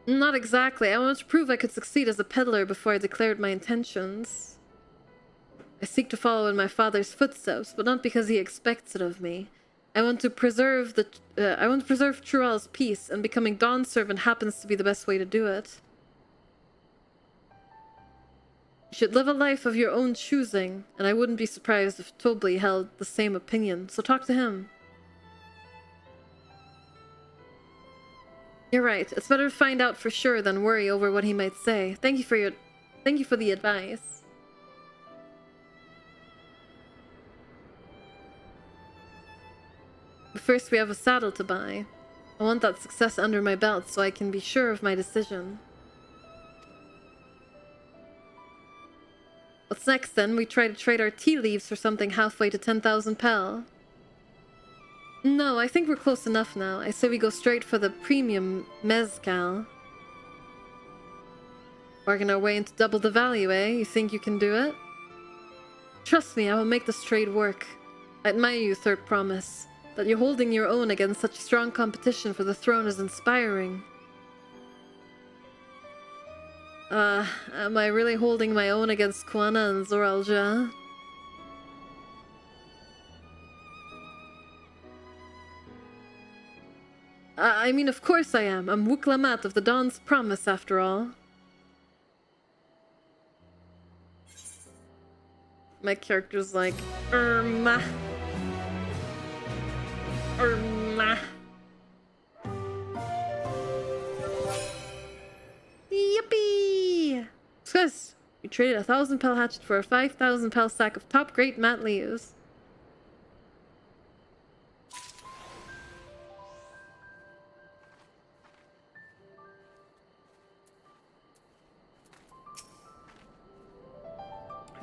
Not exactly. I wanted to prove I could succeed as a peddler before I declared my intentions. I seek to follow in my father's footsteps, but not because he expects it of me. I want to preserve Tuliyoll's peace, and becoming Dawn's servant happens to be the best way to do it. You should live a life of your own choosing, and I wouldn't be surprised if Tubli held the same opinion, so talk to him. You're right, it's better to find out for sure than worry over what he might say. Thank you for the advice. But first we have a saddle to buy. I want that success under my belt so I can be sure of my decision. What's next then? We try to trade our tea leaves for something halfway to 10,000 pel. No, I think we're close enough now. I say we go straight for the premium mezcal. Bargain our way into double the value, eh? You think you can do it? Trust me, I will make this trade work. I admire you, Third Promise. That you're holding your own against such strong competition for the throne is inspiring. Am I really holding my own against Kwana and Zoralja? I mean, of course I am. I'm Wuklamat of the Dawn's Promise, after all. My character's like, Yippee! Discuss! We traded 1,000 pel hatchet for a 5,000 pel sack of top grade mat leaves.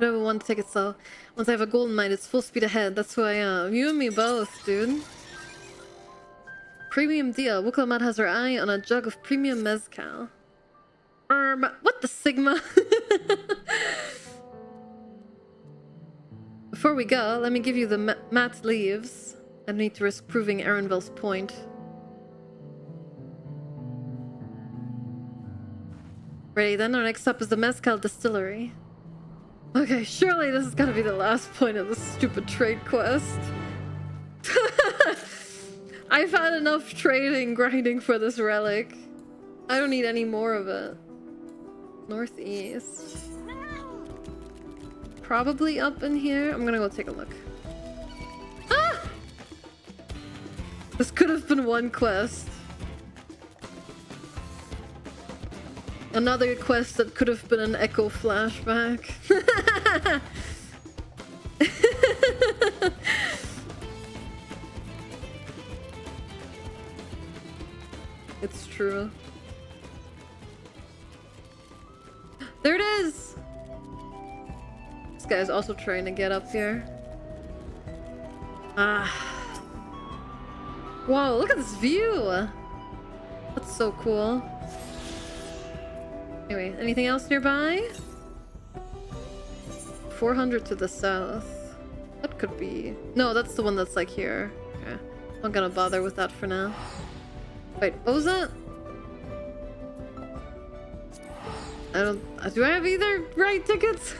I don't want to take it slow. Once I have a golden mine, it's full speed ahead. That's who I am. You and me both, dude. Premium deal. Wuklamat has her eye on a jug of premium mezcal. What the Sigma? Before we go, let me give you the matte leaves. I don't need to risk proving Erenville's point. Ready then, our next stop is the mezcal distillery. Okay, surely this is gonna be the last point of this stupid trade quest. I've had enough trading, grinding for this relic. I don't need any more of it. Northeast. Probably up in here. I'm gonna go take a look. Ah! This could have been one quest. Another quest that could have been an echo flashback. It's true. There it is! This guy's also trying to get up here. Ah. Whoa, look at this view! That's so cool. Anyway, anything else nearby? 400 to the south. That could be... No, that's the one that's like here. Okay. I'm not gonna bother with that for now. Wait, what was that? I don't... Do I have either right tickets?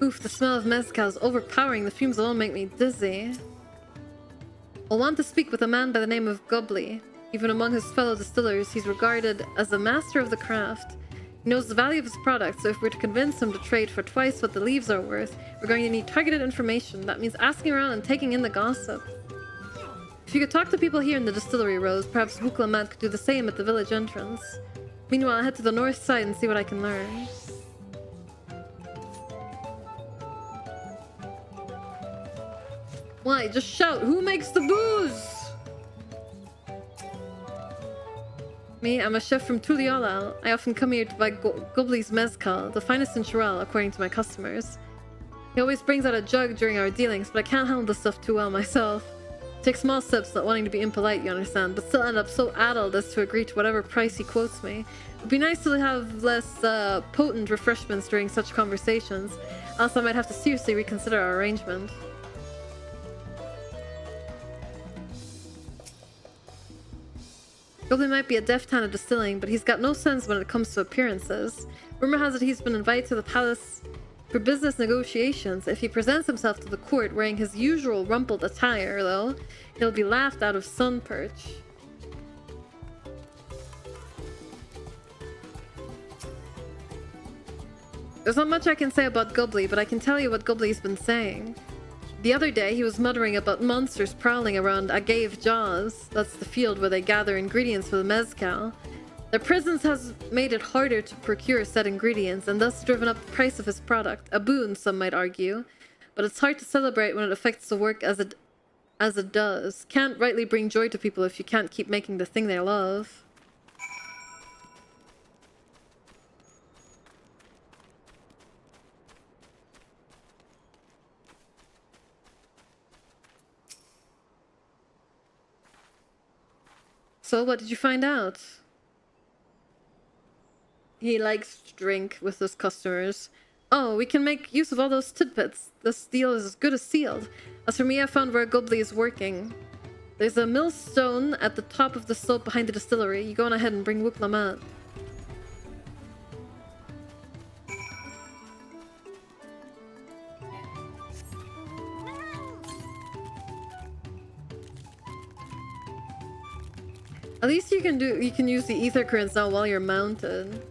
Oof, the smell of mezcal is overpowering. The fumes alone make me dizzy. I'll want to speak with a man by the name of Gobli. Even among his fellow distillers, he's regarded as a master of the craft. He knows the value of his product, so if we're to convince him to trade for twice what the leaves are worth, we're going to need targeted information. That means asking around and taking in the gossip. If you could talk to people here in the distillery, Rose, perhaps Vuklamat could do the same at the village entrance. Meanwhile, I'll head to the north side and see what I can learn. Why? Just shout. Who makes the booze? Me, I'm a chef from Tuliyollal. I often come here to buy Gobli's mezcal, the finest in Chirel, according to my customers. He always brings out a jug during our dealings, but I can't handle the stuff too well myself. Take small sips, not wanting to be impolite, you understand, but still end up so addled as to agree to whatever price he quotes me. It would be nice to have less potent refreshments during such conversations, else I might have to seriously reconsider our arrangement. Gobli might be a deft hand at distilling, but he's got no sense when it comes to appearances. Rumor has it he's been invited to the palace for business negotiations. If he presents himself to the court wearing his usual rumpled attire, though, he'll be laughed out of sun perch. There's not much I can say about Gobli, but I can tell you what Gobli's been saying. The other day, he was muttering about monsters prowling around Agave Jaws. That's the field where they gather ingredients for the mezcal. Their presence has made it harder to procure said ingredients, and thus driven up the price of his product. A boon, some might argue. But it's hard to celebrate when it affects the work as it does. Can't rightly bring joy to people if you can't keep making the thing they love. So, what did you find out? He likes to drink with his customers. Oh, we can make use of all those tidbits. This deal is as good as sealed. As for me, I found where Gobli is working. There's a millstone at the top of the slope behind the distillery. You go on ahead and bring Wuklamat. At least you can use the ether currents now while you're mounted.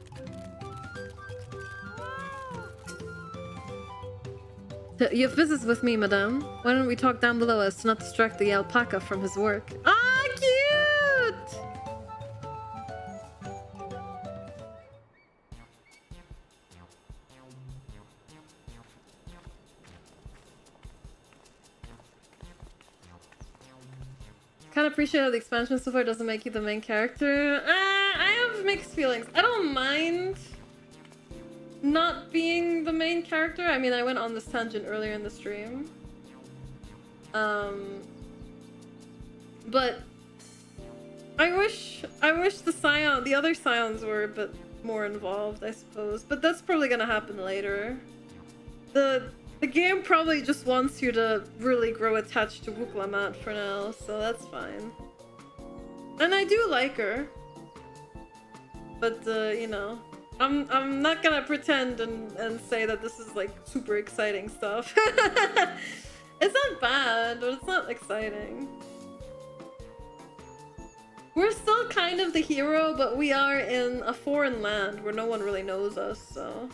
You have business with me, madame. Why don't we talk down below as to not distract the alpaca from his work? Ah, cute! Kind of appreciate how the expansion so far doesn't make you the main character. I have mixed feelings. I don't mind not being the main character. I mean, I went on this tangent earlier in the stream. But I wish the other Scions were a bit more involved, I suppose. But that's probably gonna happen later. The game probably just wants you to really grow attached to Wuklamat for now, so that's fine. And I do like her. But, you know, I'm not gonna pretend and say that this is, like, super exciting stuff. It's not bad, but it's not exciting. We're still kind of the hero, but we are in a foreign land where no one really knows us, so...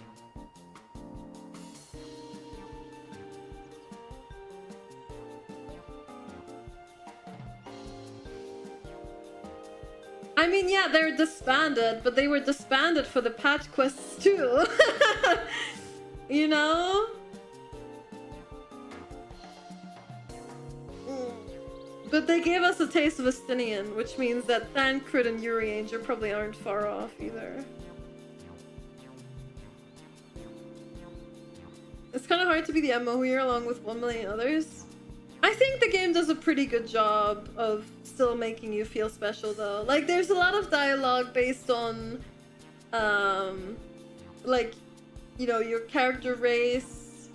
I mean, yeah, they're disbanded, but they were disbanded for the patch quests too. You know? But they gave us a taste of Estinien, which means that Thancred and Urianger probably aren't far off either. It's kind of hard to be the MO here along with 1 million others. I I think the game does a pretty good job of still making you feel special though. Like there's a lot of dialogue based on like, you know, your character race.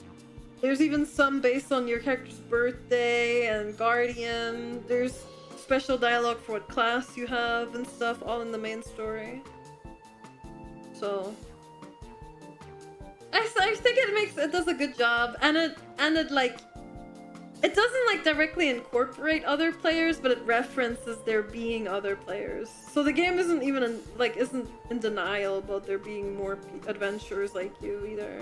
There's even some based on your character's birthday and guardian. There's special dialogue for what class you have and stuff, all in the main story. So I think it does a good job, and it like, it doesn't like directly incorporate other players, but it references there being other players. So the game isn't even isn't in denial about there being more adventurers like you either.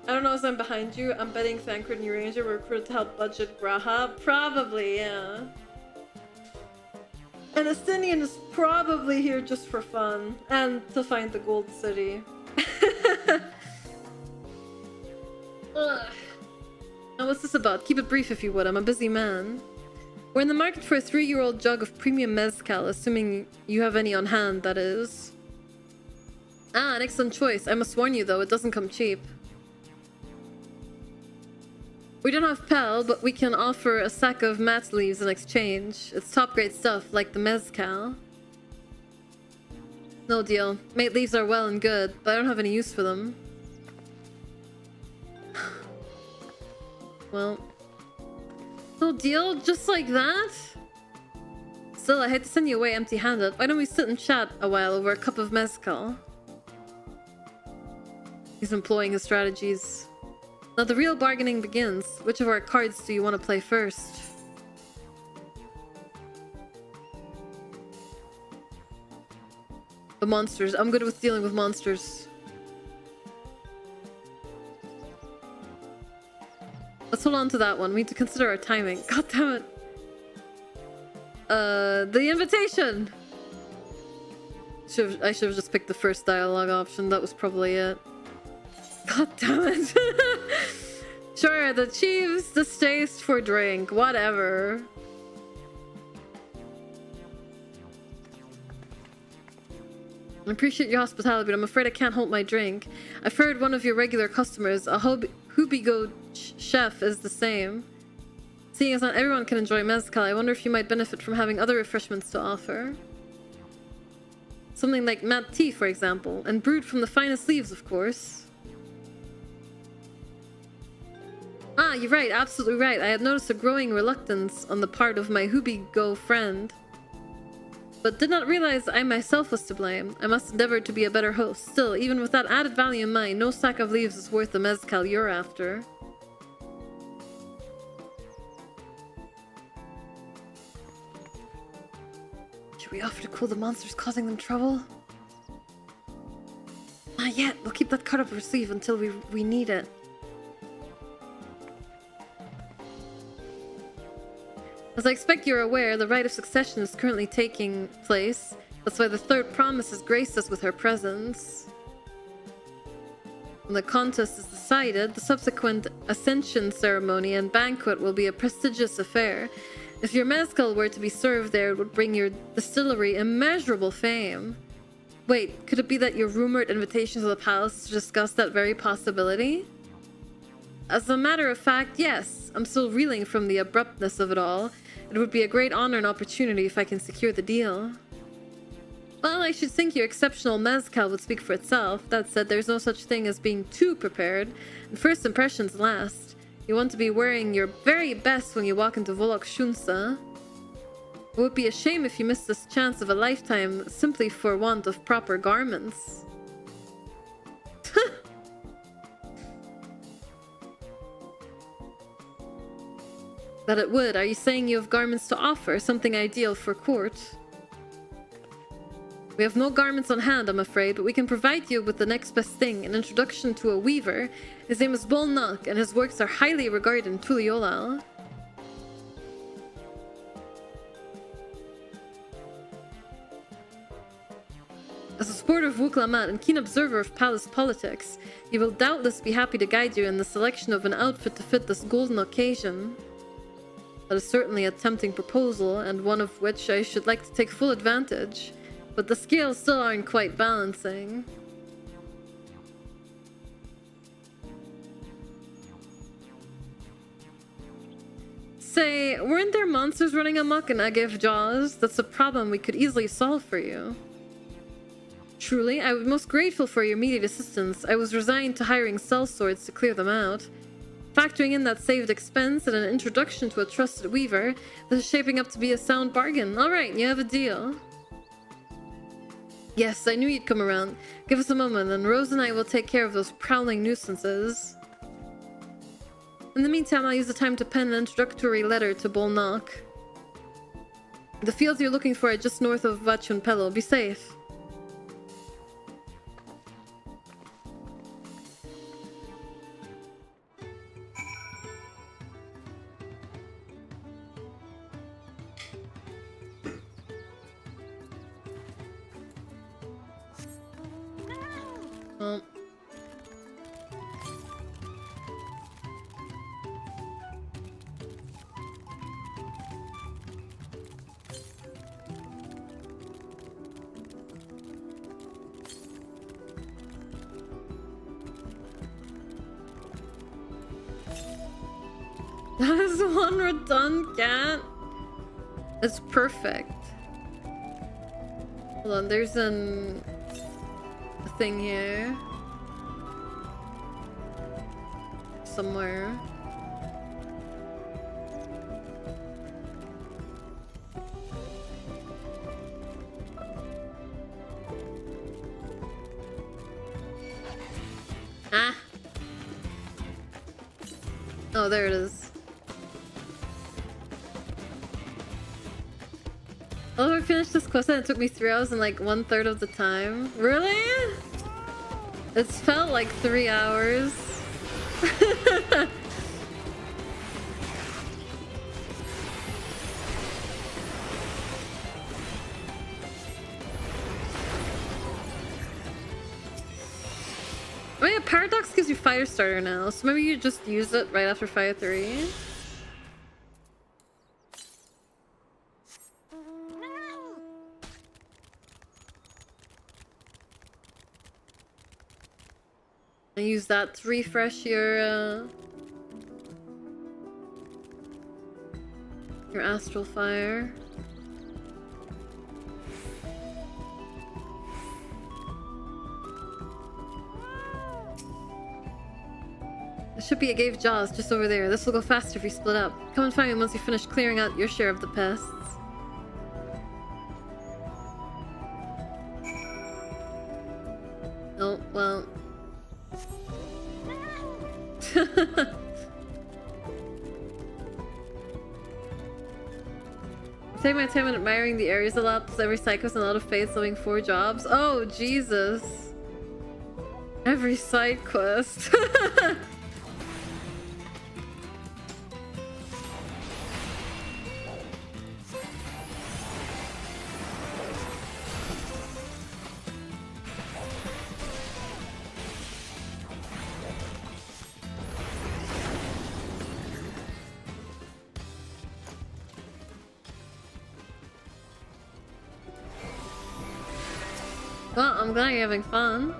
I don't know as I'm behind you. I'm betting Thancred and Eurasia were recruited to help budget Graha. Probably, yeah. And Estinien is probably here just for fun and to find the gold city. Ugh. Now what's this about? Keep it brief if you would. I'm a busy man. We're in the market for a 3-year-old jug of premium mezcal, assuming you have any on hand, that is. Ah, an excellent choice. I must warn you though, it doesn't come cheap. We don't have Pel, but we can offer a sack of mat leaves in exchange. It's top-grade stuff, like the mezcal. No deal. Mate leaves are well and good, but I don't have any use for them. Well... no deal? Just like that? Still, I hate to send you away empty-handed. Why don't we sit and chat a while over a cup of mezcal? He's employing his strategies. Now the real bargaining begins. Which of our cards do you want to play first? The monsters. I'm good with dealing with monsters. Let's hold on to that one. We need to consider our timing. God damn it. The invitation! I should have just picked the first dialogue option. That was probably it. God damn it. Sure, the chief's distaste for drink. Whatever. I appreciate your hospitality, but I'm afraid I can't hold my drink. I've heard one of your regular customers, a Hubigo chef, is the same. Seeing as not everyone can enjoy mezcal, I wonder if you might benefit from having other refreshments to offer. Something like mat tea, for example, and brewed from the finest leaves, of course. Ah, you're right, absolutely right. I had noticed a growing reluctance on the part of my Hubigo friend, but did not realize I myself was to blame. I must endeavor to be a better host. Still, even with that added value in mind, no sack of leaves is worth the mezcal you're after. Should we offer to cool the monsters causing them trouble? Not yet. We'll keep that card up our sleeve until we need it. As I expect you're aware, the rite of succession is currently taking place. That's why the third promise has graced us with her presence. When the contest is decided, the subsequent ascension ceremony and banquet will be a prestigious affair. If your mezcal were to be served there, it would bring your distillery immeasurable fame. Wait, could it be that your rumored invitation to the palace to discuss that very possibility? As a matter of fact, yes. I'm still reeling from the abruptness of it all. It would be a great honor and opportunity if I can secure the deal. Well, I should think your exceptional mezcal would speak for itself. That said, there's no such thing as being too prepared, and first impressions last. You want to be wearing your very best when you walk into Volok Shunsa. It would be a shame if you missed this chance of a lifetime simply for want of proper garments. That it would. Are you saying you have garments to offer? Something ideal for court? We have no garments on hand, I'm afraid, but we can provide you with the next best thing, an introduction to a weaver. His name is Bolnak, and his works are highly regarded in Tuliyollal. As a supporter of Wuklamat and keen observer of palace politics, you will doubtless be happy to guide you in the selection of an outfit to fit this golden occasion. That is certainly a tempting proposal, and one of which I should like to take full advantage, but the scales still aren't quite balancing. Say, weren't there monsters running amok in Agif Jaws? That's a problem we could easily solve for you. Truly, I was most grateful for your immediate assistance. I was resigned to hiring sellswords to clear them out. Factoring in that saved expense and an introduction to a trusted weaver, this is shaping up to be a sound bargain. Alright, you have a deal. Yes, I knew you'd come around. Give us a moment, and Rose and I will take care of those prowling nuisances. In the meantime, I'll use the time to pen an introductory letter to Bolnock. The fields you're looking for are just north of Vachunpelo. Be safe. Well. That is one redundant cat. It's perfect. Hold on, there's a thing here. Somewhere. Ah. Oh, there it is. Oh, I finished this quest and it took me 3 hours and like 1/3 of the time. Really? It's felt like 3 hours. Oh yeah, Paradox gives you Fire Starter now, so maybe you just use it right after Fire 3. And use that to refresh your astral fire. There should be a Cave Jaws just over there. This will go faster if you split up. Come and find me once you finish clearing out your share of the pests. Oh, well. I take my time in admiring the areas a lot because every psycho's and a lot of fates living 4 jobs. Oh, Jesus. Every side quest. Well, I'm glad you're having fun.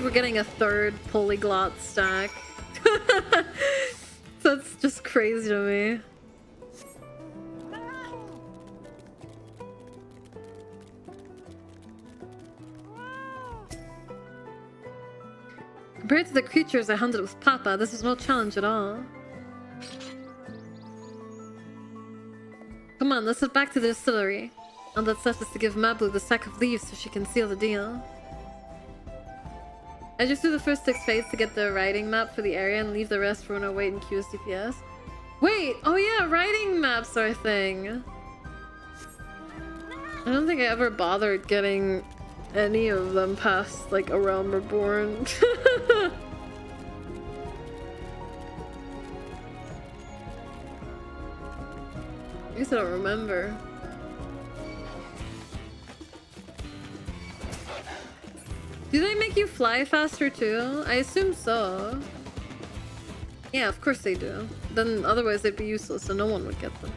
We're getting a 3rd polyglot stack. That's just crazy to me. Compared to the creatures I hunted with Papa, this is no challenge at all. Come on, let's head back to the distillery. All that's left is to give Mablu the sack of leaves so she can seal the deal. I just do the first 6 fates to get the writing map for the area and leave the rest for when I wait in QS DPS. Wait, oh yeah, writing maps are a thing. I don't think I ever bothered getting any of them past like A Realm Reborn. I guess I don't remember. Do they make you fly faster too? I assume so. Yeah, of course they do. Then otherwise they'd be useless and no one would get them.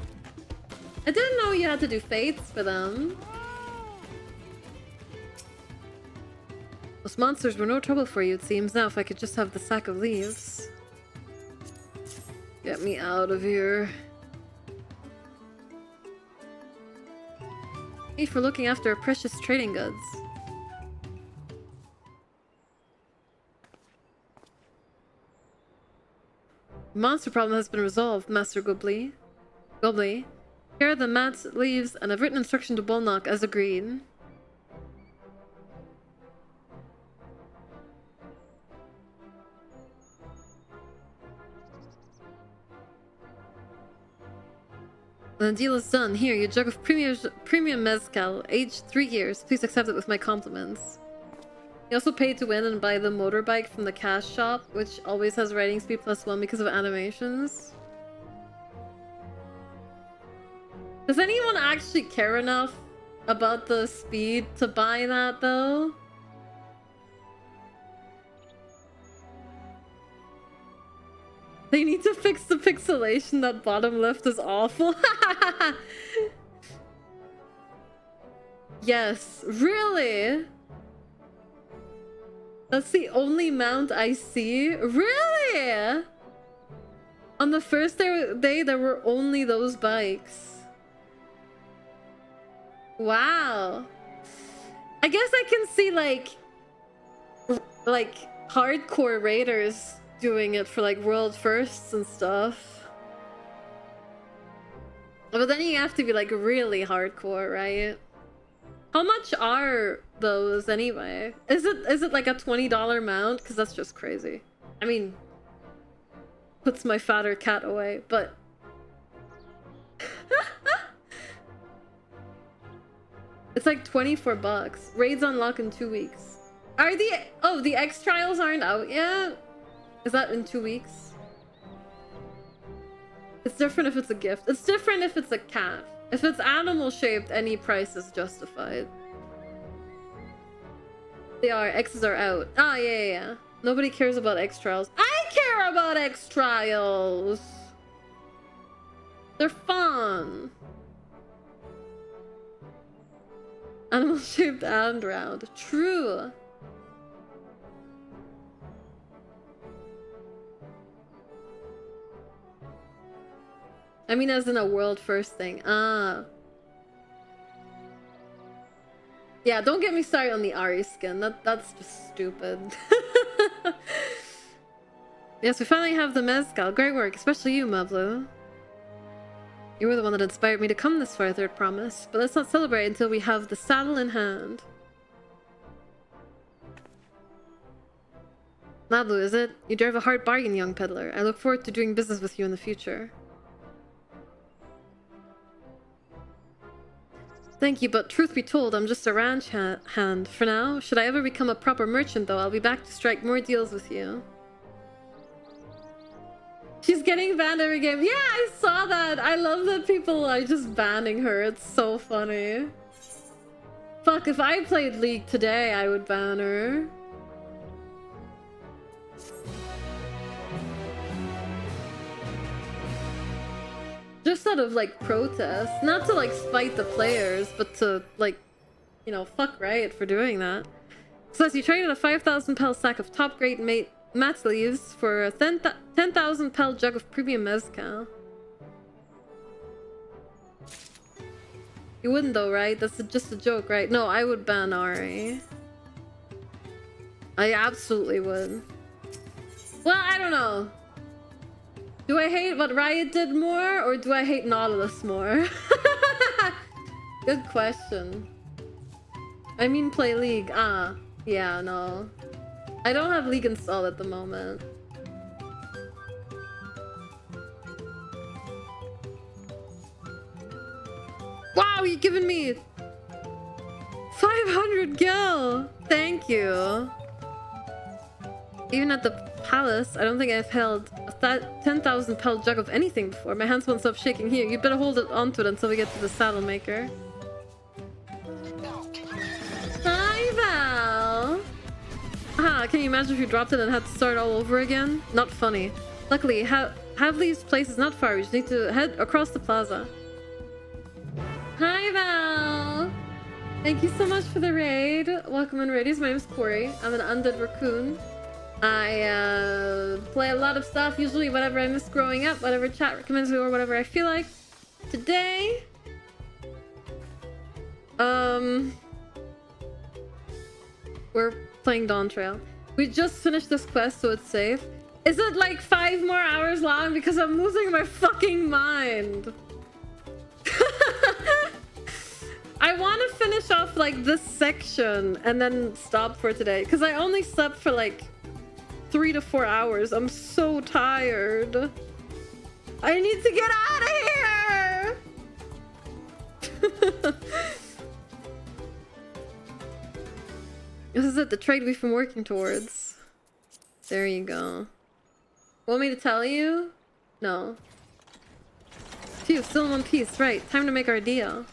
I didn't know you had to do fates for them. Those monsters were no trouble for you, it seems. Now if I could just have the sack of leaves. Get me out of here. Hey, for looking after our precious trading goods. Monster problem has been resolved, Master Gobli. Here are the mats, leaves, and I've written instruction to Bolnock as agreed. The deal is done. Here, your jug of premium mezcal, aged 3 years. Please accept it with my compliments. You also paid to win and buy the motorbike from the cash shop, which always has riding speed +1 because of animations. Does anyone actually care enough about the speed to buy that though? They need to fix the pixelation. That bottom left is awful. Yes, really? That's the only mount I see? Really? On the first day, there were only those bikes. Wow. I guess I can see like hardcore raiders doing it for like world firsts and stuff. But then you have to be like really hardcore, right? How much are those anyway? Is it like a $20 mount? Because that's just crazy. I mean, puts my fatter cat away, but it's like 24 bucks. Raids unlock in 2 weeks. Are the X trials aren't out yet? Is that in 2 weeks? It's different if it's a gift. It's different if it's a cat. If it's animal shaped, any price is justified. They are. X's are out. Ah, yeah. Nobody cares about X trials. I care about X trials. They're fun. Animal shaped and round. True. I mean, as in a world first thing. Ah. Yeah, don't get me started on the Ari skin. That's just stupid. Yes, we finally have the mezcal. Great work, especially you, Mavlu. You were the one that inspired me to come this far, Third Promise. But let's not celebrate until we have the saddle in hand. Mavlu, is it? You drive a hard bargain, young peddler. I look forward to doing business with you in the future. Thank you, but truth be told, I'm just a ranch hand for now. Should I ever become a proper merchant, though, I'll be back to strike more deals with you. She's getting banned every game. Yeah, I saw that. I love that people are just banning her. It's so funny. Fuck, if I played League today, I would ban her. Just out of like protest, not to like spite the players, but to like, you know, fuck Riot for doing that. So as you traded a 5,000 pel sack of top grade mat leaves for a 10,000 pel jug of premium mezcal. You wouldn't though, right? That's just a joke, right? No, I would ban Ari. I absolutely would. Well, I don't know. Do I hate what Riot did more, or do I hate Nautilus more? Good question. I mean play League. Ah, yeah, no. I don't have League installed at the moment. you're giving me 500 gil. Thank you. Even at the palace, I don't think I've held a 10,000 pel jug of anything before. My hands won't stop shaking. Here, you better hold it onto it until we get to the saddle maker. Hi, Val. Ah, can you imagine if you dropped it and had to start all over again? Not funny. Luckily, have these places not far. We just need to head across the plaza. Hi, Val. Thank you so much for the raid. Welcome in raidies. My name is Kori. I'm an undead raccoon. I play a lot of stuff, usually whatever I missed growing up, whatever chat recommends me, or whatever I feel like. Today, we're playing Dawntrail. We just finished this quest, so it's safe. Is it like 5 more hours long? Because I'm losing my fucking mind. I want to finish off like this section and then stop for today, because I only slept for like 3 to 4 hours. I'm so tired. I need to get out of here. This is it, the trade we've been working towards. There you go. Want me to tell you? No. Phew, still in one piece. Right, time to make our deal.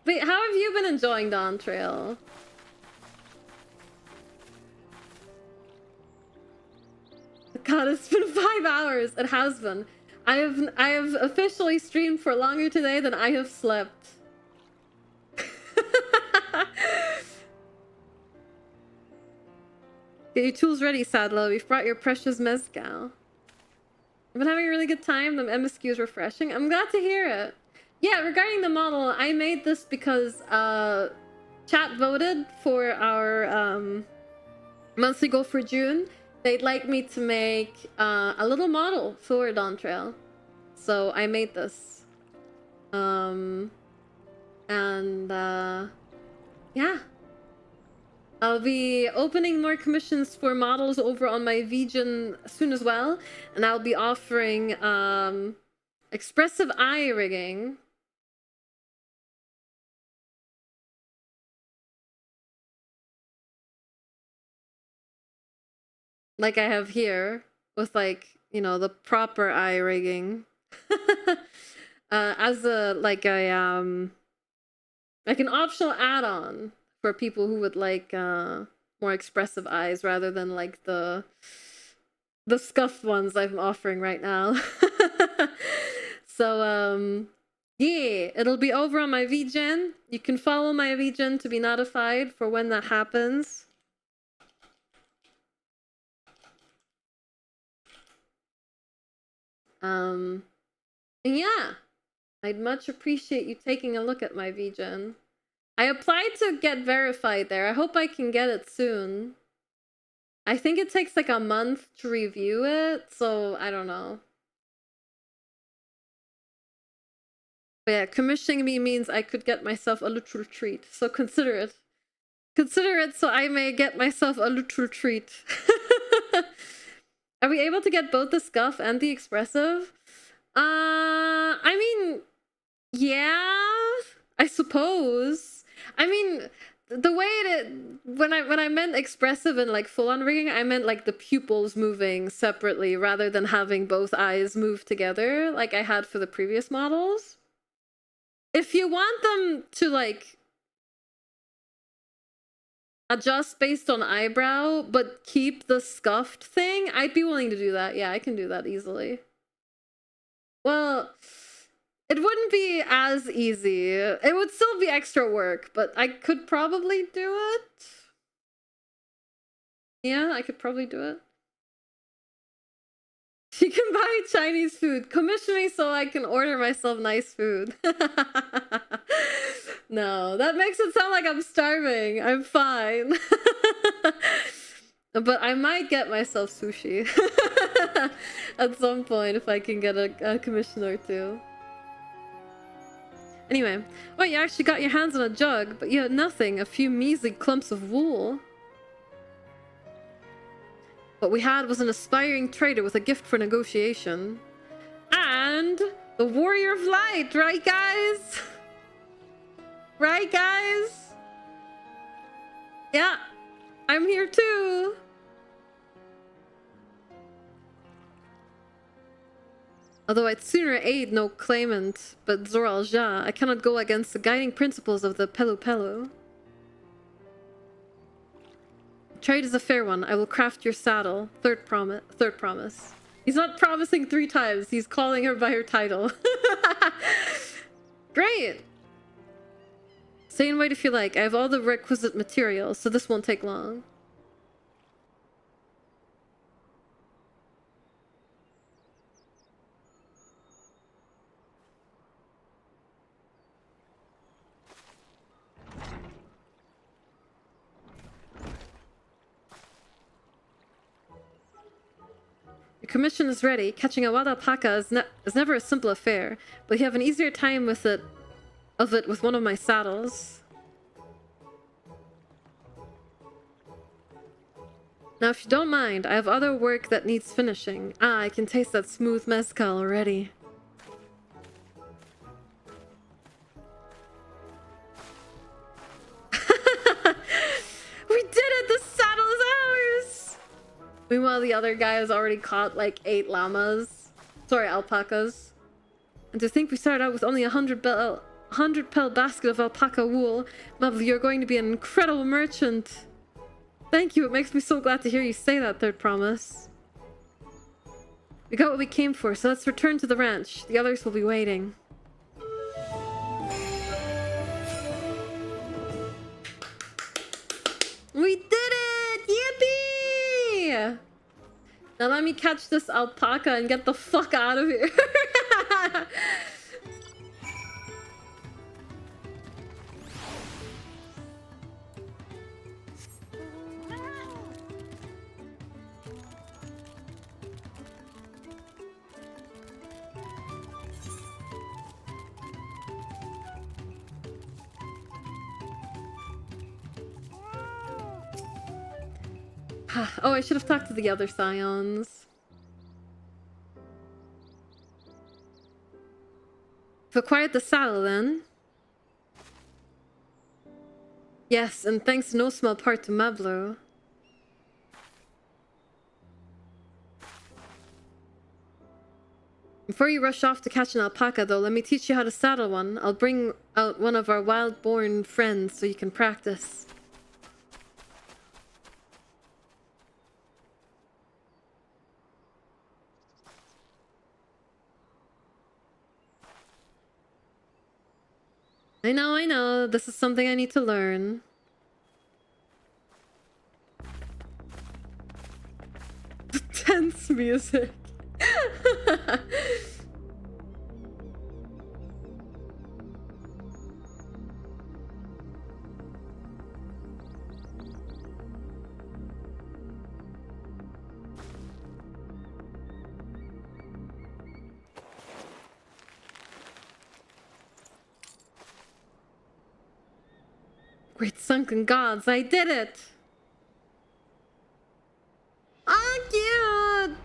Wait, how have you been enjoying Dawntrail? God, it's been 5 hours. It has been. I have officially streamed for longer today than I have slept. Get your tools ready, Sadlo. We've brought your precious mezcal. I've been having a really good time. The MSQ is refreshing. I'm glad to hear it. Yeah, regarding the model, I made this because chat voted for our monthly goal for June. They'd like me to make a little model for Dawntrail. So I made this. Yeah. I'll be opening more commissions for models over on my Vgen soon as well. And I'll be offering expressive eye rigging. Like I have here, with like, you know, the proper eye rigging. As a like an optional add-on for people who would like more expressive eyes rather than like the scuffed ones I'm offering right now. So yeah, it'll be over on my VGen. You can follow my VGen to be notified for when that happens. Yeah, I'd much appreciate you taking a look at my VGen. I applied to get verified there. I hope I can get it soon. I think it takes like a month to review it, so I don't know. But yeah, commissioning me means I could get myself a literal treat, so consider it. Consider it so I may get myself a literal treat. Are we able to get both the scuff and the expressive? I mean, yeah, I suppose. I mean, the way that when I meant expressive and like full on rigging, I meant like the pupils moving separately rather than having both eyes move together like I had for the previous models. If you want them to like adjust based on eyebrow, but keep the scuffed thing, I'd be willing to do that. Yeah, I can do that easily. Well, it wouldn't be as easy. It would still be extra work, but I could probably do it. Yeah, I could probably do it. You can buy Chinese food. Commission me so I can order myself nice food. No, that makes it sound like I'm starving. I'm fine. But I might get myself sushi at some point if I can get a commission or two. Anyway, oh, you actually got your hands on a jug, but you had nothing, a few measly clumps of wool. What we had was an aspiring trader with a gift for negotiation. And The warrior of light, right guys? Right guys? Yeah, I'm here too. Although I'd sooner aid no claimant, but Zoral Ja, I cannot go against the guiding principles of the Pelu Pelu. Trade is a fair one. I will craft your saddle. Third promise. He's not promising 3 times. He's calling her by her title. Great. Stay and wait if you like. I have all the requisite materials, so this won't take long. Your commission is ready. Catching a wild alpaca is never a simple affair, but you have an easier time with it with one of my saddles. Now, if you don't mind, I have other work that needs finishing. Ah, I can taste that smooth mezcal already. We did it! The saddle is ours! Meanwhile, the other guy has already caught like 8 llamas. Sorry, alpacas. And to think we started out with only a 100-pel basket of alpaca wool. Mabel, you're going to be an incredible merchant. Thank you. It makes me so glad to hear you say that, Third Promise. We got what we came for, so let's return to the ranch. The others will be waiting. We did it! Yippee! Now let me catch this alpaca and get the fuck out of here. Oh, I should have talked to the other scions. I've acquired the saddle then. Yes, and thanks no small part to Mablo. Before you rush off to catch an alpaca though, let me teach you how to saddle one. I'll bring out one of our wild-born friends so you can practice. I know. This is something I need to learn. Tense music. Great sunken gods, I did it! Oh, cute!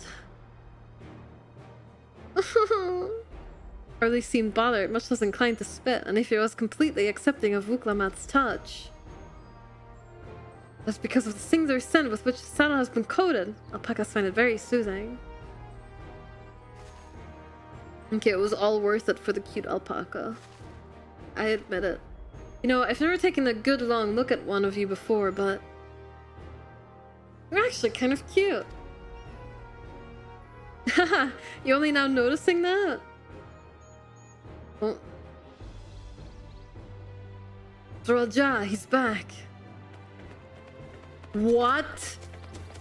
Hardly seemed bothered, much less inclined to spit, and if he was completely accepting of Wuklamat's touch. That's because of the singular scent with which the saddle has been coated. Alpacas find it very soothing. Okay, it was all worth it for the cute alpaca. I admit it. You know, I've never taken a good long look at one of you before, but you're actually kind of cute. Haha, you only now noticing that? Oh. Zoral Ja, he's back. What?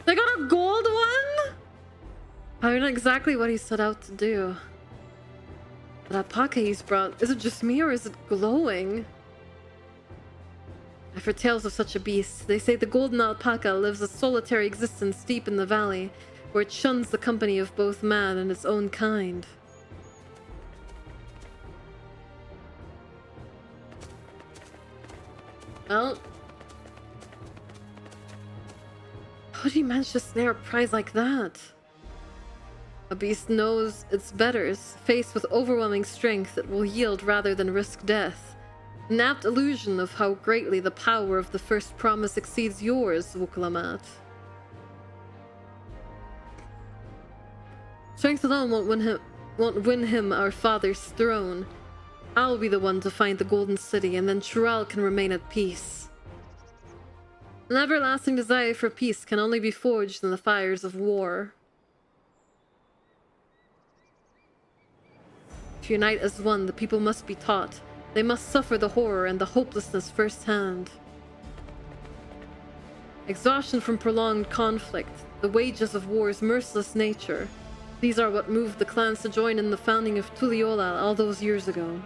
They got a gold one? Probably not exactly what he set out to do. That alpaca he's brought, is it just me or is it glowing? I've heard tales of such a beast. They say the golden alpaca lives a solitary existence deep in the valley, where it shuns the company of both man and its own kind. Well, how did he manage to snare a prize like that? A beast knows its betters. Faced with overwhelming strength, it will yield rather than risk death. An apt illusion of how greatly the power of the first promise exceeds yours, Wuklamat. Strength alone won't win him our father's throne. I'll be the one to find the Golden City, and then Tural can remain at peace. An everlasting desire for peace can only be forged in the fires of war. To unite as one, the people must be taught. They must suffer the horror and the hopelessness firsthand. Exhaustion from prolonged conflict, the wages of war's merciless nature. These are what moved the clans to join in the founding of Tuliyollal all those years ago.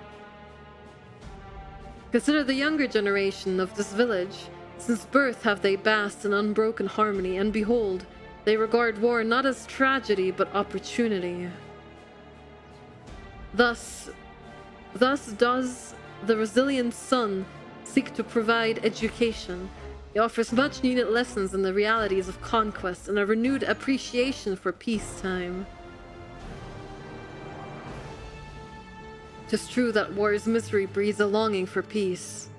Consider the younger generation of this village. Since birth have they basked in unbroken harmony, and behold, they regard war not as tragedy but opportunity. Thus does the resilient son seek to provide education. He offers much needed lessons in the realities of conquest and a renewed appreciation for peacetime. 'Tis true that war's misery breeds a longing for peace.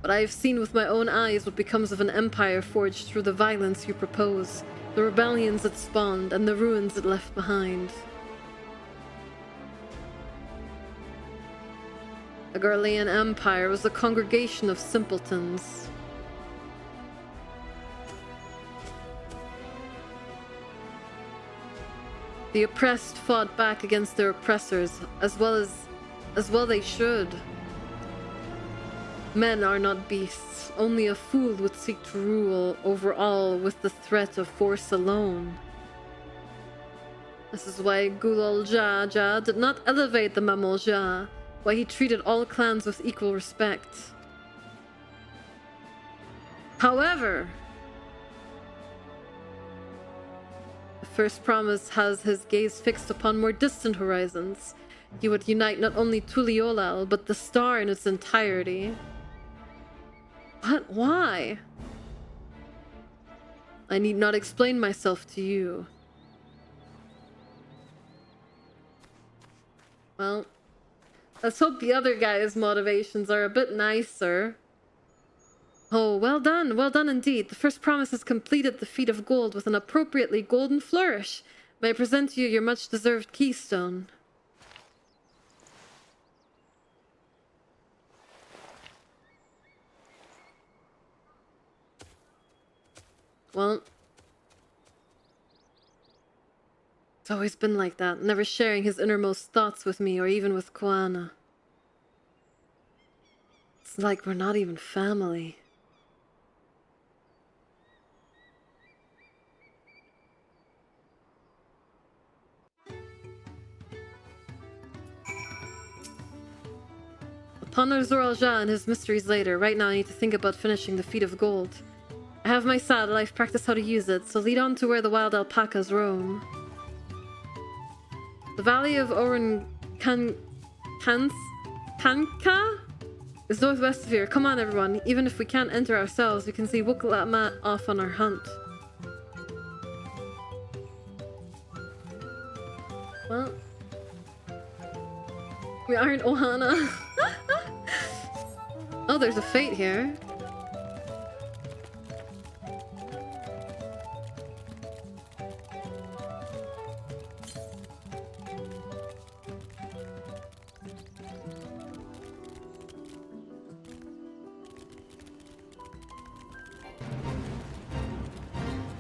But I have seen with my own eyes what becomes of an empire forged through the violence you propose, the rebellions it spawned, and the ruins it left behind. The Garlean Empire was a congregation of simpletons. The oppressed fought back against their oppressors, as well they should. Men are not beasts. Only a fool would seek to rule over all with the threat of force alone. This is why Gulol Jaja did not elevate the Mamolja, why he treated all clans with equal respect. However, the first promise has his gaze fixed upon more distant horizons. He would unite not only Tuliyollal, but the star in its entirety. What? Why? I need not explain myself to you. Well, let's hope the other guy's motivations are a bit nicer. Oh, well done indeed. The first promise has completed the feat of gold with an appropriately golden flourish. May I present to you your much-deserved keystone? Well, it's always been like that, never sharing his innermost thoughts with me or even with Koana. It's like we're not even family. Upon Zoral and his mysteries later. Right now I need to think about finishing the feat of gold. I have my saddle, I've practiced how to use it, so lead on to where the wild alpacas roam. The valley of Kanka is northwest of here. Come on everyone, even if we can't enter ourselves, we can see Wuklamat off on our hunt. Well, we aren't Ohana. Oh, there's a fate here.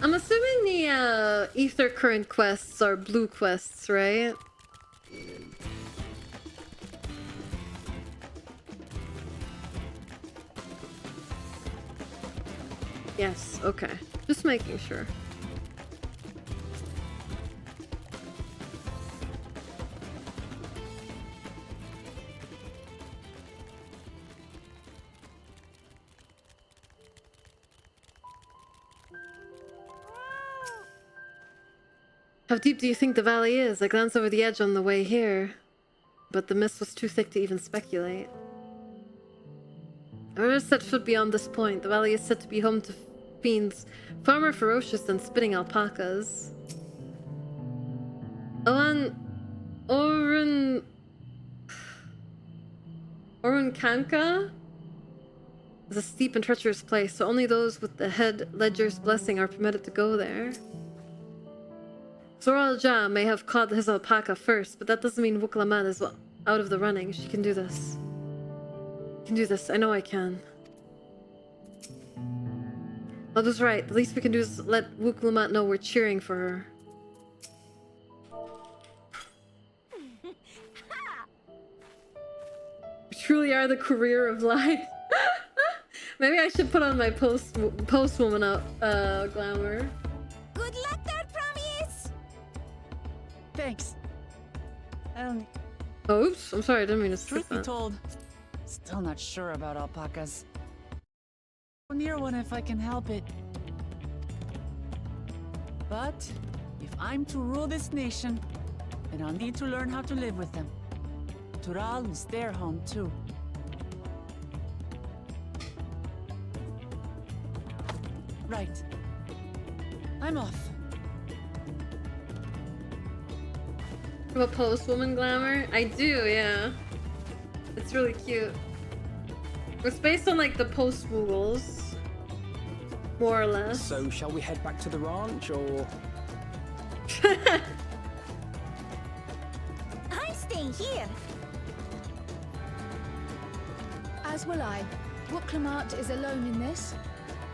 I'm assuming the Ether Current quests are blue quests, right? Yes, okay. Just making sure. How deep do you think the valley is? I glanced over the edge on the way here, but the mist was too thick to even speculate. I never set foot beyond this point. The valley is said to be home to fiends far more ferocious than spitting alpacas. Orunkanka is a steep and treacherous place, so only those with the head ledger's blessing are permitted to go there. Zoralja may have caught his alpaca first, but that doesn't mean Wuklamat is out of the running. She can do this. I can do this. I know I can. Aldo's right. The least we can do is let Wuklamat know we're cheering for her. We truly are the career of life. Maybe I should put on my post-woman glamour. Good luck there, Promise! Thanks. Oops, I'm sorry, I didn't mean to skip Truth be that. told, still not sure about alpacas. Go near one if I can help it. But if I'm to rule this nation, then I'll need to learn how to live with them. Tural is their home too. Right. I'm off. Have a post-woman glamour? I do, yeah. It's really cute. It's based on like the post-Woogles, more or less. So shall we head back to the ranch, or? I'm staying here. As will I. Wuklamat is alone in this.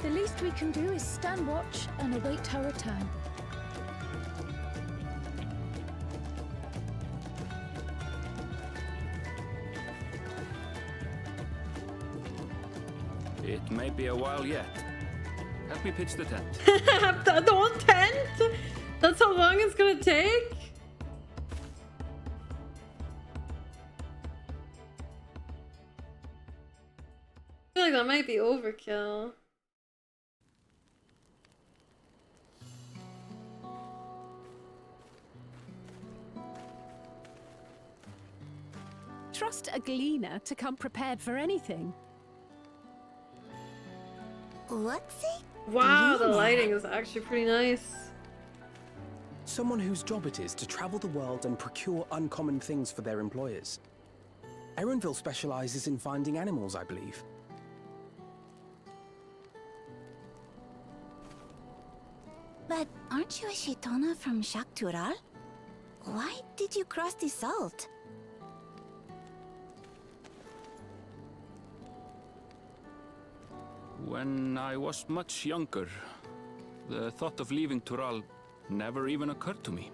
The least we can do is stand watch and await her return. It may be a while yet. Help me pitch the tent. The whole tent? That's how long it's gonna take? I feel like that might be overkill. Trust a gleaner to come prepared for anything. What's it? Wow, the lighting is actually pretty nice. Someone whose job it is to travel the world and procure uncommon things for their employers. Erenville specializes in finding animals, I believe. But aren't you a Shaitana from Tural? Why did you cross the salt? When I was much younger, the thought of leaving Tural never even occurred to me.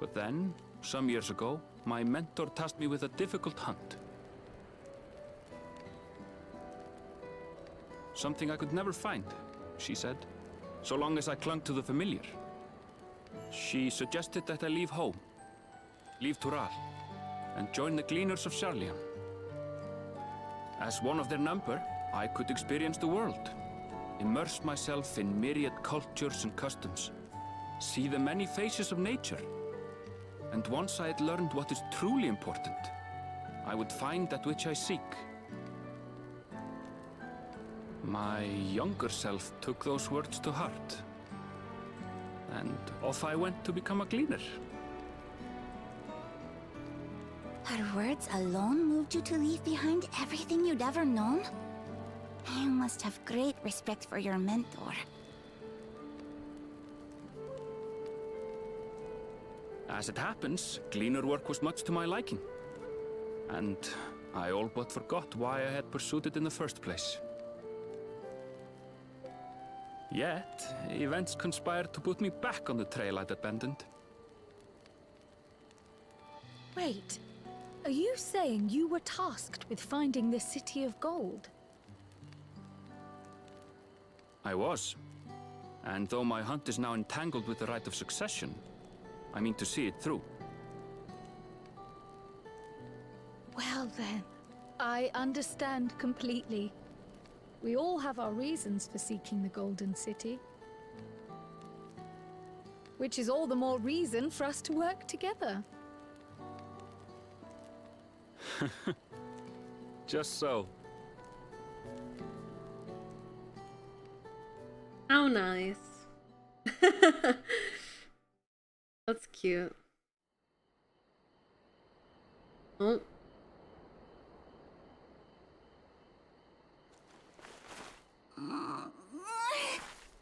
But then, some years ago, my mentor tasked me with a difficult hunt. Something I could never find, she said, so long as I clung to the familiar. She suggested that I leave home, leave Tural, and join the Gleaners of Sharlian. As one of their number, I could experience the world, immerse myself in myriad cultures and customs, see the many faces of nature. And once I had learned what is truly important, I would find that which I seek. My younger self took those words to heart, and off I went to become a gleaner. Her words alone moved you to leave behind everything you'd ever known? You must have great respect for your mentor. As it happens, gleaner work was much to my liking. And I all but forgot why I had pursued it in the first place. Yet, events conspired to put me back on the trail I'd abandoned. Wait, are you saying you were tasked with finding the City of Gold? I was. And though my hunt is now entangled with the right of succession, I mean to see it through. Well then, I understand completely. We all have our reasons for seeking the Golden City. Which is all the more reason for us to work together. Just so. How nice. That's cute. Oh.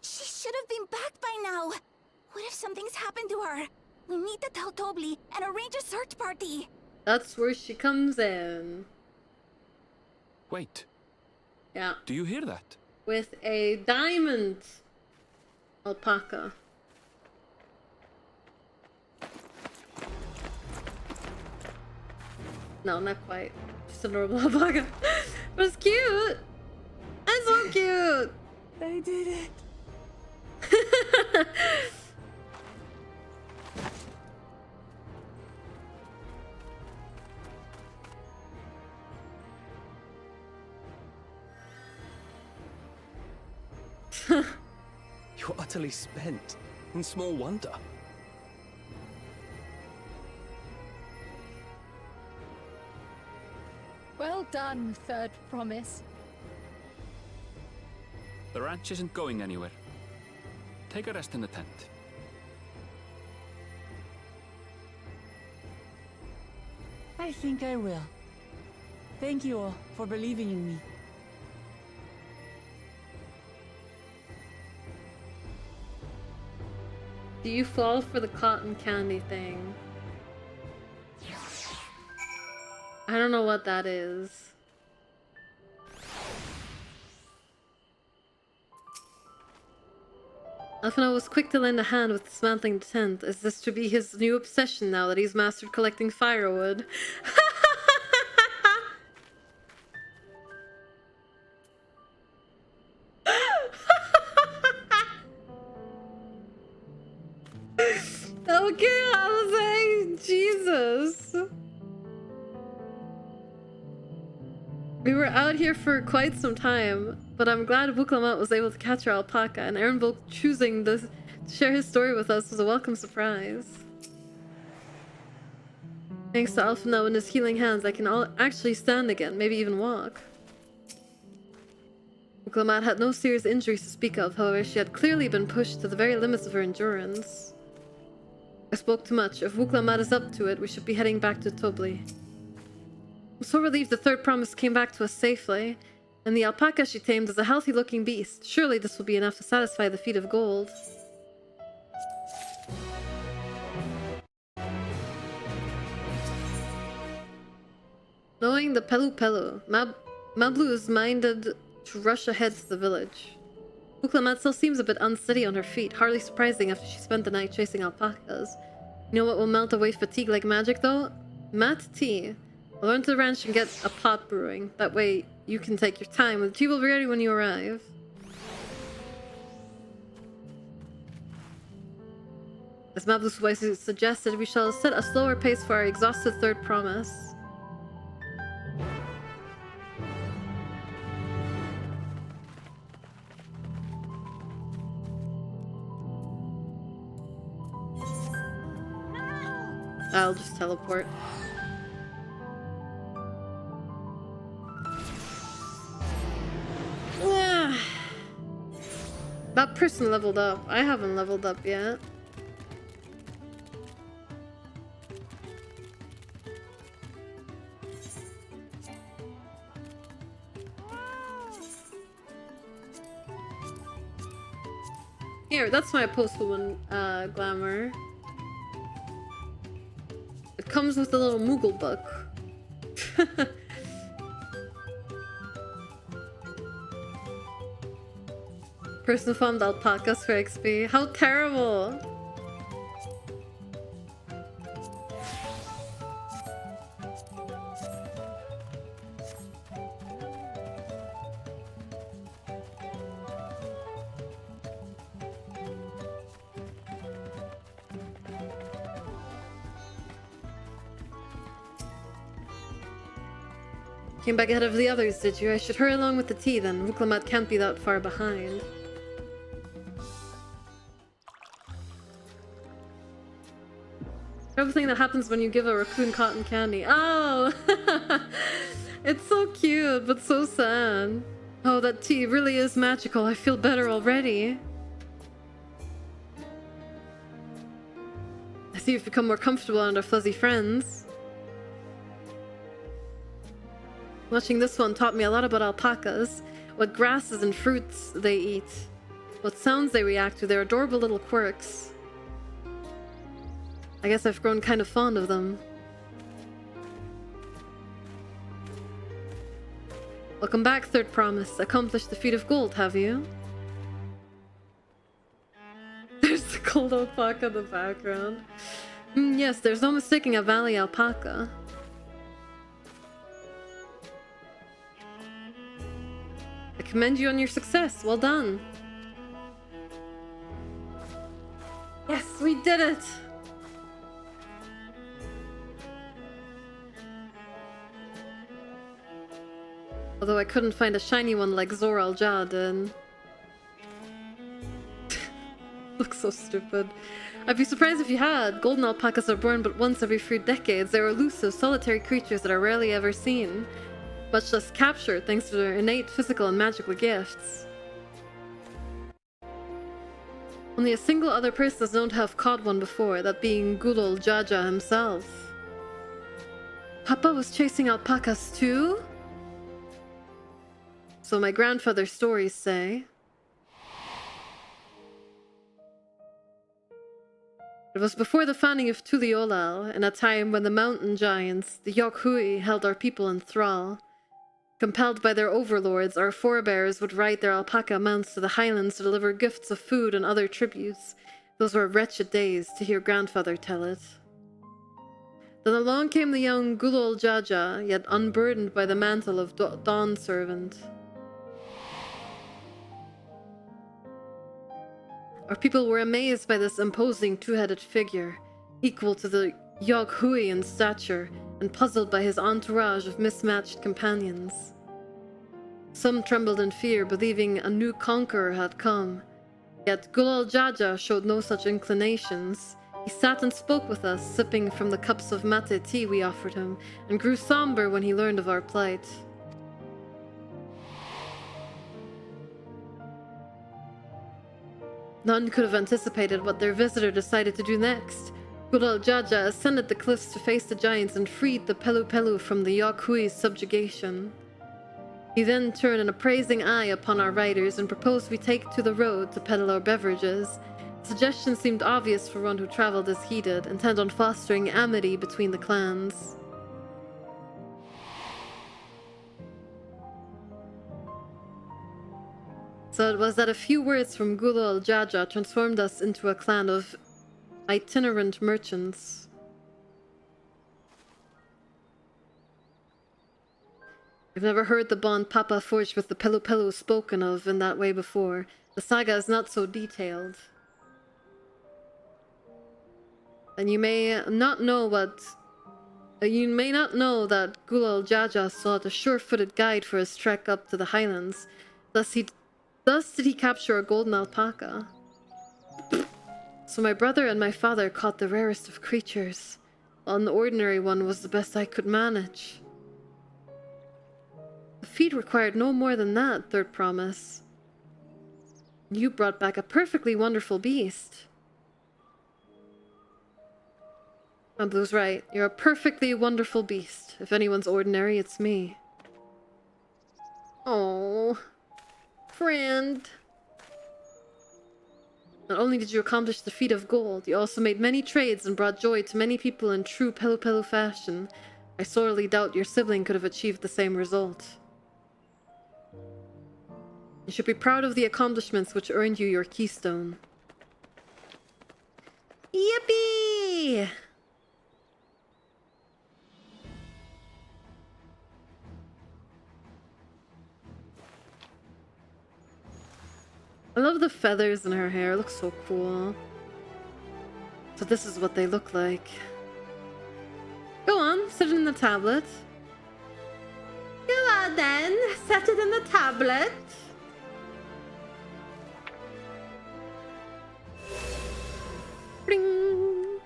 She should have been back by now. What if something's happened to her? We need to tell Tobli and arrange a search party. That's where she comes in. Wait. Yeah. Do you hear that? With a diamond alpaca. No, not quite. Just a normal alpaca. But it's cute. It's so cute. They did it. You're utterly spent, and small wonder. Well done, Third Promise. The ranch isn't going anywhere. Take a rest in the tent. I think I will. Thank you all for believing in me. Do you fall for the cotton candy thing? I don't know what that is. Alfino was quick to lend a hand with dismantling the tent. Is this to be his new obsession now that he's mastered collecting firewood? Okay, Jose, Jesus. We were out here for quite some time, but I'm glad Vuklamat was able to catch our alpaca, and Aaron choosing to share his story with us was a welcome surprise. Thanks to Alfino and his healing hands, I can actually stand again, maybe even walk. Vuklamat had no serious injuries to speak of, however, she had clearly been pushed to the very limits of her endurance. I spoke too much. If Vuklamat is up to it, we should be heading back to Tobli. I'm so relieved the third promise came back to us safely, and the alpaca she tamed is a healthy-looking beast. Surely this will be enough to satisfy the feat of gold. Knowing the Pelu Pelu, Mablu is minded to rush ahead to the village. Vuklamat still seems a bit unsteady on her feet, hardly surprising after she spent the night chasing alpacas. You know what will melt away fatigue like magic though? Mat tea. I'll run to the ranch and get a pot brewing. That way you can take your time. The tea will be ready when you arrive. As Mablu's voice suggested, we shall set a slower pace for our exhausted third promise. I'll just teleport. That person leveled up. I haven't leveled up yet. Here, that's my post-woman glamour. It comes with a little Moogle book. Person farmed alpacas for XP. How terrible! Came back ahead of the others, did you? I should hurry along with the tea then. Vuklamat can't be that far behind. Terrible thing that happens when you give a raccoon cotton candy. Oh! It's so cute, but so sad. Oh, that tea really is magical. I feel better already. I see you've become more comfortable around our fuzzy friends. Watching this one taught me a lot about alpacas, what grasses and fruits they eat, what sounds they react to, their adorable little quirks. I guess I've grown kind of fond of them. Welcome back, Third Promise. Accomplished the feat of gold, have you? There's the gold alpaca in the background. Yes, there's no mistaking a valley alpaca. I commend you on your success. Well done. Yes, we did it! Although I couldn't find a shiny one like Zoral Jad and... Looks so stupid. I'd be surprised if you had. Golden alpacas are born but once every few decades. They're elusive, solitary creatures that are rarely ever seen, much less captured thanks to their innate physical and magical gifts. Only a single other person is known to have caught one before, that being Gulol Jaja himself. Papa was chasing alpacas too? So my grandfather's stories say. It was before the founding of Tuliyollal, in a time when the mountain giants, the Yokhui, held our people in thrall. Compelled by their overlords, our forebears would ride their alpaca mounts to the highlands to deliver gifts of food and other tributes. Those were wretched days, to hear grandfather tell it. Then along came the young Gulol Jaja, yet unburdened by the mantle of Dawn servant. Our people were amazed by this imposing two-headed figure, equal to the Yoghui in stature, and puzzled by his entourage of mismatched companions. Some trembled in fear, believing a new conqueror had come. Yet Gulol Jaja showed no such inclinations. He sat and spoke with us, sipping from the cups of mate tea we offered him, and grew somber when he learned of our plight. None could have anticipated what their visitor decided to do next. Gulol Jaja ascended the cliffs to face the giants and freed the Pelu Pelu from the Yokhui's subjugation. He then turned an appraising eye upon our riders and proposed we take to the road to peddle our beverages. The suggestion seemed obvious for one who traveled as he did, intent on fostering amity between the clans. So it was that a few words from Gulol Jaja transformed us into a clan of itinerant merchants. I've never heard the bond Papa forged with the Pelu Pelu spoken of in that way before. The saga is not so detailed. And you may not know that Gulol Jaja sought a sure-footed guide for his trek up to the highlands. Thus did he capture a golden alpaca. So my brother and my father caught the rarest of creatures, while an ordinary one was the best I could manage. The feat required no more than that, Third Promise. You brought back a perfectly wonderful beast. Blue's right. You're a perfectly wonderful beast. If anyone's ordinary, it's me. Oh, friend. Not only did you accomplish the feat of gold, you also made many trades and brought joy to many people in true Pelu Pelu fashion. I sorely doubt your sibling could have achieved the same result. You should be proud of the accomplishments which earned you your keystone. Yippee! I love the feathers in her hair. It looks so cool. So this is what they look like. Go on, set it in the tablet. Go on then, set it in the tablet. Bring.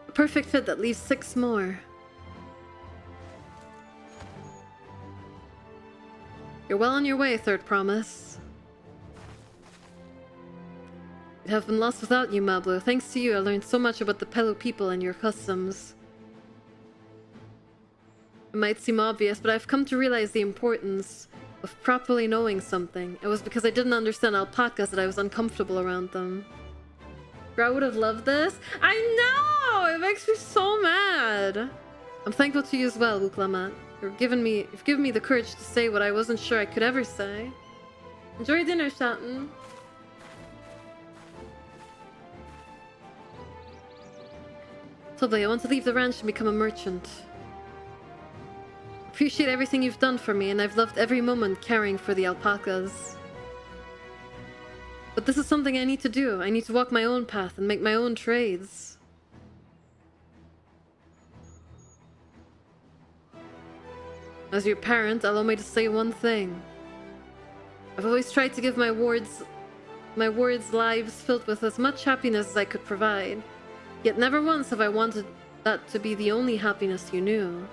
A perfect fit that leaves 6 more. You're well on your way, Third Promise. I'd have been lost without you, Mablu. Thanks to you, I learned so much about the Pelu people and your customs. It might seem obvious, but I've come to realize the importance of properly knowing something. It was because I didn't understand alpacas that I was uncomfortable around them. I would have loved this. I know! It makes me so mad. I'm thankful to you as well, Wuklamat. You've given me the courage to say what I wasn't sure I could ever say. Enjoy dinner, Shatten. Tobly, I want to leave the ranch and become a merchant. Appreciate everything you've done for me, and I've loved every moment caring for the alpacas. But this is something I need to do. I need to walk my own path and make my own trades. As your parent, allow me to say one thing. I've always tried to give my wards lives filled with as much happiness as I could provide. Yet never once have I wanted that to be the only happiness you knew.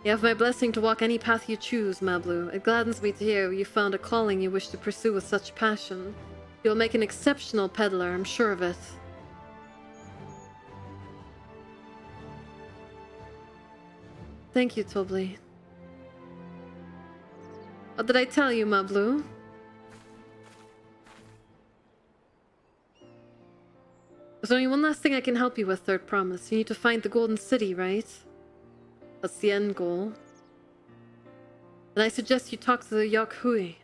You have my blessing to walk any path you choose, Mablu. It gladdens me to hear you found a calling you wish to pursue with such passion. You'll make an exceptional peddler, I'm sure of it. Thank you, Tobly. What did I tell you, Mablu? There's only one last thing I can help you with, Third Promise. You need to find the Golden City, right? That's the end goal. Then I suggest you talk to the Yakhui.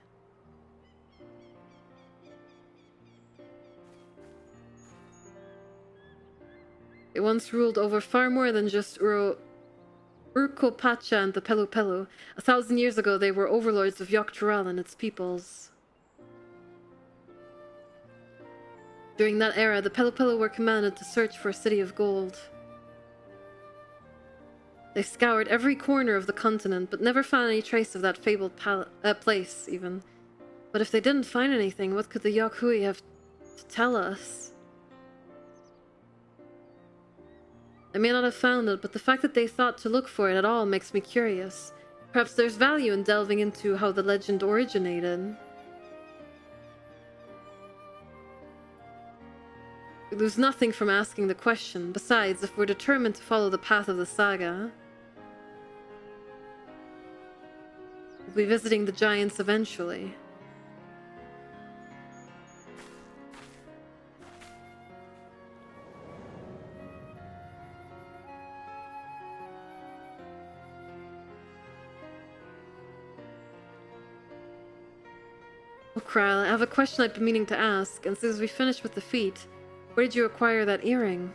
It once ruled over far more than just Urkopacha and the Pelu Pelu. 1,000 years ago, they were overlords of Dawntrail and its peoples. During that era, the Pelu Pelu were commanded to search for a city of gold. They scoured every corner of the continent, but never found any trace of that fabled place, even. But if they didn't find anything, what could the Yakhui have to tell us? I may not have found it, but the fact that they thought to look for it at all makes me curious. Perhaps there's value in delving into how the legend originated. We lose nothing from asking the question. Besides, if we're determined to follow the path of the saga, we'll be visiting the giants eventually. Oh, Krile, I have a question I've been meaning to ask, and since we finished with the feat, where did you acquire that earring?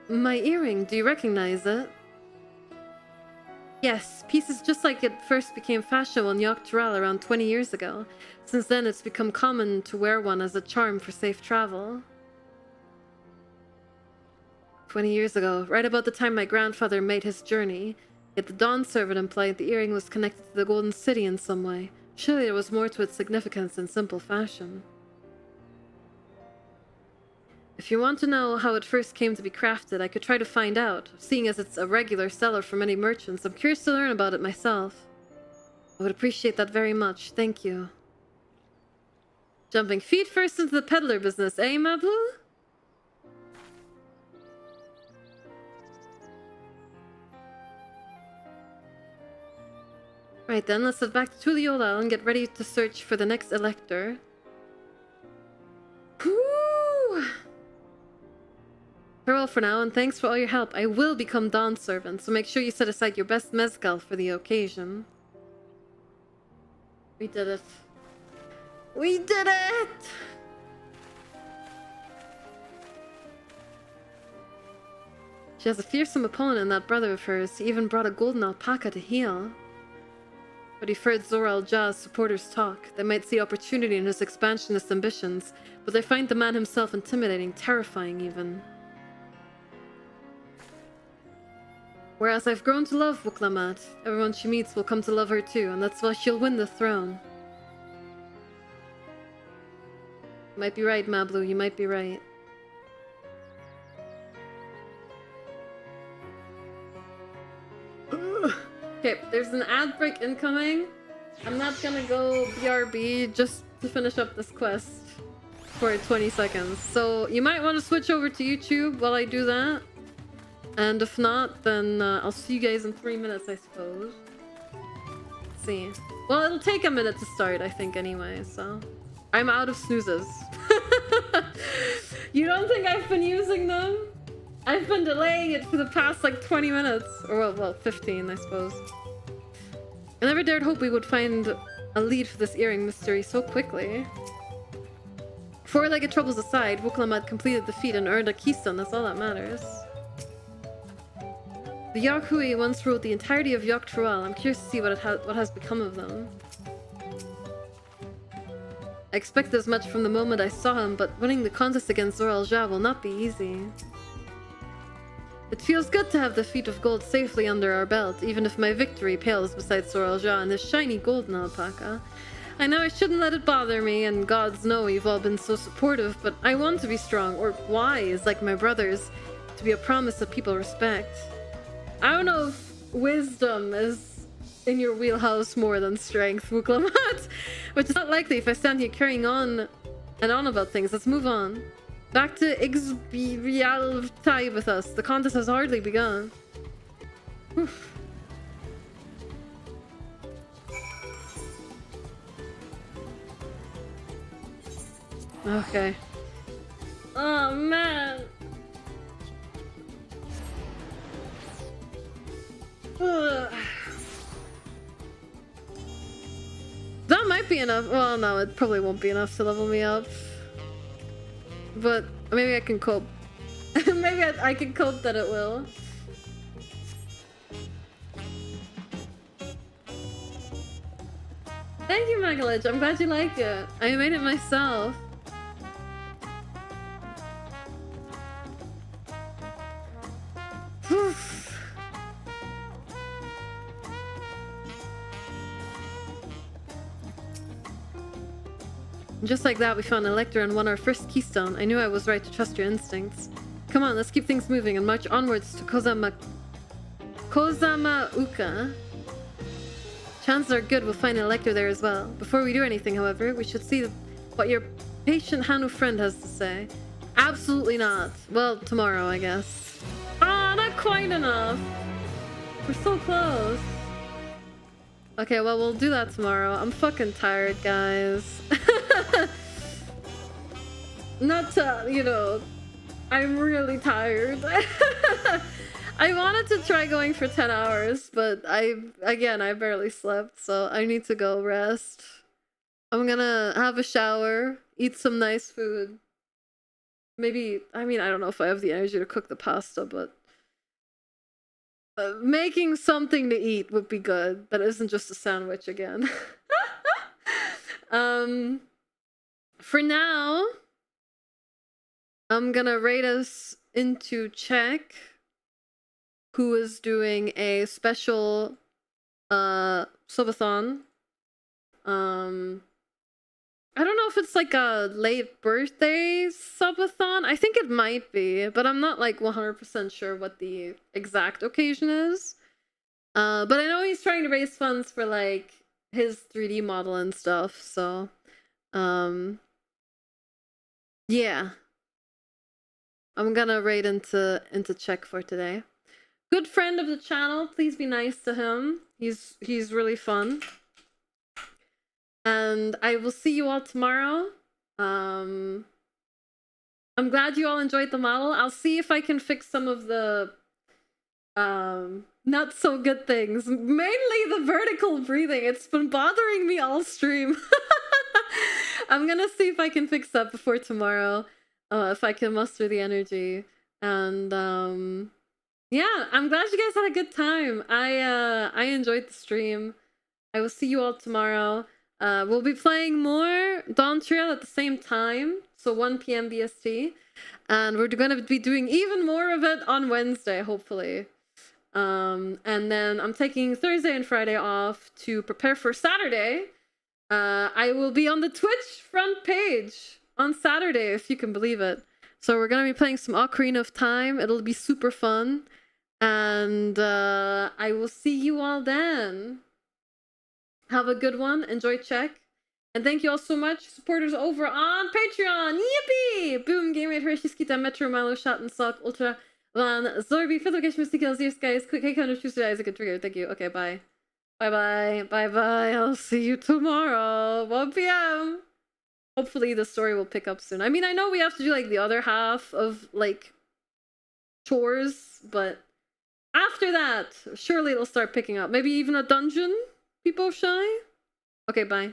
My earring? Do you recognize it? Yes, pieces just like it first became fashionable in Dawntrail around 20 years ago. Since then, it's become common to wear one as a charm for safe travel. 20 years ago, right about the time my grandfather made his journey, yet the Dawn servant implied the earring was connected to the Golden City in some way. Surely there was more to its significance than simple fashion. If you want to know how it first came to be crafted, I could try to find out. Seeing as it's a regular seller for many merchants, I'm curious to learn about it myself. I would appreciate that very much. Thank you. Jumping feet first into the peddler business, eh, Mablu? Right then, let's head back to Tuliyollal and get ready to search for the next elector. Whew! Farewell for now, and thanks for all your help. I will become Dawn servant, so make sure you set aside your best mezcal for the occasion. We did it. We did it! She has a fearsome opponent in that brother of hers. He even brought a golden alpaca to heal. But he heard Zoral Jah's supporters talk. They might see opportunity in his expansionist ambitions, but they find the man himself intimidating, terrifying even. Whereas I've grown to love Wuklamat, everyone she meets will come to love her too, and that's why she'll win the throne. You might be right, Mablu, you might be right. Okay, there's an ad break incoming. I'm not gonna go BRB just to finish up this quest for 20 seconds. So you might want to switch over to YouTube while I do that. And if not, then I'll see you guys in 3 minutes, I suppose. Let's see. Well, it'll take a minute to start, I think, anyway, so... I'm out of snoozes. You don't think I've been using them? I've been delaying it for the past, like, 20 minutes. Or, well, 15, I suppose. I never dared hope we would find a lead for this earring mystery so quickly. Four-legged troubles aside, Wuklam had completed the feat and earned a keystone, that's all that matters. The Yahui once ruled the entirety of Dawntrail. I'm curious to see what has become of them. I expected as much from the moment I saw him, but winning the contest against Zoral will not be easy. It feels good to have the feet of gold safely under our belt, even if my victory pales beside Zoral and this shiny golden alpaca. I know I shouldn't let it bother me, and gods know you've all been so supportive, but I want to be strong, or wise, like my brothers, to be a promise that people respect. I don't know if wisdom is in your wheelhouse more than strength, Wuklamat, which is not likely if I stand here carrying on and on about things. Let's move on. Back to Ixbialtai with us. The contest has hardly begun. Oof. Okay. Oh man. That might be enough. Well, no, it probably won't be enough to level me up. But maybe I can cope. Maybe I can cope that it will. Thank you, Megalage. I'm glad you liked it. I made it myself. Just like that, we found an Elector and won our first keystone. I knew I was right to trust your instincts. Come on, let's keep things moving and march onwards to Kozamauka. Chances are good we'll find an Elector there as well. Before we do anything, however, we should see what your patient Hanu friend has to say. Absolutely not. Well, tomorrow, I guess. Ah, not quite enough. We're so close. Okay, well, we'll do that tomorrow. I'm fucking tired, guys. Not to, you know, I'm really tired. I wanted to try going for 10 hours, but I barely slept, so I need to go rest. I'm gonna have a shower, eat some nice food. Maybe, I mean, I don't know if I have the energy to cook the pasta, but making something to eat would be good. That isn't just a sandwich again. For now, I'm gonna rate us into check who is doing a special subathon. I don't know if it's like a late birthday subathon. I think it might be, but I'm not like 100% sure what the exact occasion is. But I know he's trying to raise funds for like his 3D model and stuff, so yeah. I'm gonna rate into check for today. Good friend of the channel, please be nice to him. He's really fun. And I will see you all tomorrow. I'm glad you all enjoyed the model. I'll see if I can fix some of the not so good things. Mainly the vertical breathing. It's been bothering me all stream. I'm gonna see if I can fix that before tomorrow. If I can muster the energy. And yeah, I'm glad you guys had a good time. I enjoyed the stream. I will see you all tomorrow. We'll be playing more Dawntrail at the same time, so 1 p.m. BST, and we're going to be doing even more of it on Wednesday, hopefully. And then I'm taking Thursday and Friday off to prepare for Saturday. I will be on the Twitch front page on Saturday, if you can believe it. So we're going to be playing some Ocarina of Time. It'll be super fun, and I will see you all then. Have a good one. Enjoy Czech. And thank you all so much, supporters over on Patreon. Yippee! Boom, Game Rate, Hershey, Skita, Metro, Milo, Shot and Sock, Ultra, Van, Zorby, Fiddlegish, Mystical, Zeus, guys, Quick, Hey, Counter, Schuster, Isaac, and Trigger. Thank you. Okay, bye. Bye-bye. Bye-bye. I'll see you tomorrow. 1 p.m. Hopefully the story will pick up soon. I mean, I know we have to do, like, the other half of, like, chores, but after that, surely it'll start picking up. Maybe even a dungeon? People shy? Okay, bye.